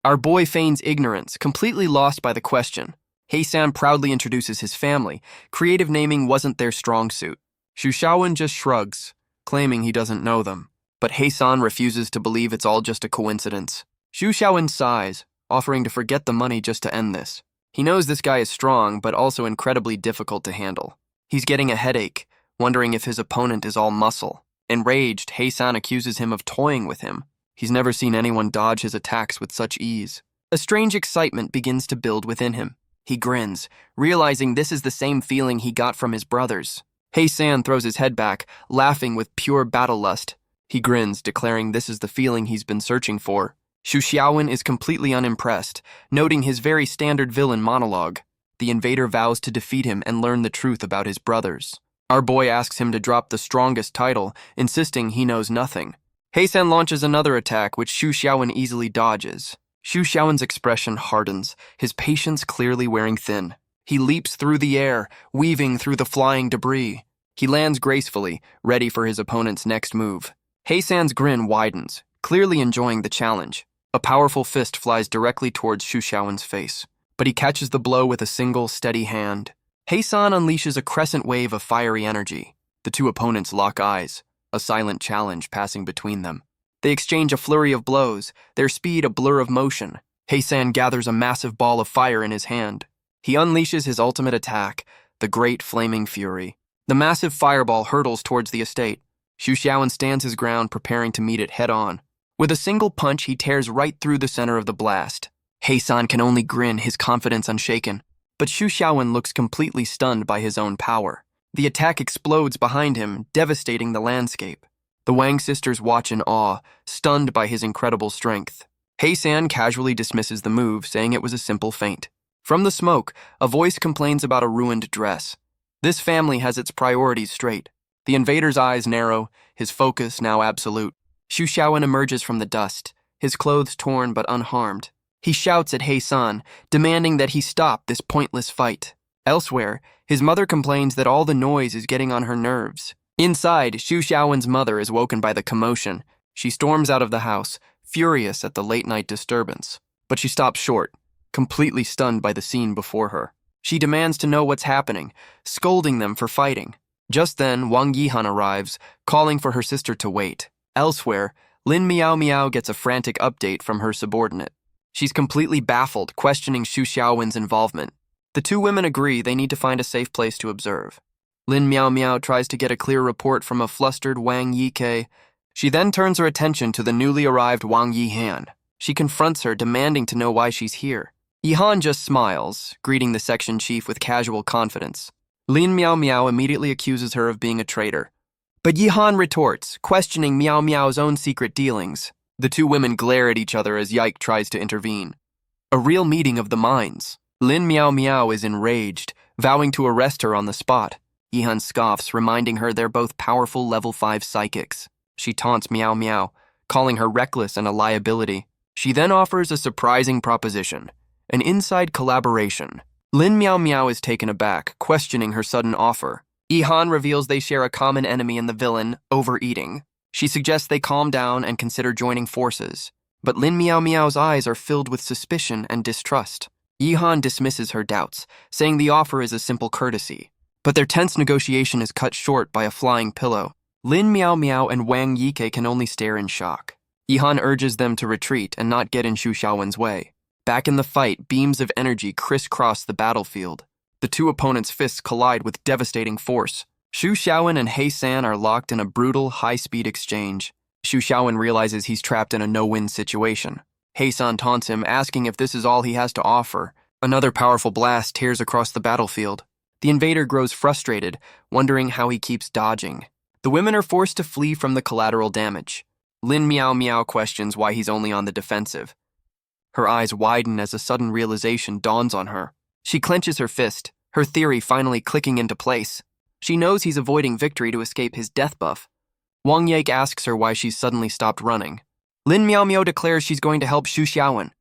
Our boy feigns ignorance, completely lost by the question. Heisan proudly introduces his family. Creative naming wasn't their strong suit. Xu Xiaowen just shrugs, claiming he doesn't know them. But Heisan refuses to believe it's all just a coincidence. Xu Xiaowen sighs, offering to forget the money just to end this. He knows this guy is strong, but also incredibly difficult to handle. He's getting a headache, wondering if his opponent is all muscle. Enraged, Heisan accuses him of toying with him. He's never seen anyone dodge his attacks with such ease. A strange excitement begins to build within him. He grins, realizing this is the same feeling he got from his brothers. Heisan throws his head back, laughing with pure battle lust. He grins, declaring this is the feeling he's been searching for. Xu Xiaowen is completely unimpressed, noting his very standard villain monologue. The invader vows to defeat him and learn the truth about his brothers. Our boy asks him to drop the strongest title, insisting he knows nothing. Heisan launches another attack, which Xu Xiaowen easily dodges. Xu Xiaowen's expression hardens, his patience clearly wearing thin. He leaps through the air, weaving through the flying debris. He lands gracefully, ready for his opponent's next move. Heisan's grin widens, clearly enjoying the challenge. A powerful fist flies directly towards Xu Xiaowen's face, but he catches the blow with a single, steady hand. Heisan unleashes a crescent wave of fiery energy. The two opponents lock eyes, a silent challenge passing between them. They exchange a flurry of blows, their speed a blur of motion. Heisan gathers a massive ball of fire in his hand. He unleashes his ultimate attack, the Great Flaming Fury. The massive fireball hurtles towards the estate. Xu Xiaowen stands his ground, preparing to meet it head-on. With a single punch, he tears right through the center of the blast. Heisan can only grin, his confidence unshaken. But Xu Xiaowen looks completely stunned by his own power. The attack explodes behind him, devastating the landscape. The Wang sisters watch in awe, stunned by his incredible strength. Heisan casually dismisses the move, saying it was a simple feint. From the smoke, a voice complains about a ruined dress. This family has its priorities straight. The invader's eyes narrow, his focus now absolute. Xu Xiaowen emerges from the dust, his clothes torn but unharmed. He shouts at Heisan, demanding that he stop this pointless fight. Elsewhere, his mother complains that all the noise is getting on her nerves. Inside, Xu Xiaowen's mother is woken by the commotion. She storms out of the house, furious at the late-night disturbance. But she stops short, completely stunned by the scene before her. She demands to know what's happening, scolding them for fighting. Just then, Wang Yihan arrives, calling for her sister to wait. Elsewhere, Lin Miao Miao gets a frantic update from her subordinate. She's completely baffled, questioning Xu Xiaowen's involvement. The two women agree they need to find a safe place to observe. Lin Miao Miao tries to get a clear report from a flustered Wang Yike. She then turns her attention to the newly arrived Wang Yihan. She confronts her, demanding to know why she's here. Yihan just smiles, greeting the section chief with casual confidence. Lin Miao Miao immediately accuses her of being a traitor. But Yihan retorts, questioning Miao Miao's own secret dealings. The two women glare at each other as Yike tries to intervene. A real meeting of the minds. Lin Miao Miao is enraged, vowing to arrest her on the spot. Yihan scoffs, reminding her they're both powerful level 5 psychics. She taunts Miao Miao, calling her reckless and a liability. She then offers a surprising proposition, an inside collaboration. Lin Miao Miao is taken aback, questioning her sudden offer. Yihan reveals they share a common enemy in the villain, overeating. She suggests they calm down and consider joining forces. But Lin Miao Miao's eyes are filled with suspicion and distrust. Yihan dismisses her doubts, saying the offer is a simple courtesy. But their tense negotiation is cut short by a flying pillow. Lin Miao Miao and Wang Yike can only stare in shock. Yihan urges them to retreat and not get in Xu Xiaowen's way. Back in the fight, beams of energy crisscross the battlefield. The two opponents' fists collide with devastating force. Xu Xiaowen and Heisan are locked in a brutal, high-speed exchange. Xu Xiaowen realizes he's trapped in a no-win situation. Heisan taunts him, asking if this is all he has to offer. Another powerful blast tears across the battlefield. The invader grows frustrated, wondering how he keeps dodging. The women are forced to flee from the collateral damage. Lin Miao Miao questions why he's only on the defensive. Her eyes widen as a sudden realization dawns on her. She clenches her fist, her theory finally clicking into place. She knows he's avoiding victory to escape his death buff. Wang Yike asks her why she's suddenly stopped running. Lin Miao Miao declares she's going to help Xu Xiaowen.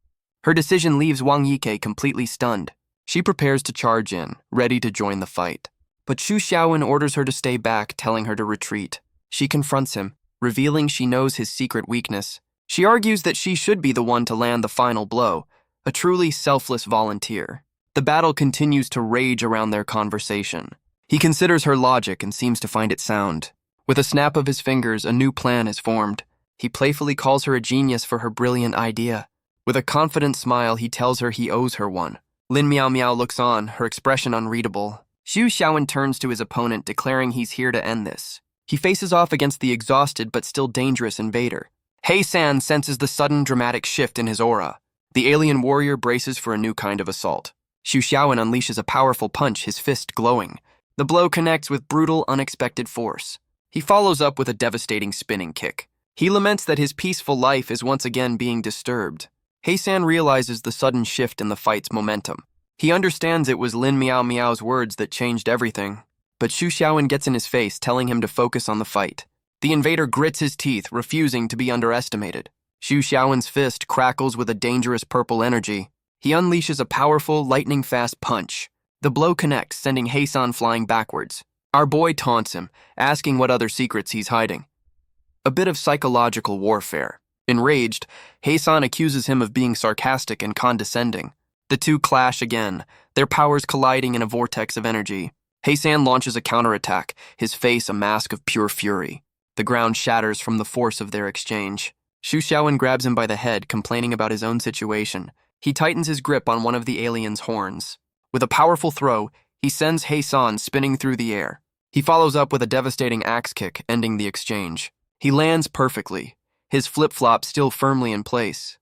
Her decision leaves Wang Yike completely stunned. She prepares to charge in, ready to join the fight. But Xu Xiaowen orders her to stay back, telling her to retreat. She confronts him, revealing she knows his secret weakness. She argues that she should be the one to land the final blow, a truly selfless volunteer. The battle continues to rage around their conversation. He considers her logic and seems to find it sound. With a snap of his fingers, a new plan is formed. He playfully calls her a genius for her brilliant idea. With a confident smile, he tells her he owes her one. Lin Miao Miao looks on, her expression unreadable. Xu Xiaowen turns to his opponent, declaring he's here to end this. He faces off against the exhausted but still dangerous invader. He San senses the sudden dramatic shift in his aura. The alien warrior braces for a new kind of assault. Xu Xiaowen unleashes a powerful punch, his fist glowing. The blow connects with brutal, unexpected force. He follows up with a devastating spinning kick. He laments that his peaceful life is once again being disturbed. He San realizes the sudden shift in the fight's momentum. He understands it was Lin Miao Miao's words that changed everything. But Xu Xiaowen gets in his face, telling him to focus on the fight. The invader grits his teeth, refusing to be underestimated. Xu Xiaowen's fist crackles with a dangerous purple energy. He unleashes a powerful, lightning-fast punch. The blow connects, sending He San flying backwards. Our boy taunts him, asking what other secrets he's hiding. A bit of psychological warfare. Enraged, He San accuses him of being sarcastic and condescending. The two clash again, their powers colliding in a vortex of energy. He San launches a counterattack, his face a mask of pure fury. The ground shatters from the force of their exchange. Xu Xiaowen grabs him by the head, complaining about his own situation. He tightens his grip on one of the alien's horns. With a powerful throw, he sends He San spinning through the air. He follows up with a devastating axe kick, ending the exchange. He lands perfectly, his flip-flop still firmly in place.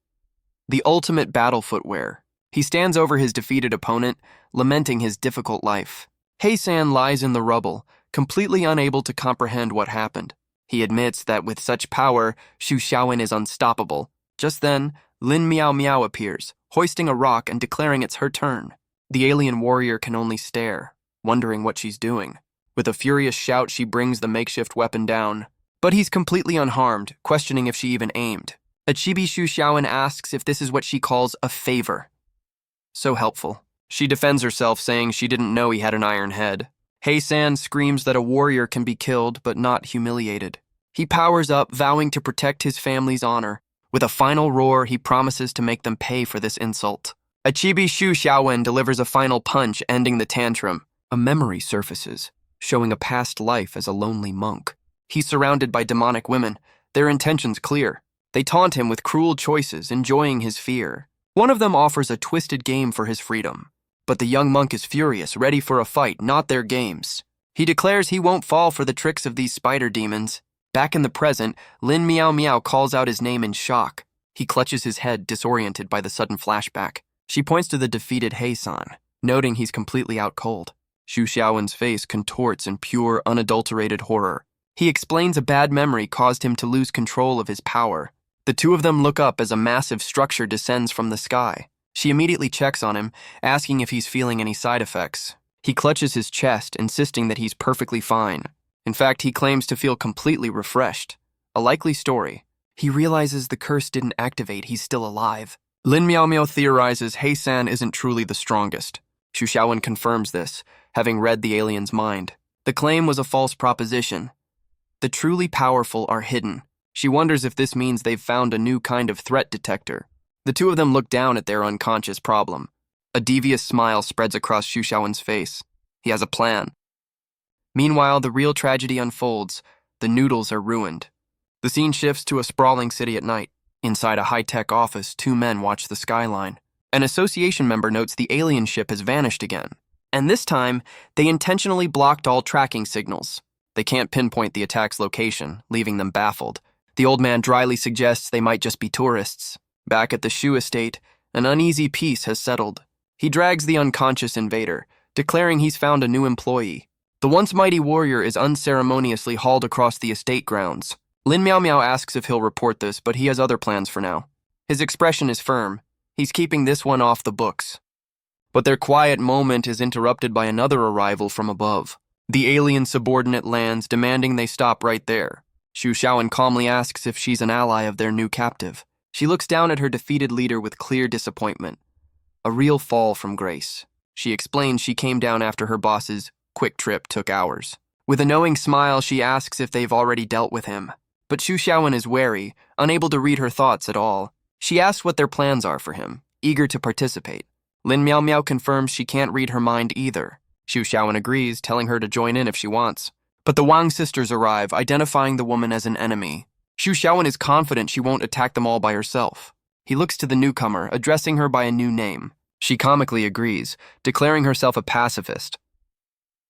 The ultimate battle footwear. He stands over his defeated opponent, lamenting his difficult life. He San lies in the rubble, completely unable to comprehend what happened. He admits that with such power, Xu Xiaowen is unstoppable. Just then, Lin Miao Miao appears, hoisting a rock and declaring it's her turn. The alien warrior can only stare, wondering what she's doing. With a furious shout, she brings the makeshift weapon down. But he's completely unharmed, questioning if she even aimed. A chibi Xu Xiaowen asks if this is what she calls a favor. So helpful. She defends herself, saying she didn't know he had an iron head. He San screams that a warrior can be killed but not humiliated. He powers up, vowing to protect his family's honor. With a final roar, he promises to make them pay for this insult. A chibi Xu Xiaowen delivers a final punch, ending the tantrum. A memory surfaces, showing a past life as a lonely monk. He's surrounded by demonic women, their intentions clear. They taunt him with cruel choices, enjoying his fear. One of them offers a twisted game for his freedom. But the young monk is furious, ready for a fight, not their games. He declares he won't fall for the tricks of these spider demons. Back in the present, Lin Miao Miao calls out his name in shock. He clutches his head, disoriented by the sudden flashback. She points to the defeated He San, noting he's completely out cold. Xu Xiaowen's face contorts in pure, unadulterated horror. He explains a bad memory caused him to lose control of his power. The two of them look up as a massive structure descends from the sky. She immediately checks on him, asking if he's feeling any side effects. He clutches his chest, insisting that he's perfectly fine. In fact, he claims to feel completely refreshed. A likely story. He realizes the curse didn't activate, he's still alive. Lin Miao Miao theorizes He San isn't truly the strongest. Xu Xiaowen confirms this, having read the alien's mind. The claim was a false proposition. The truly powerful are hidden. She wonders if this means they've found a new kind of threat detector. The two of them look down at their unconscious problem. A devious smile spreads across Xu Xiaowen's face. He has a plan. Meanwhile, the real tragedy unfolds. The noodles are ruined. The scene shifts to a sprawling city at night. Inside a high-tech office, two men watch the skyline. An association member notes the alien ship has vanished again. And this time, they intentionally blocked all tracking signals. They can't pinpoint the attack's location, leaving them baffled. The old man dryly suggests they might just be tourists. Back at the Shu estate, an uneasy peace has settled. He drags the unconscious invader, declaring he's found a new employee. The once mighty warrior is unceremoniously hauled across the estate grounds. Lin Miao Miao asks if he'll report this, but he has other plans for now. His expression is firm. He's keeping this one off the books. But their quiet moment is interrupted by another arrival from above. The alien subordinate lands, demanding they stop right there. Xu Xiaowen calmly asks if she's an ally of their new captive. She looks down at her defeated leader with clear disappointment. A real fall from grace. She explains she came down after her boss's quick trip took hours. With a knowing smile, she asks if they've already dealt with him. But Xu Xiaowen is wary, unable to read her thoughts at all. She asks what their plans are for him, eager to participate. Lin Miao Miao confirms she can't read her mind either. Xu Xiaowen agrees, telling her to join in if she wants. But the Wang sisters arrive, identifying the woman as an enemy. Xu Xiaowen is confident she won't attack them all by herself. He looks to the newcomer, addressing her by a new name. She comically agrees, declaring herself a pacifist.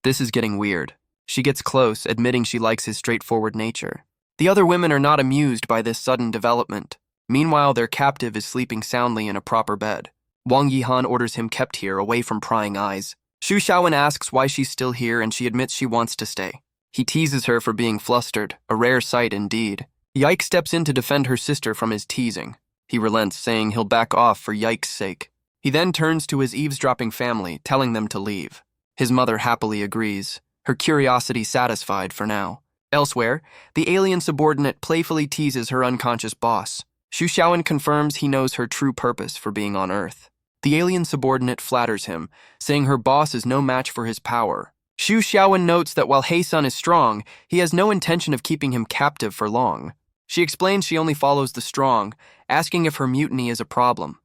This is getting weird. She gets close, admitting she likes his straightforward nature. The other women are not amused by this sudden development. Meanwhile, their captive is sleeping soundly in a proper bed. Wang Yihan orders him kept here, away from prying eyes. Xu Xiaowen asks why she's still here, and she admits she wants to stay. He teases her for being flustered, a rare sight indeed. Yike steps in to defend her sister from his teasing. He relents, saying he'll back off for Yike's sake. He then turns to his eavesdropping family, telling them to leave. His mother happily agrees, her curiosity satisfied for now. Elsewhere, the alien subordinate playfully teases her unconscious boss. Xu Xiaowen confirms he knows her true purpose for being on Earth. The alien subordinate flatters him, saying her boss is no match for his power. Xu Xiaowen notes that while Hei-san is strong, he has no intention of keeping him captive for long. She explains she only follows the strong, asking if her mutiny is a problem.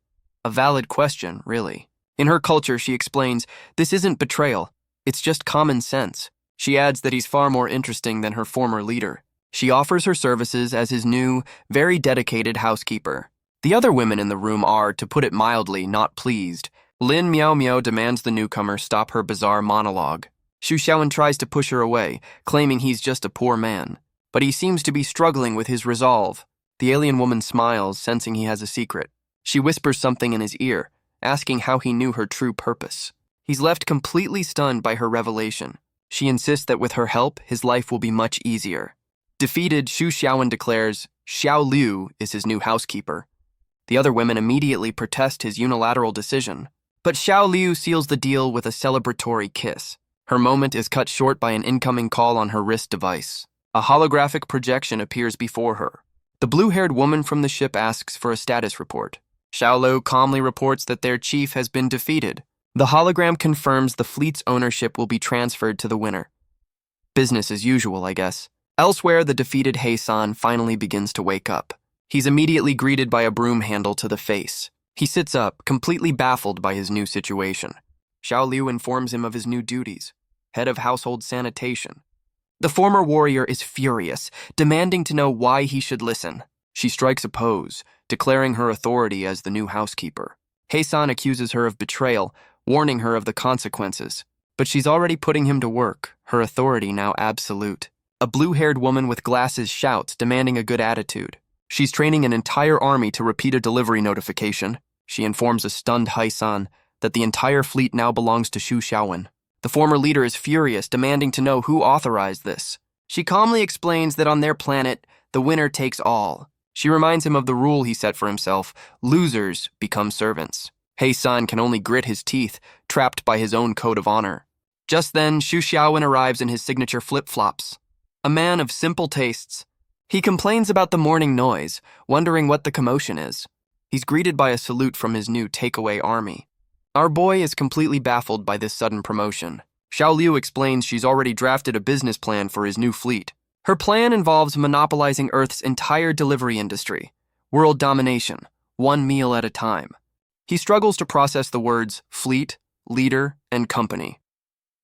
A valid question, really. In her culture, she explains, this isn't betrayal, it's just common sense. She adds that he's far more interesting than her former leader. She offers her services as his new, very dedicated housekeeper. The other women in the room are, to put it mildly, not pleased. Lin Miao Miao demands the newcomer stop her bizarre monologue. Xu Xiaowen tries to push her away, claiming he's just a poor man. But he seems to be struggling with his resolve. The alien woman smiles, sensing he has a secret. She whispers something in his ear, asking how he knew her true purpose. He's left completely stunned by her revelation. She insists that with her help, his life will be much easier. Defeated, Xu Xiaowen declares Xiao Liu is his new housekeeper. The other women immediately protest his unilateral decision. But Xiao Liu seals the deal with a celebratory kiss. Her moment is cut short by an incoming call on her wrist device. A holographic projection appears before her. The blue-haired woman from the ship asks for a status report. Xiao Liu calmly reports that their chief has been defeated. The hologram confirms the fleet's ownership will be transferred to the winner. Business as usual, I guess. Elsewhere, the defeated Hei-san finally begins to wake up. He's immediately greeted by a broom handle to the face. He sits up, completely baffled by his new situation. Xiao Liu informs him of his new duties, head of household sanitation. The former warrior is furious, demanding to know why he should listen. She strikes a pose, declaring her authority as the new housekeeper. Hei-san accuses her of betrayal, warning her of the consequences. But she's already putting him to work, her authority now absolute. A blue-haired woman with glasses shouts, demanding a good attitude. She's training an entire army to repeat a delivery notification. She informs a stunned Hei-san that the entire fleet now belongs to Xu Xiaowen. The former leader is furious, demanding to know who authorized this. She calmly explains that on their planet, the winner takes all. She reminds him of the rule he set for himself: losers become servants. Hei-san can only grit his teeth, trapped by his own code of honor. Just then, Xu Xiaowen arrives in his signature flip-flops. A man of simple tastes. He complains about the morning noise, wondering what the commotion is. He's greeted by a salute from his new takeaway army. Our boy is completely baffled by this sudden promotion. Xiao Liu explains she's already drafted a business plan for his new fleet. Her plan involves monopolizing Earth's entire delivery industry. World domination, one meal at a time. He struggles to process the words fleet, leader, and company.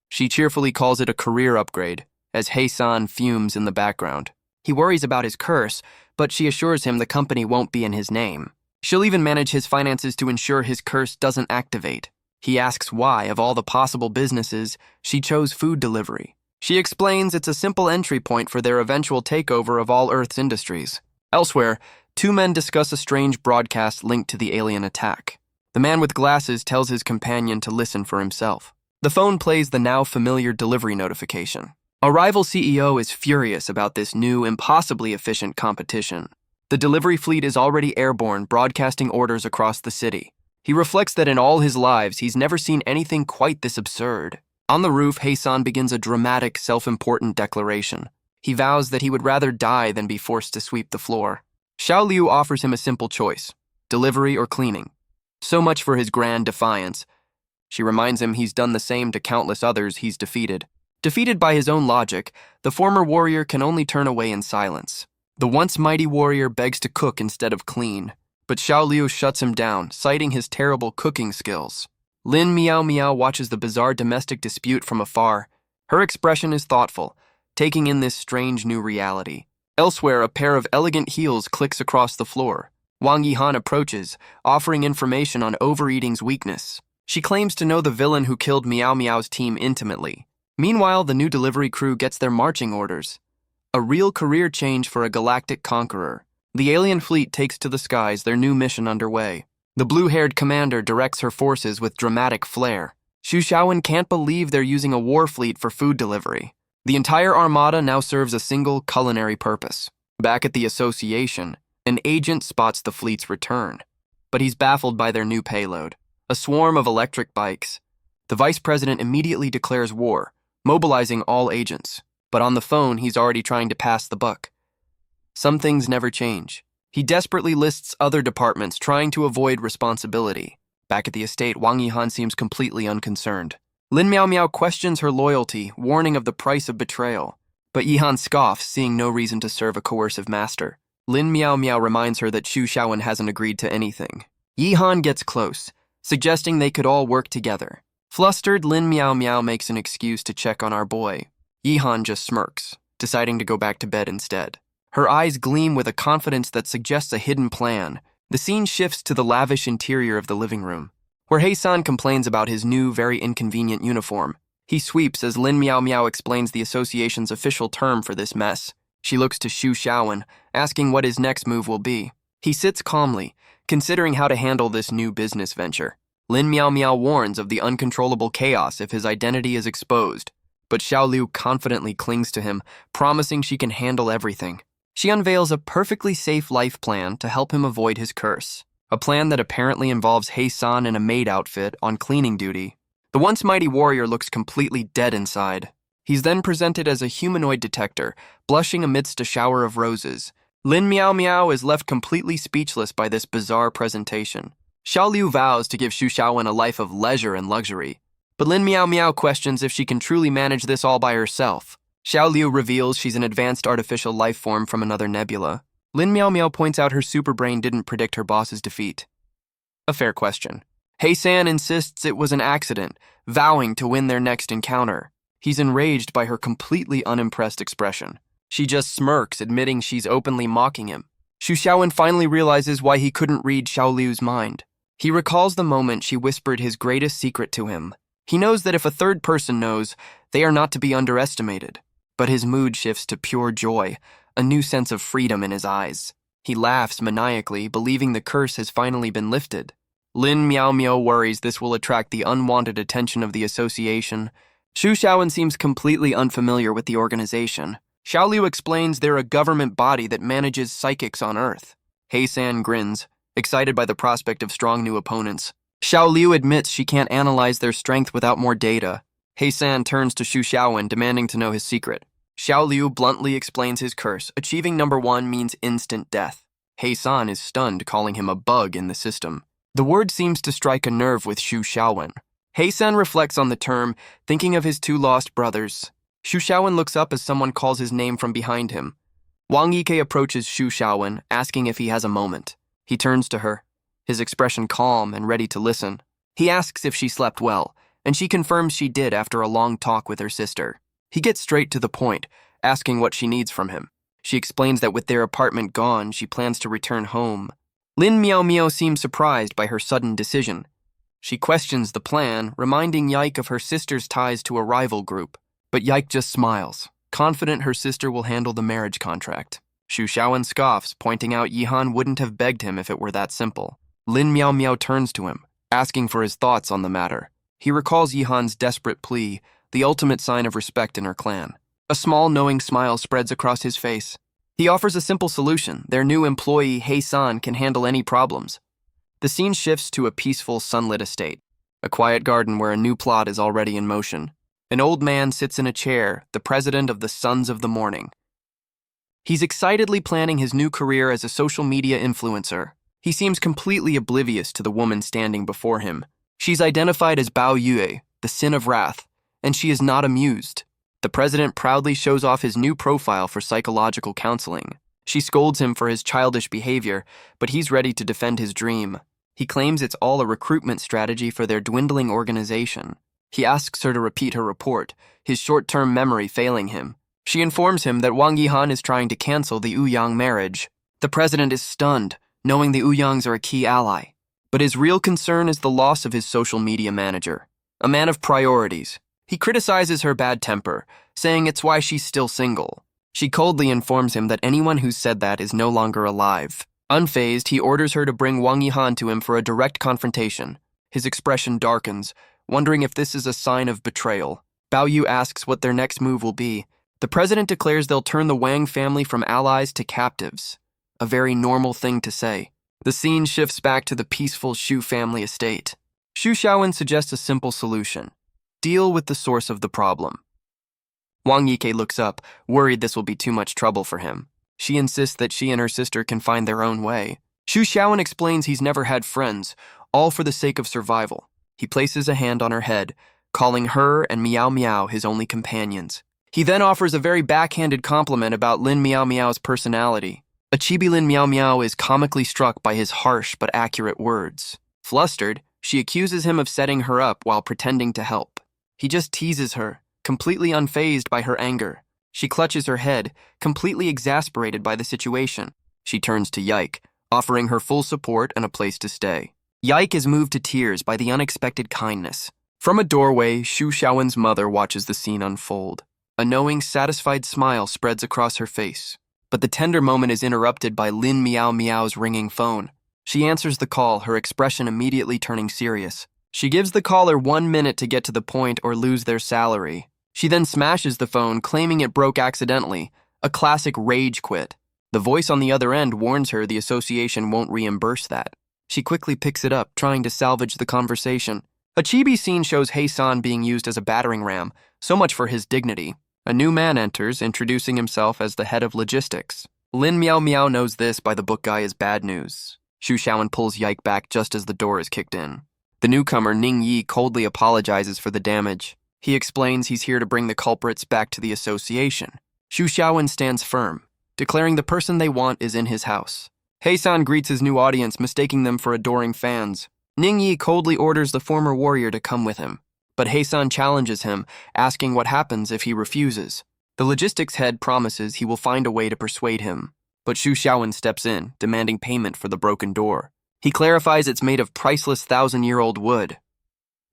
She cheerfully calls it a career upgrade, as Hei-san fumes in the background. He worries about his curse, but she assures him the company won't be in his name. She'll even manage his finances to ensure his curse doesn't activate. He asks why, of all the possible businesses, she chose food delivery. She explains it's a simple entry point for their eventual takeover of all Earth's industries. Elsewhere, two men discuss a strange broadcast linked to the alien attack. The man with glasses tells his companion to listen for himself. The phone plays the now familiar delivery notification. A rival CEO is furious about this new, impossibly efficient competition. The delivery fleet is already airborne, broadcasting orders across the city. He reflects that in all his lives, he's never seen anything quite this absurd. On the roof, Hei-san begins a dramatic, self-important declaration. He vows that he would rather die than be forced to sweep the floor. Xiao Liu offers him a simple choice: delivery or cleaning. So much for his grand defiance. She reminds him he's done the same to countless others he's defeated. Defeated by his own logic, the former warrior can only turn away in silence. The once mighty warrior begs to cook instead of clean, but Xiao Liu shuts him down, citing his terrible cooking skills. Lin Miao Miao watches the bizarre domestic dispute from afar. Her expression is thoughtful, taking in this strange new reality. Elsewhere, a pair of elegant heels clicks across the floor. Wang Yihan approaches, offering information on overeating's weakness. She claims to know the villain who killed Miao Miao's team intimately. Meanwhile, the new delivery crew gets their marching orders. A real career change for a galactic conqueror. The alien fleet takes to the skies, their new mission underway. The blue-haired commander directs her forces with dramatic flair. Xu Xiaowen can't believe they're using a war fleet for food delivery. The entire armada now serves a single culinary purpose. Back at the association, an agent spots the fleet's return, but he's baffled by their new payload, a swarm of electric bikes. The vice president immediately declares war, mobilizing all agents, but on the phone he's already trying to pass the buck. Some things never change. He desperately lists other departments, trying to avoid responsibility. Back at the estate, Wang Yihan seems completely unconcerned. Lin Miao Miao questions her loyalty, warning of the price of betrayal. But Yihan scoffs, seeing no reason to serve a coercive master. Lin Miao Miao reminds her that Xu Xiaowen hasn't agreed to anything. Yihan gets close, suggesting they could all work together. Flustered, Lin Miao Miao makes an excuse to check on our boy. Yihan just smirks, deciding to go back to bed instead. Her eyes gleam with a confidence that suggests a hidden plan. The scene shifts to the lavish interior of the living room, where Hei-san complains about his new, very inconvenient uniform. He sweeps as Lin Miao Miao explains the association's official term for this mess. She looks to Xu Xiaowen, asking what his next move will be. He sits calmly, considering how to handle this new business venture. Lin Miao Miao warns of the uncontrollable chaos if his identity is exposed, but Xiao Liu confidently clings to him, promising she can handle everything. She unveils a perfectly safe life plan to help him avoid his curse, a plan that apparently involves Hei-san in a maid outfit on cleaning duty. The once mighty warrior looks completely dead inside. He's then presented as a humanoid detector, blushing amidst a shower of roses. Lin Miao Miao is left completely speechless by this bizarre presentation. Xiao Liu vows to give Xu Xiaowen a life of leisure and luxury, but Lin Miao Miao questions if she can truly manage this all by herself. Xiao Liu reveals she's an advanced artificial life form from another nebula. Lin Miao Miao points out her superbrain didn't predict her boss's defeat. A fair question. Hei-san insists it was an accident, vowing to win their next encounter. He's enraged by her completely unimpressed expression. She just smirks, admitting she's openly mocking him. Xu Xiaowen finally realizes why he couldn't read Xiao Liu's mind. He recalls the moment she whispered his greatest secret to him. He knows that if a third person knows, they are not to be underestimated. But his mood shifts to pure joy, a new sense of freedom in his eyes. He laughs maniacally, believing the curse has finally been lifted. Lin Miao Miao worries this will attract the unwanted attention of the association. Xu Xiaowen seems completely unfamiliar with the organization. Xiao Liu explains they're a government body that manages psychics on Earth. Hei-san grins, excited by the prospect of strong new opponents. Xiao Liu admits she can't analyze their strength without more data. Hei-san turns to Xu Xiaowen, demanding to know his secret. Xiao Liu bluntly explains his curse. Achieving number 1 means instant death. Hei-san is stunned, calling him a bug in the system. The word seems to strike a nerve with Xu Xiaowen. Hei-san reflects on the term, thinking of his 2 lost brothers. Xu Xiaowen looks up as someone calls his name from behind him. Wang Yike approaches Xu Xiaowen, asking if he has a moment. He turns to her, his expression calm and ready to listen. He asks if she slept well, and she confirms she did after a long talk with her sister. He gets straight to the point, asking what she needs from him. She explains that with their apartment gone, she plans to return home. Lin Miao Miao seems surprised by her sudden decision. She questions the plan, reminding Yike of her sister's ties to a rival group. But Yike just smiles, confident her sister will handle the marriage contract. Xu Xiaowen scoffs, pointing out Yihan wouldn't have begged him if it were that simple. Lin Miao Miao turns to him, asking for his thoughts on the matter. He recalls Yihan's desperate plea, the ultimate sign of respect in her clan. A small, knowing smile spreads across his face. He offers a simple solution. Their new employee, Hei-san, can handle any problems. The scene shifts to a peaceful, sunlit estate, a quiet garden where a new plot is already in motion. An old man sits in a chair, the president of the Sons of the Morning. He's excitedly planning his new career as a social media influencer. He seems completely oblivious to the woman standing before him. She's identified as Bao Yue, the sin of wrath, and she is not amused. The president proudly shows off his new profile for psychological counseling. She scolds him for his childish behavior, but he's ready to defend his dream. He claims it's all a recruitment strategy for their dwindling organization. He asks her to repeat her report, his short-term memory failing him. She informs him that Wang Yihan is trying to cancel the Ouyang marriage. The president is stunned, knowing the Ouyangs are a key ally. But his real concern is the loss of his social media manager, a man of priorities. He criticizes her bad temper, saying it's why she's still single. She coldly informs him that anyone who said that is no longer alive. Unfazed, he orders her to bring Wang Yihan to him for a direct confrontation. His expression darkens, wondering if this is a sign of betrayal. Bao Yu asks what their next move will be. The president declares they'll turn the Wang family from allies to captives. A very normal thing to say. The scene shifts back to the peaceful Shu family estate. Xu Xiaowen suggests a simple solution. Deal with the source of the problem. Wang Yike looks up, worried this will be too much trouble for him. She insists that she and her sister can find their own way. Xu Xiaowen explains he's never had friends, all for the sake of survival. He places a hand on her head, calling her and Miao Miao his only companions. He then offers a very backhanded compliment about Lin Miao Miao's personality. A chibi Lin Miao Miao is comically struck by his harsh but accurate words. Flustered, she accuses him of setting her up while pretending to help. He just teases her, completely unfazed by her anger. She clutches her head, completely exasperated by the situation. She turns to Yike, offering her full support and a place to stay. Yike is moved to tears by the unexpected kindness. From a doorway, Xu Xiaowen's mother watches the scene unfold. A knowing, satisfied smile spreads across her face. But the tender moment is interrupted by Lin Miao Miao's ringing phone. She answers the call, her expression immediately turning serious. She gives the caller 1 minute to get to the point or lose their salary. She then smashes the phone, claiming it broke accidentally, a classic rage quit. The voice on the other end warns her the association won't reimburse that. She quickly picks it up, trying to salvage the conversation. A chibi scene shows Hei-san being used as a battering ram, so much for his dignity. A new man enters, introducing himself as the head of logistics. Lin Miao Miao knows this by the book guy is bad news. Xu Xiaowen pulls Yike back just as the door is kicked in. The newcomer, Ning Yi, coldly apologizes for the damage. He explains he's here to bring the culprits back to the association. Xu Xiaowen stands firm, declaring the person they want is in his house. Hei-san greets his new audience, mistaking them for adoring fans. Ning Yi coldly orders the former warrior to come with him, but Hei-san challenges him, asking what happens if he refuses. The logistics head promises he will find a way to persuade him, but Xu Xiaowen steps in, demanding payment for the broken door. He clarifies it's made of priceless 1,000-year-old wood.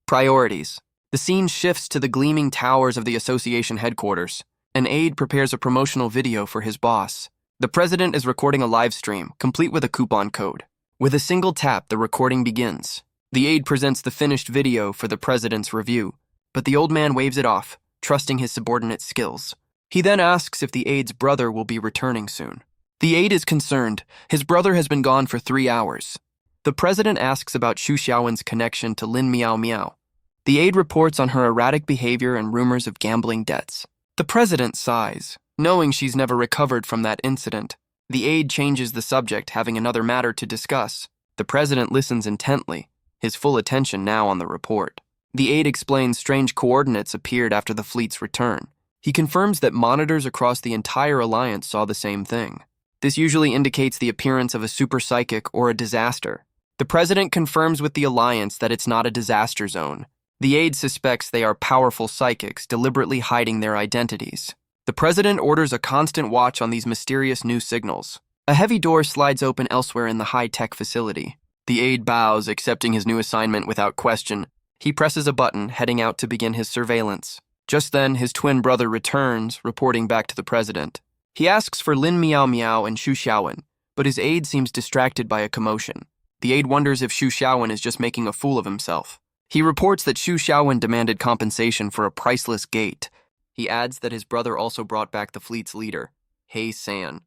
Priorities. The scene shifts to the gleaming towers of the association headquarters. An aide prepares a promotional video for his boss. The president is recording a live stream, complete with a coupon code. With a single tap, the recording begins. The aide presents the finished video for the president's review, but the old man waves it off, trusting his subordinate's skills. He then asks if the aide's brother will be returning soon. The aide is concerned. His brother has been gone for 3 hours. The president asks about Xu Xiaowen's connection to Lin Miao Miao. The aide reports on her erratic behavior and rumors of gambling debts. The president sighs, knowing she's never recovered from that incident. The aide changes the subject, having another matter to discuss. The president listens intently, his full attention now on the report. The aide explains strange coordinates appeared after the fleet's return. He confirms that monitors across the entire alliance saw the same thing. This usually indicates the appearance of a super psychic or a disaster. The president confirms with the alliance that it's not a disaster zone. The aide suspects they are powerful psychics deliberately hiding their identities. The president orders a constant watch on these mysterious new signals. A heavy door slides open elsewhere in the high-tech facility. The aide bows, accepting his new assignment without question. He presses a button, heading out to begin his surveillance. Just then, his twin brother returns, reporting back to the president. He asks for Lin Miao Miao and Xu Xiaowen, but his aide seems distracted by a commotion. The aide wonders if Xu Xiaowen is just making a fool of himself. He reports that Xu Xiaowen demanded compensation for a priceless gate. He adds that his brother also brought back the fleet's leader, Hei-san.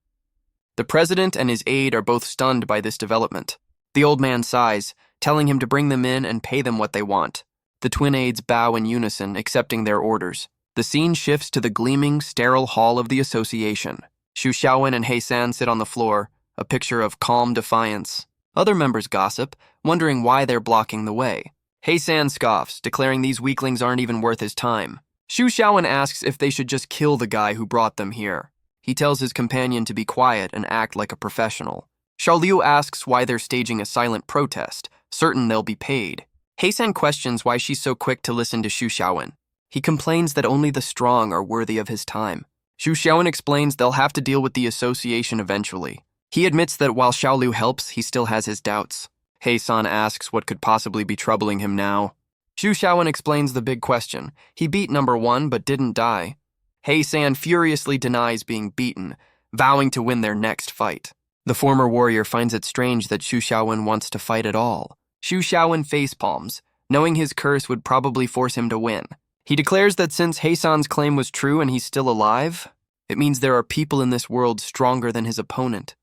The president and his aide are both stunned by this development. The old man sighs, telling him to bring them in and pay them what they want. The twin aides bow in unison, accepting their orders. The scene shifts to the gleaming, sterile hall of the association. Xu Xiaowen and He San sit on the floor, a picture of calm defiance. Other members gossip, wondering why they're blocking the way. He San scoffs, declaring these weaklings aren't even worth his time. Xu Xiaowen asks if they should just kill the guy who brought them here. He tells his companion to be quiet and act like a professional. Xiao Liu asks why they're staging a silent protest, certain they'll be paid. He San questions why she's so quick to listen to Xu Xiaowen. He complains that only the strong are worthy of his time. Xu Xiaowen explains they'll have to deal with the association eventually. He admits that while Xiao Liu helps, he still has his doubts. He San asks what could possibly be troubling him now. Xu Xiaowen explains the big question. He beat number 1 but didn't die. He San furiously denies being beaten, vowing to win their next fight. The former warrior finds it strange that Xu Xiaowen wants to fight at all. Xu Xiaowen facepalms, knowing his curse would probably force him to win. He declares that since He San's claim was true and he's still alive, it means there are people in this world stronger than his opponent.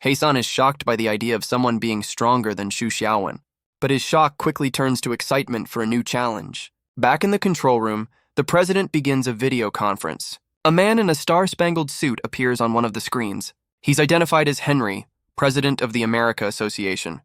He San is shocked by the idea of someone being stronger than Xu Xiaowen, but his shock quickly turns to excitement for a new challenge. Back in the control room, the president begins a video conference. A man in a star-spangled suit appears on one of the screens. He's identified as Henry, president of the America Association.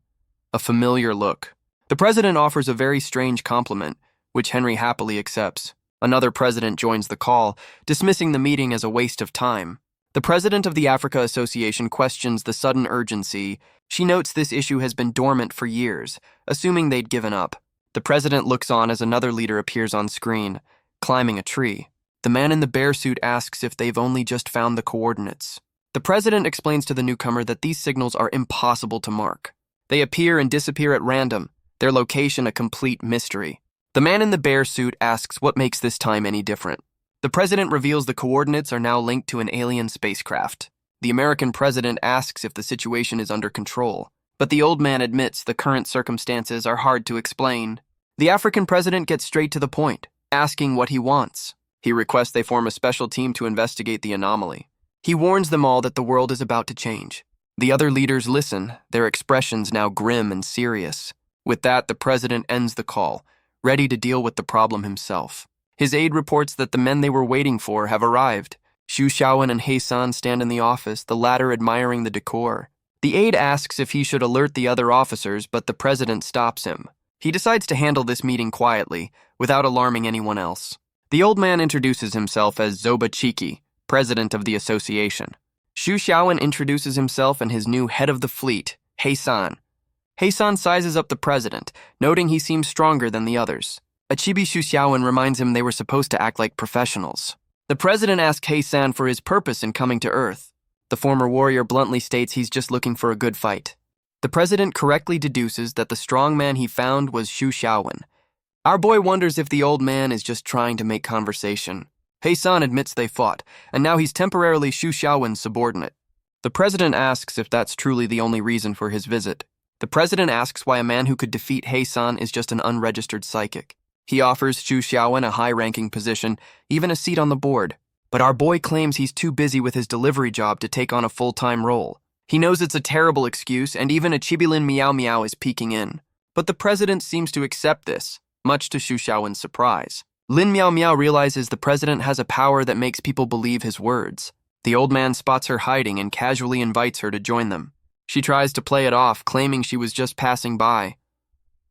A familiar look. The president offers a very strange compliment, which Henry happily accepts. Another president joins the call, dismissing the meeting as a waste of time. The president of the Africa Association questions the sudden urgency. She notes this issue has been dormant for years, assuming they'd given up. The president looks on as another leader appears on screen, climbing a tree. The man in the bear suit asks if they've only just found the coordinates. The president explains to the newcomer that these signals are impossible to mark. They appear and disappear at random, their location a complete mystery. The man in the bear suit asks what makes this time any different. The president reveals the coordinates are now linked to an alien spacecraft. The American president asks if the situation is under control, but the old man admits the current circumstances are hard to explain. The African president gets straight to the point, asking what he wants. He requests they form a special team to investigate the anomaly. He warns them all that the world is about to change. The other leaders listen, their expressions now grim and serious. With that, the president ends the call, ready to deal with the problem himself. His aide reports that the men they were waiting for have arrived. Xu Xiaowen and He San stand in the office, the latter admiring the decor. The aide asks if he should alert the other officers, but the president stops him. He decides to handle this meeting quietly, without alarming anyone else. The old man introduces himself as Zoba Chiki, president of the association. Xu Xiaowen introduces himself and his new head of the fleet, He San. He San sizes up the president, noting he seems stronger than the others. A chibi Xu Xiaowen reminds him they were supposed to act like professionals. The president asks He San for his purpose in coming to Earth. The former warrior bluntly states he's just looking for a good fight. The president correctly deduces that the strong man he found was Xu Xiaowen. Our boy wonders if the old man is just trying to make conversation. He San admits they fought, and now he's temporarily Xu Xiaowen's subordinate. The president asks if that's truly the only reason for his visit. The president asks why a man who could defeat He San is just an unregistered psychic. He offers Xu Xiaowen a high-ranking position, even a seat on the board. But our boy claims he's too busy with his delivery job to take on a full-time role. He knows it's a terrible excuse, and even a Chibilin Meow Meow is peeking in. But the president seems to accept this, much to Xu Xiaowen's surprise. Lin Meow Meow realizes the president has a power that makes people believe his words. The old man spots her hiding and casually invites her to join them. She tries to play it off, claiming she was just passing by.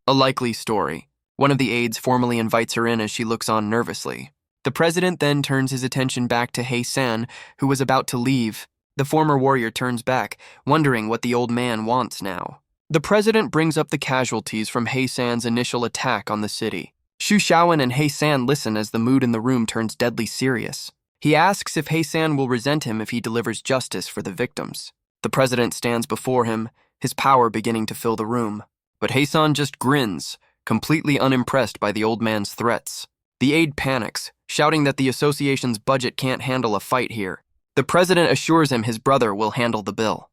A likely story. One of the aides formally invites her in as she looks on nervously. The president then turns his attention back to He San, who was about to leave. The former warrior turns back, wondering what the old man wants now. The president brings up the casualties from He San's initial attack on the city. Xu Xiaowen and He San listen as the mood in the room turns deadly serious. He asks if He San will resent him if he delivers justice for the victims. The president stands before him, his power beginning to fill the room. But He San just grins, completely unimpressed by the old man's threats. The aide panics, shouting that the association's budget can't handle a fight here. The president assures him his brother will handle the bill.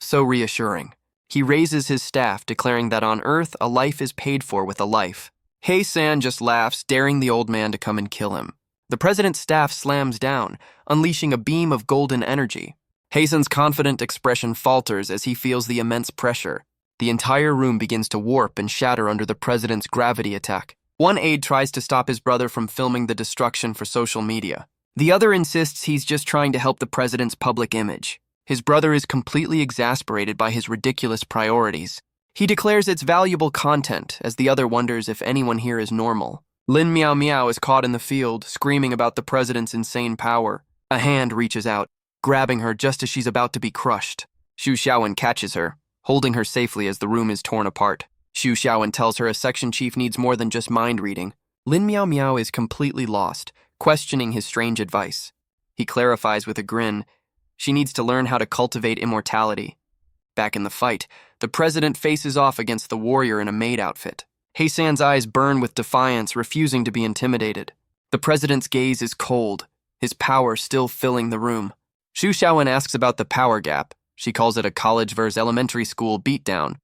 So reassuring. He raises his staff, declaring that on Earth, a life is paid for with a life. He San just laughs, daring the old man to come and kill him. The president's staff slams down, unleashing a beam of golden energy. He San's confident expression falters as he feels the immense pressure. The entire room begins to warp and shatter under the president's gravity attack. One aide tries to stop his brother from filming the destruction for social media. The other insists he's just trying to help the president's public image. His brother is completely exasperated by his ridiculous priorities. He declares it's valuable content, as the other wonders if anyone here is normal. Lin Miao Miao is caught in the field, screaming about the president's insane power. A hand reaches out, grabbing her just as she's about to be crushed. Xu Xiaowen catches her, holding her safely as the room is torn apart. Xu Xiaowen tells her a section chief needs more than just mind reading. Lin Miao Miao is completely lost, questioning his strange advice. He clarifies with a grin. She needs to learn how to cultivate immortality. Back in the fight, the president faces off against the warrior in a maid outfit. Heisan's eyes burn with defiance, refusing to be intimidated. The president's gaze is cold, his power still filling the room. Xu Xiaowen asks about the power gap. She calls it a college versus elementary school beatdown.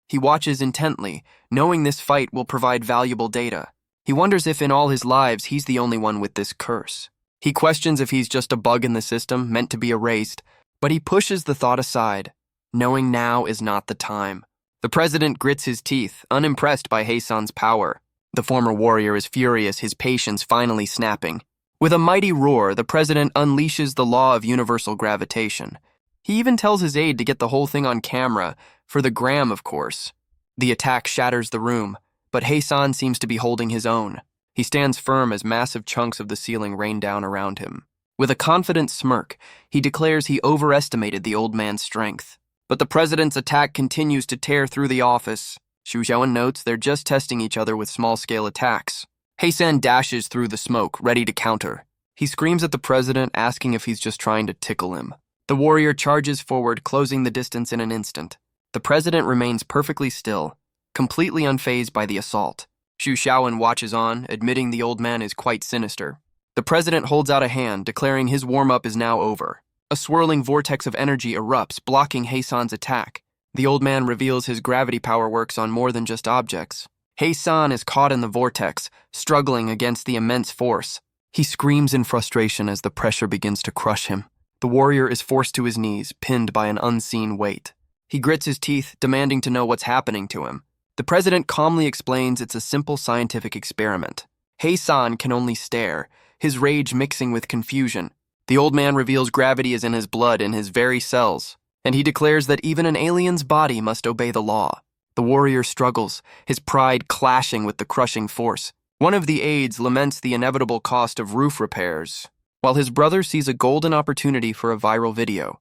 He watches intently, knowing this fight will provide valuable data. He wonders if in all his lives he's the only one with this curse. He questions if he's just a bug in the system, meant to be erased, but he pushes the thought aside, knowing now is not the time. The president grits his teeth, unimpressed by Heisan's power. The former warrior is furious, his patience finally snapping. With a mighty roar, the president unleashes the law of universal gravitation. He even tells his aide to get the whole thing on camera, for the gram, of course. The attack shatters the room, but Heisan seems to be holding his own. He stands firm as massive chunks of the ceiling rain down around him. With a confident smirk, he declares he overestimated the old man's strength. But the president's attack continues to tear through the office. Xu Xiaowen notes they're just testing each other with small-scale attacks. Heisan dashes through the smoke, ready to counter. He screams at the president, asking if he's just trying to tickle him. The warrior charges forward, closing the distance in an instant. The president remains perfectly still, completely unfazed by the assault. Xu Xiaowen watches on, admitting the old man is quite sinister. The president holds out a hand, declaring his warm-up is now over. A swirling vortex of energy erupts, blocking Heisan's attack. The old man reveals his gravity power works on more than just objects. Heisan is caught in the vortex, struggling against the immense force. He screams in frustration as the pressure begins to crush him. The warrior is forced to his knees, pinned by an unseen weight. He grits his teeth, demanding to know what's happening to him. The president calmly explains it's a simple scientific experiment. Heisan can only stare, his rage mixing with confusion. The old man reveals gravity is in his blood, in his very cells, and he declares that even an alien's body must obey the law. The warrior struggles, his pride clashing with the crushing force. One of the aides laments the inevitable cost of roof repairs, while his brother sees a golden opportunity for a viral video.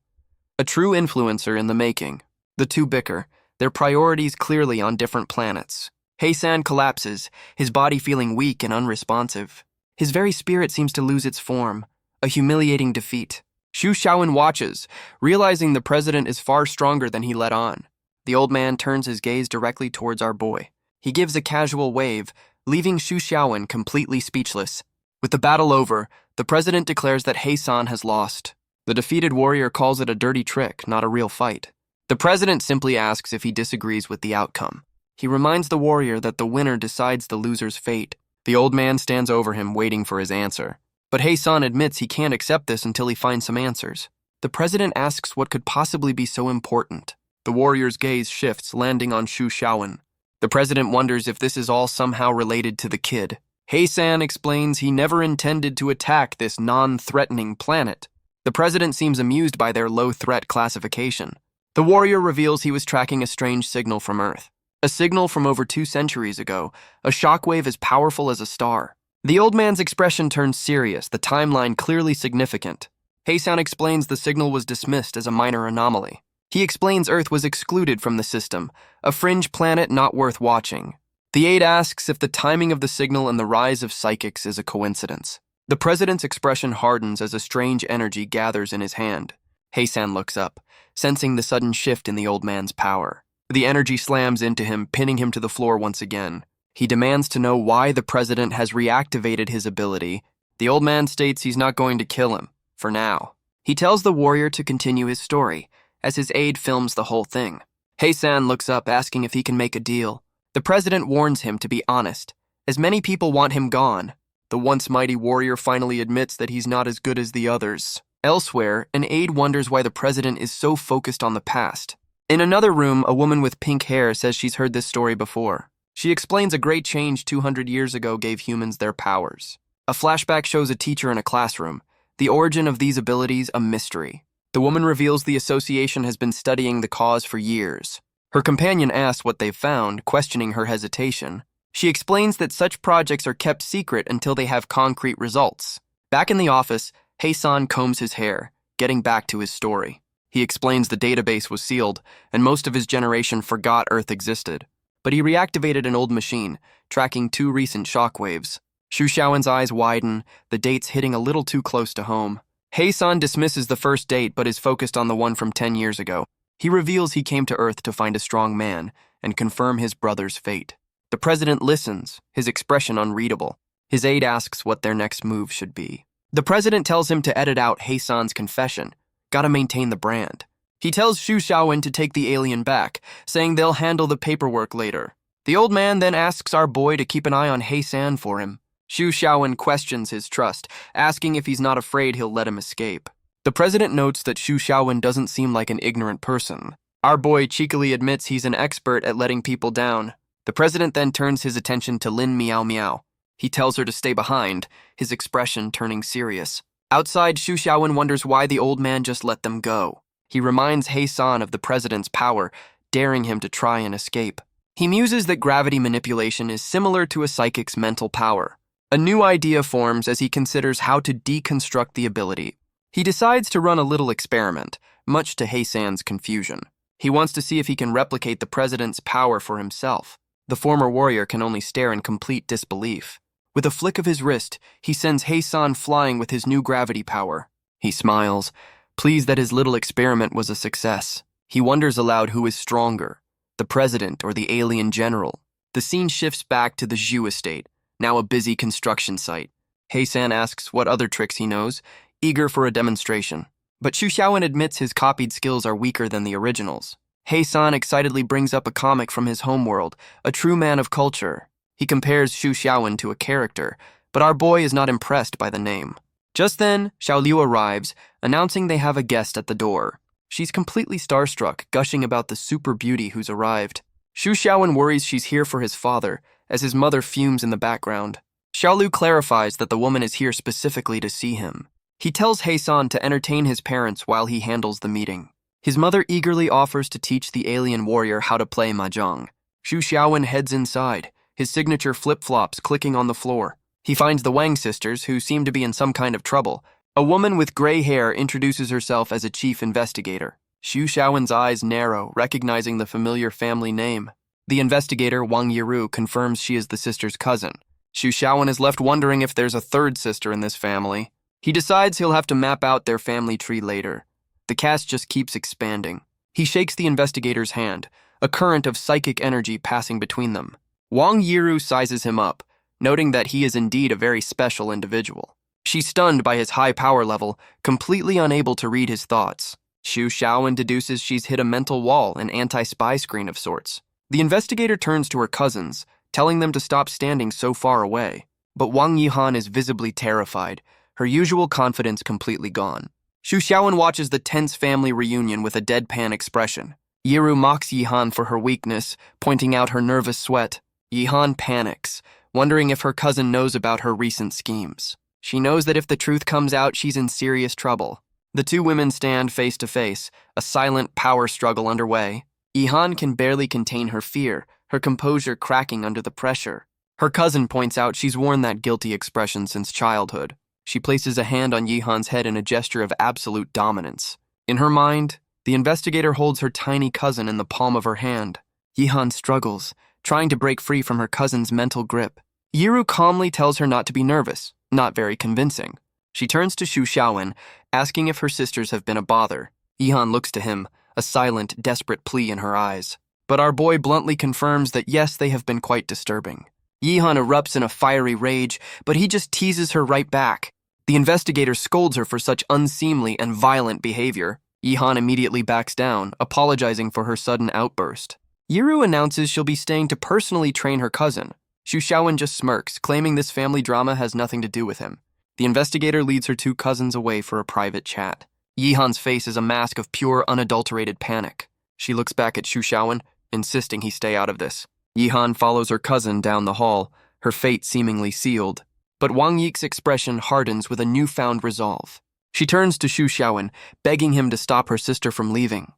A true influencer in the making. The two bicker, their priorities clearly on different planets. Heisan collapses, his body feeling weak and unresponsive. His very spirit seems to lose its form. A humiliating defeat. Xu Xiaowen watches, realizing the president is far stronger than he let on. The old man turns his gaze directly towards our boy. He gives a casual wave, leaving Xu Xiaowen completely speechless. With the battle over, the president declares that Heisan has lost. The defeated warrior calls it a dirty trick, not a real fight. The president simply asks if he disagrees with the outcome. He reminds the warrior that the winner decides the loser's fate. The old man stands over him, waiting for his answer. But Heisan admits he can't accept this until he finds some answers. The president asks what could possibly be so important. The warrior's gaze shifts, landing on Xu Xiaowen. The president wonders if this is all somehow related to the kid. Heisan explains he never intended to attack this non-threatening planet. The president seems amused by their low-threat classification. The warrior reveals he was tracking a strange signal from Earth. A signal from over 2 centuries ago, a shockwave as powerful as a star. The old man's expression turns serious, the timeline clearly significant. Heisan explains the signal was dismissed as a minor anomaly. He explains Earth was excluded from the system, a fringe planet not worth watching. The aide asks if the timing of the signal and the rise of psychics is a coincidence. The president's expression hardens as a strange energy gathers in his hand. Heisan looks up, sensing the sudden shift in the old man's power. The energy slams into him, pinning him to the floor once again. He demands to know why the president has reactivated his ability. The old man states he's not going to kill him, for now. He tells the warrior to continue his story, as his aide films the whole thing. Heisan looks up, asking if he can make a deal. The president warns him to be honest, as many people want him gone. The once mighty warrior finally admits that he's not as good as the others. Elsewhere, an aide wonders why the president is so focused on the past. In another room, a woman with pink hair says she's heard this story before. She explains a great change 200 years ago gave humans their powers. A flashback shows a teacher in a classroom, The origin of these abilities a mystery. The woman reveals the association has been studying the cause for years. Her companion asks what they've found, questioning her hesitation. She explains that such projects are kept secret until they have concrete results. Back in the office, Hae-san combs his hair, getting back to his story. He explains the database was sealed, and most of his generation forgot Earth existed. But he reactivated an old machine, tracking 2 recent shockwaves. Xu Xiaowen's eyes widen, the dates hitting a little too close to home. Hae-san dismisses the first date but is focused on the one from 10 years ago. He reveals he came to Earth to find a strong man and confirm his brother's fate. The president listens, his expression unreadable. His aide asks what their next move should be. The president tells him to edit out Hae-san's confession. Gotta maintain the brand. He tells Xu Xiaowen to take the alien back, saying they'll handle the paperwork later. The old man then asks our boy to keep an eye on Hae-san for him. Xu Xiaowen questions his trust, asking if he's not afraid he'll let him escape. The president notes that Xu Xiaowen doesn't seem like an ignorant person. Our boy cheekily admits he's an expert at letting people down. The president then turns his attention to Lin Miao Miao. He tells her to stay behind, his expression turning serious. Outside, Xu Xiaowen wonders why the old man just let them go. He reminds Hae-san of the president's power, daring him to try and escape. He muses that gravity manipulation is similar to a psychic's mental power. A new idea forms as he considers how to deconstruct the ability. He decides to run a little experiment, much to Hae-san's confusion. He wants to see if he can replicate the president's power for himself. The former warrior can only stare in complete disbelief. With a flick of his wrist, he sends Hae-san flying with his new gravity power. He smiles, pleased that his little experiment was a success. He wonders aloud who is stronger, the president or the alien general. The scene shifts back to the Zhu estate, now a busy construction site. Hae-san asks what other tricks he knows, eager for a demonstration. But Xu Xiaowen admits his copied skills are weaker than the originals. Hae-san excitedly brings up a comic from his homeworld, a true man of culture. He compares Xu Xiaowen to a character, but our boy is not impressed by the name. Just then, Xiao Liu arrives, announcing they have a guest at the door. She's completely starstruck, gushing about the super beauty who's arrived. Xu Xiaowen worries she's here for his father, as his mother fumes in the background. Xiao Liu clarifies that the woman is here specifically to see him. He tells Hae-san to entertain his parents while he handles the meeting. His mother eagerly offers to teach the alien warrior how to play mahjong. Xu Xiaowen heads inside, his signature flip-flops clicking on the floor. He finds the Wang sisters, who seem to be in some kind of trouble. A woman with gray hair introduces herself as a chief investigator. Xu Xiaowen's eyes narrow, recognizing the familiar family name. The investigator, Wang Yiru, confirms she is the sister's cousin. Xu Xiaowen is left wondering if there's a third sister in this family. He decides he'll have to map out their family tree later. The cast just keeps expanding. He shakes the investigator's hand, a current of psychic energy passing between them. Wang Yiru sizes him up, noting that he is indeed a very special individual. She's stunned by his high power level, completely unable to read his thoughts. Xu Xiaowen deduces she's hit a mental wall, an anti-spy screen of sorts. The investigator turns to her cousins, telling them to stop standing so far away. But Wang Yihan is visibly terrified, her usual confidence completely gone. Xu Xiaowen watches the tense family reunion with a deadpan expression. Yiru mocks Yihan for her weakness, pointing out her nervous sweat. Yihan panics, wondering if her cousin knows about her recent schemes. She knows that if the truth comes out, she's in serious trouble. The two women stand face to face, a silent power struggle underway. Yihan can barely contain her fear, her composure cracking under the pressure. Her cousin points out she's worn that guilty expression since childhood. She places a hand on Yihan's head in a gesture of absolute dominance. In her mind, the investigator holds her tiny cousin in the palm of her hand. Yihan struggles, trying to break free from her cousin's mental grip. Yiru calmly tells her not to be nervous, not very convincing. She turns to Xu Xiaowen, asking if her sisters have been a bother. Yihan looks to him, a silent, desperate plea in her eyes. But our boy bluntly confirms that yes, they have been quite disturbing. Yihan erupts in a fiery rage, but he just teases her right back. The investigator scolds her for such unseemly and violent behavior. Yihan immediately backs down, apologizing for her sudden outburst. Yiru announces she'll be staying to personally train her cousin. Xu Xiaowen just smirks, claiming this family drama has nothing to do with him. The investigator leads her two cousins away for a private chat. Yihan's face is a mask of pure, unadulterated panic. She looks back at Xu Xiaowen, insisting he stay out of this. Yihan follows her cousin down the hall, her fate seemingly sealed. But Wang Yi's expression hardens with a newfound resolve. She turns to Xu Xiaowen, begging him to stop her sister from leaving.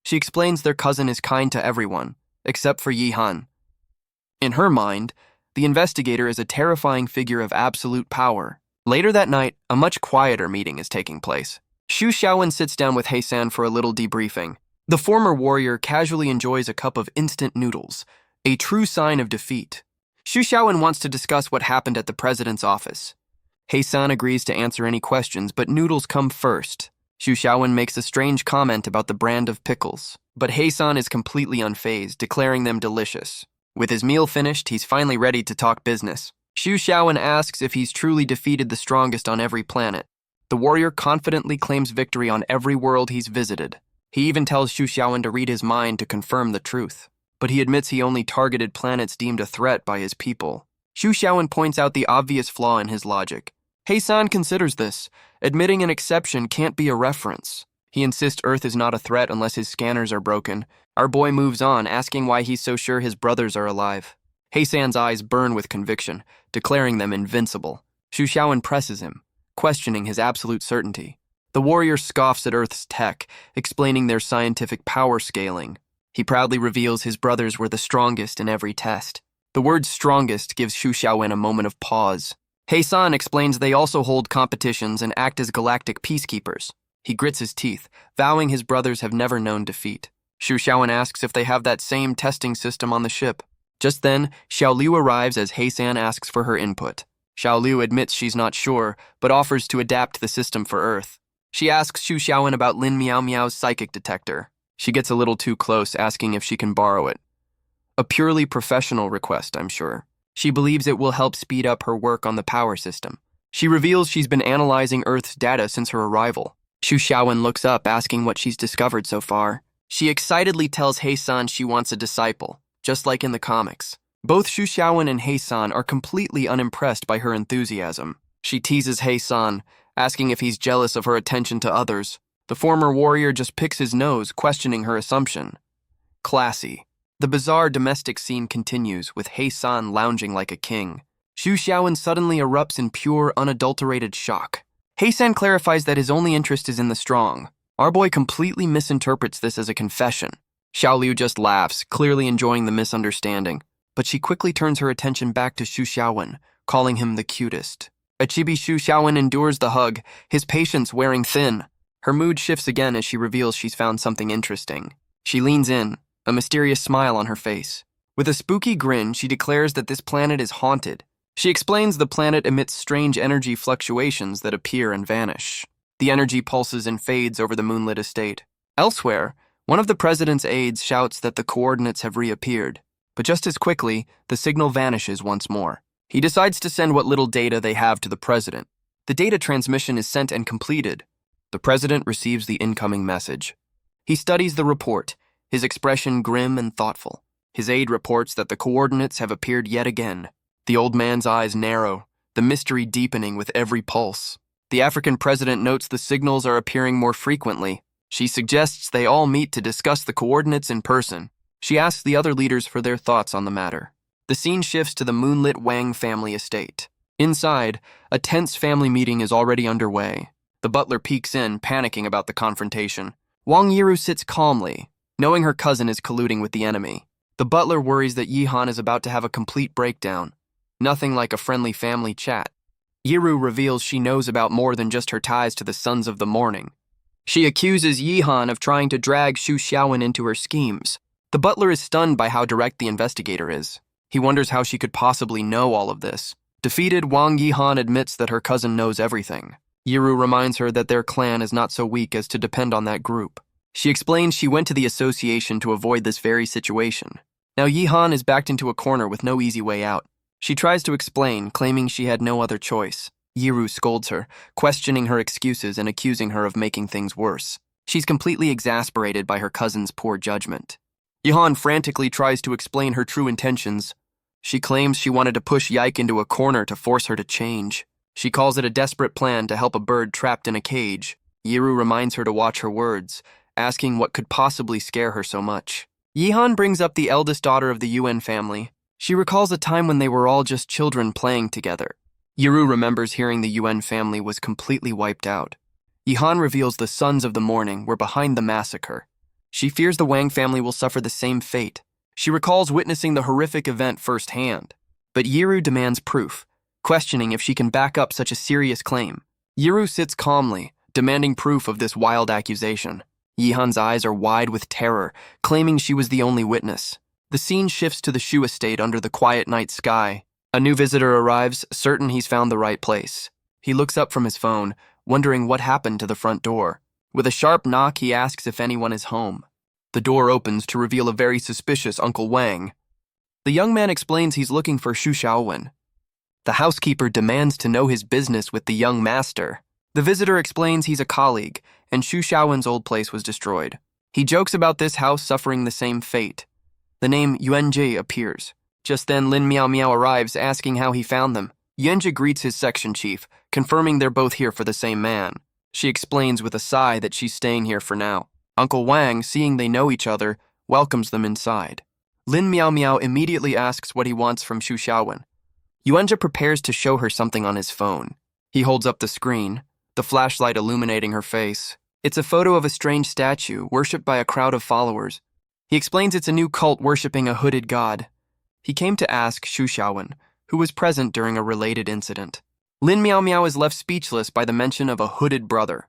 She explains their cousin is kind to everyone, except for Yi Han. In her mind, the investigator is a terrifying figure of absolute power. Later that night, a much quieter meeting is taking place. Xu Xiaowen sits down with Heisan for a little debriefing. The former warrior casually enjoys a cup of instant noodles, a true sign of defeat. Xu Xiaowen wants to discuss what happened at the president's office. Heisan agrees to answer any questions, but noodles come first. Xu Xiaowen makes a strange comment about the brand of pickles, but Heisan is completely unfazed, declaring them delicious. With his meal finished, he's finally ready to talk business. Xu Xiaowen asks if he's truly defeated the strongest on every planet. The warrior confidently claims victory on every world he's visited. He even tells Xu Xiaowen to read his mind to confirm the truth, but he admits he only targeted planets deemed a threat by his people. Xu Xiaowen points out the obvious flaw in his logic. Heisan considers this. Admitting an exception can't be a reference. He insists Earth is not a threat unless his scanners are broken. Our boy moves on, asking why he's so sure his brothers are alive. Heisan's eyes burn with conviction, declaring them invincible. Xu Xiaowen presses him, questioning his absolute certainty. The warrior scoffs at Earth's tech, explaining their scientific power scaling. He proudly reveals his brothers were the strongest in every test. The word strongest gives Xu Xiaowen a moment of pause. Heisan explains they also hold competitions and act as galactic peacekeepers. He grits his teeth, vowing his brothers have never known defeat. Xu Xiaowen asks if they have that same testing system on the ship. Just then, Xiao Liu arrives as Heisan asks for her input. Xiao Liu admits she's not sure, but offers to adapt the system for Earth. She asks Xu Xiaowen about Lin Miao Miao's psychic detector. She gets a little too close, asking if she can borrow it. A purely professional request, I'm sure. She believes it will help speed up her work on the power system. She reveals she's been analyzing Earth's data since her arrival. Xu Xiaowen looks up, asking what she's discovered so far. She excitedly tells Heisan she wants a disciple, just like in the comics. Both Xu Xiaowen and Heisan are completely unimpressed by her enthusiasm. She teases Heisan, asking if he's jealous of her attention to others. The former warrior just picks his nose, questioning her assumption. Classy. The bizarre domestic scene continues, with Heisan lounging like a king. Xu Xiaowen suddenly erupts in pure, unadulterated shock. Heisan clarifies that his only interest is in the strong. Our boy completely misinterprets this as a confession. Xiao Liu just laughs, clearly enjoying the misunderstanding. But she quickly turns her attention back to Xu Xiaowen, calling him the cutest. A chibi Xu Xiaowen endures the hug, his patience wearing thin. Her mood shifts again as she reveals she's found something interesting. She leans in, a mysterious smile on her face. With a spooky grin, she declares that this planet is haunted. She explains the planet emits strange energy fluctuations that appear and vanish. The energy pulses and fades over the moonlit estate. Elsewhere, one of the president's aides shouts that the coordinates have reappeared. But just as quickly, the signal vanishes once more. He decides to send what little data they have to the president. The data transmission is sent and completed. The president receives the incoming message. He studies the report, his expression grim and thoughtful. His aide reports that the coordinates have appeared yet again. The old man's eyes narrow, the mystery deepening with every pulse. The African president notes the signals are appearing more frequently. She suggests they all meet to discuss the coordinates in person. She asks the other leaders for their thoughts on the matter. The scene shifts to the moonlit Wang family estate. Inside, a tense family meeting is already underway. The butler peeks in, panicking about the confrontation. Wang Yiru sits calmly, knowing her cousin is colluding with the enemy. The butler worries that Yi Han is about to have a complete breakdown. Nothing like a friendly family chat. Yiru reveals she knows about more than just her ties to the Sons of the Morning. She accuses Yi Han of trying to drag Xu Xiaowen into her schemes. The butler is stunned by how direct the investigator is. He wonders how she could possibly know all of this. Defeated, Wang Yihan admits that her cousin knows everything. Yiru reminds her that their clan is not so weak as to depend on that group. She explains she went to the association to avoid this very situation. Now Yihan is backed into a corner with no easy way out. She tries to explain, claiming she had no other choice. Yiru scolds her, questioning her excuses and accusing her of making things worse. She's completely exasperated by her cousin's poor judgment. Yihan frantically tries to explain her true intentions. She claims she wanted to push Yike into a corner to force her to change. She calls it a desperate plan to help a bird trapped in a cage. Yiru reminds her to watch her words, asking what could possibly scare her so much. Yihan brings up the eldest daughter of the UN family. She recalls a time when they were all just children playing together. Yiru remembers hearing the UN family was completely wiped out. Yihan reveals the Sons of the Morning were behind the massacre. She fears the Wang family will suffer the same fate. She recalls witnessing the horrific event firsthand. But Yiru demands proof, questioning if she can back up such a serious claim. Yiru sits calmly, demanding proof of this wild accusation. Yihan's eyes are wide with terror, claiming she was the only witness. The scene shifts to the Shu estate under the quiet night sky. A new visitor arrives, certain he's found the right place. He looks up from his phone, wondering what happened to the front door. With a sharp knock, he asks if anyone is home. The door opens to reveal a very suspicious Uncle Wang. The young man explains he's looking for Xu Xiaowen. The housekeeper demands to know his business with the young master. The visitor explains he's a colleague, and Xu Xiaowen's old place was destroyed. He jokes about this house suffering the same fate. The name Yuanji appears. Just then, Lin Miao Miao arrives, asking how he found them. Yuanji greets his section chief, confirming they're both here for the same man. She explains with a sigh that she's staying here for now. Uncle Wang, seeing they know each other, welcomes them inside. Lin Miao Miao immediately asks what he wants from Xu Xiaowen. Yuanji prepares to show her something on his phone. He holds up the screen, the flashlight illuminating her face. It's a photo of a strange statue, worshipped by a crowd of followers. He explains it's a new cult worshipping a hooded god. He came to ask Xu Xiaowen, who was present during a related incident. Lin Miao Miao is left speechless by the mention of a hooded brother.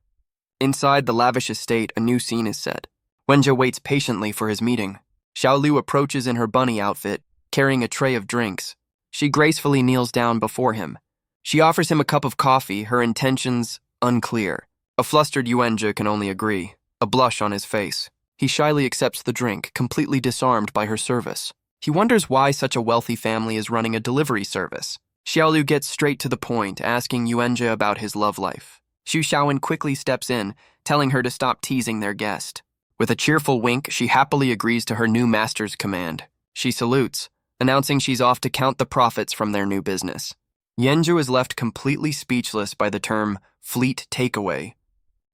Inside the lavish estate, a new scene is set. Wenjie waits patiently for his meeting. Xiao Liu approaches in her bunny outfit, carrying a tray of drinks. She gracefully kneels down before him. She offers him a cup of coffee, her intentions unclear. A flustered Yuanji can only agree, a blush on his face. He shyly accepts the drink, completely disarmed by her service. He wonders why such a wealthy family is running a delivery service. Xiaoliu gets straight to the point, asking Yuanji about his love life. Xu Xiaowen quickly steps in, telling her to stop teasing their guest. With a cheerful wink, she happily agrees to her new master's command. She salutes, announcing she's off to count the profits from their new business. Yenju is left completely speechless by the term fleet takeaway.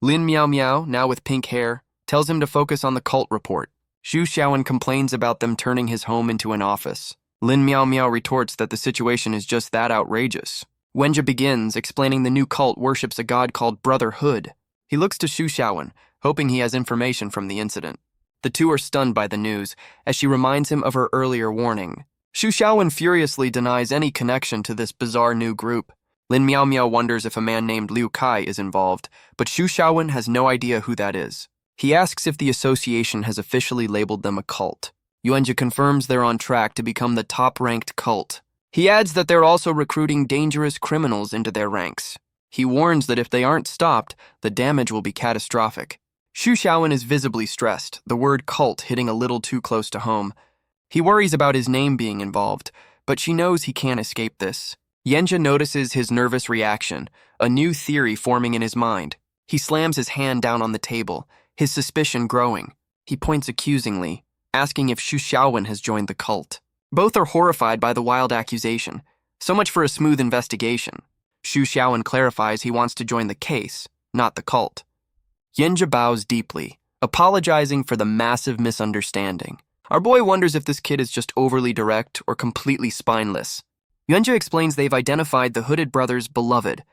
Lin Miao Miao, now with pink hair, tells him to focus on the cult report. Xu Xiaowen complains about them turning his home into an office. Lin Miao Miao retorts that the situation is just that outrageous. Wenjie begins, explaining the new cult worships a god called Brotherhood. He looks to Xu Xiaowen, hoping he has information from the incident. The two are stunned by the news, as she reminds him of her earlier warning. Xu Xiaowen furiously denies any connection to this bizarre new group. Lin Miao Miao wonders if a man named Liu Kai is involved, but Xu Xiaowen has no idea who that is. He asks if the association has officially labeled them a cult. Yuanji confirms they're on track to become the top-ranked cult. He adds that they're also recruiting dangerous criminals into their ranks. He warns that if they aren't stopped, the damage will be catastrophic. Xu Xiaowen is visibly stressed, the word cult hitting a little too close to home. He worries about his name being involved, but she knows he can't escape this. Yenja notices his nervous reaction, a new theory forming in his mind. He slams his hand down on the table, his suspicion growing. He points accusingly, asking if Xu Xiaowen has joined the cult. Both are horrified by the wild accusation. So much for a smooth investigation. Xu Xiaowen clarifies he wants to join the case, not the cult. Yenja bows deeply, apologizing for the massive misunderstanding. Our boy wonders if this kid is just overly direct or completely spineless. Yuanji explains they've identified the hooded brother's beloved.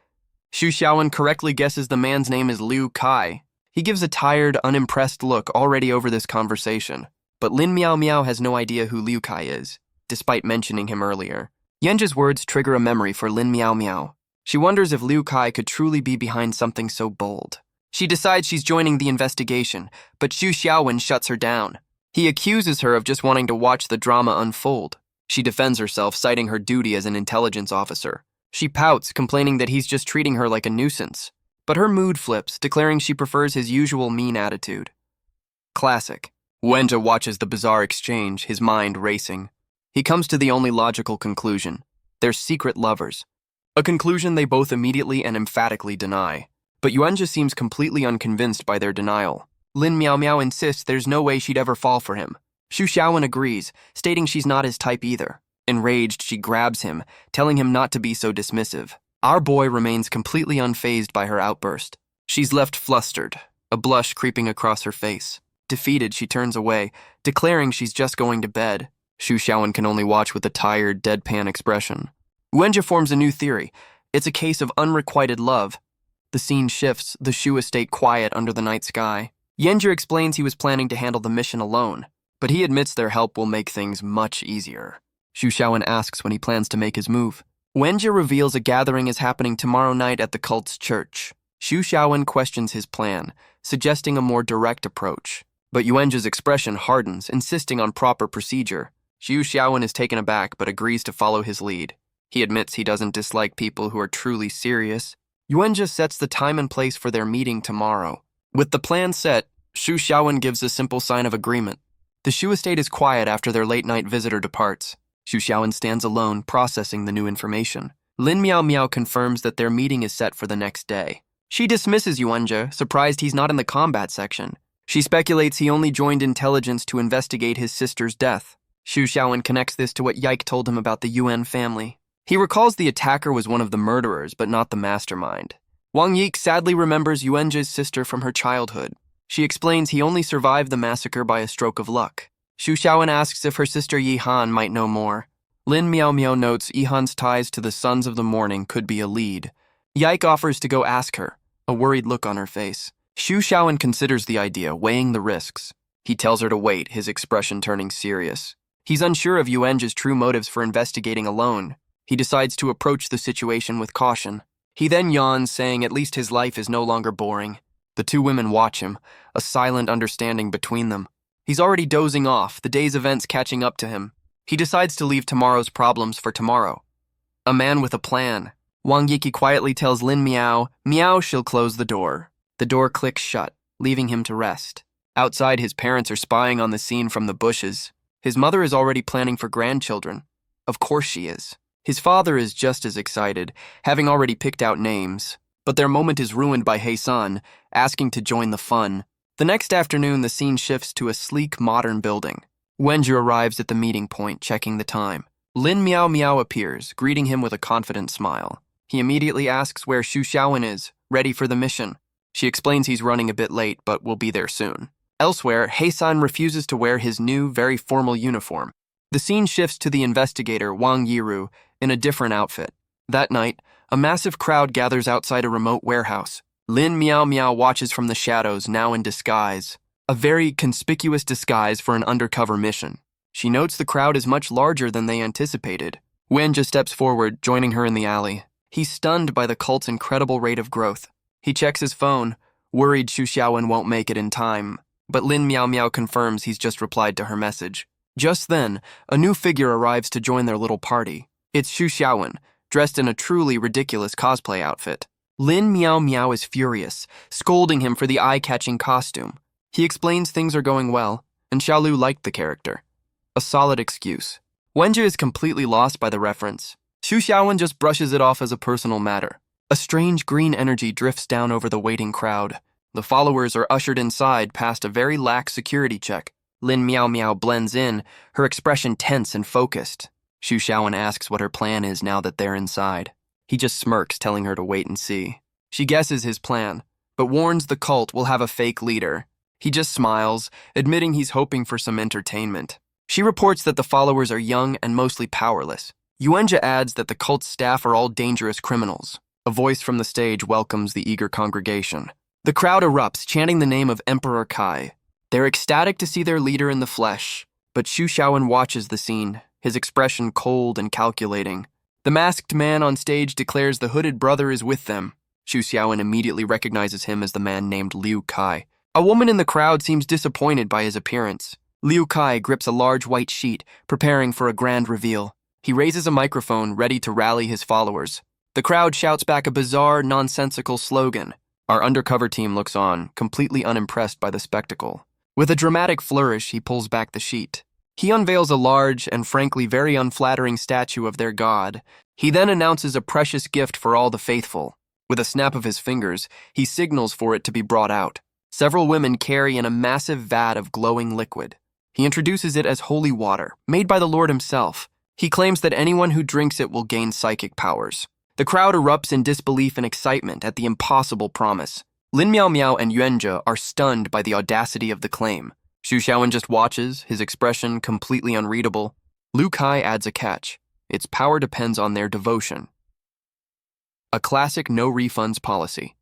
Xu Xiaowen correctly guesses the man's name is Liu Kai. He gives a tired, unimpressed look already over this conversation. But Lin Miao Miao has no idea who Liu Kai is, despite mentioning him earlier. Yenja's words trigger a memory for Lin Miao Miao. She wonders if Liu Kai could truly be behind something so bold. She decides she's joining the investigation, but Xu Xiaowen shuts her down. He accuses her of just wanting to watch the drama unfold. She defends herself, citing her duty as an intelligence officer. She pouts, complaining that he's just treating her like a nuisance. But her mood flips, declaring she prefers his usual mean attitude. Classic. Wenjie watches the bizarre exchange, his mind racing. He comes to the only logical conclusion. They're secret lovers. A conclusion they both immediately and emphatically deny. But Yuanji seems completely unconvinced by their denial. Lin Miao Miao insists there's no way she'd ever fall for him. Xu Xiaowen agrees, stating she's not his type either. Enraged, she grabs him, telling him not to be so dismissive. Our boy remains completely unfazed by her outburst. She's left flustered, a blush creeping across her face. Defeated, she turns away, declaring she's just going to bed. Xu Xiaowen can only watch with a tired, deadpan expression. Wenjie forms a new theory. It's a case of unrequited love. The scene shifts, the Shu estate quiet under the night sky. Yenja explains he was planning to handle the mission alone, but he admits their help will make things much easier. Xu Xiaowen asks when he plans to make his move. Wenjia reveals a gathering is happening tomorrow night at the cult's church. Xu Xiaowen questions his plan, suggesting a more direct approach. But Yuenja's expression hardens, insisting on proper procedure. Xu Xiaowen is taken aback but agrees to follow his lead. He admits he doesn't dislike people who are truly serious. Yuenja sets the time and place for their meeting tomorrow. With the plan set, Xu Xiaowen gives a simple sign of agreement. The Shu estate is quiet after their late-night visitor departs. Xu Xiaowen stands alone, processing the new information. Lin Miao Miao confirms that their meeting is set for the next day. She dismisses Yuenja, surprised he's not in the combat section. She speculates he only joined intelligence to investigate his sister's death. Xu Xiaowen connects this to what Yike told him about the Yuan family. He recalls the attacker was one of the murderers, but not the mastermind. Wang Yike sadly remembers Yuenja's sister from her childhood. She explains he only survived the massacre by a stroke of luck. Xu Xiaowen asks if her sister Yi Han might know more. Lin Miao Miao notes Yi Han's ties to the Sons of the Morning could be a lead. Yike offers to go ask her, a worried look on her face. Xu Xiaowen considers the idea, weighing the risks. He tells her to wait, his expression turning serious. He's unsure of Yuenja's true motives for investigating alone. He decides to approach the situation with caution. He then yawns, saying at least his life is no longer boring. The two women watch him, a silent understanding between them. He's already dozing off, the day's events catching up to him. He decides to leave tomorrow's problems for tomorrow. A man with a plan. Wang Yiki quietly tells Lin Miao, "Miao, she'll close the door." The door clicks shut, leaving him to rest. Outside, his parents are spying on the scene from the bushes. His mother is already planning for grandchildren. Of course she is. His father is just as excited, having already picked out names. But their moment is ruined by Heisan, asking to join the fun. The next afternoon, the scene shifts to a sleek, modern building. Wenju arrives at the meeting point, checking the time. Lin Miao Miao appears, greeting him with a confident smile. He immediately asks where Xu Xiaowen is, ready for the mission. She explains he's running a bit late, but will be there soon. Elsewhere, Heisan refuses to wear his new, very formal uniform. The scene shifts to the investigator, Wang Yiru, in a different outfit. That night, a massive crowd gathers outside a remote warehouse. Lin Miao Miao watches from the shadows, now in disguise. A very conspicuous disguise for an undercover mission. She notes the crowd is much larger than they anticipated. Wenja steps forward, joining her in the alley. He's stunned by the cult's incredible rate of growth. He checks his phone, worried Xu Xiaowen won't make it in time. But Lin Miao Miao confirms he's just replied to her message. Just then, a new figure arrives to join their little party. It's Xu Xiaowen, dressed in a truly ridiculous cosplay outfit. Lin Miao Miao is furious, scolding him for the eye-catching costume. He explains things are going well, and Xiaolu liked the character. A solid excuse. Wenja is completely lost by the reference. Xu Xiaowen just brushes it off as a personal matter. A strange green energy drifts down over the waiting crowd. The followers are ushered inside past a very lax security check. Lin Miao Miao blends in, her expression tense and focused. Xu Xiaowen asks what her plan is now that they're inside. He just smirks, telling her to wait and see. She guesses his plan, but warns the cult will have a fake leader. He just smiles, admitting he's hoping for some entertainment. She reports that the followers are young and mostly powerless. Yuenja adds that the cult's staff are all dangerous criminals. A voice from the stage welcomes the eager congregation. The crowd erupts, chanting the name of Emperor Kai. They're ecstatic to see their leader in the flesh, but Xu Xiaowen watches the scene, his expression cold and calculating. The masked man on stage declares the hooded brother is with them. Xu Xiaowen immediately recognizes him as the man named Liu Kai. A woman in the crowd seems disappointed by his appearance. Liu Kai grips a large white sheet, preparing for a grand reveal. He raises a microphone, ready to rally his followers. The crowd shouts back a bizarre, nonsensical slogan. Our undercover team looks on, completely unimpressed by the spectacle. With a dramatic flourish, he pulls back the sheet. He unveils a large and frankly very unflattering statue of their god. He then announces a precious gift for all the faithful. With a snap of his fingers, he signals for it to be brought out. Several women carry in a massive vat of glowing liquid. He introduces it as holy water, made by the Lord himself. He claims that anyone who drinks it will gain psychic powers. The crowd erupts in disbelief and excitement at the impossible promise. Lin Miao Miao and Yuenja are stunned by the audacity of the claim. Xu Xiaowen just watches, his expression completely unreadable. Liu Kai adds a catch. Its power depends on their devotion. A classic no refunds policy.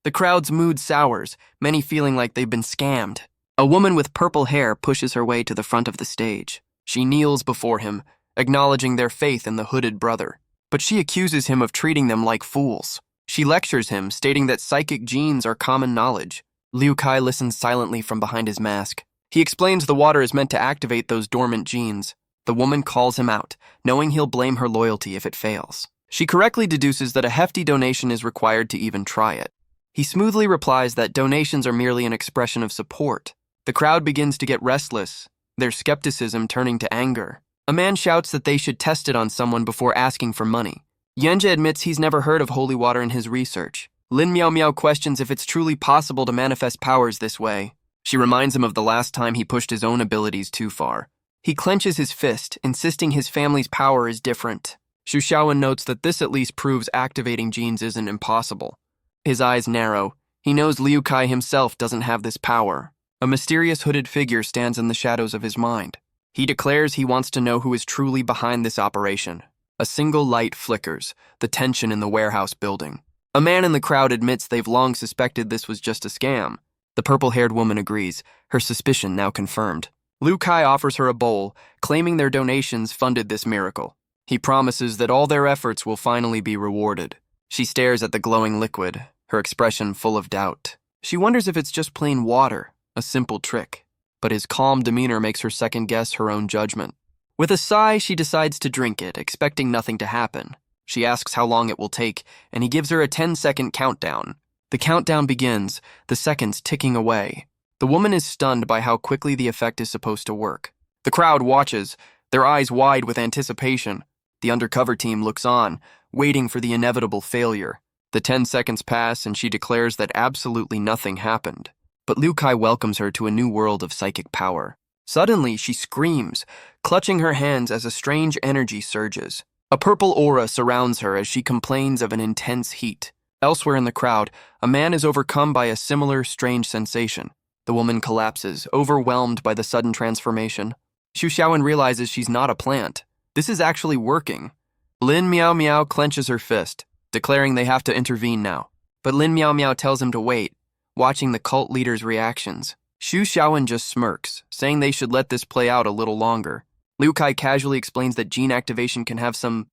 The crowd's mood sours, many feeling like they've been scammed. A woman with purple hair pushes her way to the front of the stage. She kneels before him, acknowledging their faith in the hooded brother. But she accuses him of treating them like fools. She lectures him, stating that psychic genes are common knowledge. Liu Kai listens silently from behind his mask. He explains the water is meant to activate those dormant genes. The woman calls him out, knowing he'll blame her loyalty if it fails. She correctly deduces that a hefty donation is required to even try it. He smoothly replies that donations are merely an expression of support. The crowd begins to get restless, their skepticism turning to anger. A man shouts that they should test it on someone before asking for money. Yenja admits he's never heard of holy water in his research. Lin Miao Miao questions if it's truly possible to manifest powers this way. She reminds him of the last time he pushed his own abilities too far. He clenches his fist, insisting his family's power is different. Xu Xiaowen notes that this at least proves activating genes isn't impossible. His eyes narrow. He knows Liu Kai himself doesn't have this power. A mysterious hooded figure stands in the shadows of his mind. He declares he wants to know who is truly behind this operation. A single light flickers, the tension in the warehouse building. A man in the crowd admits they've long suspected this was just a scam. The purple-haired woman agrees, her suspicion now confirmed. Liu Kai offers her a bowl, claiming their donations funded this miracle. He promises that all their efforts will finally be rewarded. She stares at the glowing liquid, her expression full of doubt. She wonders if it's just plain water, a simple trick. But his calm demeanor makes her second-guess her own judgment. With a sigh, she decides to drink it, expecting nothing to happen. She asks how long it will take, and he gives her a 10-second countdown. The countdown begins, the seconds ticking away. The woman is stunned by how quickly the effect is supposed to work. The crowd watches, their eyes wide with anticipation. The undercover team looks on, waiting for the inevitable failure. The 10 seconds pass, and she declares that absolutely nothing happened. But Liu Kai welcomes her to a new world of psychic power. Suddenly, she screams, clutching her hands as a strange energy surges. A purple aura surrounds her as she complains of an intense heat. Elsewhere in the crowd, a man is overcome by a similar strange sensation. The woman collapses, overwhelmed by the sudden transformation. Xu Xiaowen realizes she's not a plant. This is actually working. Lin Miao Miao clenches her fist, declaring they have to intervene now. But Lin Miao Miao tells him to wait, watching the cult leader's reactions. Xu Xiaowen just smirks, saying they should let this play out a little longer. Liu Kai casually explains that gene activation can have some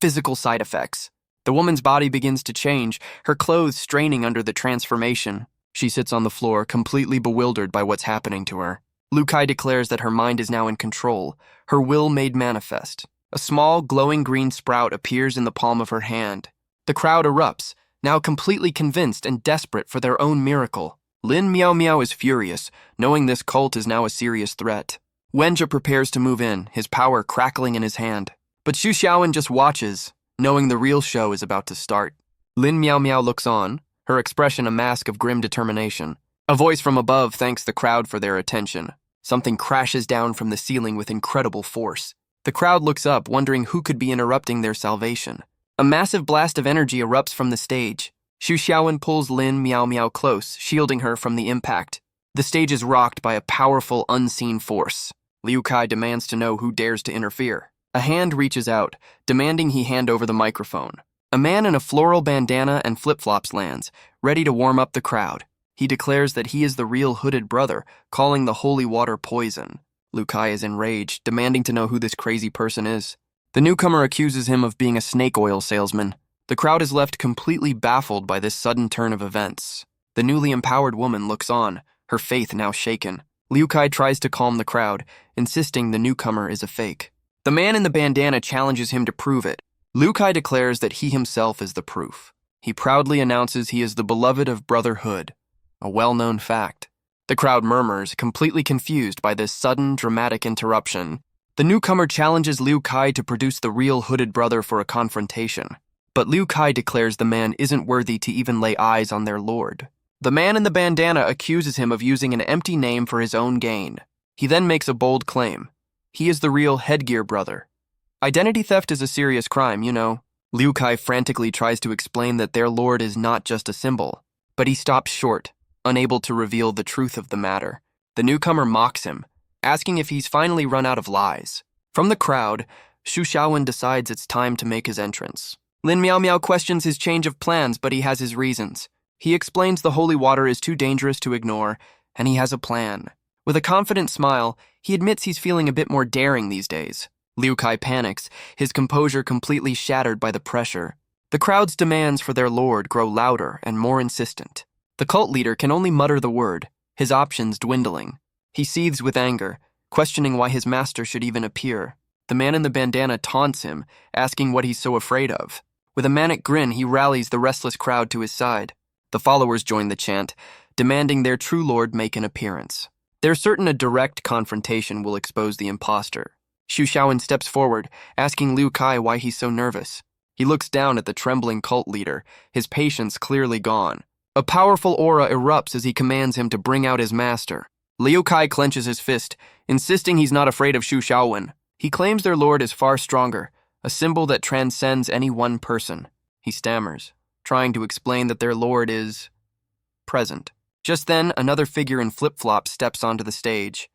physical side effects. The woman's body begins to change, her clothes straining under the transformation. She sits on the floor, completely bewildered by what's happening to her. Liu Kai declares that her mind is now in control, her will made manifest. A small, glowing green sprout appears in the palm of her hand. The crowd erupts, now completely convinced and desperate for their own miracle. Lin Miao Miao is furious, knowing this cult is now a serious threat. Wenjia prepares to move in, his power crackling in his hand. But Xu Xiaowen just watches, knowing the real show is about to start. Lin Miao Miao looks on, her expression a mask of grim determination. A voice from above thanks the crowd for their attention. Something crashes down from the ceiling with incredible force. The crowd looks up, wondering who could be interrupting their salvation. A massive blast of energy erupts from the stage. Xu Xiaowen pulls Lin Miao Miao close, shielding her from the impact. The stage is rocked by a powerful, unseen force. Liu Kai demands to know who dares to interfere. A hand reaches out, demanding he hand over the microphone. A man in a floral bandana and flip-flops lands, ready to warm up the crowd. He declares that he is the real hooded brother, calling the holy water poison. Liu Kai is enraged, demanding to know who this crazy person is. The newcomer accuses him of being a snake oil salesman. The crowd is left completely baffled by this sudden turn of events. The newly empowered woman looks on, her faith now shaken. Liu Kai tries to calm the crowd, insisting the newcomer is a fake. The man in the bandana challenges him to prove it. Liu Kai declares that he himself is the proof. He proudly announces he is the beloved of Brotherhood, a well-known fact. The crowd murmurs, completely confused by this sudden, dramatic interruption. The newcomer challenges Liu Kai to produce the real hooded brother for a confrontation. But Liu Kai declares the man isn't worthy to even lay eyes on their lord. The man in the bandana accuses him of using an empty name for his own gain. He then makes a bold claim. He is the real headgear brother. Identity theft is a serious crime, you know. Liu Kai frantically tries to explain that their lord is not just a symbol, but he stops short, unable to reveal the truth of the matter. The newcomer mocks him, asking if he's finally run out of lies. From the crowd, Xu Xiaowen decides it's time to make his entrance. Lin Miao Miao questions his change of plans, but he has his reasons. He explains the holy water is too dangerous to ignore, and he has a plan. With a confident smile, he admits he's feeling a bit more daring these days. Liu Kai panics, his composure completely shattered by the pressure. The crowd's demands for their lord grow louder and more insistent. The cult leader can only mutter the word, his options dwindling. He seethes with anger, questioning why his master should even appear. The man in the bandana taunts him, asking what he's so afraid of. With a manic grin, he rallies the restless crowd to his side. The followers join the chant, demanding their true lord make an appearance. They're certain a direct confrontation will expose the imposter. Xu Xiaowen steps forward, asking Liu Kai why he's so nervous. He looks down at the trembling cult leader, his patience clearly gone. A powerful aura erupts as he commands him to bring out his master. Liu Kai clenches his fist, insisting he's not afraid of Xu Xiaowen. He claims their lord is far stronger, a symbol that transcends any one person. He stammers, trying to explain that their lord is present. Just then, another figure in flip-flops steps onto the stage.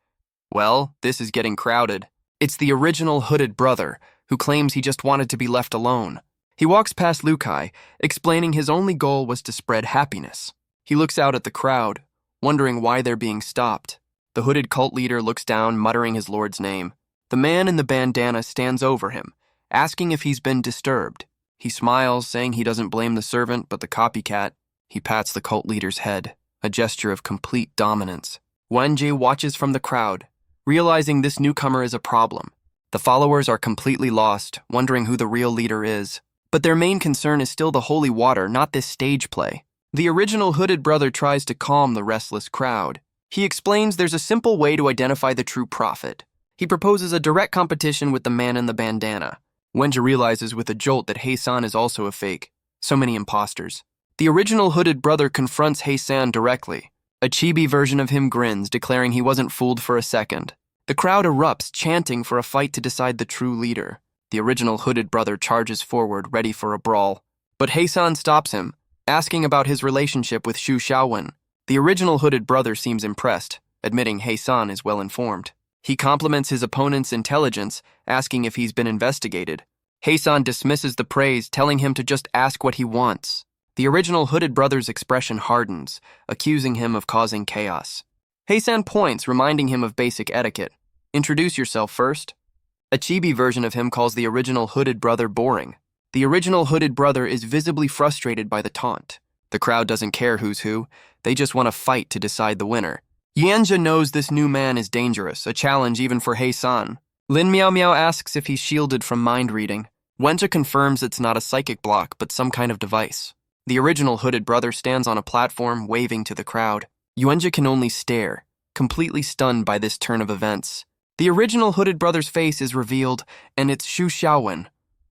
Well, this is getting crowded. It's the original hooded brother, who claims he just wanted to be left alone. He walks past Liu Kai, explaining his only goal was to spread happiness. He looks out at the crowd, wondering why they're being stopped. The hooded cult leader looks down, muttering his lord's name. The man in the bandana stands over him, asking if he's been disturbed. He smiles, saying he doesn't blame the servant, but the copycat. He pats the cult leader's head, a gesture of complete dominance. Wenjie watches from the crowd, realizing this newcomer is a problem. The followers are completely lost, wondering who the real leader is. But their main concern is still the holy water, not this stage play. The original hooded brother tries to calm the restless crowd. He explains there's a simple way to identify the true prophet. He proposes a direct competition with the man in the bandana. Wenjie realizes with a jolt that Heisan is also a fake. So many imposters. The original hooded brother confronts Heisan directly. A chibi version of him grins, declaring he wasn't fooled for a second. The crowd erupts, chanting for a fight to decide the true leader. The original hooded brother charges forward, ready for a brawl. But Heisan stops him, asking about his relationship with Xu Xiaowen. The original hooded brother seems impressed, admitting Heisan is well informed. He compliments his opponent's intelligence, asking if he's been investigated. Heisan dismisses the praise, telling him to just ask what he wants. The original hooded brother's expression hardens, accusing him of causing chaos. Heisan points, reminding him of basic etiquette. Introduce yourself first. A chibi version of him calls the original hooded brother boring. The original hooded brother is visibly frustrated by the taunt. The crowd doesn't care who's who, they just want to fight to decide the winner. Yanjia knows this new man is dangerous, a challenge even for Heisan. Lin Miao Miao asks if he's shielded from mind reading. Wenjie confirms it's not a psychic block, but some kind of device. The original hooded brother stands on a platform, waving to the crowd. Yuanjia can only stare, completely stunned by this turn of events. The original hooded brother's face is revealed, and it's Xu Xiaowen.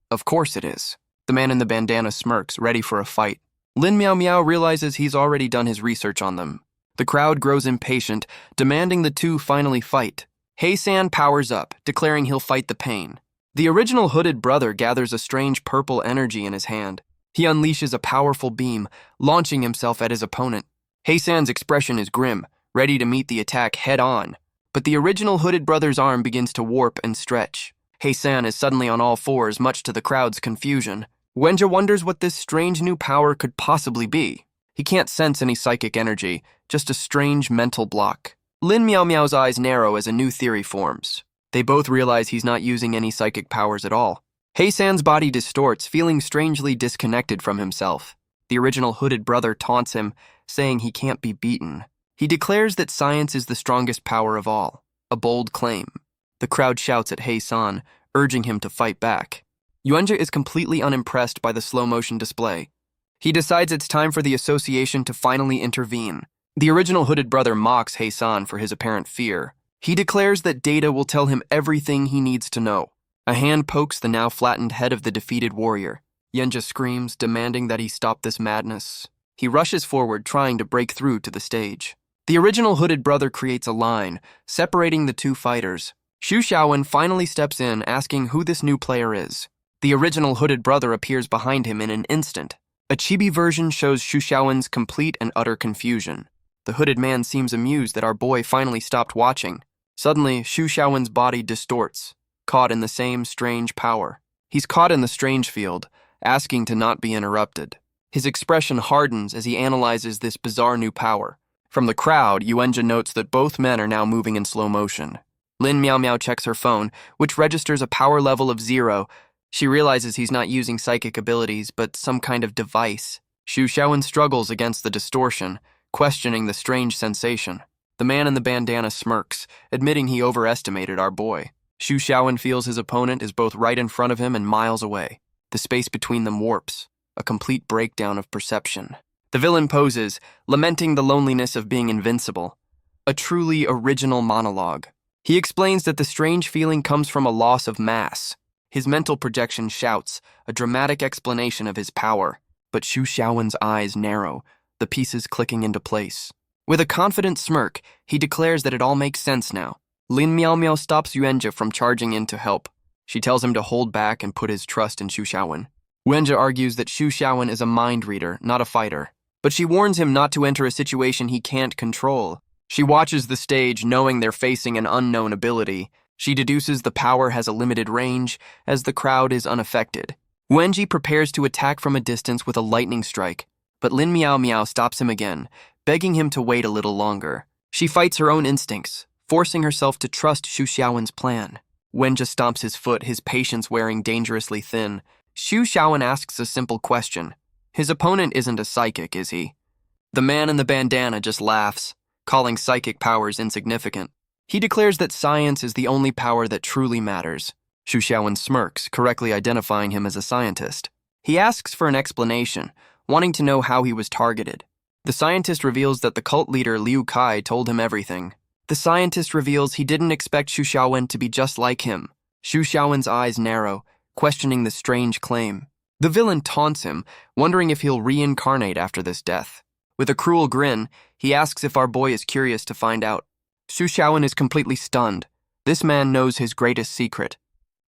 Of course it is. The man in the bandana smirks, ready for a fight. Lin Miao Miao realizes he's already done his research on them. The crowd grows impatient, demanding the two finally fight. Heisan powers up, declaring he'll fight the pain. The original hooded brother gathers a strange purple energy in his hand. He unleashes a powerful beam, launching himself at his opponent. Heisan's expression is grim, ready to meet the attack head-on. But the original hooded brother's arm begins to warp and stretch. Heisan is suddenly on all fours, much to the crowd's confusion. Wenjie wonders what this strange new power could possibly be. He can't sense any psychic energy, just a strange mental block. Lin Miao Miao's eyes narrow as a new theory forms. They both realize he's not using any psychic powers at all. Heisan's body distorts, feeling strangely disconnected from himself. The original hooded brother taunts him, saying he can't be beaten. He declares that science is the strongest power of all, a bold claim. The crowd shouts at Heisan, urging him to fight back. Yuanjia is completely unimpressed by the slow-motion display. He decides it's time for the association to finally intervene. The original hooded brother mocks Heisan for his apparent fear. He declares that data will tell him everything he needs to know. A hand pokes the now flattened head of the defeated warrior. Yuanjia screams, demanding that he stop this madness. He rushes forward, trying to break through to the stage. The original hooded brother creates a line, separating the two fighters. Xu Xiaowen finally steps in, asking who this new player is. The original hooded brother appears behind him in an instant. A chibi version shows Xu Xiaowen's complete and utter confusion. The hooded man seems amused that our boy finally stopped watching. Suddenly, Xu Xiaowen's body distorts, caught in the same strange power. He's caught in the strange field, asking to not be interrupted. His expression hardens as he analyzes this bizarre new power. From the crowd, Yuenja notes that both men are now moving in slow motion. Lin Miao Miao checks her phone, which registers a power level of 0. She realizes he's not using psychic abilities, but some kind of device. Xu Xiaowen struggles against the distortion, questioning the strange sensation. The man in the bandana smirks, admitting he overestimated our boy. Xu Xiaowen feels his opponent is both right in front of him and miles away. The space between them warps, a complete breakdown of perception. The villain poses, lamenting the loneliness of being invincible. A truly original monologue. He explains that the strange feeling comes from a loss of mass. His mental projection shouts, a dramatic explanation of his power. But Xu Xiaowen's eyes narrow, the pieces clicking into place. With a confident smirk, he declares that it all makes sense now. Lin Miao Miao stops Yuenja from charging in to help. She tells him to hold back and put his trust in Xu Xiaowen. Yuenja argues that Xu Xiaowen is a mind reader, not a fighter. But she warns him not to enter a situation he can't control. She watches the stage knowing they're facing an unknown ability. She deduces the power has a limited range, as the crowd is unaffected. Wenji prepares to attack from a distance with a lightning strike, but Lin Miao Miao stops him again, begging him to wait a little longer. She fights her own instincts, forcing herself to trust Xu Xiaowen's plan. Wenja stomps his foot, his patience wearing dangerously thin. Xu Xiaowen asks a simple question. His opponent isn't a psychic, is he? The man in the bandana just laughs, calling psychic powers insignificant. He declares that science is the only power that truly matters. Xu Xiaowen smirks, correctly identifying him as a scientist. He asks for an explanation, wanting to know how he was targeted. The scientist reveals that the cult leader Liu Kai told him everything. The scientist reveals he didn't expect Xu Xiaowen to be just like him. Xu Xiaowen's eyes narrow, questioning the strange claim. The villain taunts him, wondering if he'll reincarnate after this death. With a cruel grin, he asks if our boy is curious to find out. Xu Xiaowen is completely stunned. This man knows his greatest secret.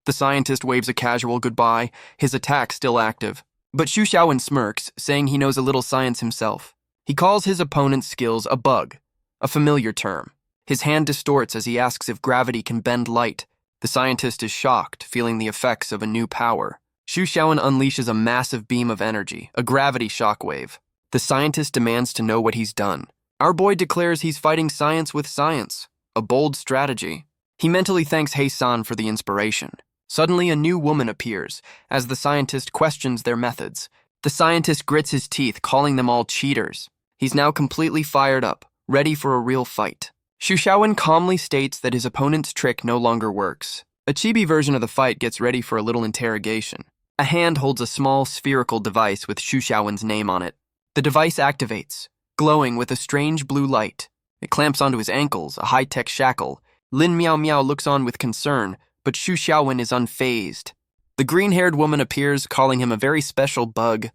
The scientist waves a casual goodbye, his attack still active. But Xu Xiaowen smirks, saying he knows a little science himself. He calls his opponent's skills a bug, a familiar term. His hand distorts as he asks if gravity can bend light. The scientist is shocked, feeling the effects of a new power. Xu Xiaowen unleashes a massive beam of energy, a gravity shockwave. The scientist demands to know what he's done. Our boy declares he's fighting science with science, a bold strategy. He mentally thanks Hei-san for the inspiration. Suddenly, a new woman appears, as the scientist questions their methods. The scientist grits his teeth, calling them all cheaters. He's now completely fired up, ready for a real fight. Xu Xiaowen calmly states that his opponent's trick no longer works. A chibi version of the fight gets ready for a little interrogation. A hand holds a small spherical device with Xu Xiaowen's name on it. The device activates, glowing with a strange blue light. It clamps onto his ankles, a high-tech shackle. Lin Miao Miao looks on with concern, but Xu Xiaowen is unfazed. The green-haired woman appears, calling him a very special bug.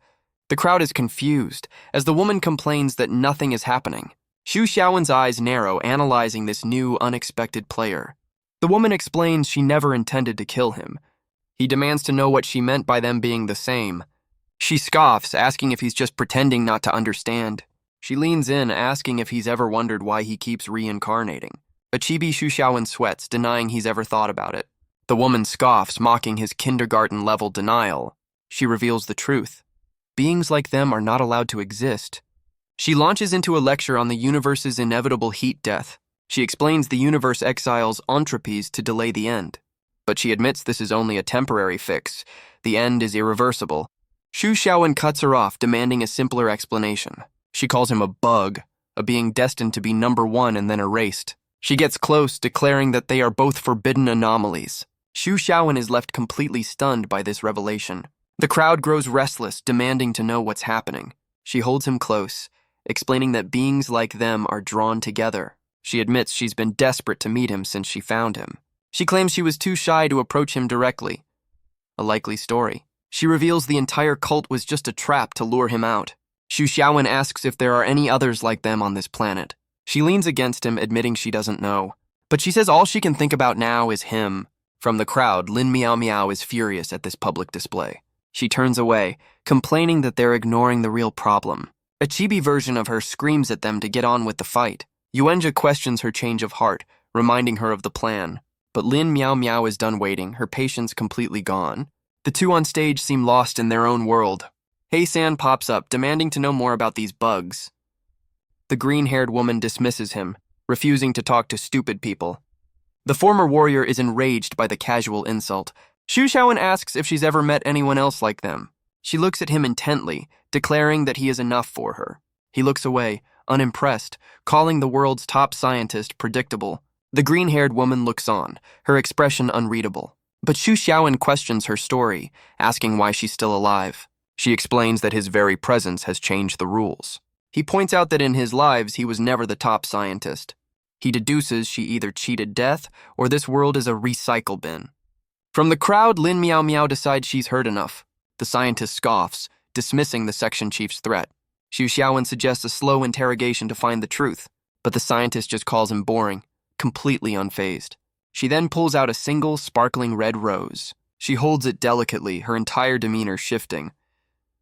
The crowd is confused, as the woman complains that nothing is happening. Xu Xiaowen's eyes narrow, analyzing this new, unexpected player. The woman explains she never intended to kill him. He demands to know what she meant by them being the same. She scoffs, asking if he's just pretending not to understand. She leans in, asking if he's ever wondered why he keeps reincarnating. A chibi Xu Xiaowen sweats, denying he's ever thought about it. The woman scoffs, mocking his kindergarten-level denial. She reveals the truth. Beings like them are not allowed to exist. She launches into a lecture on the universe's inevitable heat death. She explains the universe exiles entropies to delay the end. But she admits this is only a temporary fix. The end is irreversible. Xu Xiaowen cuts her off, demanding a simpler explanation. She calls him a bug, a being destined to be number one and then erased. She gets close, declaring that they are both forbidden anomalies. Xu Xiaowen is left completely stunned by this revelation. The crowd grows restless, demanding to know what's happening. She holds him close, explaining that beings like them are drawn together. She admits she's been desperate to meet him since she found him. She claims she was too shy to approach him directly. A likely story. She reveals the entire cult was just a trap to lure him out. Xu Xiaowen asks if there are any others like them on this planet. She leans against him, admitting she doesn't know. But she says all she can think about now is him. From the crowd, Lin Miao Miao is furious at this public display. She turns away, complaining that they're ignoring the real problem. A chibi version of her screams at them to get on with the fight. Yuenja questions her change of heart, reminding her of the plan. But Lin Miao Miao is done waiting, her patience completely gone. The two on stage seem lost in their own world. Hei-san pops up, demanding to know more about these bugs. The green-haired woman dismisses him, refusing to talk to stupid people. The former warrior is enraged by the casual insult. Xu Xiaowen asks if she's ever met anyone else like them. She looks at him intently, declaring that he is enough for her. He looks away, unimpressed, calling the world's top scientist predictable. The green-haired woman looks on, her expression unreadable. But Xu Xiaowen questions her story, asking why she's still alive. She explains that his very presence has changed the rules. He points out that in his lives he was never the top scientist. He deduces she either cheated death or this world is a recycle bin. From the crowd, Lin Miao Miao decides she's heard enough. The scientist scoffs, dismissing the section chief's threat. Xu Xiaowen suggests a slow interrogation to find the truth, but the scientist just calls him boring, completely unfazed. She then pulls out a single, sparkling red rose. She holds it delicately, her entire demeanor shifting.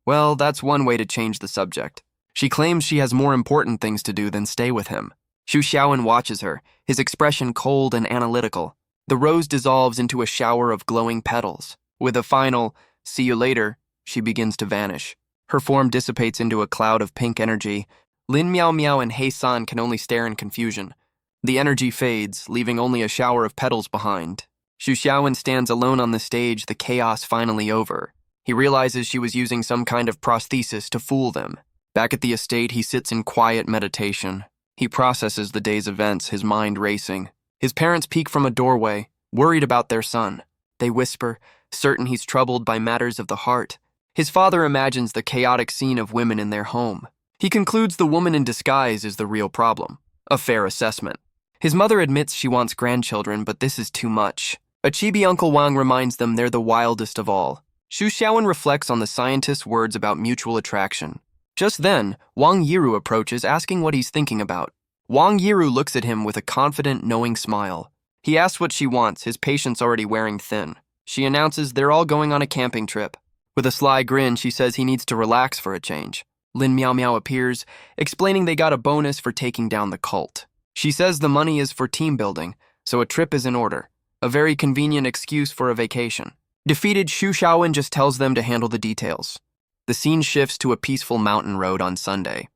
Well, that's one way to change the subject. She claims she has more important things to do than stay with him. Xu Xiaowen watches her, his expression cold and analytical. The rose dissolves into a shower of glowing petals. With a final, "See you later," she begins to vanish. Her form dissipates into a cloud of pink energy. Lin Miao Miao and Hei-san can only stare in confusion. The energy fades, leaving only a shower of petals behind. Xu Xiaowen stands alone on the stage, the chaos finally over. He realizes she was using some kind of prosthesis to fool them. Back at the estate, he sits in quiet meditation. He processes the day's events, his mind racing. His parents peek from a doorway, worried about their son. They whisper, certain he's troubled by matters of the heart. His father imagines the chaotic scene of women in their home. He concludes the woman in disguise is the real problem. A fair assessment. His mother admits she wants grandchildren, but this is too much. A chibi Uncle Wang reminds them they're the wildest of all. Xu Xiaowen reflects on the scientist's words about mutual attraction. Just then, Wang Yiru approaches, asking what he's thinking about. Wang Yiru looks at him with a confident, knowing smile. He asks what she wants, his patience already wearing thin. She announces they're all going on a camping trip. With a sly grin, she says he needs to relax for a change. Lin Miao Miao appears, explaining they got a bonus for taking down the cult. She says the money is for team building, so a trip is in order. A very convenient excuse for a vacation. Defeated, Xu Xiaowen just tells them to handle the details. The scene shifts to a peaceful mountain road on Sunday.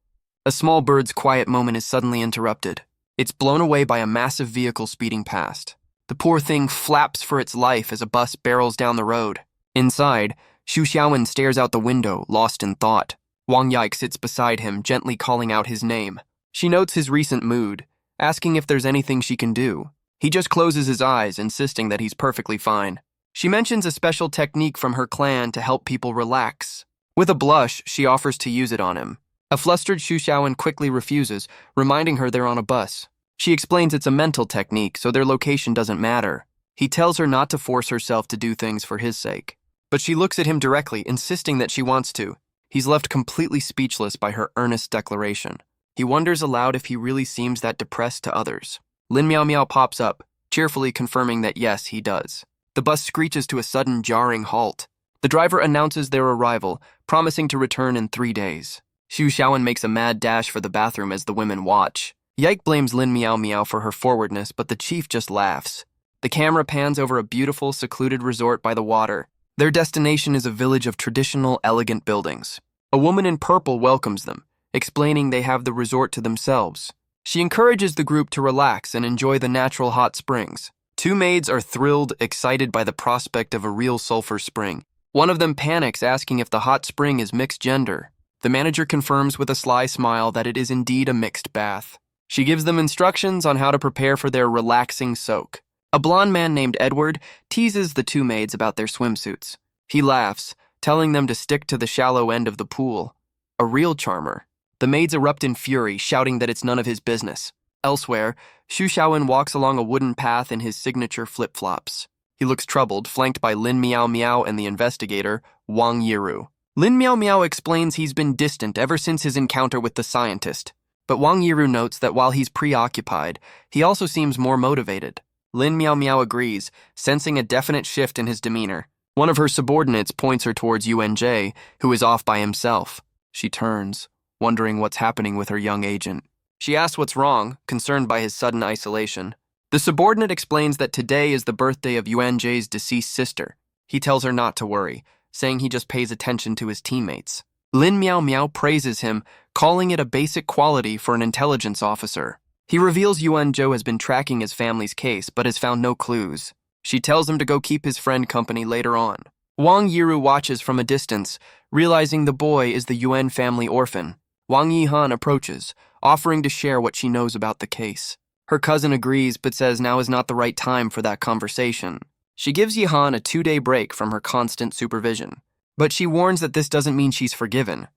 A small bird's quiet moment is suddenly interrupted. It's blown away by a massive vehicle speeding past. The poor thing flaps for its life as a bus barrels down the road. Inside, Xu Xiaowen stares out the window, lost in thought. Wang Yike sits beside him, gently calling out his name. She notes his recent mood, asking if there's anything she can do. He just closes his eyes, insisting that he's perfectly fine. She mentions a special technique from her clan to help people relax. With a blush, she offers to use it on him. A flustered Xu Xiaowen quickly refuses, reminding her they're on a bus. She explains it's a mental technique, so their location doesn't matter. He tells her not to force herself to do things for his sake. But she looks at him directly, insisting that she wants to. He's left completely speechless by her earnest declaration. He wonders aloud if he really seems that depressed to others. Lin Miao Miao pops up, cheerfully confirming that yes, he does. The bus screeches to a sudden jarring halt. The driver announces their arrival, promising to return in 3 days. Xu Xiaowen makes a mad dash for the bathroom as the women watch. Yike blames Lin Miao Miao for her forwardness, but the chief just laughs. The camera pans over a beautiful, secluded resort by the water. Their destination is a village of traditional, elegant buildings. A woman in purple welcomes them, explaining they have the resort to themselves. She encourages the group to relax and enjoy the natural hot springs. 2 maids are thrilled, excited by the prospect of a real sulfur spring. One of them panics, asking if the hot spring is mixed gender. The manager confirms with a sly smile that it is indeed a mixed bath. She gives them instructions on how to prepare for their relaxing soak. A blonde man named Edward teases the 2 maids about their swimsuits. He laughs, telling them to stick to the shallow end of the pool. A real charmer. The maids erupt in fury, shouting that it's none of his business. Elsewhere, Xu Xiaowen walks along a wooden path in his signature flip-flops. He looks troubled, flanked by Lin Miao Miao and the investigator, Wang Yiru. Lin Miao Miao explains he's been distant ever since his encounter with the scientist. But Wang Yiru notes that while he's preoccupied, he also seems more motivated. Lin Miao Miao agrees, sensing a definite shift in his demeanor. One of her subordinates points her towards Yuanjie, who is off by himself. She turns, wondering what's happening with her young agent. She asks what's wrong, concerned by his sudden isolation. The subordinate explains that today is the birthday of Yuanjie's deceased sister. He tells her not to worry, saying he just pays attention to his teammates. Lin Miao Miao praises him, calling it a basic quality for an intelligence officer. He reveals Yuan Zhou has been tracking his family's case but has found no clues. She tells him to go keep his friend company later on. Wang Yiru watches from a distance, realizing the boy is the Yuan family orphan. Wang Yihan approaches, offering to share what she knows about the case. Her cousin agrees but says now is not the right time for that conversation. She gives Yihan a 2-day break from her constant supervision, but she warns that this doesn't mean she's forgiven.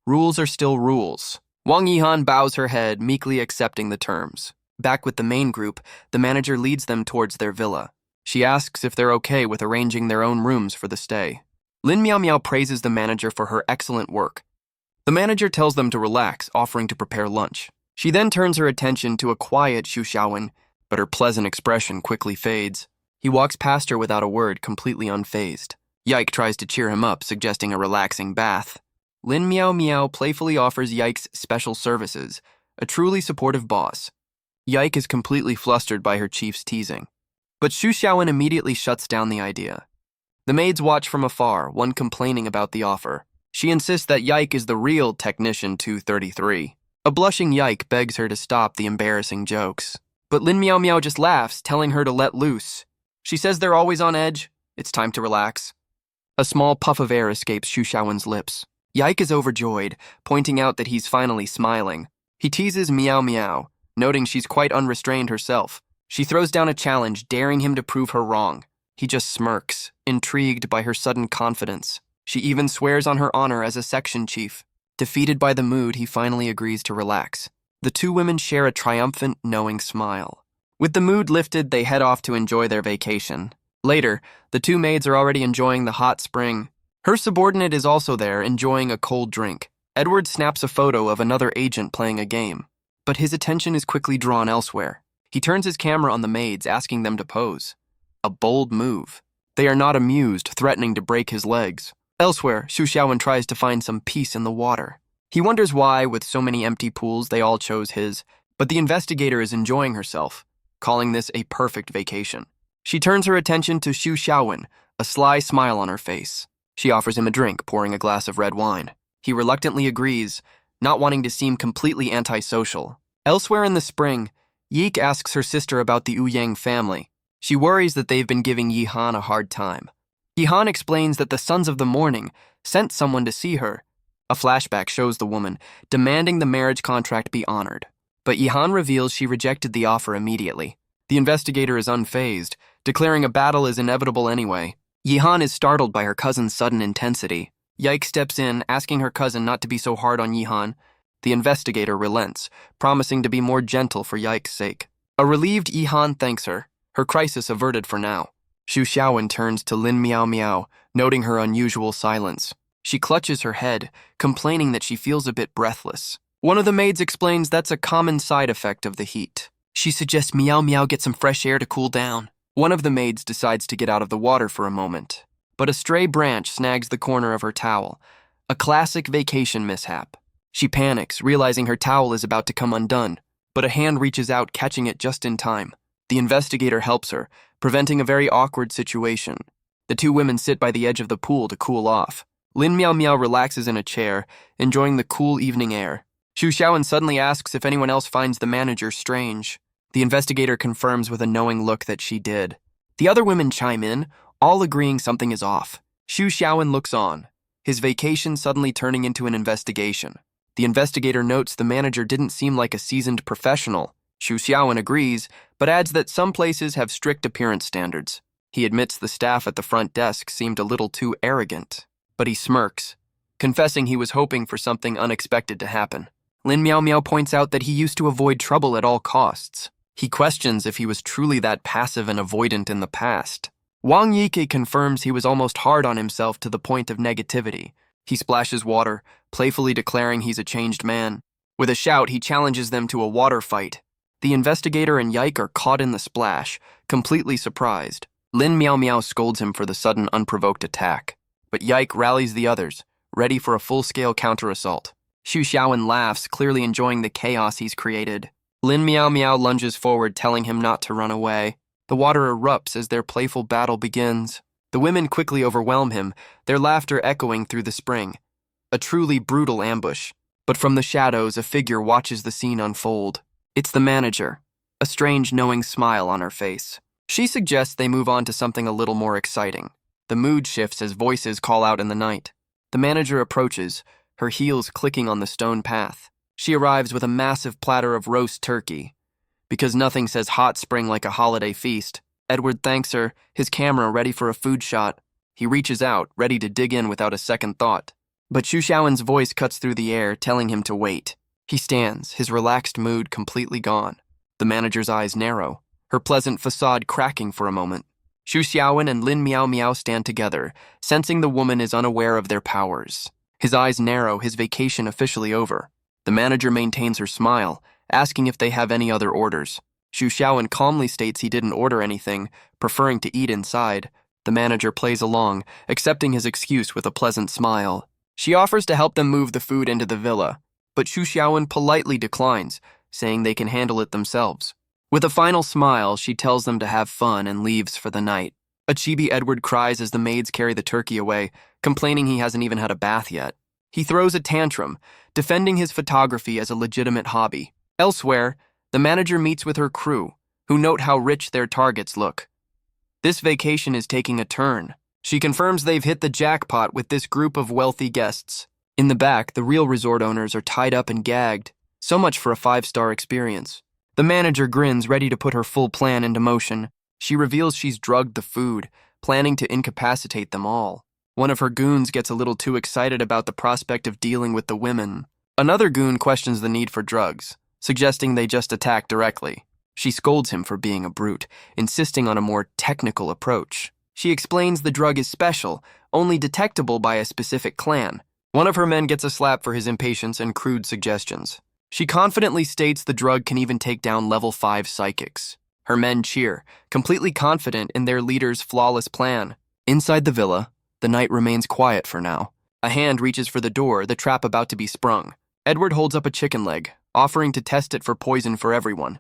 Rules are still rules. Wang Yihan bows her head, meekly accepting the terms. Back with the main group, the manager leads them towards their villa. She asks if they're okay with arranging their own rooms for the stay. Lin Miao Miao praises the manager for her excellent work. The manager tells them to relax, offering to prepare lunch. She then turns her attention to a quiet Xu Xiaowen, but her pleasant expression quickly fades. He walks past her without a word, completely unfazed. Yike tries to cheer him up, suggesting a relaxing bath. Lin Miao Miao playfully offers Yike's special services, a truly supportive boss. Yike is completely flustered by her chief's teasing. But Xu Xiaowen immediately shuts down the idea. The maids watch from afar, one complaining about the offer. She insists that Yike is the real Technician 233. A blushing Yike begs her to stop the embarrassing jokes. But Lin Miao Miao just laughs, telling her to let loose. She says they're always on edge. It's time to relax. A small puff of air escapes Xu Xiaowen's lips. Yike is overjoyed, pointing out that he's finally smiling. He teases Miao Miao, noting she's quite unrestrained herself. She throws down a challenge, daring him to prove her wrong. He just smirks, intrigued by her sudden confidence. She even swears on her honor as a section chief. Defeated by the mood, he finally agrees to relax. The two women share a triumphant, knowing smile. With the mood lifted, they head off to enjoy their vacation. Later, the two maids are already enjoying the hot spring. Her subordinate is also there, enjoying a cold drink. Edward snaps a photo of another agent playing a game, but his attention is quickly drawn elsewhere. He turns his camera on the maids, asking them to pose. A bold move. They are not amused, threatening to break his legs. Elsewhere, Xu Xiaowen tries to find some peace in the water. He wonders why, with so many empty pools, they all chose his, but the investigator is enjoying herself, calling this a perfect vacation. She turns her attention to Xu Xiaowen, a sly smile on her face. She offers him a drink, pouring a glass of red wine. He reluctantly agrees, not wanting to seem completely antisocial. Elsewhere in the spring, Yik asks her sister about the Ouyang family. She worries that they've been giving Yihan a hard time. Yihan explains that the Sons of the Morning sent someone to see her. A flashback shows the woman demanding the marriage contract be honored. But Yihan reveals she rejected the offer immediately. The investigator is unfazed, declaring a battle is inevitable anyway. Yihan is startled by her cousin's sudden intensity. Yike steps in, asking her cousin not to be so hard on Yihan. The investigator relents, promising to be more gentle for Yike's sake. A relieved Yihan thanks her, her crisis averted for now. Xu Xiaowen turns to Lin Miao Miao, noting her unusual silence. She clutches her head, complaining that she feels a bit breathless. One of the maids explains that's a common side effect of the heat. She suggests Miao Miao get some fresh air to cool down. One of the maids decides to get out of the water for a moment, but a stray branch snags the corner of her towel, a classic vacation mishap. She panics, realizing her towel is about to come undone, but a hand reaches out, catching it just in time. The investigator helps her, preventing a very awkward situation. The two women sit by the edge of the pool to cool off. Lin Miao Miao relaxes in a chair, enjoying the cool evening air. Xu Xiaowen suddenly asks if anyone else finds the manager strange. The investigator confirms with a knowing look that she did. The other women chime in, all agreeing something is off. Xu Xiaowen looks on, his vacation suddenly turning into an investigation. The investigator notes the manager didn't seem like a seasoned professional. Xu Xiaowen agrees, but adds that some places have strict appearance standards. He admits the staff at the front desk seemed a little too arrogant, but he smirks, confessing he was hoping for something unexpected to happen. Lin Miao Miao points out that he used to avoid trouble at all costs. He questions if he was truly that passive and avoidant in the past. Wang Yike confirms he was almost hard on himself to the point of negativity. He splashes water, playfully declaring he's a changed man. With a shout, he challenges them to a water fight. The investigator and Yike are caught in the splash, completely surprised. Lin Miao Miao scolds him for the sudden, unprovoked attack. But Yike rallies the others, ready for a full-scale counter-assault. Xu Xiaowen laughs, clearly enjoying the chaos he's created. Lin Miao Miao lunges forward, telling him not to run away. The water erupts as their playful battle begins. The women quickly overwhelm him, their laughter echoing through the spring. a truly brutal ambush. But from the shadows, a figure watches the scene unfold. It's the manager, a strange knowing smile on her face. She suggests they move on to something a little more exciting. The mood shifts as voices call out in the night. The manager approaches, her heels clicking on the stone path. She arrives with a massive platter of roast turkey. Because nothing says hot spring like a holiday feast, Edward thanks her, his camera ready for a food shot. He reaches out, ready to dig in without a second thought. But Xu Xiaowen's voice cuts through the air, telling him to wait. He stands, his relaxed mood completely gone. The manager's eyes narrow, her pleasant facade cracking for a moment. Xu Xiaowen and Lin Miao Miao stand together, sensing the woman is unaware of their powers. His eyes narrow, his vacation officially over. The manager maintains her smile, asking if they have any other orders. Xu Xiaowen calmly states he didn't order anything, preferring to eat inside. The manager plays along, accepting his excuse with a pleasant smile. She offers to help them move the food into the villa, but Xu Xiaowen politely declines, saying they can handle it themselves. With a final smile, she tells them to have fun and leaves for the night. A chibi Edward cries as the maids carry the turkey away, complaining he hasn't even had a bath yet. He throws a tantrum, defending his photography as a legitimate hobby. Elsewhere, the manager meets with her crew, who note how rich their targets look. This vacation is taking a turn. She confirms they've hit the jackpot with this group of wealthy guests. In the back, the real resort owners are tied up and gagged. So much for a 5-star experience. The manager grins, ready to put her full plan into motion. She reveals she's drugged the food, planning to incapacitate them all. One of her goons gets a little too excited about the prospect of dealing with the women. Another goon questions the need for drugs, suggesting they just attack directly. She scolds him for being a brute, insisting on a more technical approach. She explains the drug is special, only detectable by a specific clan. One of her men gets a slap for his impatience and crude suggestions. She confidently states the drug can even take down level 5 psychics. Her men cheer, completely confident in their leader's flawless plan. Inside the villa, the night remains quiet for now. A hand reaches for the door, the trap about to be sprung. Edward holds up a chicken leg, offering to test it for poison for everyone.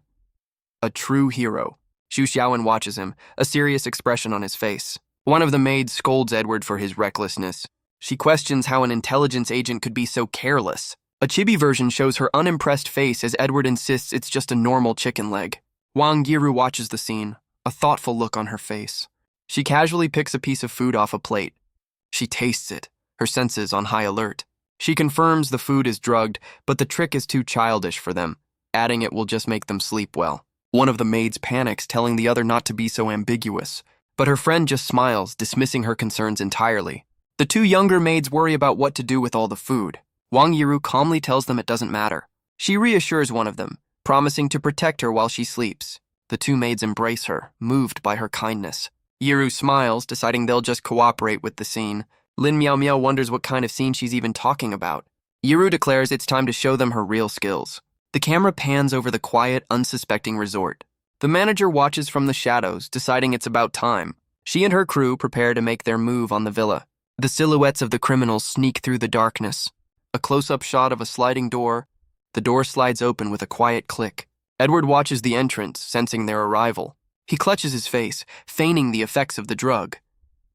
A true hero. Xu Xiaowen watches him, a serious expression on his face. One of the maids scolds Edward for his recklessness. She questions how an intelligence agent could be so careless. A chibi version shows her unimpressed face as Edward insists it's just a normal chicken leg. Wang Yiru watches the scene, a thoughtful look on her face. She casually picks a piece of food off a plate. She tastes it, her senses on high alert. She confirms the food is drugged, but the trick is too childish for them, adding it will just make them sleep well. One of the maids panics, telling the other not to be so ambiguous, but her friend just smiles, dismissing her concerns entirely. The two younger maids worry about what to do with all the food. Wang Yiru calmly tells them it doesn't matter. She reassures one of them, promising to protect her while she sleeps. The two maids embrace her, moved by her kindness. Yiru smiles, deciding they'll just cooperate with the scene. Lin Miao Miao wonders what kind of scene she's even talking about. Yiru declares it's time to show them her real skills. The camera pans over the quiet, unsuspecting resort. The manager watches from the shadows, deciding it's about time. She and her crew prepare to make their move on the villa. The silhouettes of the criminals sneak through the darkness. A close-up shot of a sliding door. The door slides open with a quiet click. Edward watches the entrance, sensing their arrival. He clutches his face, feigning the effects of the drug.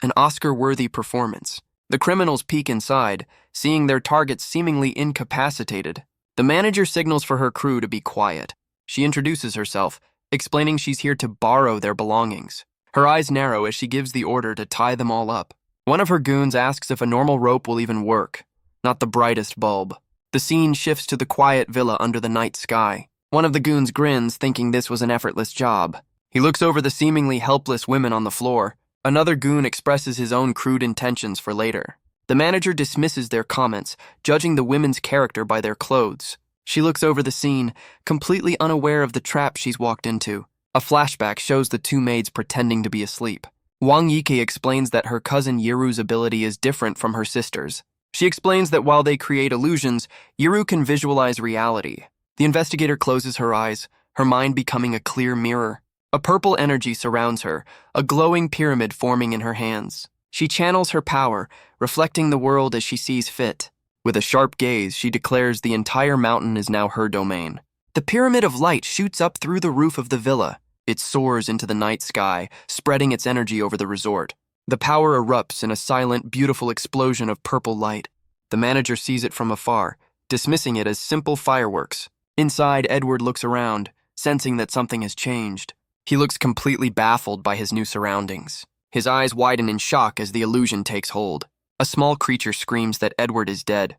An Oscar-worthy performance. The criminals peek inside, seeing their targets seemingly incapacitated. The manager signals for her crew to be quiet. She introduces herself, explaining she's here to borrow their belongings. Her eyes narrow as she gives the order to tie them all up. One of her goons asks if a normal rope will even work, not the brightest bulb. The scene shifts to the quiet villa under the night sky. One of the goons grins, thinking this was an effortless job. He looks over the seemingly helpless women on the floor. Another goon expresses his own crude intentions for later. The manager dismisses their comments, judging the women's character by their clothes. She looks over the scene, completely unaware of the trap she's walked into. A flashback shows the two maids pretending to be asleep. Wang Yike explains that her cousin Yiru's ability is different from her sister's. She explains that while they create illusions, Yiru can visualize reality. The investigator closes her eyes, her mind becoming a clear mirror. A purple energy surrounds her, a glowing pyramid forming in her hands. She channels her power, reflecting the world as she sees fit. With a sharp gaze, she declares the entire mountain is now her domain. The pyramid of light shoots up through the roof of the villa. It soars into the night sky, spreading its energy over the resort. The power erupts in a silent, beautiful explosion of purple light. The manager sees it from afar, dismissing it as simple fireworks. Inside, Edward looks around, sensing that something has changed. He looks completely baffled by his new surroundings. His eyes widen in shock as the illusion takes hold. A small creature screams that Edward is dead.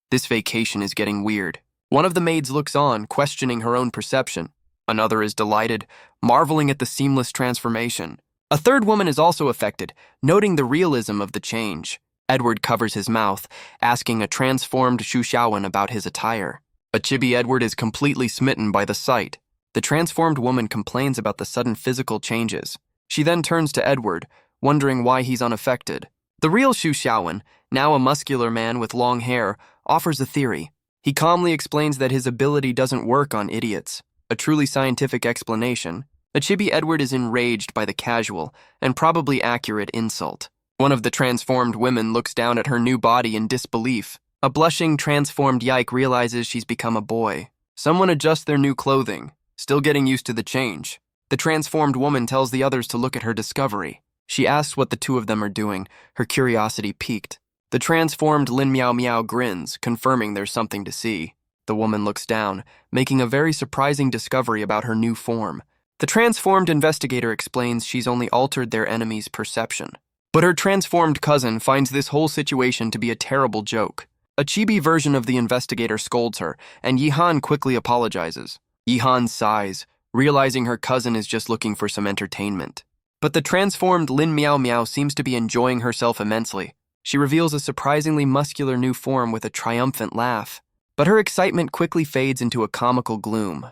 This vacation is getting weird. One of the maids looks on, questioning her own perception. Another is delighted, marveling at the seamless transformation. A third woman is also affected, noting the realism of the change. Edward covers his mouth, asking a transformed Xu Xiaowen about his attire. A chibi Edward is completely smitten by the sight. The transformed woman complains about the sudden physical changes. She then turns to Edward, wondering why he's unaffected. The real Xu Xiaowen, now a muscular man with long hair, offers a theory. He calmly explains that his ability doesn't work on idiots. A truly scientific explanation. A chibi Edward is enraged by the casual and probably accurate insult. One of the transformed women looks down at her new body in disbelief. A blushing, transformed Yike realizes she's become a boy. Someone adjusts their new clothing, still getting used to the change. The transformed woman tells the others to look at her discovery. She asks what the two of them are doing, her curiosity piqued. The transformed Lin Miao Miao grins, confirming there's something to see. The woman looks down, making a very surprising discovery about her new form. The transformed investigator explains she's only altered their enemy's perception. But her transformed cousin finds this whole situation to be a terrible joke. A chibi version of the investigator scolds her, and Yihan quickly apologizes. Yihan sighs, realizing her cousin is just looking for some entertainment. But the transformed Lin Miao Miao seems to be enjoying herself immensely. She reveals a surprisingly muscular new form with a triumphant laugh. But her excitement quickly fades into a comical gloom.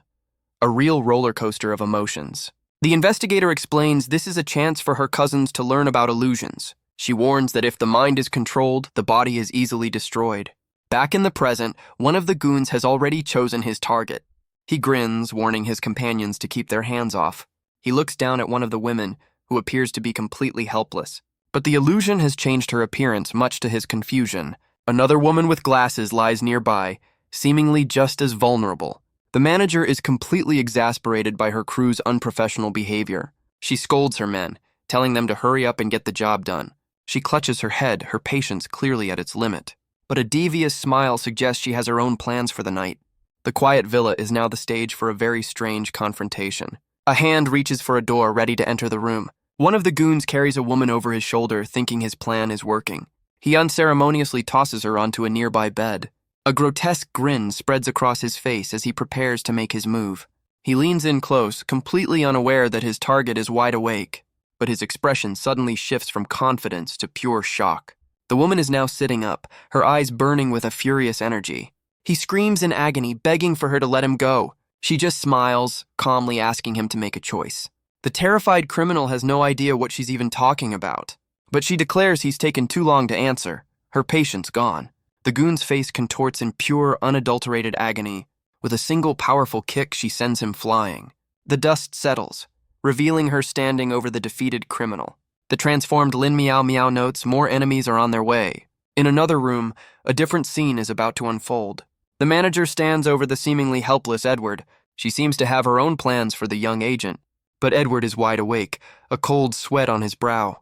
A real roller coaster of emotions. The investigator explains this is a chance for her cousins to learn about illusions. She warns that if the mind is controlled, the body is easily destroyed. Back in the present, one of the goons has already chosen his target. He grins, warning his companions to keep their hands off. He looks down at one of the women, who appears to be completely helpless. But the illusion has changed her appearance, much to his confusion. Another woman with glasses lies nearby, seemingly just as vulnerable. The manager is completely exasperated by her crew's unprofessional behavior. She scolds her men, telling them to hurry up and get the job done. She clutches her head, her patience clearly at its limit. But a devious smile suggests she has her own plans for the night. The quiet villa is now the stage for a very strange confrontation. A hand reaches for a door, ready to enter the room. One of the goons carries a woman over his shoulder, thinking his plan is working. He unceremoniously tosses her onto a nearby bed. A grotesque grin spreads across his face as he prepares to make his move. He leans in close, completely unaware that his target is wide awake. But his expression suddenly shifts from confidence to pure shock. The woman is now sitting up, her eyes burning with a furious energy. He screams in agony, begging for her to let him go. She just smiles, calmly asking him to make a choice. The terrified criminal has no idea what she's even talking about. But she declares he's taken too long to answer, her patience gone. The goon's face contorts in pure, unadulterated agony. With a single powerful kick, she sends him flying. The dust settles, revealing her standing over the defeated criminal. The transformed Lin Miao Miao notes more enemies are on their way. In another room, a different scene is about to unfold. The manager stands over the seemingly helpless Edward. She seems to have her own plans for the young agent. But Edward is wide awake, a cold sweat on his brow.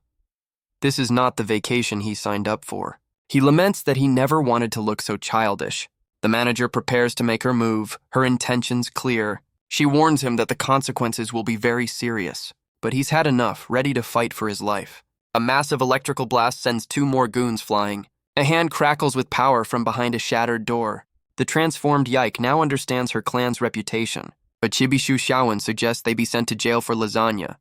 This is not the vacation he signed up for. He laments that he never wanted to look so childish. The manager prepares to make her move, her intentions clear. She warns him that the consequences will be very serious. But he's had enough, ready to fight for his life. A massive electrical blast sends 2 more goons flying. A hand crackles with power from behind a shattered door. The transformed Yike now understands her clan's reputation. But Chibi Xu Xiaowen suggests they be sent to jail for lasagna.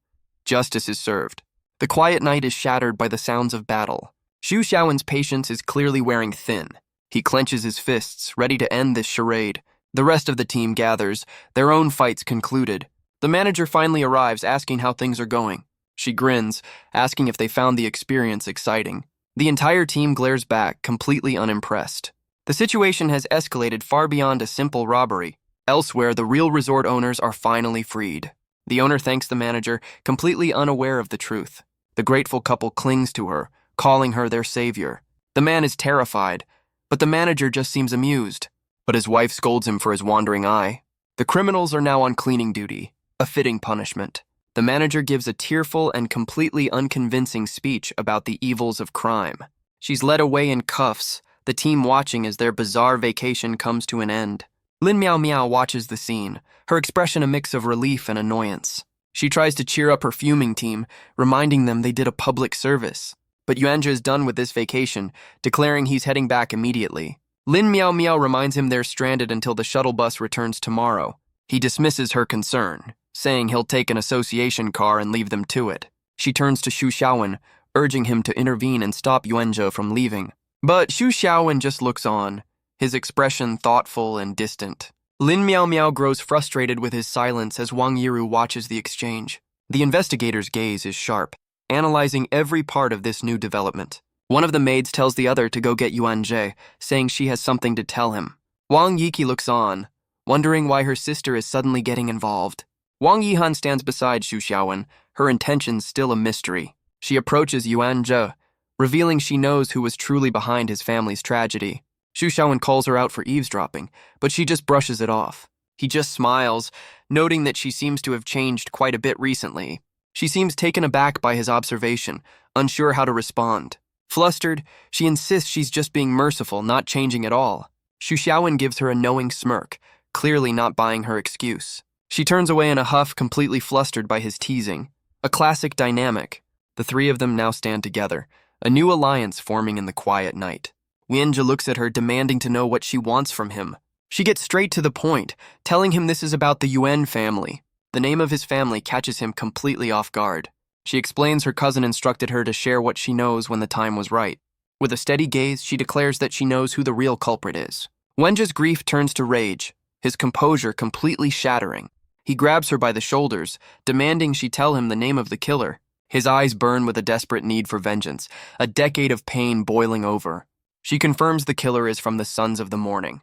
Justice is served. The quiet night is shattered by the sounds of battle. Xu Xiaowen's patience is clearly wearing thin. He clenches his fists, ready to end this charade. The rest of the team gathers, their own fights concluded. The manager finally arrives, asking how things are going. She grins, asking if they found the experience exciting. The entire team glares back, completely unimpressed. The situation has escalated far beyond a simple robbery. Elsewhere, the real resort owners are finally freed. The owner thanks the manager, completely unaware of the truth. The grateful couple clings to her, calling her their savior. The man is terrified, but the manager just seems amused. But his wife scolds him for his wandering eye. The criminals are now on cleaning duty, a fitting punishment. The manager gives a tearful and completely unconvincing speech about the evils of crime. She's led away in cuffs, the team watching as their bizarre vacation comes to an end. Lin Miao Miao watches the scene, her expression a mix of relief and annoyance. She tries to cheer up her fuming team, reminding them they did a public service. But Yuanzhe is done with this vacation, declaring he's heading back immediately. Lin Miao Miao reminds him they're stranded until the shuttle bus returns tomorrow. He dismisses her concern, saying he'll take an association car and leave them to it. She turns to Xu Xiaowen, urging him to intervene and stop Yuanzhe from leaving. But Xu Xiaowen just looks on, his expression thoughtful and distant. Lin Miao Miao grows frustrated with his silence as Wang Yiru watches the exchange. The investigator's gaze is sharp, analyzing every part of this new development. One of the maids tells the other to go get Yuanzhe, saying she has something to tell him. Wang Yiki looks on, wondering why her sister is suddenly getting involved. Wang Yihan stands beside Xu Xiaowen, her intentions still a mystery. She approaches Yuanzhe, revealing she knows who was truly behind his family's tragedy. Xu Xiaowen calls her out for eavesdropping, but she just brushes it off. He just smiles, noting that she seems to have changed quite a bit recently. She seems taken aback by his observation, unsure how to respond. Flustered, she insists she's just being merciful, not changing at all. Xu Xiaowen gives her a knowing smirk, clearly not buying her excuse. She turns away in a huff, completely flustered by his teasing. A classic dynamic. The three of them now stand together, a new alliance forming in the quiet night. Yuanzhe looks at her, demanding to know what she wants from him. She gets straight to the point, telling him this is about the Yuan family. The name of his family catches him completely off guard. She explains her cousin instructed her to share what she knows when the time was right. With a steady gaze, she declares that she knows who the real culprit is. Yuanzhe's grief turns to rage, his composure completely shattering. He grabs her by the shoulders, demanding she tell him the name of the killer. His eyes burn with a desperate need for vengeance, a decade of pain boiling over. She confirms the killer is from the Sons of the Morning.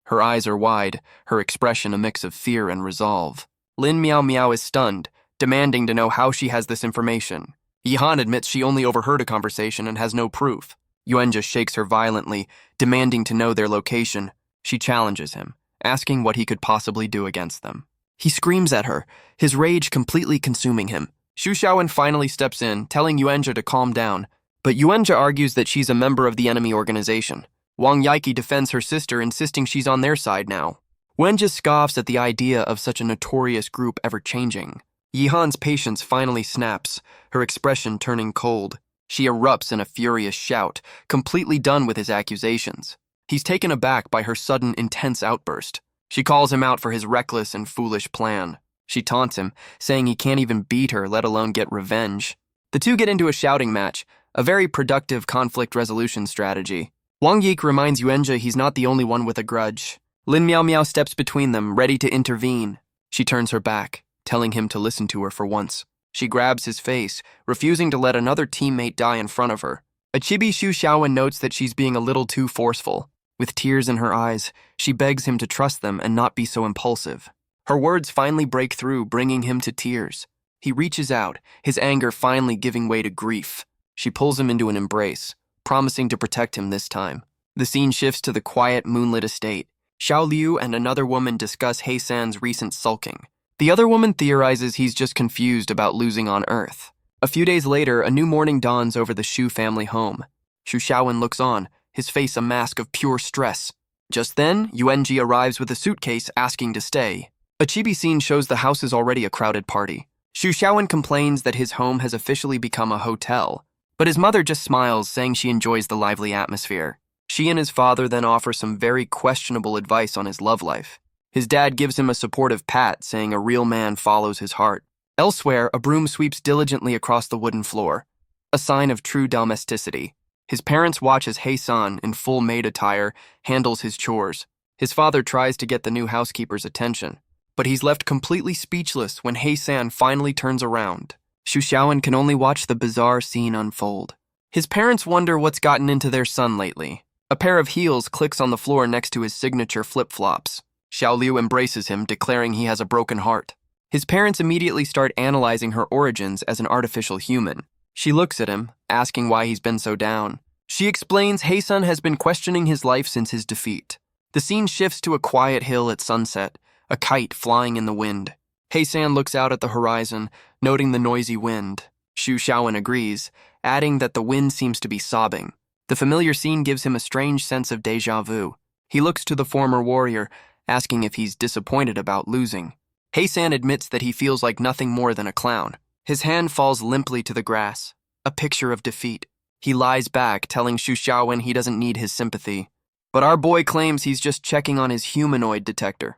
Her eyes are wide, her expression a mix of fear and resolve. Lin Miao Miao is stunned, demanding to know how she has this information. Yihan admits she only overheard a conversation and has no proof. Yuanzhe shakes her violently, demanding to know their location. She challenges him, asking what he could possibly do against them. He screams at her, his rage completely consuming him. Xu Xiaowen finally steps in, telling Yuanzhe to calm down, but Yuanzhe argues that she's a member of the enemy organization. Wang Yiki defends her sister, insisting she's on their side now. Yuanzhe scoffs at the idea of such a notorious group ever changing. Yihan's patience finally snaps, her expression turning cold. She erupts in a furious shout, completely done with his accusations. He's taken aback by her sudden, intense outburst. She calls him out for his reckless and foolish plan. She taunts him, saying he can't even beat her, let alone get revenge. The two get into a shouting match, a very productive conflict resolution strategy. Wang Yik reminds Yuanzhe he's not the only one with a grudge. Lin Miao Miao steps between them, ready to intervene. She turns her back, telling him to listen to her for once. She grabs his face, refusing to let another teammate die in front of her. A chibi Xu Xiaowen notes that she's being a little too forceful. With tears in her eyes, she begs him to trust them and not be so impulsive. Her words finally break through, bringing him to tears. He reaches out, his anger finally giving way to grief. She pulls him into an embrace, promising to protect him this time. The scene shifts to the quiet, moonlit estate. Xiao Liu and another woman discuss He San's recent sulking. The other woman theorizes he's just confused about losing on Earth. A few days later, a new morning dawns over the Xu family home. Xu Xiaowen looks on, his face a mask of pure stress. Just then, Yuanzhe arrives with a suitcase asking to stay. A chibi scene shows the house is already a crowded party. Xu Xiaowen complains that his home has officially become a hotel, but his mother just smiles, saying she enjoys the lively atmosphere. She and his father then offer some very questionable advice on his love life. His dad gives him a supportive pat, saying a real man follows his heart. Elsewhere, a broom sweeps diligently across the wooden floor, a sign of true domesticity. His parents watch as He-san, in full maid attire, handles his chores. His father tries to get the new housekeeper's attention, but he's left completely speechless when He-san finally turns around. Xu Xiaowen can only watch the bizarre scene unfold. His parents wonder what's gotten into their son lately. A pair of heels clicks on the floor next to his signature flip-flops. Xiao Liu embraces him, declaring he has a broken heart. His parents immediately start analyzing her origins as an artificial human. She looks at him, asking why he's been so down. She explains He-san has been questioning his life since his defeat. The scene shifts to a quiet hill at sunset, a kite flying in the wind. He-san looks out at the horizon, noting the noisy wind. Xu Xiaowen agrees, adding that the wind seems to be sobbing. The familiar scene gives him a strange sense of déjà vu. He looks to the former warrior, asking if he's disappointed about losing. Heisan admits that he feels like nothing more than a clown. His hand falls limply to the grass, a picture of defeat. He lies back, telling Xu Xiaowen he doesn't need his sympathy. But our boy claims he's just checking on his humanoid detector.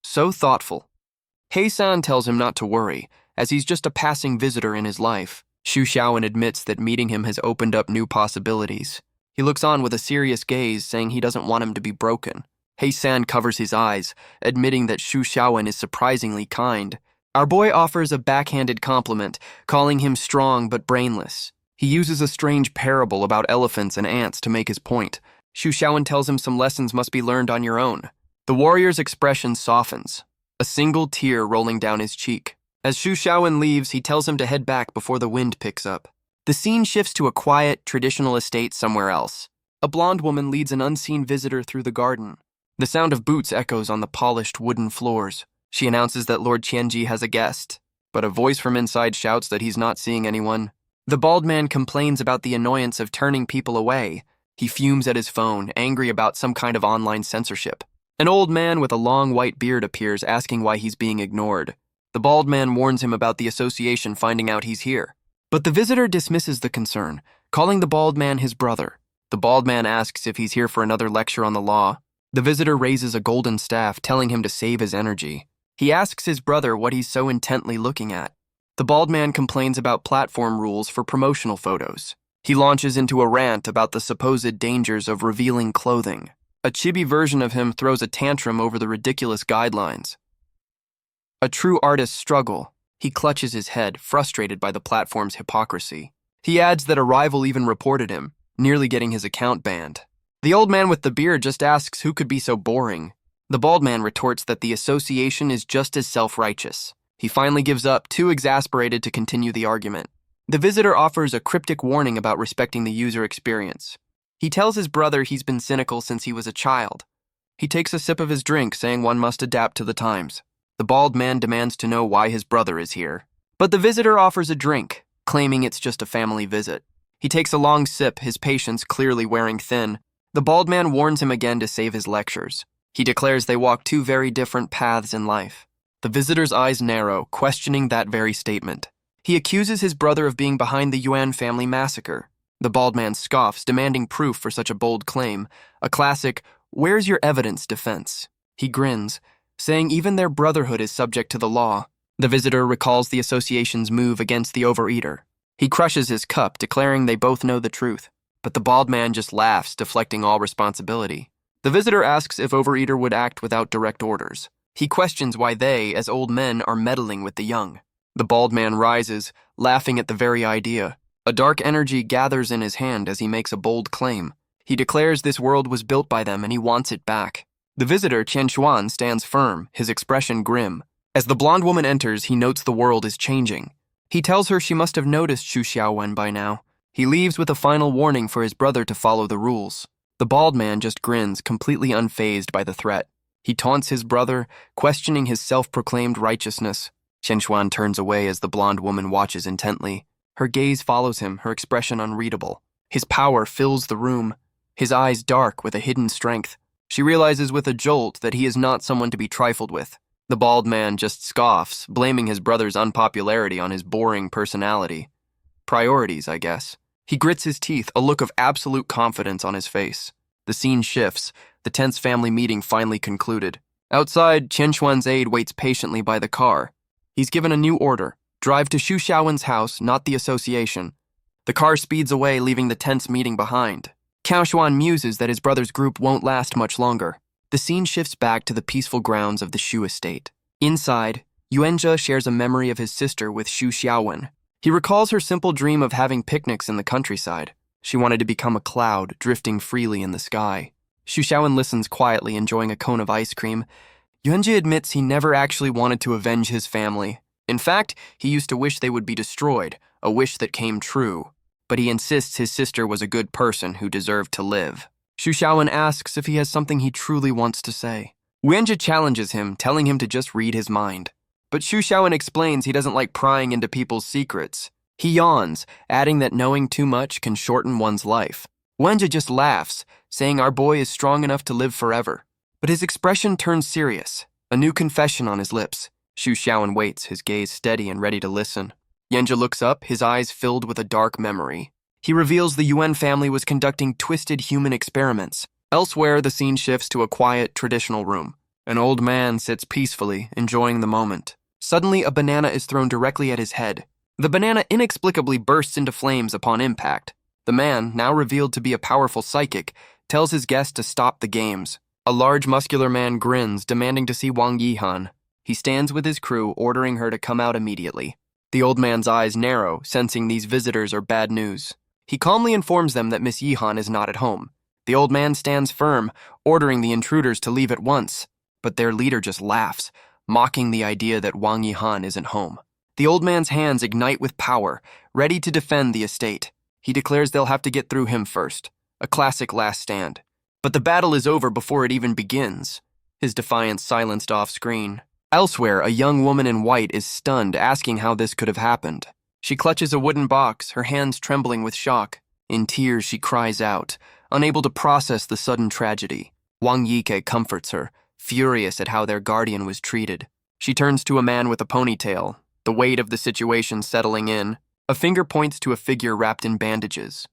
So thoughtful. Heisan tells him not to worry, as he's just a passing visitor in his life. Xu Xiaowen admits that meeting him has opened up new possibilities. He looks on with a serious gaze, saying he doesn't want him to be broken. Heisan covers his eyes, admitting that Xu Xiaowen is surprisingly kind. Our boy offers a backhanded compliment, calling him strong but brainless. He uses a strange parable about elephants and ants to make his point. Xu Xiaowen tells him some lessons must be learned on your own. The warrior's expression softens, a single tear rolling down his cheek. As Xu Xiaowen leaves, he tells him to head back before the wind picks up. The scene shifts to a quiet, traditional estate somewhere else. A blonde woman leads an unseen visitor through the garden. The sound of boots echoes on the polished wooden floors. She announces that Lord Qianji has a guest, but a voice from inside shouts that he's not seeing anyone. The bald man complains about the annoyance of turning people away. He fumes at his phone, angry about some kind of online censorship. An old man with a long white beard appears, asking why he's being ignored. The bald man warns him about the association finding out he's here. But the visitor dismisses the concern, calling the bald man his brother. The bald man asks if he's here for another lecture on the law. The visitor raises a golden staff, telling him to save his energy. He asks his brother what he's so intently looking at. The bald man complains about platform rules for promotional photos. He launches into a rant about the supposed dangers of revealing clothing. A chibi version of him throws a tantrum over the ridiculous guidelines. A true artist's struggle. He clutches his head, frustrated by the platform's hypocrisy. He adds that a rival even reported him, nearly getting his account banned. The old man with the beard just asks who could be so boring. The bald man retorts that the association is just as self-righteous. He finally gives up, too exasperated to continue the argument. The visitor offers a cryptic warning about respecting the user experience. He tells his brother he's been cynical since he was a child. He takes a sip of his drink, saying one must adapt to the times. The bald man demands to know why his brother is here. But the visitor offers a drink, claiming it's just a family visit. He takes a long sip, his patience clearly wearing thin. The bald man warns him again to save his lectures. He declares they walk two very different paths in life. The visitor's eyes narrow, questioning that very statement. He accuses his brother of being behind the Yuan family massacre. The bald man scoffs, demanding proof for such a bold claim, a classic, "Where's your evidence?" defense. He grins, saying even their brotherhood is subject to the law. The visitor recalls the association's move against the overeater. He crushes his cup, declaring they both know the truth. But the bald man just laughs, deflecting all responsibility. The visitor asks if overeater would act without direct orders. He questions why they, as old men, are meddling with the young. The bald man rises, laughing at the very idea. A dark energy gathers in his hand as he makes a bold claim. He declares this world was built by them and he wants it back. The visitor, Qian Xuan, stands firm, his expression grim. As the blonde woman enters, he notes the world is changing. He tells her she must have noticed Xu Xiaowen by now. He leaves with a final warning for his brother to follow the rules. The bald man just grins, completely unfazed by the threat. He taunts his brother, questioning his self-proclaimed righteousness. Qian Xuan turns away as the blonde woman watches intently. Her gaze follows him, her expression unreadable. His power fills the room, his eyes dark with a hidden strength. She realizes with a jolt that he is not someone to be trifled with. The bald man just scoffs, blaming his brother's unpopularity on his boring personality. Priorities, I guess. He grits his teeth, a look of absolute confidence on his face. The scene shifts, the tense family meeting finally concluded. Outside, Qian Xuan's aide waits patiently by the car. He's given a new order. Drive to Xu Xiaowen's house, not the association. The car speeds away, leaving the tense meeting behind. Cao Xuan muses that his brother's group won't last much longer. The scene shifts back to the peaceful grounds of the Xu estate. Inside, Yuanzhe shares a memory of his sister with Xu Xiaowen. He recalls her simple dream of having picnics in the countryside. She wanted to become a cloud, drifting freely in the sky. Xu Xiaowen listens quietly, enjoying a cone of ice cream. Yuanzhe admits he never actually wanted to avenge his family. In fact, he used to wish they would be destroyed, a wish that came true. But he insists his sister was a good person who deserved to live. Xu Xiaowen asks if he has something he truly wants to say. Yuanzhe challenges him, telling him to just read his mind. But Xu Xiaowen explains he doesn't like prying into people's secrets. He yawns, adding that knowing too much can shorten one's life. Wenja just laughs, saying our boy is strong enough to live forever. But his expression turns serious, a new confession on his lips. Xu Xiaowen waits, his gaze steady and ready to listen. Yenja looks up, his eyes filled with a dark memory. He reveals the Yuan family was conducting twisted human experiments. Elsewhere, the scene shifts to a quiet, traditional room. An old man sits peacefully, enjoying the moment. Suddenly, a banana is thrown directly at his head. The banana inexplicably bursts into flames upon impact. The man, now revealed to be a powerful psychic, tells his guest to stop the games. A large, muscular man grins, demanding to see Wang Yihan. He stands with his crew, ordering her to come out immediately. The old man's eyes narrow, sensing these visitors are bad news. He calmly informs them that Miss Yihan is not at home. The old man stands firm, ordering the intruders to leave at once. But their leader just laughs, mocking the idea that Wang Yihan isn't home. The old man's hands ignite with power, ready to defend the estate. He declares they'll have to get through him first, a classic last stand. But the battle is over before it even begins. His defiance silenced off-screen. Elsewhere, a young woman in white is stunned, asking how this could have happened. She clutches a wooden box, her hands trembling with shock. In tears, she cries out, unable to process the sudden tragedy. Wang Yike comforts her, furious at how their guardian was treated. She turns to a man with a ponytail, the weight of the situation settling in. A finger points to a figure wrapped in bandages.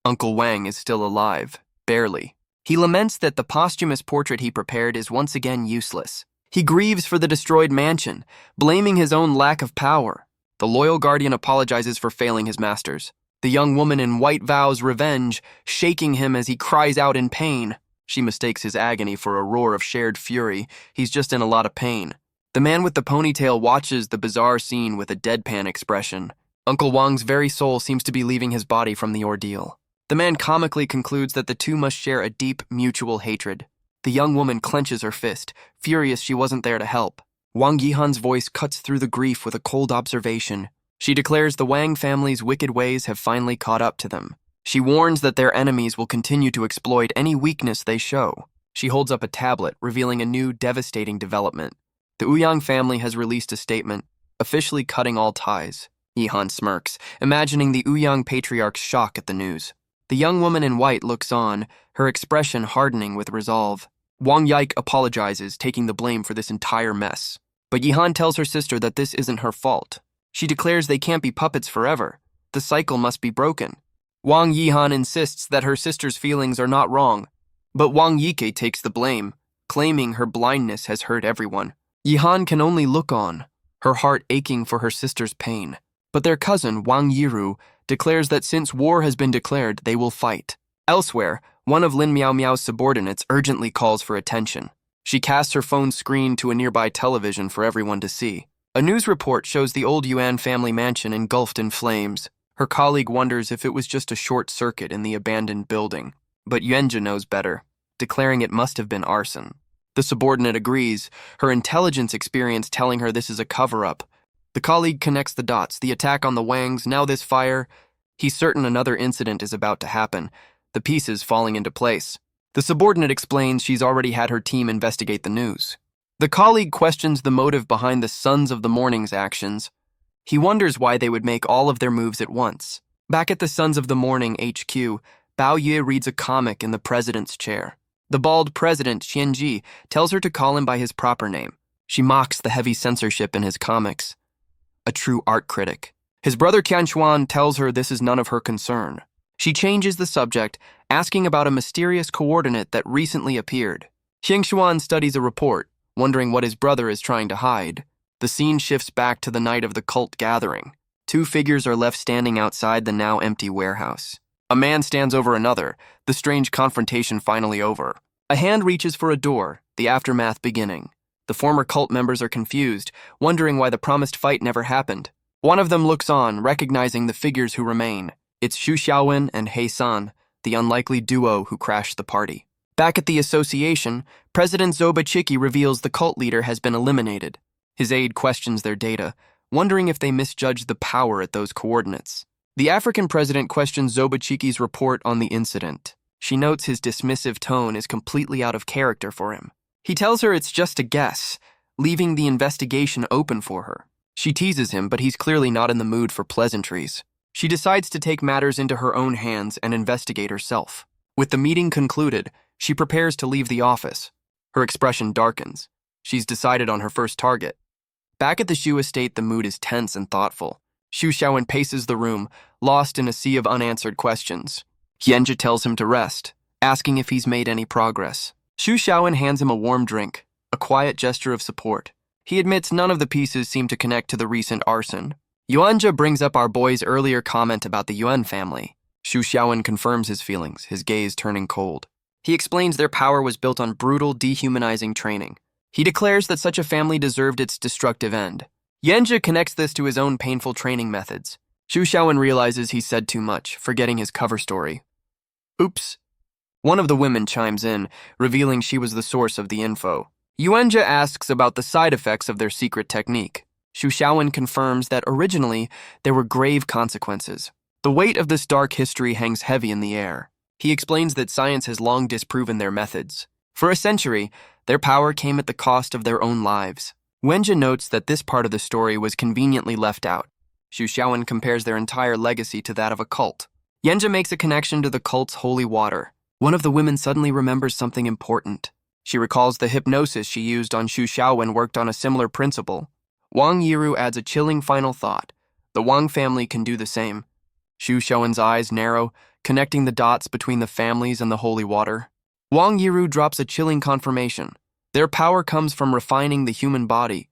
Uncle Wang is still alive, barely. He laments that the posthumous portrait he prepared is once again useless. He grieves for the destroyed mansion, blaming his own lack of power. The loyal guardian apologizes for failing his masters. The young woman in white vows revenge, shaking him as he cries out in pain. She mistakes his agony for a roar of shared fury. He's just in a lot of pain. The man with the ponytail watches the bizarre scene with a deadpan expression. Uncle Wang's very soul seems to be leaving his body from the ordeal. The man comically concludes that the two must share a deep, mutual hatred. The young woman clenches her fist, furious she wasn't there to help. Wang Yihan's voice cuts through the grief with a cold observation. She declares the Wang family's wicked ways have finally caught up to them. She warns that their enemies will continue to exploit any weakness they show. She holds up a tablet, revealing a new, devastating development. The Ouyang family has released a statement, officially cutting all ties. Yihan smirks, imagining the Ouyang patriarch's shock at the news. The young woman in white looks on, her expression hardening with resolve. Wang Yike apologizes, taking the blame for this entire mess. But Yihan tells her sister that this isn't her fault. She declares they can't be puppets forever. The cycle must be broken. Wang Yihan insists that her sister's feelings are not wrong. But Wang Yike takes the blame, claiming her blindness has hurt everyone. Yihan can only look on, her heart aching for her sister's pain. But their cousin, Wang Yiru, declares that since war has been declared, they will fight. Elsewhere, one of Lin Miao Miao's subordinates urgently calls for attention. She casts her phone screen to a nearby television for everyone to see. A news report shows the old Yuan family mansion engulfed in flames. Her colleague wonders if it was just a short circuit in the abandoned building. But Yuanjia knows better, declaring it must have been arson. The subordinate agrees, her intelligence experience telling her this is a cover-up. The colleague connects the dots, the attack on the Wangs, now this fire. He's certain another incident is about to happen, the pieces falling into place. The subordinate explains she's already had her team investigate the news. The colleague questions the motive behind the Sons of the Morning's actions. He wonders why they would make all of their moves at once. Back at the Sons of the Morning HQ, Bao Ye reads a comic in the president's chair. The bald president, Qianji, tells her to call him by his proper name. She mocks the heavy censorship in his comics. A true art critic. His brother Qianshuan tells her this is none of her concern. She changes the subject, asking about a mysterious coordinate that recently appeared. Qianshuan studies a report, wondering what his brother is trying to hide. The scene shifts back to the night of the cult gathering. Two figures are left standing outside the now empty warehouse. A man stands over another, the strange confrontation finally over. A hand reaches for a door, the aftermath beginning. The former cult members are confused, wondering why the promised fight never happened. One of them looks on, recognizing the figures who remain. It's Xu Xiaowen and He San, the unlikely duo who crashed the party. Back at the association, President Zobachiki reveals the cult leader has been eliminated. His aide questions their data, wondering if they misjudged the power at those coordinates. The African president questions Zobachiki's report on the incident. She notes his dismissive tone is completely out of character for him. He tells her it's just a guess, leaving the investigation open for her. She teases him, but he's clearly not in the mood for pleasantries. She decides to take matters into her own hands and investigate herself. With the meeting concluded, she prepares to leave the office. Her expression darkens. She's decided on her first target. Back at the Shu estate, the mood is tense and thoughtful. Xu Xiaowen paces the room, lost in a sea of unanswered questions. Yenja tells him to rest, asking if he's made any progress. Xu Xiaowen hands him a warm drink, a quiet gesture of support. He admits none of the pieces seem to connect to the recent arson. Yuanja brings up our boy's earlier comment about the Yuan family. Xu Xiaowen confirms his feelings, his gaze turning cold. He explains their power was built on brutal, dehumanizing training. He declares that such a family deserved its destructive end. Yenja connects this to his own painful training methods. Xu Xiaowen realizes he said too much, forgetting his cover story. Oops. One of the women chimes in, revealing she was the source of the info. Yuanja asks about the side effects of their secret technique. Xu Xiaowen confirms that originally there were grave consequences. The weight of this dark history hangs heavy in the air. He explains that science has long disproven their methods. For a century, their power came at the cost of their own lives. Wenja notes that this part of the story was conveniently left out. Xu Xiaowen compares their entire legacy to that of a cult. Yenja makes a connection to the cult's holy water. One of the women suddenly remembers something important. She recalls the hypnosis she used on Xu Xiaowen worked on a similar principle. Wang Yiru adds a chilling final thought. The Wang family can do the same. Xu Xiaowen's eyes narrow, connecting the dots between the families and the holy water. Wang Yiru drops a chilling confirmation. Their power comes from refining the human body.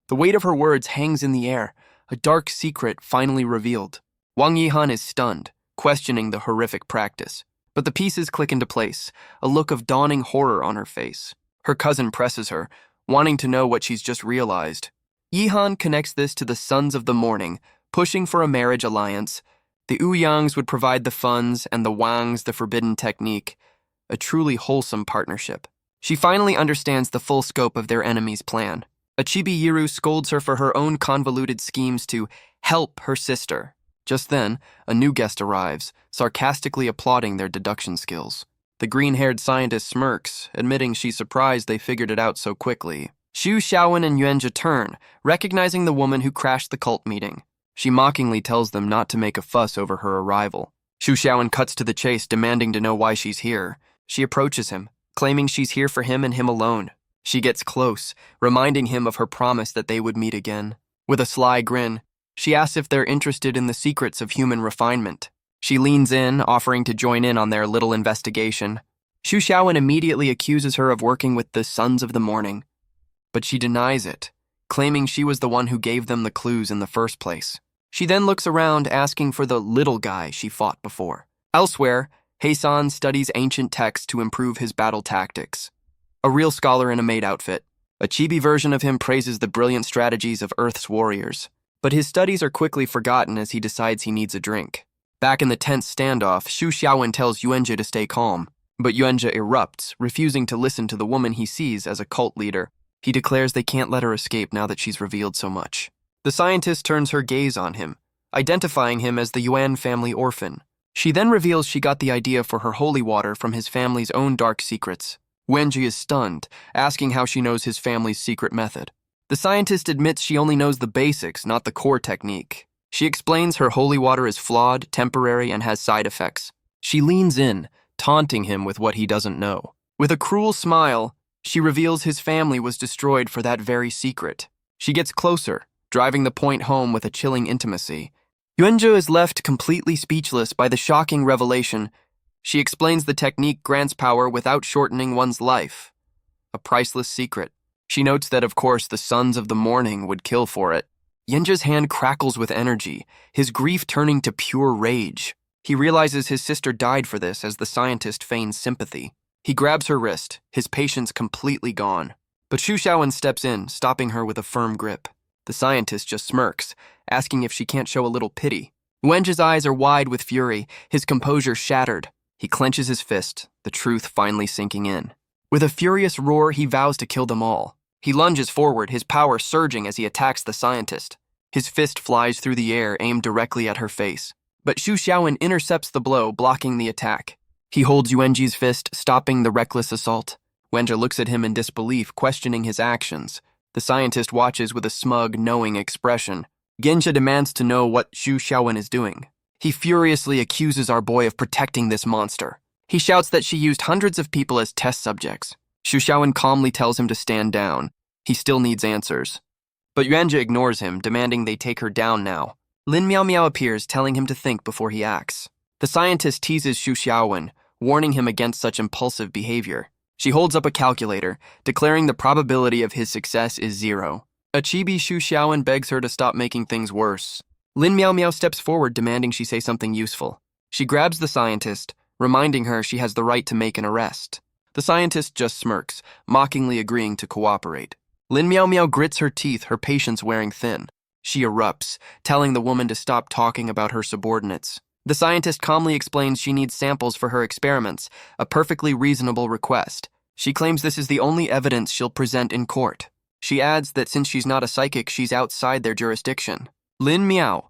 The weight of her words hangs in the air, a dark secret finally revealed. Wang Yihan is stunned, questioning the horrific practice. But the pieces click into place, a look of dawning horror on her face. Her cousin presses her, wanting to know what she's just realized. Yihan connects this to the Sons of the Morning, pushing for a marriage alliance. The Ouyangs would provide the funds and the Wangs the forbidden technique, a truly wholesome partnership. She finally understands the full scope of their enemy's plan. Achibi Yiru scolds her for her own convoluted schemes to help her sister. Just then, a new guest arrives, sarcastically applauding their deduction skills. The green-haired scientist smirks, admitting she's surprised they figured it out so quickly. Xu Xiaowen and Yuanja turn, recognizing the woman who crashed the cult meeting. She mockingly tells them not to make a fuss over her arrival. Xu Xiaowen cuts to the chase, demanding to know why she's here. She approaches him, claiming she's here for him and him alone. She gets close, reminding him of her promise that they would meet again. With a sly grin, she asks if they're interested in the secrets of human refinement. She leans in, offering to join in on their little investigation. Xu Xiaowen immediately accuses her of working with the Sons of the Morning. But she denies it, claiming she was the one who gave them the clues in the first place. She then looks around, asking for the little guy she fought before. Elsewhere, Heisan studies ancient texts to improve his battle tactics. A real scholar in a maid outfit. A chibi version of him praises the brilliant strategies of Earth's warriors. But his studies are quickly forgotten as he decides he needs a drink. Back in the tense standoff, Xu Xiaowen tells Yuanja to stay calm. But Yuanja erupts, refusing to listen to the woman he sees as a cult leader. He declares they can't let her escape now that she's revealed so much. The scientist turns her gaze on him, identifying him as the Yuan family orphan. She then reveals she got the idea for her holy water from his family's own dark secrets. Wenji is stunned, asking how she knows his family's secret method. The scientist admits she only knows the basics, not the core technique. She explains her holy water is flawed, temporary, and has side effects. She leans in, taunting him with what he doesn't know. With a cruel smile, she reveals his family was destroyed for that very secret. She gets closer, driving the point home with a chilling intimacy. Yuanzhou is left completely speechless by the shocking revelation. She explains the technique grants power without shortening one's life. A priceless secret. She notes that, of course, the Sons of the Morning would kill for it. Yenja's hand crackles with energy, his grief turning to pure rage. He realizes his sister died for this as the scientist feigns sympathy. He grabs her wrist, his patience completely gone. But Xu Xiaowen steps in, stopping her with a firm grip. The scientist just smirks, asking if she can't show a little pity. Wenja's eyes are wide with fury, his composure shattered. He clenches his fist, the truth finally sinking in. With a furious roar, he vows to kill them all. He lunges forward, his power surging as he attacks the scientist. His fist flies through the air, aimed directly at her face. But Xu Xiaowen intercepts the blow, blocking the attack. He holds Yuanji's fist, stopping the reckless assault. Wenja looks at him in disbelief, questioning his actions. The scientist watches with a smug, knowing expression. Genja demands to know what Xu Xiaowen is doing. He furiously accuses our boy of protecting this monster. He shouts that she used hundreds of people as test subjects. Xu Xiaowen calmly tells him to stand down. He still needs answers. But Yuanjia ignores him, demanding they take her down now. Lin Miao Miao appears, telling him to think before he acts. The scientist teases Xu Xiaowen, warning him against such impulsive behavior. She holds up a calculator, declaring the probability of his success is 0. A chibi Xu Xiaowen begs her to stop making things worse. Lin Miao Miao steps forward, demanding she say something useful. She grabs the scientist, reminding her she has the right to make an arrest. The scientist just smirks, mockingly agreeing to cooperate. Lin Miao Miao grits her teeth, her patience wearing thin. She erupts, telling the woman to stop talking about her subordinates. The scientist calmly explains she needs samples for her experiments, a perfectly reasonable request. She claims this is the only evidence she'll present in court. She adds that since she's not a psychic, she's outside their jurisdiction. Lin Miao.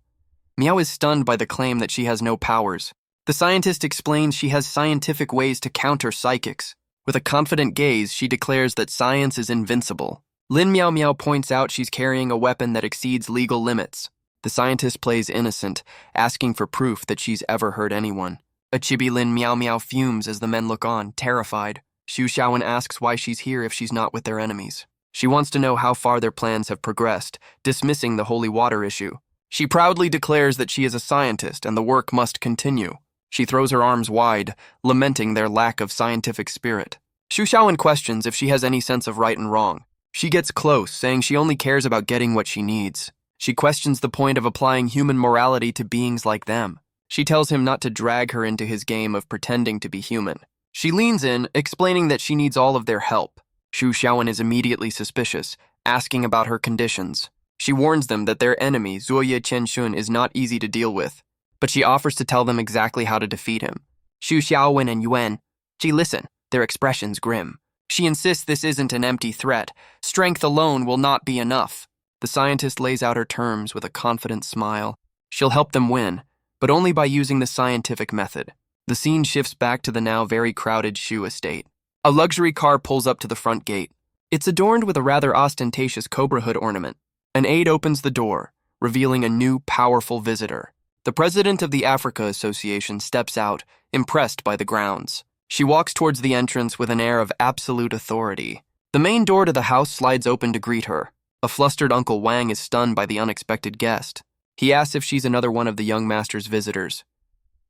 Miao is stunned by the claim that she has no powers. The scientist explains she has scientific ways to counter psychics. With a confident gaze, she declares that science is invincible. Lin Miao Miao points out she's carrying a weapon that exceeds legal limits. The scientist plays innocent, asking for proof that she's ever hurt anyone. A chibi Lin Miao Miao fumes as the men look on, terrified. Xu Xiaowen asks why she's here if she's not with their enemies. She wants to know how far their plans have progressed, dismissing the holy water issue. She proudly declares that she is a scientist and the work must continue. She throws her arms wide, lamenting their lack of scientific spirit. Xu Xiaowen questions if she has any sense of right and wrong. She gets close, saying she only cares about getting what she needs. She questions the point of applying human morality to beings like them. She tells him not to drag her into his game of pretending to be human. She leans in, explaining that she needs all of their help. Xu Xiaowen is immediately suspicious, asking about her conditions. She warns them that their enemy, Zuoye Qianxun, is not easy to deal with, but she offers to tell them exactly how to defeat him. Xu Xiaowen and Yuan, she listen, their expressions grim. She insists this isn't an empty threat. Strength alone will not be enough. The scientist lays out her terms with a confident smile. She'll help them win, but only by using the scientific method. The scene shifts back to the now very crowded Shu estate. A luxury car pulls up to the front gate. It's adorned with a rather ostentatious cobra hood ornament. An aide opens the door, revealing a new, powerful visitor. The president of the Africa Association steps out, impressed by the grounds. She walks towards the entrance with an air of absolute authority. The main door to the house slides open to greet her. A flustered Uncle Wang is stunned by the unexpected guest. He asks if she's another one of the young master's visitors.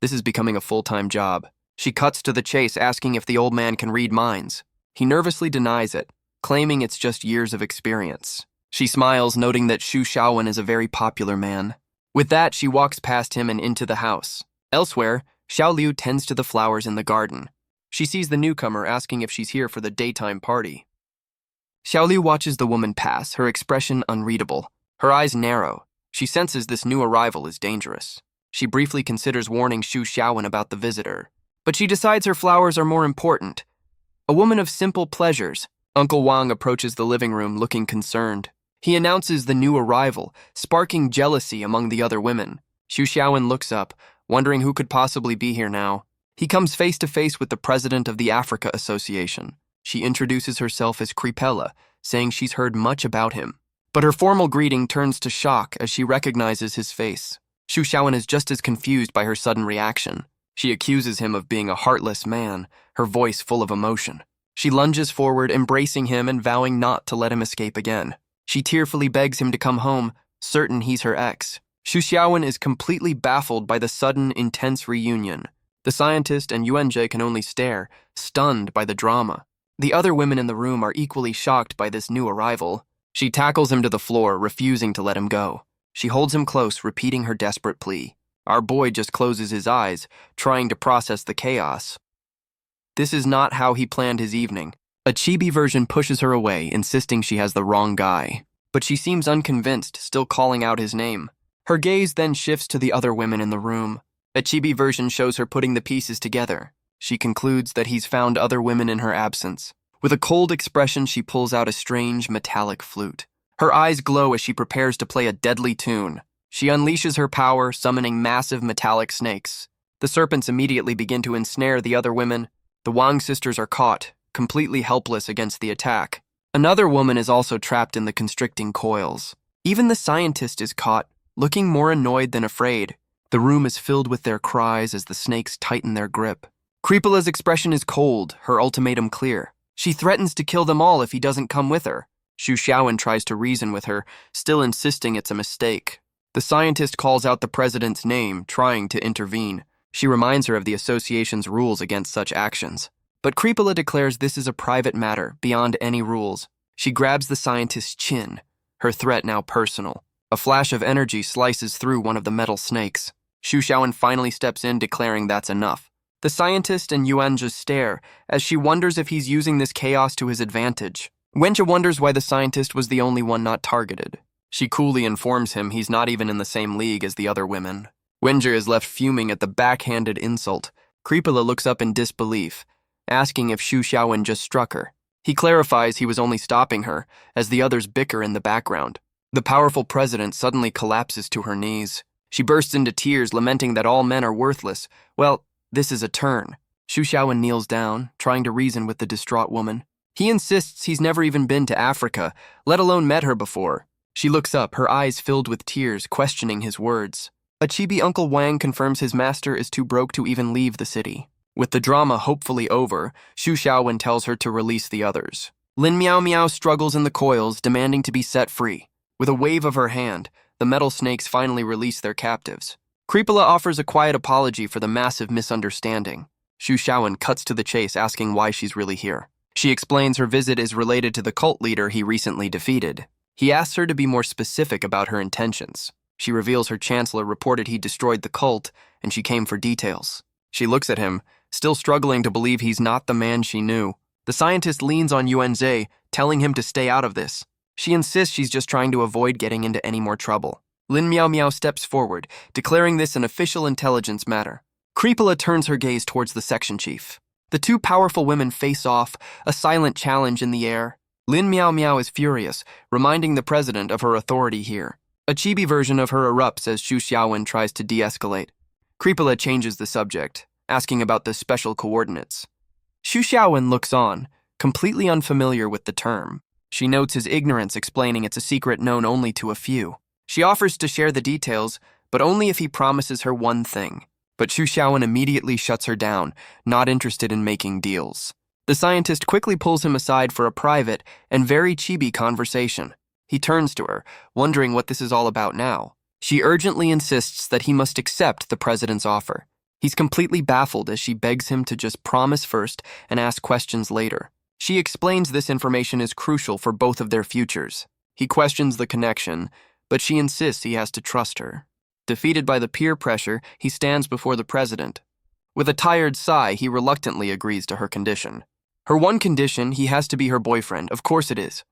This is becoming a full-time job. She cuts to the chase, asking if the old man can read minds. He nervously denies it, claiming it's just years of experience. She smiles, noting that Xu Xiaowen is a very popular man. With that, she walks past him and into the house. Elsewhere, Xiao Liu tends to the flowers in the garden. She sees the newcomer, asking if she's here for the daytime party. Xiao Liu watches the woman pass, her expression unreadable. Her eyes narrow. She senses this new arrival is dangerous. She briefly considers warning Xu Xiaowen about the visitor, but she decides her flowers are more important. A woman of simple pleasures. Uncle Wang approaches the living room, looking concerned. He announces the new arrival, sparking jealousy among the other women. Xu Xiaowen looks up, wondering who could possibly be here now. He comes face to face with the president of the Africa Association. She introduces herself as Cripella, saying she's heard much about him. But her formal greeting turns to shock as she recognizes his face. Xu Xiaowen is just as confused by her sudden reaction. She accuses him of being a heartless man, her voice full of emotion. She lunges forward, embracing him and vowing not to let him escape again. She tearfully begs him to come home, certain he's her ex. Xu Xiaowen is completely baffled by the sudden, intense reunion. The scientist and Yuanjie can only stare, stunned by the drama. The other women in the room are equally shocked by this new arrival. She tackles him to the floor, refusing to let him go. She holds him close, repeating her desperate plea. Our boy just closes his eyes, trying to process the chaos. This is not how he planned his evening. A chibi version pushes her away, insisting she has the wrong guy. But she seems unconvinced, still calling out his name. Her gaze then shifts to the other women in the room. A chibi version shows her putting the pieces together. She concludes that he's found other women in her absence. With a cold expression, she pulls out a strange metallic flute. Her eyes glow as she prepares to play a deadly tune. She unleashes her power, summoning massive metallic snakes. The serpents immediately begin to ensnare the other women. The Wang sisters are caught, completely helpless against the attack. Another woman is also trapped in the constricting coils. Even the scientist is caught, looking more annoyed than afraid. The room is filled with their cries as the snakes tighten their grip. Creepola's expression is cold, her ultimatum clear. She threatens to kill them all if he doesn't come with her. Xu Xiaowen tries to reason with her, still insisting it's a mistake. The scientist calls out the president's name, trying to intervene. She reminds her of the association's rules against such actions. But Creepola declares this is a private matter, beyond any rules. She grabs the scientist's chin, her threat now personal. A flash of energy slices through one of the metal snakes. Xu Xiaowen finally steps in, declaring that's enough. The scientist and Yuan just stare, as she wonders if he's using this chaos to his advantage. Wenjia wonders why the scientist was the only one not targeted. She coolly informs him he's not even in the same league as the other women. Wenjia is left fuming at the backhanded insult. Creepola looks up in disbelief, asking if Xu Xiaowen just struck her. He clarifies he was only stopping her, as the others bicker in the background. The powerful president suddenly collapses to her knees. She bursts into tears, lamenting that all men are worthless. Well, this is a turn. Xu Xiaowen kneels down, trying to reason with the distraught woman. He insists he's never even been to Africa, let alone met her before. She looks up, her eyes filled with tears, questioning his words. A chibi Uncle Wang confirms his master is too broke to even leave the city. With the drama hopefully over, Xu Xiaowen tells her to release the others. Lin Miao Miao struggles in the coils, demanding to be set free. With a wave of her hand, the metal snakes finally release their captives. Creepola offers a quiet apology for the massive misunderstanding. Xu Xiaowen cuts to the chase, asking why she's really here. She explains her visit is related to the cult leader he recently defeated. He asks her to be more specific about her intentions. She reveals her chancellor reported he destroyed the cult, and she came for details. She looks at him, still struggling to believe he's not the man she knew. The scientist leans on Yuan Zhe, telling him to stay out of this. She insists she's just trying to avoid getting into any more trouble. Lin Miao Miao steps forward, declaring this an official intelligence matter. Creepola turns her gaze towards the section chief. The two powerful women face off, a silent challenge in the air. Lin Miao Miao is furious, reminding the president of her authority here. A chibi version of her erupts as Xu Xiaowen tries to de-escalate. Creepola changes the subject, asking about the special coordinates. Xu Xiaowen looks on, completely unfamiliar with the term. She notes his ignorance, explaining it's a secret known only to a few. She offers to share the details, but only if he promises her one thing. But Xu Xiaowen immediately shuts her down, not interested in making deals. The scientist quickly pulls him aside for a private and very chibi conversation. He turns to her, wondering what this is all about now. She urgently insists that he must accept the president's offer. He's completely baffled as she begs him to just promise first and ask questions later. She explains this information is crucial for both of their futures. He questions the connection, but she insists he has to trust her. Defeated by the peer pressure, he stands before the president. With a tired sigh, he reluctantly agrees to her condition. Her one condition, he has to be her boyfriend, of course it is.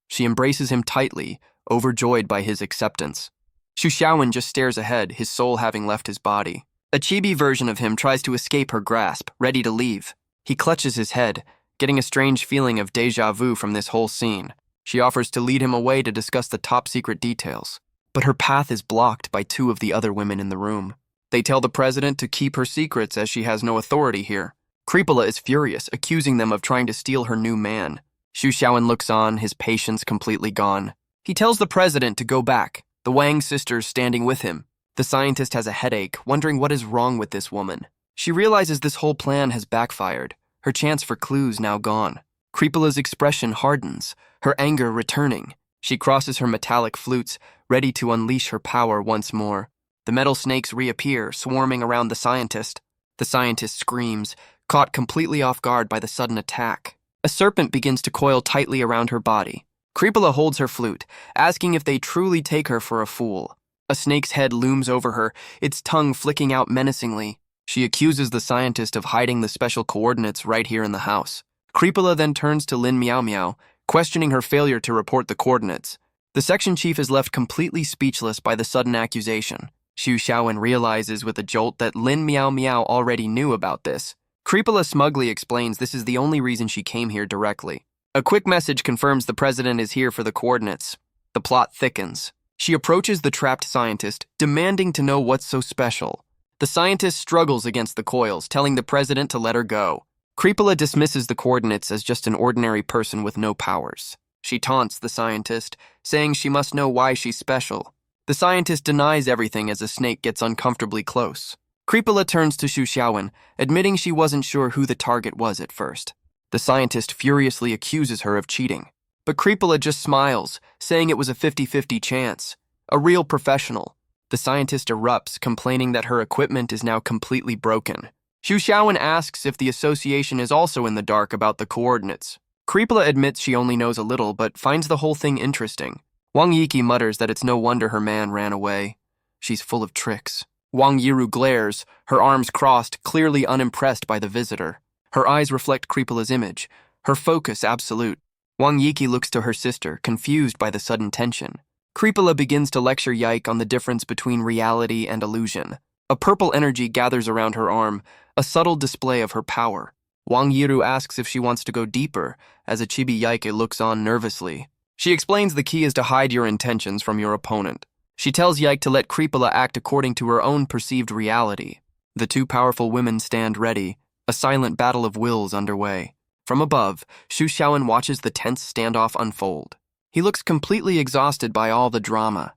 She embraces him tightly, overjoyed by his acceptance. Xu Xiaowen just stares ahead, his soul having left his body. A chibi version of him tries to escape her grasp, ready to leave. He clutches his head, getting a strange feeling of déjà vu from this whole scene. She offers to lead him away to discuss the top-secret details. But her path is blocked by two of the other women in the room. They tell the president to keep her secrets as she has no authority here. Creepola is furious, accusing them of trying to steal her new man. Xu Xiaowen looks on, his patience completely gone. He tells the president to go back, the Wang sisters standing with him. The scientist has a headache, wondering what is wrong with this woman. She realizes this whole plan has backfired, her chance for clues now gone. Creepola's expression hardens, her anger returning. She crosses her metallic flutes, ready to unleash her power once more. The metal snakes reappear, swarming around the scientist. The scientist screams, caught completely off guard by the sudden attack. A serpent begins to coil tightly around her body. Creepola holds her flute, asking if they truly take her for a fool. A snake's head looms over her, its tongue flicking out menacingly. She accuses the scientist of hiding the special coordinates right here in the house. Creepola then turns to Lin Miao Miao, questioning her failure to report the coordinates. The section chief is left completely speechless by the sudden accusation. Xu Xiaowen realizes with a jolt that Lin Miao Miao already knew about this. Creepola smugly explains this is the only reason she came here directly. A quick message confirms the president is here for the coordinates. The plot thickens. She approaches the trapped scientist, demanding to know what's so special. The scientist struggles against the coils, telling the president to let her go. Creepola dismisses the coordinates as just an ordinary person with no powers. She taunts the scientist, saying she must know why she's special. The scientist denies everything as a snake gets uncomfortably close. Creepola turns to Xu Xiaowen, admitting she wasn't sure who the target was at first. The scientist furiously accuses her of cheating. But Creepola just smiles, saying it was a 50-50 chance. A real professional. The scientist erupts, complaining that her equipment is now completely broken. Xu Xiaowen asks if the association is also in the dark about the coordinates. Creepola admits she only knows a little, but finds the whole thing interesting. Wang Yiki mutters that it's no wonder her man ran away. She's full of tricks. Wang Yiru glares, her arms crossed, clearly unimpressed by the visitor. Her eyes reflect Creepola's image, her focus absolute. Wang Yiki looks to her sister, confused by the sudden tension. Creepola begins to lecture Yike on the difference between reality and illusion. A purple energy gathers around her arm, a subtle display of her power. Wang Yiru asks if she wants to go deeper, as a chibi Yike looks on nervously. She explains the key is to hide your intentions from your opponent. She tells Yike to let Creepola act according to her own perceived reality. The two powerful women stand ready, a silent battle of wills underway. From above, Xu Xiaowen watches the tense standoff unfold. He looks completely exhausted by all the drama.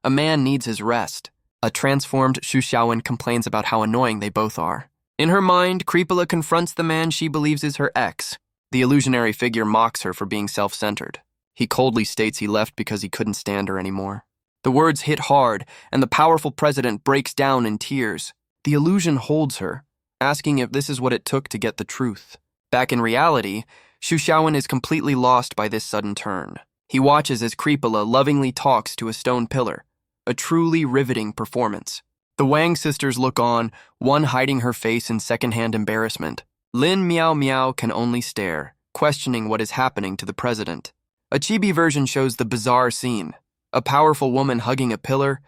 A man needs his rest. A transformed Xu Xiaowen complains about how annoying they both are. In her mind, Creepola confronts the man she believes is her ex. The illusionary figure mocks her for being self-centered. He coldly states he left because he couldn't stand her anymore. The words hit hard, and the powerful president breaks down in tears. The illusion holds her, asking if this is what it took to get the truth. Back in reality, Xu Xiaowen is completely lost by this sudden turn. He watches as Creepola lovingly talks to a stone pillar, a truly riveting performance. The Wang sisters look on, one hiding her face in secondhand embarrassment. Lin Miao Miao can only stare, questioning what is happening to the president. A chibi version shows the bizarre scene. A powerful woman hugging a pillar.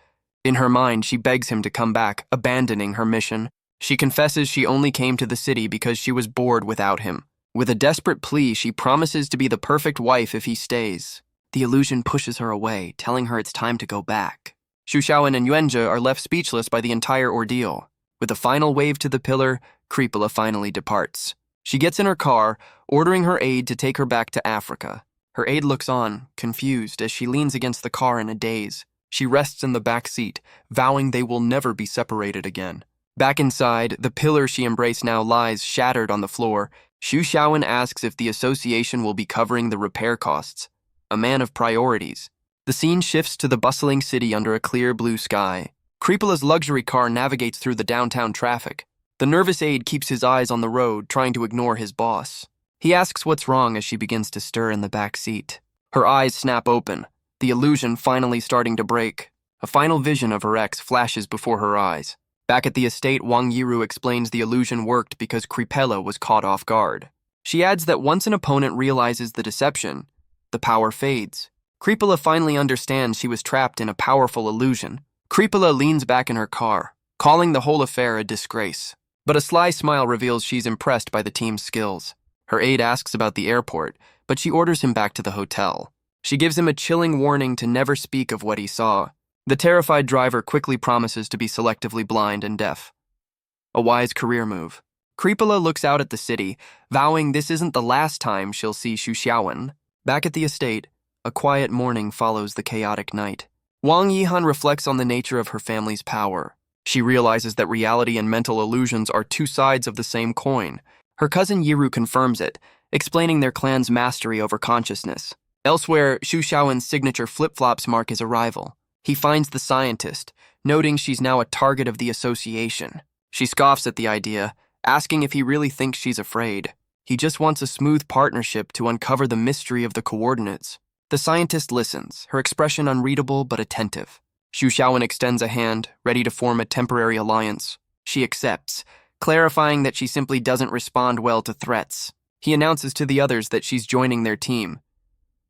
In her mind, she begs him to come back, abandoning her mission. She confesses she only came to the city because she was bored without him. With a desperate plea, she promises to be the perfect wife if he stays. The illusion pushes her away, telling her it's time to go back. Xu Xiaowen and Yuanzhe are left speechless by the entire ordeal. With a final wave to the pillar, Creepola finally departs. She gets in her car, ordering her aide to take her back to Africa. Her aide looks on, confused, as she leans against the car in a daze. She rests in the back seat, vowing they will never be separated again. Back inside, the pillar she embraced now lies shattered on the floor. Xu Xiaowen asks if the association will be covering the repair costs. A man of priorities. The scene shifts to the bustling city under a clear blue sky. Creepola's luxury car navigates through the downtown traffic. The nervous aide keeps his eyes on the road, trying to ignore his boss. He asks what's wrong as she begins to stir in the back seat. Her eyes snap open, the illusion finally starting to break. A final vision of her ex flashes before her eyes. Back at the estate, Wang Yiru explains the illusion worked because Creepola was caught off guard. She adds that once an opponent realizes the deception, the power fades. Creepola finally understands she was trapped in a powerful illusion. Creepola leans back in her car, calling the whole affair a disgrace. But a sly smile reveals she's impressed by the team's skills. Her aide asks about the airport, but she orders him back to the hotel. She gives him a chilling warning to never speak of what he saw. The terrified driver quickly promises to be selectively blind and deaf. A wise career move. Creepola looks out at the city, vowing this isn't the last time she'll see Xu Xiaowen. Back at the estate, a quiet morning follows the chaotic night. Wang Yihan reflects on the nature of her family's power. She realizes that reality and mental illusions are two sides of the same coin. Her cousin Yiru confirms it, explaining their clan's mastery over consciousness. Elsewhere, Xu Xiaowen's signature flip-flops mark his arrival. He finds the scientist, noting she's now a target of the association. She scoffs at the idea, asking if he really thinks she's afraid. He just wants a smooth partnership to uncover the mystery of the coordinates. The scientist listens, her expression unreadable but attentive. Xu Xiaowen extends a hand, ready to form a temporary alliance. She accepts, clarifying that she simply doesn't respond well to threats. He announces to the others that she's joining their team.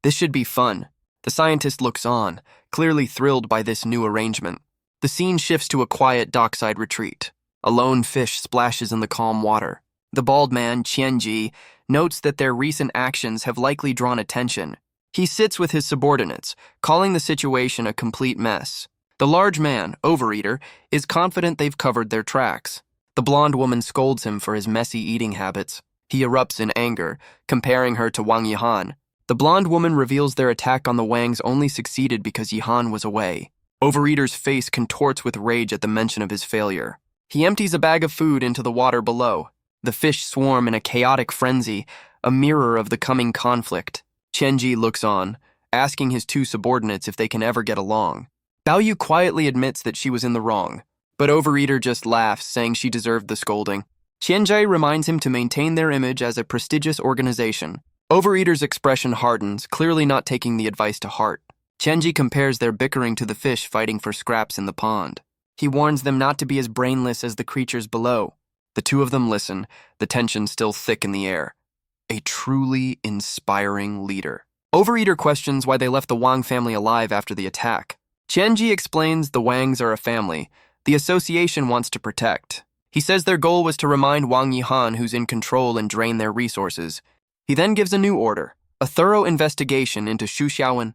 This should be fun. The scientist looks on, clearly thrilled by this new arrangement. The scene shifts to a quiet dockside retreat. A lone fish splashes in the calm water. The bald man, Qianji, notes that their recent actions have likely drawn attention. He sits with his subordinates, calling the situation a complete mess. The large man, Overeater, is confident they've covered their tracks. The blonde woman scolds him for his messy eating habits. He erupts in anger, comparing her to Wang Yihan. The blonde woman reveals their attack on the Wangs only succeeded because Yihan was away. Overeater's face contorts with rage at the mention of his failure. He empties a bag of food into the water below. The fish swarm in a chaotic frenzy, a mirror of the coming conflict. Qianji looks on, asking his two subordinates if they can ever get along. Baoyu quietly admits that she was in the wrong, but Overeater just laughs, saying she deserved the scolding. Qianji reminds him to maintain their image as a prestigious organization. Overeater's expression hardens, clearly not taking the advice to heart. Qianji compares their bickering to the fish fighting for scraps in the pond. He warns them not to be as brainless as the creatures below. The two of them listen, the tension still thick in the air. A truly inspiring leader. Overeater questions why they left the Wang family alive after the attack. Qianji explains the Wangs are a family the association wants to protect. He says their goal was to remind Wang Yihan who's in control and drain their resources. He then gives a new order, a thorough investigation into Xu Xiaowen.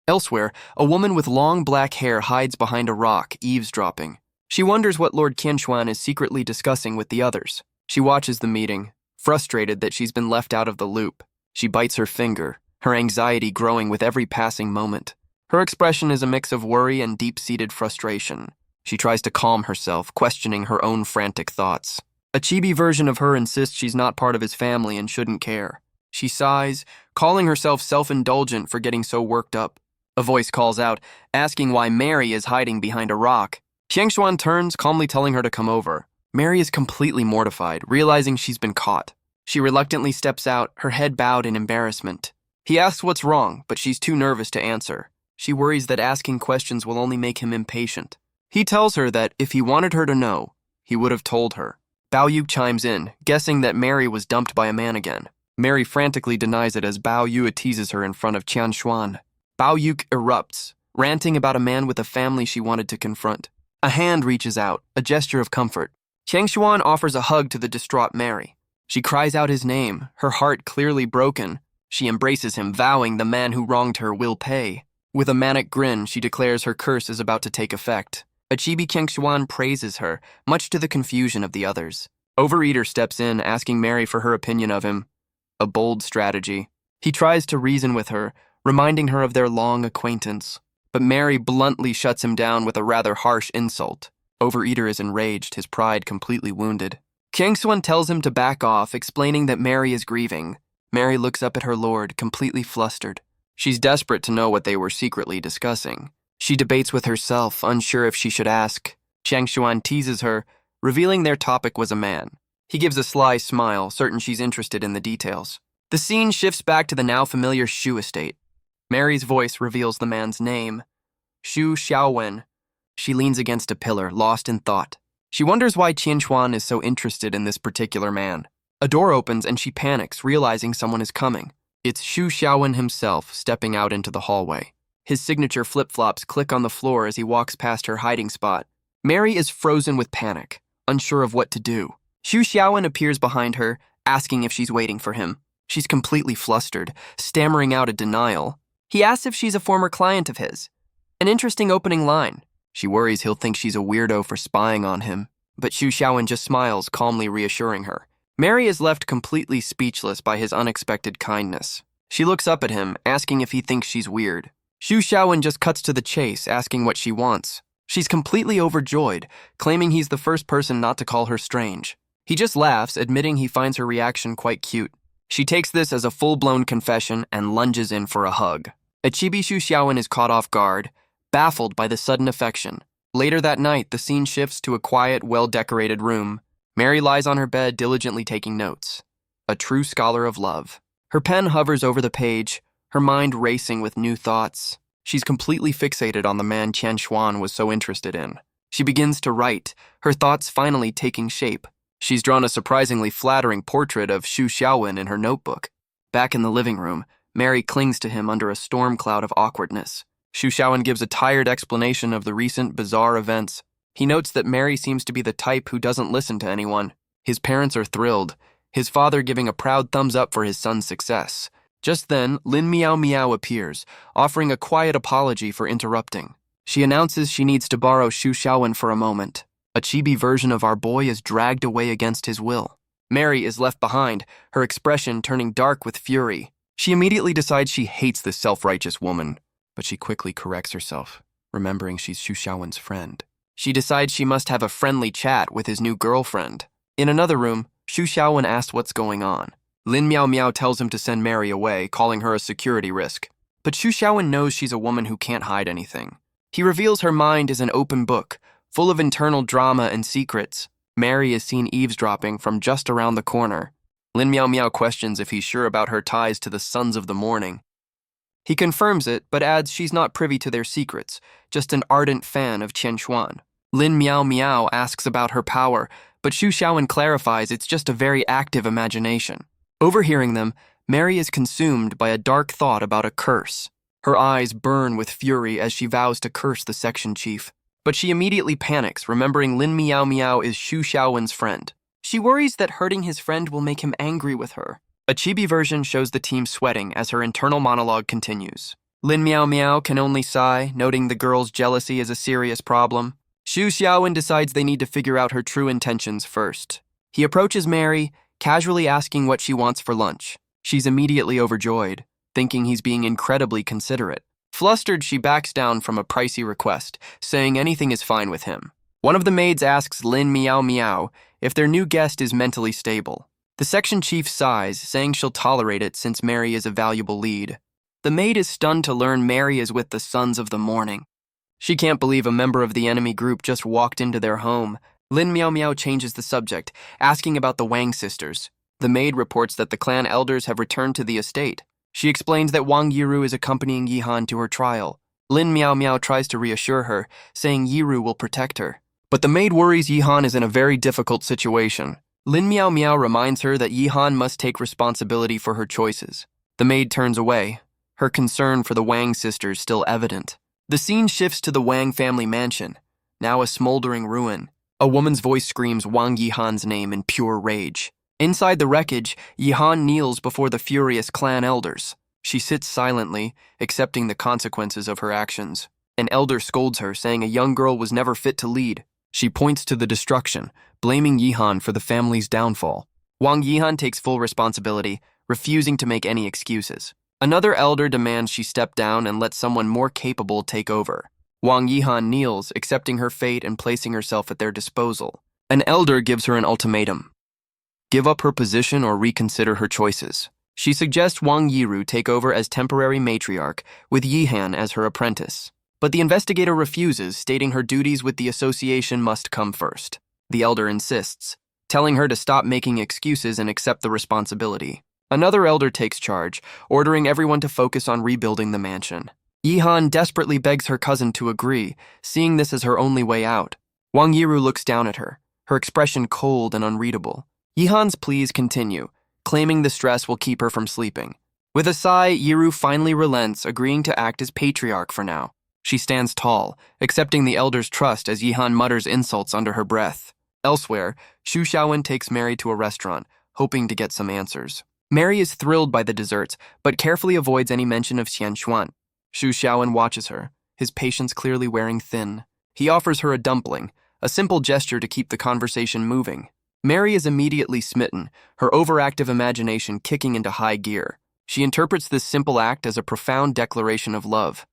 Elsewhere, a woman with long black hair hides behind a rock, eavesdropping. She wonders what Lord Qianshuan is secretly discussing with the others. She watches the meeting, frustrated that she's been left out of the loop. She bites her finger, her anxiety growing with every passing moment. Her expression is a mix of worry and deep-seated frustration. She tries to calm herself, questioning her own frantic thoughts. A chibi version of her insists she's not part of his family and shouldn't care. She sighs, calling herself self-indulgent for getting so worked up. A voice calls out, asking why Mary is hiding behind a rock. Qiangshuan turns, calmly telling her to come over. Mary is completely mortified, realizing she's been caught. She reluctantly steps out, her head bowed in embarrassment. He asks what's wrong, but she's too nervous to answer. She worries that asking questions will only make him impatient. He tells her that if he wanted her to know, he would have told her. Bao Yu chimes in, guessing that Mary was dumped by a man again. Mary frantically denies it as Bao Yu teases her in front of Qianshuan. Bao Yu erupts, ranting about a man with a family she wanted to confront. A hand reaches out, a gesture of comfort. Qianshuan offers a hug to the distraught Mary. She cries out his name, her heart clearly broken. She embraces him, vowing the man who wronged her will pay. With a manic grin, she declares her curse is about to take effect. A chibi Qiangshuan praises her, much to the confusion of the others. Overeater steps in, asking Mary for her opinion of him. A bold strategy. He tries to reason with her, reminding her of their long acquaintance. But Mary bluntly shuts him down with a rather harsh insult. Overeater is enraged, his pride completely wounded. Qiangshuan tells him to back off, explaining that Mary is grieving. Mary looks up at her lord, completely flustered. She's desperate to know what they were secretly discussing. She debates with herself, unsure if she should ask. Qiangshuan teases her, revealing their topic was a man. He gives a sly smile, certain she's interested in the details. The scene shifts back to the now familiar Shu estate. Mary's voice reveals the man's name, Xu Xiaowen. She leans against a pillar, lost in thought. She wonders why Qianshuan is so interested in this particular man. A door opens and she panics, realizing someone is coming. It's Xu Xiaowen himself, stepping out into the hallway. His signature flip-flops click on the floor as he walks past her hiding spot. Mary is frozen with panic, unsure of what to do. Xu Xiaowen appears behind her, asking if she's waiting for him. She's completely flustered, stammering out a denial. He asks if she's a former client of his. An interesting opening line. She worries he'll think she's a weirdo for spying on him, but Xu Xiaowen just smiles, calmly reassuring her. Mary is left completely speechless by his unexpected kindness. She looks up at him, asking if he thinks she's weird. Xu Xiaowen just cuts to the chase, asking what she wants. She's completely overjoyed, claiming he's the first person not to call her strange. He just laughs, admitting he finds her reaction quite cute. She takes this as a full-blown confession and lunges in for a hug. A chibi Xu Xiaowen is caught off guard, baffled by the sudden affection. Later that night, the scene shifts to a quiet, well-decorated room. Mary lies on her bed, diligently taking notes. A true scholar of love. Her pen hovers over the page, her mind racing with new thoughts. She's completely fixated on the man Qianshuan was so interested in. She begins to write, her thoughts finally taking shape. She's drawn a surprisingly flattering portrait of Xu Xiaowen in her notebook. Back in the living room, Mary clings to him under a storm cloud of awkwardness. Xu Xiaowen gives a tired explanation of the recent bizarre events. He notes that Mary seems to be the type who doesn't listen to anyone. His parents are thrilled, his father giving a proud thumbs up for his son's success. Just then, Lin Miao Miao appears, offering a quiet apology for interrupting. She announces she needs to borrow Xu Xiaowen for a moment. A chibi version of our boy is dragged away against his will. Mary is left behind, her expression turning dark with fury. She immediately decides she hates this self-righteous woman, but she quickly corrects herself. remembering she's Xu Xiaowen's friend. She decides she must have a friendly chat with his new girlfriend. In another room, Xu Xiaowen asks what's going on. Lin Miao Miao tells him to send Mary away, calling her a security risk. But Xu Xiaowen knows she's a woman who can't hide anything. He reveals her mind is an open book, full of internal drama and secrets. Mary is seen eavesdropping from just around the corner. Lin Miao Miao questions if he's sure about her ties to the Sons of the Morning. He confirms it, but adds she's not privy to their secrets, just an ardent fan of Qian Xuan. Lin Miao Miao asks about her power, but Xu Xiaowen clarifies it's just a very active imagination. Overhearing them, Mary is consumed by a dark thought about a curse. Her eyes burn with fury as she vows to curse the section chief. But she immediately panics, remembering Lin Miao Miao is Xu Xiaowen's friend. She worries that hurting his friend will make him angry with her. A chibi version shows the team sweating as her internal monologue continues. Lin Miao Miao can only sigh, noting the girl's jealousy is a serious problem. Xu Xiaowen decides they need to figure out her true intentions first. He approaches Mary, casually asking what she wants for lunch. She's immediately overjoyed, thinking he's being incredibly considerate. Flustered, she backs down from a pricey request, saying anything is fine with him. One of the maids asks Lin Miao Miao if their new guest is mentally stable. The section chief sighs, saying she'll tolerate it since Mary is a valuable lead. The maid is stunned to learn Mary is with the Sons of the Morning. She can't believe a member of the enemy group just walked into their home. Lin Miao Miao changes the subject, asking about the Wang sisters. The maid reports that the clan elders have returned to the estate. She explains that Wang Yiru is accompanying Yihan to her trial. Lin Miao Miao tries to reassure her, saying Yiru will protect her. But the maid worries Yihan is in a very difficult situation. Lin Miao Miao reminds her that Yihan must take responsibility for her choices. The maid turns away, her concern for the Wang sisters still evident. The scene shifts to the Wang family mansion, now a smoldering ruin. A woman's voice screams Wang Yihan's name in pure rage. Inside the wreckage, Yihan kneels before the furious clan elders. She sits silently, accepting the consequences of her actions. An elder scolds her, saying a young girl was never fit to lead. She points to the destruction, blaming Yihan for the family's downfall. Wang Yihan takes full responsibility, refusing to make any excuses. Another elder demands she step down and let someone more capable take over. Wang Yihan kneels, accepting her fate and placing herself at their disposal. An elder gives her an ultimatum. Give up her position or reconsider her choices. She suggests Wang Yiru take over as temporary matriarch, with Yihan as her apprentice. But the investigator refuses, stating her duties with the association must come first. The elder insists, telling her to stop making excuses and accept the responsibility. Another elder takes charge, ordering everyone to focus on rebuilding the mansion. Yihan desperately begs her cousin to agree, seeing this as her only way out. Wang Yiru looks down at her, her expression cold and unreadable. Yihan's pleas continue, claiming the stress will keep her from sleeping. With a sigh, Yiru finally relents, agreeing to act as patriarch for now. She stands tall, accepting the elder's trust as Yihan mutters insults under her breath. Elsewhere, Xu Xiaowen takes Mary to a restaurant, hoping to get some answers. Mary is thrilled by the desserts, but carefully avoids any mention of Qian Xuan. Xu Xiaowen watches her, his patience clearly wearing thin. He offers her a dumpling, a simple gesture to keep the conversation moving. Mary is immediately smitten, her overactive imagination kicking into high gear. She interprets this simple act as a profound declaration of love.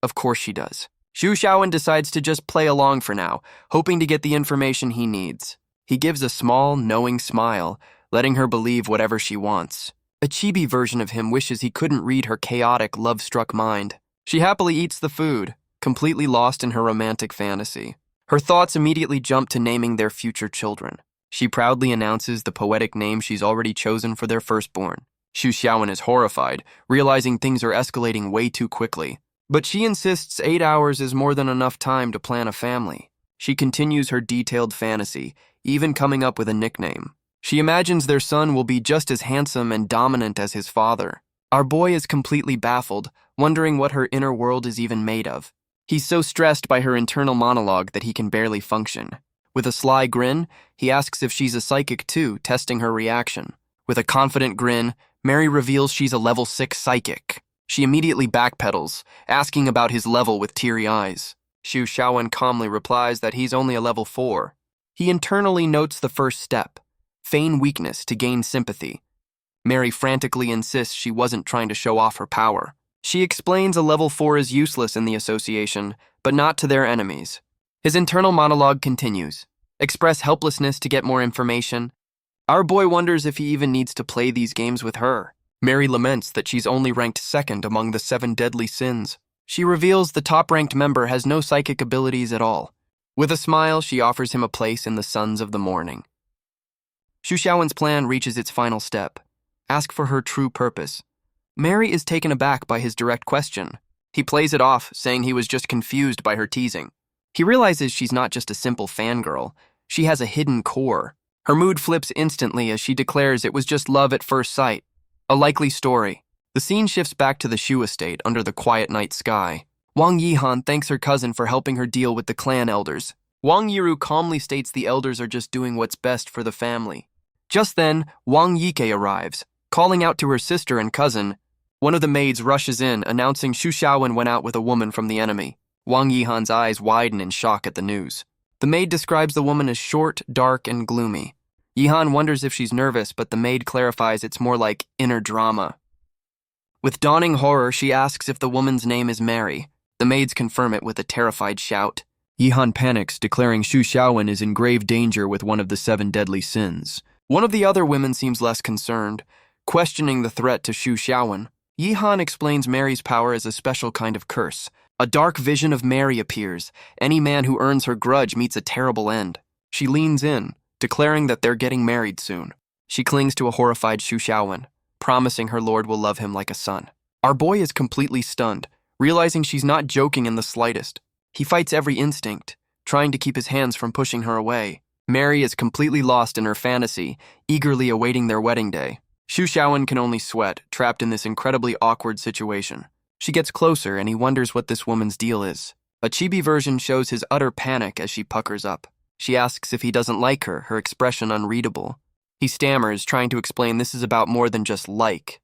Of course she does. Xu Xiaowen decides to just play along for now, hoping to get the information he needs. He gives a small, knowing smile, letting her believe whatever she wants. A chibi version of him wishes he couldn't read her chaotic, love-struck mind. She happily eats the food, completely lost in her romantic fantasy. Her thoughts immediately jump to naming their future children. She proudly announces the poetic name she's already chosen for their firstborn. Xu Xiaowen is horrified, realizing things are escalating way too quickly. But she insists 8 hours is more than enough time to plan a family. She continues her detailed fantasy, even coming up with a nickname. She imagines their son will be just as handsome and dominant as his father. Our boy is completely baffled, wondering what her inner world is even made of. He's so stressed by her internal monologue that he can barely function. With a sly grin, he asks if she's a psychic too, testing her reaction. With a confident grin, Mary reveals she's a level 6 psychic. She immediately backpedals, asking about his level with teary eyes. Xu Xiaowen calmly replies that he's only a level 4. He internally notes the first step, feign weakness to gain sympathy. Mary frantically insists she wasn't trying to show off her power. She explains a level 4 is useless in the association, but not to their enemies. His internal monologue continues. Express helplessness to get more information. Our boy wonders if he even needs to play these games with her. Mary laments that she's only ranked second among the 7 deadly sins. She reveals the top-ranked member has no psychic abilities at all. With a smile, she offers him a place in the Sons of the Morning. Xu Xiaowen's plan reaches its final step. Ask for her true purpose. Mary is taken aback by his direct question. He plays it off, saying he was just confused by her teasing. He realizes she's not just a simple fangirl. She has a hidden core. Her mood flips instantly as she declares it was just love at first sight. A likely story. The scene shifts back to the Shu estate under the quiet night sky. Wang Yihan thanks her cousin for helping her deal with the clan elders. Wang Yiru calmly states the elders are just doing what's best for the family. Just then, Wang Yike arrives, calling out to her sister and cousin. One of the maids rushes in, announcing Xu Xiaowen went out with a woman from the enemy. Wang Yihan's eyes widen in shock at the news. The maid describes the woman as short, dark, and gloomy. Yihan wonders if she's nervous, but the maid clarifies it's more like inner drama. With dawning horror, she asks if the woman's name is Mary. The maids confirm it with a terrified shout. Yihan panics, declaring Xu Xiaowen is in grave danger with one of the 7 deadly sins. One of the other women seems less concerned, questioning the threat to Xu Xiaowen. Yihan explains Mary's power as a special kind of curse. A dark vision of Mary appears. Any man who earns her grudge meets a terrible end. She leans in, declaring that they're getting married soon. She clings to a horrified Xu Xiaowen, promising her lord will love him like a son. Our boy is completely stunned, realizing she's not joking in the slightest. He fights every instinct, trying to keep his hands from pushing her away. Mary is completely lost in her fantasy, eagerly awaiting their wedding day. Xu Xiaowen can only sweat, trapped in this incredibly awkward situation. She gets closer and he wonders what this woman's deal is. A chibi version shows his utter panic as she puckers up. She asks if he doesn't like her, her expression unreadable. He stammers, trying to explain this is about more than just like.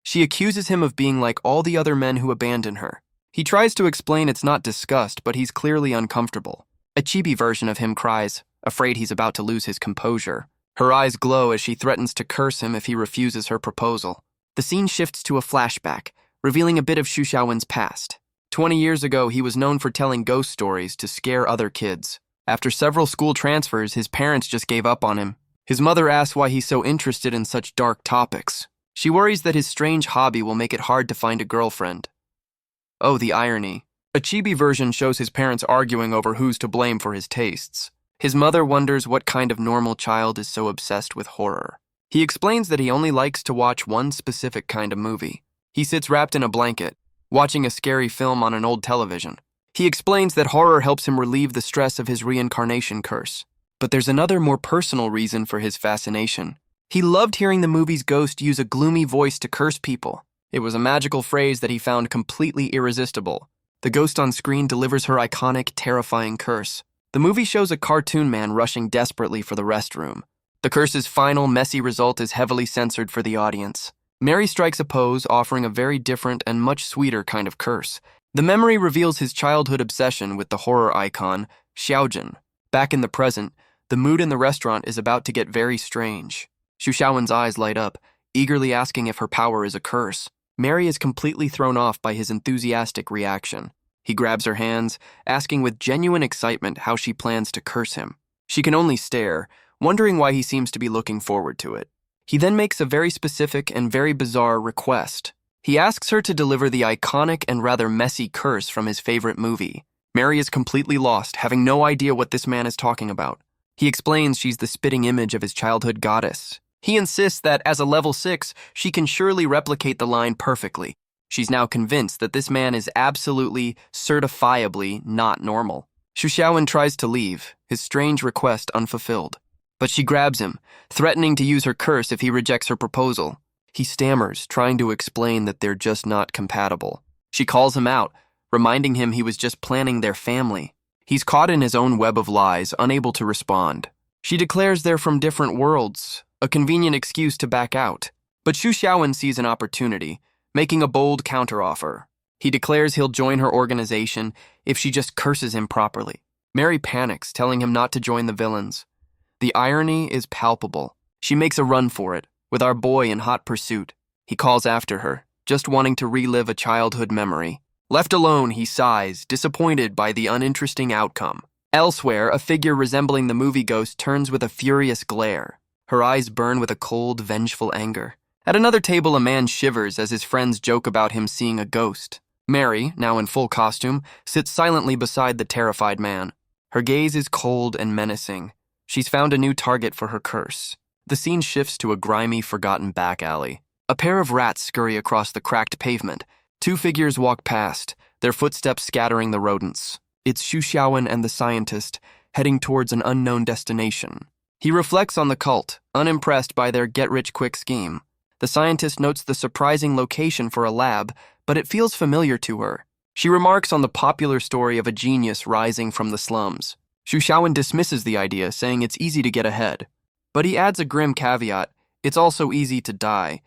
She accuses him of being like all the other men who abandon her. He tries to explain it's not disgust, but he's clearly uncomfortable. A chibi version of him cries, afraid he's about to lose his composure. Her eyes glow as she threatens to curse him if he refuses her proposal. The scene shifts to a flashback, revealing a bit of Xu Xiaowen's past. 20 years ago, he was known for telling ghost stories to scare other kids. After several school transfers, his parents just gave up on him. His mother asks why he's so interested in such dark topics. She worries that his strange hobby will make it hard to find a girlfriend. Oh, the irony. A chibi version shows his parents arguing over who's to blame for his tastes. His mother wonders what kind of normal child is so obsessed with horror. He explains that he only likes to watch one specific kind of movie. He sits wrapped in a blanket, watching a scary film on an old television. He explains that horror helps him relieve the stress of his reincarnation curse. But there's another more personal reason for his fascination. He loved hearing the movie's ghost use a gloomy voice to curse people. It was a magical phrase that he found completely irresistible. The ghost on screen delivers her iconic, terrifying curse. The movie shows a cartoon man rushing desperately for the restroom. The curse's final, messy result is heavily censored for the audience. Mary strikes a pose, offering a very different and much sweeter kind of curse. The memory reveals his childhood obsession with the horror icon, Xiaojin. Back in the present, the mood in the restaurant is about to get very strange. Xu Xiaowen's eyes light up, eagerly asking if her power is a curse. Mary is completely thrown off by his enthusiastic reaction. He grabs her hands, asking with genuine excitement how she plans to curse him. She can only stare, wondering why he seems to be looking forward to it. He then makes a very specific and very bizarre request. He asks her to deliver the iconic and rather messy curse from his favorite movie. Mary is completely lost, having no idea what this man is talking about. He explains she's the spitting image of his childhood goddess. He insists that, as a level 6, she can surely replicate the line perfectly. She's now convinced that this man is absolutely, certifiably not normal. Xu Xiaowen tries to leave, his strange request unfulfilled. But she grabs him, threatening to use her curse if he rejects her proposal. He stammers, trying to explain that they're just not compatible. She calls him out, reminding him he was just planning their family. He's caught in his own web of lies, unable to respond. She declares they're from different worlds, a convenient excuse to back out. But Xu Xiaowen sees an opportunity, making a bold counteroffer. He declares he'll join her organization if she just curses him properly. Mary panics, telling him not to join the villains. The irony is palpable. She makes a run for it, with our boy in hot pursuit. He calls after her, just wanting to relive a childhood memory. Left alone, he sighs, disappointed by the uninteresting outcome. Elsewhere, a figure resembling the movie ghost turns with a furious glare. Her eyes burn with a cold, vengeful anger. At another table, a man shivers as his friends joke about him seeing a ghost. Mary, now in full costume, sits silently beside the terrified man. Her gaze is cold and menacing. She's found a new target for her curse. The scene shifts to a grimy, forgotten back alley. A pair of rats scurry across the cracked pavement. Two figures walk past, their footsteps scattering the rodents. It's Xu Xiaowen and the scientist, heading towards an unknown destination. He reflects on the cult, unimpressed by their get-rich-quick scheme. The scientist notes the surprising location for a lab, but it feels familiar to her. She remarks on the popular story of a genius rising from the slums. Xu Xiaowen dismisses the idea, saying it's easy to get ahead. But he adds a grim caveat: it's also easy to die.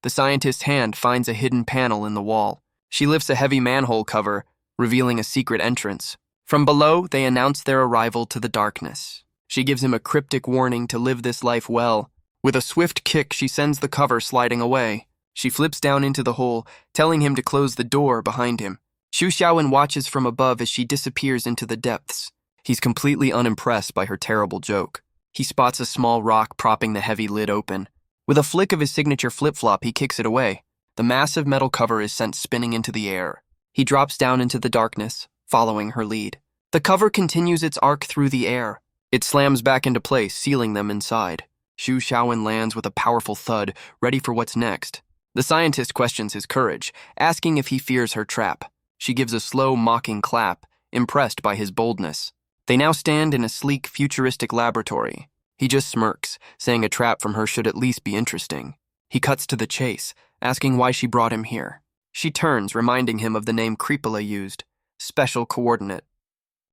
The scientist's hand finds a hidden panel in the wall. She lifts a heavy manhole cover, revealing a secret entrance. From below, they announce their arrival to the darkness. She gives him a cryptic warning to live this life well. With a swift kick, she sends the cover sliding away. She flips down into the hole, telling him to close the door behind him. Xu Xiaowen watches from above as she disappears into the depths. He's completely unimpressed by her terrible joke. He spots a small rock propping the heavy lid open. With a flick of his signature flip-flop, he kicks it away. The massive metal cover is sent spinning into the air. He drops down into the darkness, following her lead. The cover continues its arc through the air. It slams back into place, sealing them inside. Xu Xiaowen lands with a powerful thud, ready for what's next. The scientist questions his courage, asking if he fears her trap. She gives a slow, mocking clap, impressed by his boldness. They now stand in a sleek, futuristic laboratory. He just smirks, saying a trap from her should at least be interesting. He cuts to the chase, asking why she brought him here. She turns, reminding him of the name Creepola used, special coordinate.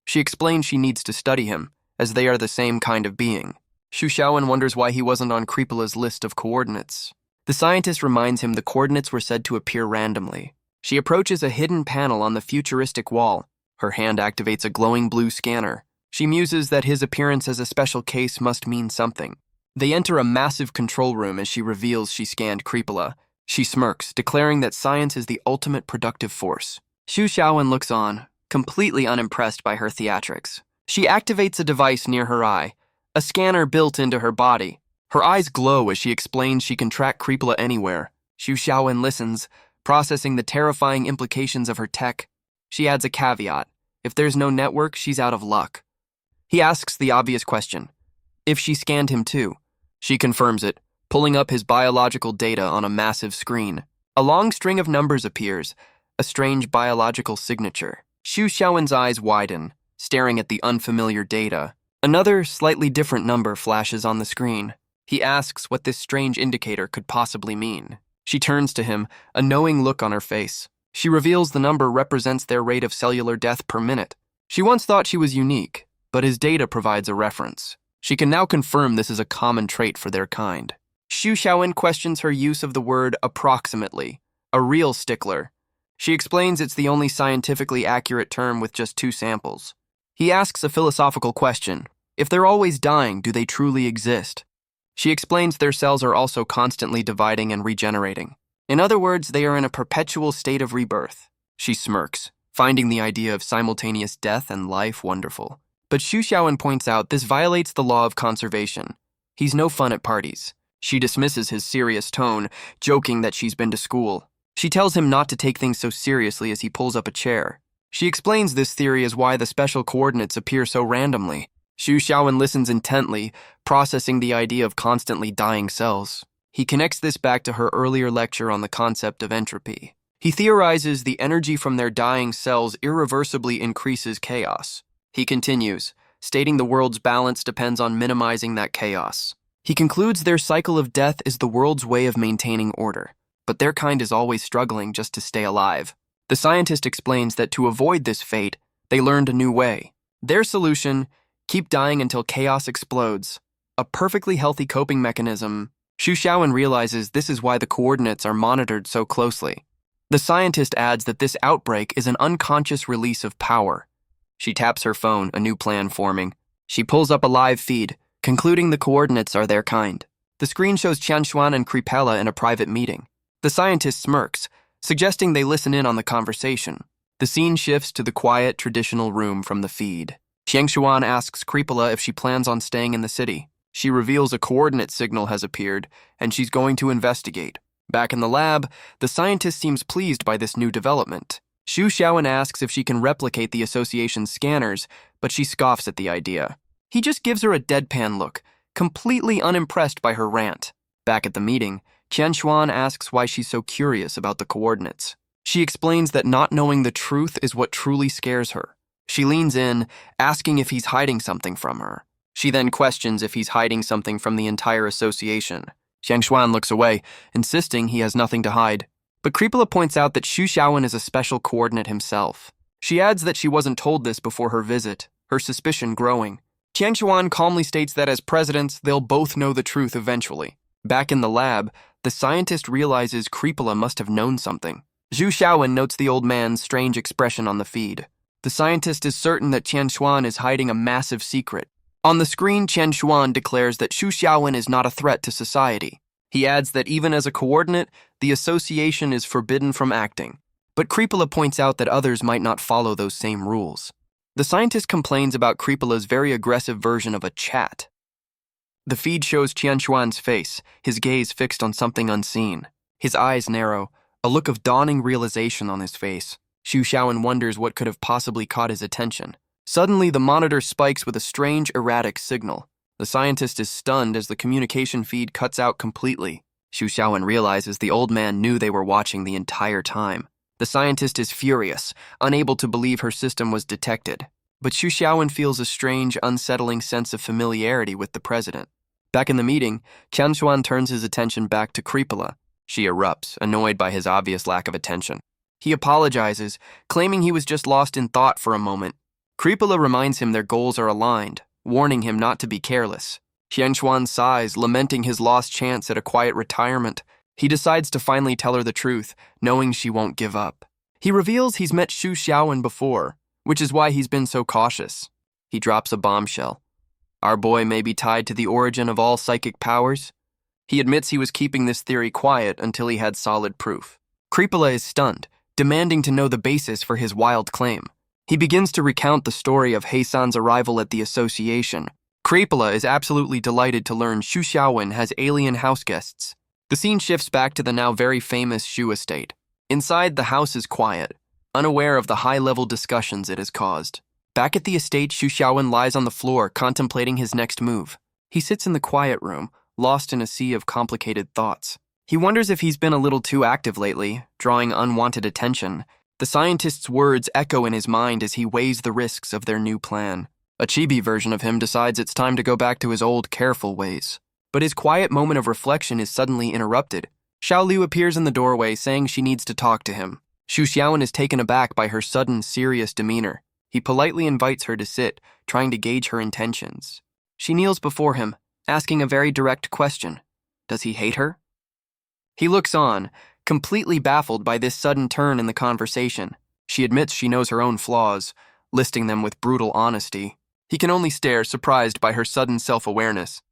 She explains she needs to study him, as they are the same kind of being. Xu Xiaowen wonders why he wasn't on Creepola's list of coordinates. The scientist reminds him the coordinates were said to appear randomly. She approaches a hidden panel on the futuristic wall. Her hand activates a glowing blue scanner. She muses that his appearance as a special case must mean something. They enter a massive control room as she reveals she scanned Creepola. She smirks, declaring that science is the ultimate productive force. Xu Xiaowen looks on, completely unimpressed by her theatrics. She activates a device near her eye, a scanner built into her body. Her eyes glow as she explains she can track Creepola anywhere. Xu Xiaowen listens, processing the terrifying implications of her tech. She adds a caveat: if there's no network, she's out of luck. He asks the obvious question: if she scanned him too. She confirms it, pulling up his biological data on a massive screen. A long string of numbers appears, a strange biological signature. Xu Xiaowen's eyes widen, staring at the unfamiliar data. Another, slightly different number flashes on the screen. He asks what this strange indicator could possibly mean. She turns to him, a knowing look on her face. She reveals the number represents their rate of cellular death per minute. She once thought she was unique, but his data provides a reference. She can now confirm this is a common trait for their kind. Xu Xiaowen questions her use of the word approximately, a real stickler. She explains it's the only scientifically accurate term with just 2 samples. He asks a philosophical question: if they're always dying, do they truly exist? She explains their cells are also constantly dividing and regenerating. In other words, they are in a perpetual state of rebirth. She smirks, finding the idea of simultaneous death and life wonderful. But Xu Xiaowen points out this violates the law of conservation. He's no fun at parties. She dismisses his serious tone, joking that she's been to school. She tells him not to take things so seriously as he pulls up a chair. She explains this theory as why the special coordinates appear so randomly. Xu Xiaowen listens intently, processing the idea of constantly dying cells. He connects this back to her earlier lecture on the concept of entropy. He theorizes the energy from their dying cells irreversibly increases chaos. He continues, stating the world's balance depends on minimizing that chaos. He concludes their cycle of death is the world's way of maintaining order, but their kind is always struggling just to stay alive. The scientist explains that to avoid this fate, they learned a new way. Their solution: keep dying until chaos explodes. A perfectly healthy coping mechanism. Xu Xiaowen realizes this is why the coordinates are monitored so closely. The scientist adds that this outbreak is an unconscious release of power. She taps her phone, a new plan forming. She pulls up a live feed, concluding the coordinates are their kind. The screen shows Qianshuan and Creepella in a private meeting. The scientist smirks, suggesting they listen in on the conversation. The scene shifts to the quiet, traditional room from the feed. Xiangshuan asks Creepola if she plans on staying in the city. She reveals a coordinate signal has appeared, and she's going to investigate. Back in the lab, the scientist seems pleased by this new development. Xu Xiaowen asks if she can replicate the association's scanners, but she scoffs at the idea. He just gives her a deadpan look, completely unimpressed by her rant. Back at the meeting, Qianshuan asks why she's so curious about the coordinates. She explains that not knowing the truth is what truly scares her. She leans in, asking if he's hiding something from her. She then questions if he's hiding something from the entire association. Qianshuan looks away, insisting he has nothing to hide. But Creepola points out that Xu Xiaowen is a special coordinate himself. She adds that she wasn't told this before her visit, her suspicion growing. Qianshuan calmly states that as presidents, they'll both know the truth eventually. Back in the lab, the scientist realizes Creepola must have known something. Xu Xiaowen notes the old man's strange expression on the feed. The scientist is certain that Qianshuan is hiding a massive secret. On the screen, Qianshuan declares that Xu Xiaowen is not a threat to society. He adds that even as a coordinate, the association is forbidden from acting. But Creepola points out that others might not follow those same rules. The scientist complains about Creepola's very aggressive version of a chat. The feed shows Qianshuan's face, his gaze fixed on something unseen. His eyes narrow, a look of dawning realization on his face. Xu Xiaowen wonders what could have possibly caught his attention. Suddenly, the monitor spikes with a strange, erratic signal. The scientist is stunned as the communication feed cuts out completely. Xu Xiaowen realizes the old man knew they were watching the entire time. The scientist is furious, unable to believe her system was detected. But Xu Xiaowen feels a strange, unsettling sense of familiarity with the president. Back in the meeting, Qianshuan turns his attention back to Creepola. She erupts, annoyed by his obvious lack of attention. He apologizes, claiming he was just lost in thought for a moment. Creepola reminds him their goals are aligned, warning him not to be careless. Qianshuan sighs, lamenting his lost chance at a quiet retirement. He decides to finally tell her the truth, knowing she won't give up. He reveals he's met Xu Xiaowen before, which is why he's been so cautious. He drops a bombshell. Our boy may be tied to the origin of all psychic powers. He admits he was keeping this theory quiet until he had solid proof. Creepola is stunned, demanding to know the basis for his wild claim. He begins to recount the story of Heisan's arrival at the association. Creepola is absolutely delighted to learn Xu Xiaowen has alien house guests. The scene shifts back to the now very famous Xu estate. Inside, the house is quiet, unaware of the high-level discussions it has caused. Back at the estate, Xu Xiaowen lies on the floor, contemplating his next move. He sits in the quiet room, lost in a sea of complicated thoughts. He wonders if he's been a little too active lately, drawing unwanted attention. The scientist's words echo in his mind as he weighs the risks of their new plan. A chibi version of him decides it's time to go back to his old, careful ways. But his quiet moment of reflection is suddenly interrupted. Xiao Liu appears in the doorway, saying she needs to talk to him. Xu Xiaowen is taken aback by her sudden, serious demeanor. He politely invites her to sit, trying to gauge her intentions. She kneels before him, asking a very direct question. Does he hate her? He looks on, completely baffled by this sudden turn in the conversation. She admits she knows her own flaws, listing them with brutal honesty. He can only stare, surprised by her sudden self-awareness.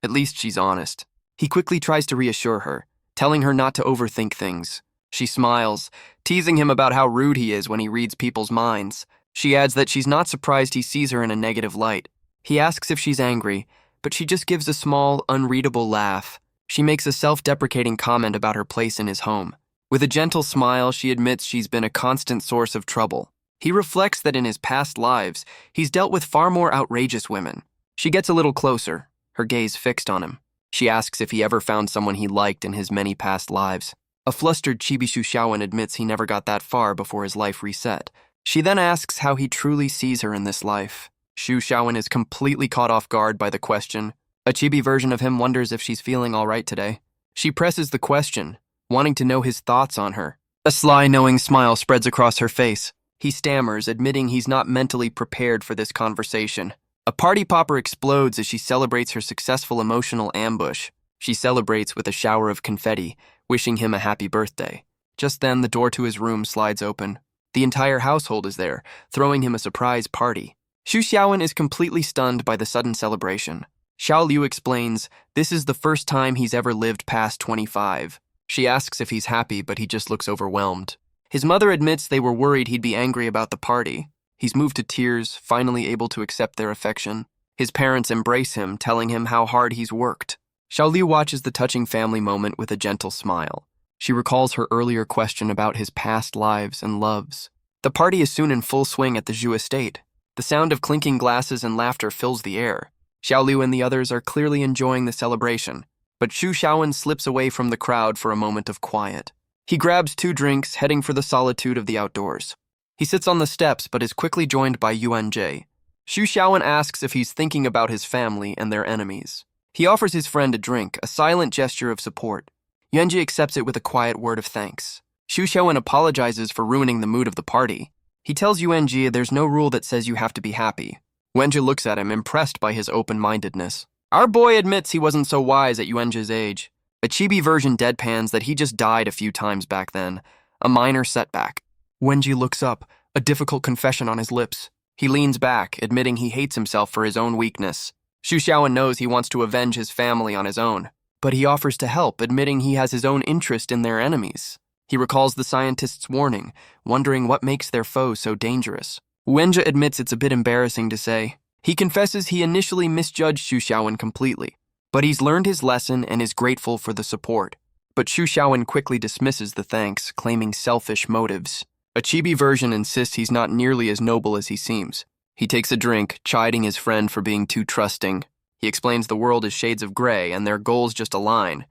At least she's honest. He quickly tries to reassure her, telling her not to overthink things. She smiles, teasing him about how rude he is when he reads people's minds. She adds that she's not surprised he sees her in a negative light. He asks if she's angry, but she just gives a small, unreadable laugh. She makes a self-deprecating comment about her place in his home. With a gentle smile, she admits she's been a constant source of trouble. He reflects that in his past lives, he's dealt with far more outrageous women. She gets a little closer, her gaze fixed on him. She asks if he ever found someone he liked in his many past lives. A flustered Chibi Xu Xiaowen admits he never got that far before his life reset. She then asks how he truly sees her in this life. Xu Xiaowen is completely caught off guard by the question. A chibi version of him wonders if she's feeling all right today. She presses the question, wanting to know his thoughts on her. A sly, knowing smile spreads across her face. He stammers, admitting he's not mentally prepared for this conversation. A party popper explodes as she celebrates her successful emotional ambush. She celebrates with a shower of confetti, wishing him a happy birthday. Just then, the door to his room slides open. The entire household is there, throwing him a surprise party. Xu Xiaowen is completely stunned by the sudden celebration. Xiao Liu explains this is the first time he's ever lived past 25. She asks if he's happy, but he just looks overwhelmed. His mother admits they were worried he'd be angry about the party. He's moved to tears, finally able to accept their affection. His parents embrace him, telling him how hard he's worked. Xiaoliu watches the touching family moment with a gentle smile. She recalls her earlier question about his past lives and loves. The party is soon in full swing at the Zhu estate. The sound of clinking glasses and laughter fills the air. Xiaoliu and the others are clearly enjoying the celebration, but Xu Xiaowen slips away from the crowd for a moment of quiet. He grabs 2 drinks, heading for the solitude of the outdoors. He sits on the steps but is quickly joined by Yuan Jie. Xu Xiaowen asks if he's thinking about his family and their enemies. He offers his friend a drink, a silent gesture of support. Yuan Jie accepts it with a quiet word of thanks. Xu Xiaowen apologizes for ruining the mood of the party. He tells Yuan Jie there's no rule that says you have to be happy. Yuan Jie looks at him, impressed by his open-mindedness. Our boy admits he wasn't so wise at Yuan Jie's age. A chibi version deadpans that he just died a few times back then. A minor setback. Yuan Jie looks up, a difficult confession on his lips. He leans back, admitting he hates himself for his own weakness. Xu Xiaowen knows he wants to avenge his family on his own, but he offers to help, admitting he has his own interest in their enemies. He recalls the scientist's warning, wondering what makes their foes so dangerous. Yuan Jie admits it's a bit embarrassing to say. He confesses he initially misjudged Xu Xiaowen completely, but he's learned his lesson and is grateful for the support. But Xu Xiaowen quickly dismisses the thanks, claiming selfish motives. A chibi version insists he's not nearly as noble as he seems. He takes a drink, chiding his friend for being too trusting. He explains the world is shades of gray and their goals just align.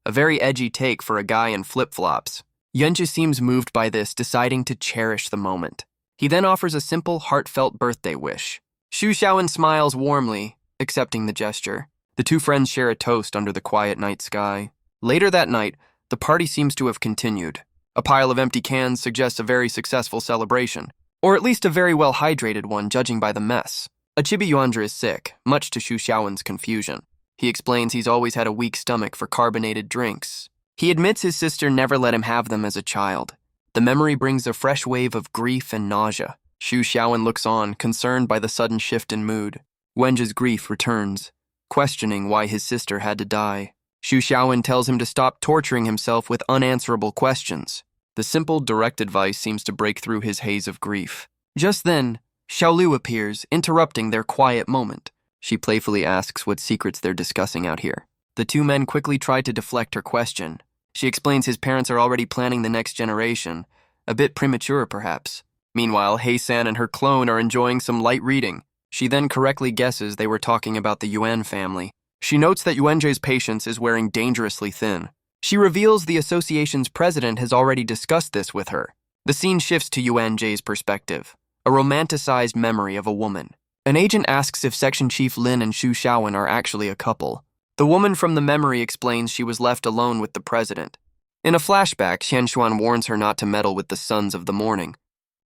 A very edgy take for a guy in flip-flops. Yuan Jie seems moved by this, deciding to cherish the moment. He then offers a simple, heartfelt birthday wish. Xu Xiaowen smiles warmly, accepting the gesture. The 2 friends share a toast under the quiet night sky. Later that night, the party seems to have continued. A pile of empty cans suggests a very successful celebration, or at least a very well-hydrated one, judging by the mess. A chibi Yuan Jie is sick, much to Xu Xiaowen's confusion. He explains he's always had a weak stomach for carbonated drinks. He admits his sister never let him have them as a child. The memory brings a fresh wave of grief and nausea. Xu Xiaowen looks on, concerned by the sudden shift in mood. Yuan Jie's grief returns, questioning why his sister had to die. Xu Xiaowen tells him to stop torturing himself with unanswerable questions. The simple, direct advice seems to break through his haze of grief. Just then, Xiaoliu appears, interrupting their quiet moment. She playfully asks what secrets they're discussing out here. The 2 men quickly try to deflect her question. She explains his parents are already planning the next generation. A bit premature, perhaps. Meanwhile, Hei-san and her clone are enjoying some light reading. She then correctly guesses they were talking about the Yuan family. She notes that Yuan Jie's patience is wearing dangerously thin. She reveals the association's president has already discussed this with her. The scene shifts to Yuan Jie's perspective, a romanticized memory of a woman. An agent asks if Section Chief Lin and Xu Xiaowen are actually a couple. The woman from the memory explains she was left alone with the president. In a flashback, Xianshuan warns her not to meddle with the sons of the morning.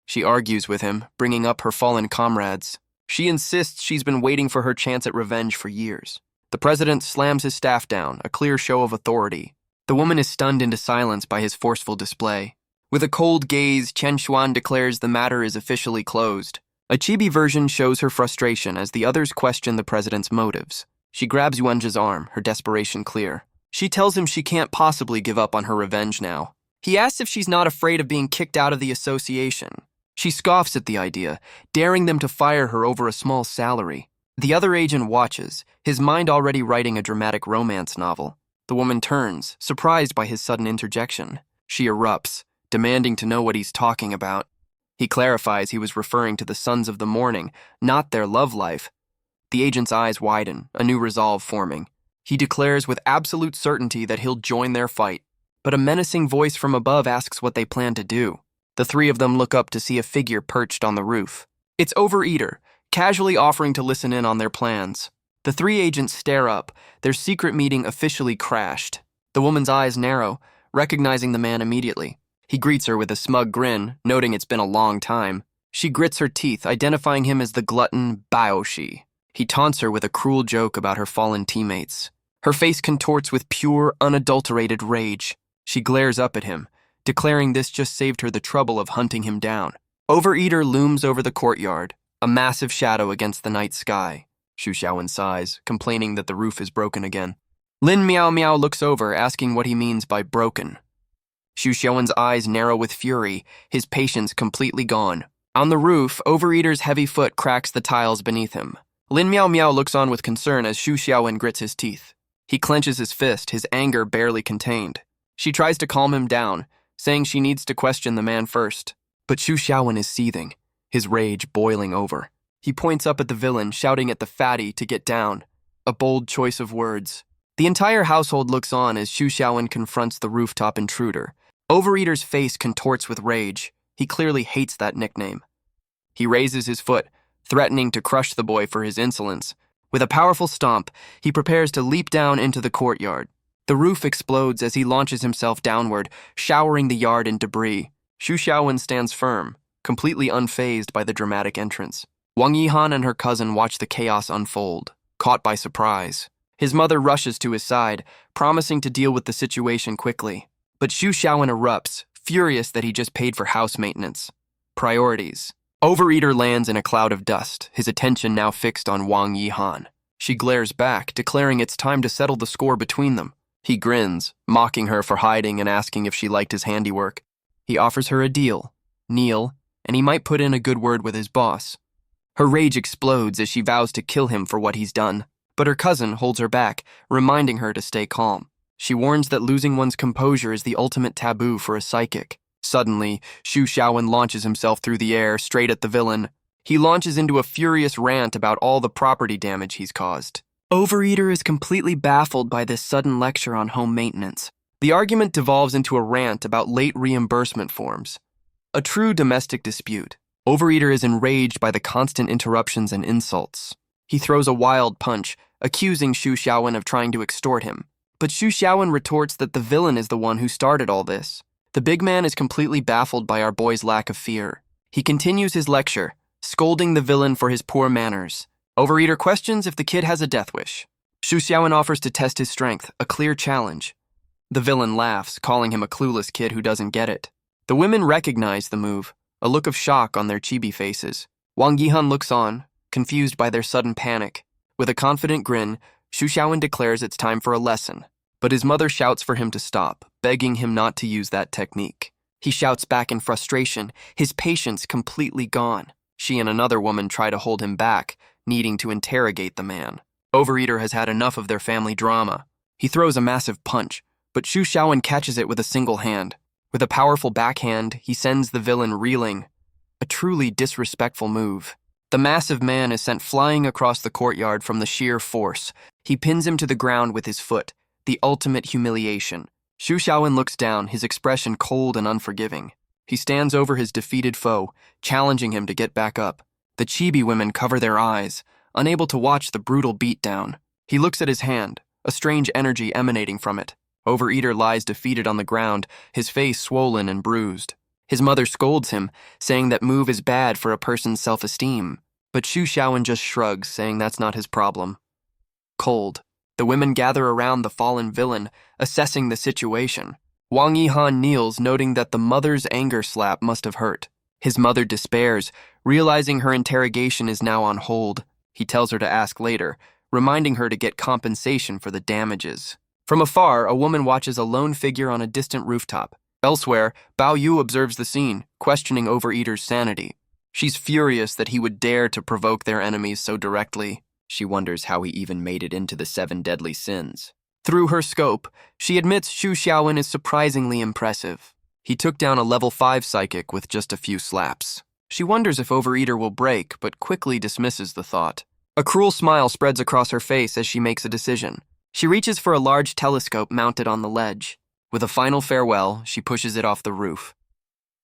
She argues with him, bringing up her fallen comrades. She insists she's been waiting for her chance at revenge for years. The president slams his staff down, a clear show of authority. The woman is stunned into silence by his forceful display. With a cold gaze, Chen Xuan declares the matter is officially closed. A chibi version shows her frustration as the others question the president's motives. She grabs Yuan Jie's arm, her desperation clear. She tells him she can't possibly give up on her revenge now. He asks if she's not afraid of being kicked out of the association. She scoffs at the idea, daring them to fire her over a small salary. The other agent watches, his mind already writing a dramatic romance novel. The woman turns, surprised by his sudden interjection. She erupts, demanding to know what he's talking about. He clarifies he was referring to the sons of the morning, not their love life. The agent's eyes widen, a new resolve forming. He declares with absolute certainty that he'll join their fight. But a menacing voice from above asks what they plan to do. The 3 of them look up to see a figure perched on the roof. It's Overeater, casually offering to listen in on their plans. The 3 agents stare up, their secret meeting officially crashed. The woman's eyes narrow, recognizing the man immediately. He greets her with a smug grin, noting it's been a long time. She grits her teeth, identifying him as the glutton Baoshi. He taunts her with a cruel joke about her fallen teammates. Her face contorts with pure, unadulterated rage. She glares up at him, declaring this just saved her the trouble of hunting him down. Overeater looms over the courtyard, a massive shadow against the night sky. Xu Xiaowen sighs, complaining that the roof is broken again. Lin Miao Miao looks over, asking what he means by broken. Xu Xiaowen's eyes narrow with fury, his patience completely gone. On the roof, Overeater's heavy foot cracks the tiles beneath him. Lin Miao Miao looks on with concern as Xu Xiaowen grits his teeth. He clenches his fist, his anger barely contained. She tries to calm him down, saying she needs to question the man first. But Xu Xiaowen is seething, his rage boiling over. He points up at the villain, shouting at the fatty to get down. A bold choice of words. The entire household looks on as Xu Xiaowen confronts the rooftop intruder. Overeater's face contorts with rage. He clearly hates that nickname. He raises his foot, threatening to crush the boy for his insolence. With a powerful stomp, he prepares to leap down into the courtyard. The roof explodes as he launches himself downward, showering the yard in debris. Xu Xiaowen stands firm, completely unfazed by the dramatic entrance. Wang Yihan and her cousin watch the chaos unfold, caught by surprise. His mother rushes to his side, promising to deal with the situation quickly. But Xu Xiaowen erupts, furious that he just paid for house maintenance. Priorities. Overeater lands in a cloud of dust, his attention now fixed on Wang Yihan. She glares back, declaring it's time to settle the score between them. He grins, mocking her for hiding and asking if she liked his handiwork. He offers her a deal, kneel, and he might put in a good word with his boss. Her rage explodes as she vows to kill him for what he's done. But her cousin holds her back, reminding her to stay calm. She warns that losing one's composure is the ultimate taboo for a psychic. Suddenly, Xu Xiaowen launches himself through the air, straight at the villain. He launches into a furious rant about all the property damage he's caused. Overeater is completely baffled by this sudden lecture on home maintenance. The argument devolves into a rant about late reimbursement forms. A true domestic dispute. Overeater is enraged by the constant interruptions and insults. He throws a wild punch, accusing Xu Xiaowen of trying to extort him. But Xu Xiaowen retorts that the villain is the one who started all this. The big man is completely baffled by our boy's lack of fear. He continues his lecture, scolding the villain for his poor manners. Overeater questions if the kid has a death wish. Xu Xiaowen offers to test his strength, a clear challenge. The villain laughs, calling him a clueless kid who doesn't get it. The women recognize the move, a look of shock on their chibi faces. Wang Yihan looks on, confused by their sudden panic. With a confident grin, Xu Xiaowen declares it's time for a lesson. But his mother shouts for him to stop, begging him not to use that technique. He shouts back in frustration, his patience completely gone. She and another woman try to hold him back, needing to interrogate the man. Overeater has had enough of their family drama. He throws a massive punch, but Xu Xiaowen catches it with a single hand. With a powerful backhand, he sends the villain reeling. A truly disrespectful move. The massive man is sent flying across the courtyard from the sheer force. He pins him to the ground with his foot, the ultimate humiliation. Xu Xiaowen looks down, his expression cold and unforgiving. He stands over his defeated foe, challenging him to get back up. The chibi women cover their eyes, unable to watch the brutal beatdown. He looks at his hand, a strange energy emanating from it. Overeater lies defeated on the ground, his face swollen and bruised. His mother scolds him, saying that move is bad for a person's self-esteem. But Xu Xiaowen just shrugs, saying that's not his problem. Cold. The women gather around the fallen villain, assessing the situation. Wang Yihan kneels, noting that the mother's anger slap must have hurt. His mother despairs, realizing her interrogation is now on hold. He tells her to ask later, reminding her to get compensation for the damages. From afar, a woman watches a lone figure on a distant rooftop. Elsewhere, Bao Yu observes the scene, questioning Overeater's sanity. She's furious that he would dare to provoke their enemies so directly. She wonders how he even made it into the 7 deadly sins. Through her scope, she admits Xu Xiaowen is surprisingly impressive. He took down a level 5 psychic with just a few slaps. She wonders if Overeater will break, but quickly dismisses the thought. A cruel smile spreads across her face as she makes a decision. She reaches for a large telescope mounted on the ledge. With a final farewell, she pushes it off the roof.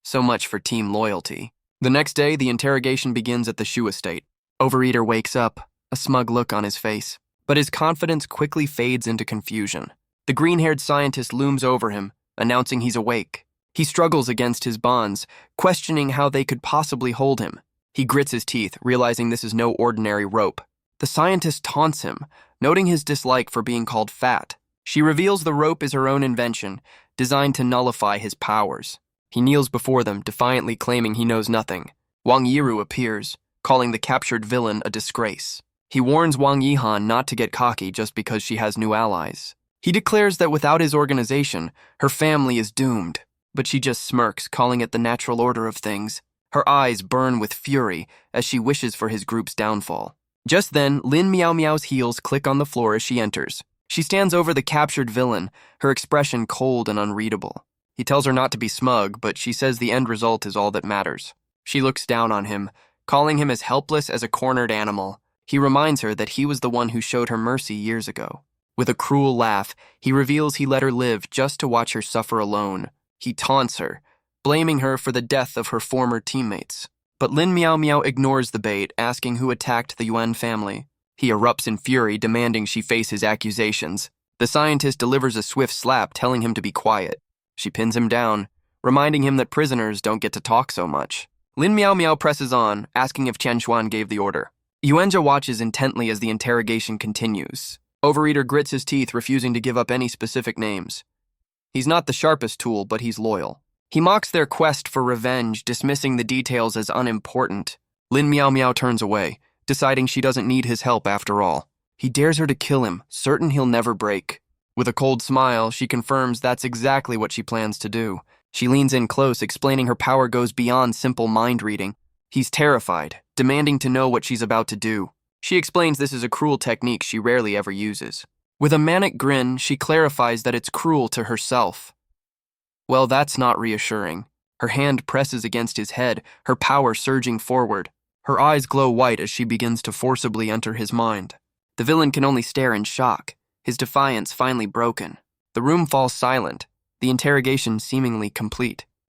So much for team loyalty. The next day, the interrogation begins at the Shu estate. Overeater wakes up, a smug look on his face. But his confidence quickly fades into confusion. The green-haired scientist looms over him, announcing he's awake. He struggles against his bonds, questioning how they could possibly hold him. He grits his teeth, realizing this is no ordinary rope. The scientist taunts him, noting his dislike for being called fat. She reveals the rope is her own invention, designed to nullify his powers. He kneels before them, defiantly claiming he knows nothing. Wang Yiru appears, calling the captured villain a disgrace. He warns Wang Yihan not to get cocky just because she has new allies. He declares that without his organization, her family is doomed, but she just smirks, calling it the natural order of things. Her eyes burn with fury as she wishes for his group's downfall. Just then, Lin Meow Meow's heels click on the floor as she enters. She stands over the captured villain, her expression cold and unreadable. He tells her not to be smug, but she says the end result is all that matters. She looks down on him, calling him as helpless as a cornered animal. He reminds her that he was the one who showed her mercy years ago. With a cruel laugh, he reveals he let her live just to watch her suffer alone. He taunts her, blaming her for the death of her former teammates. But Lin Meow Meow ignores the bait, asking who attacked the Yuan family. He erupts in fury, demanding she face his accusations. The scientist delivers a swift slap, telling him to be quiet. She pins him down, reminding him that prisoners don't get to talk so much. Lin Meow Meow presses on, asking if Qian Xuan gave the order. Yuanjia watches intently as the interrogation continues. Overeater grits his teeth, refusing to give up any specific names. He's not the sharpest tool, but he's loyal. He mocks their quest for revenge, dismissing the details as unimportant. Lin Meow Meow turns away, deciding she doesn't need his help after all. He dares her to kill him, certain he'll never break. With a cold smile, she confirms that's exactly what she plans to do. She leans in close, explaining her power goes beyond simple mind reading. He's terrified, demanding to know what she's about to do. She explains this is a cruel technique she rarely ever uses. With a manic grin, she clarifies that it's cruel to herself. Well, that's not reassuring. Her hand presses against his head, her power surging forward. Her eyes glow white as she begins to forcibly enter his mind. The villain can only stare in shock, his defiance finally broken. The room falls silent, the interrogation seemingly complete.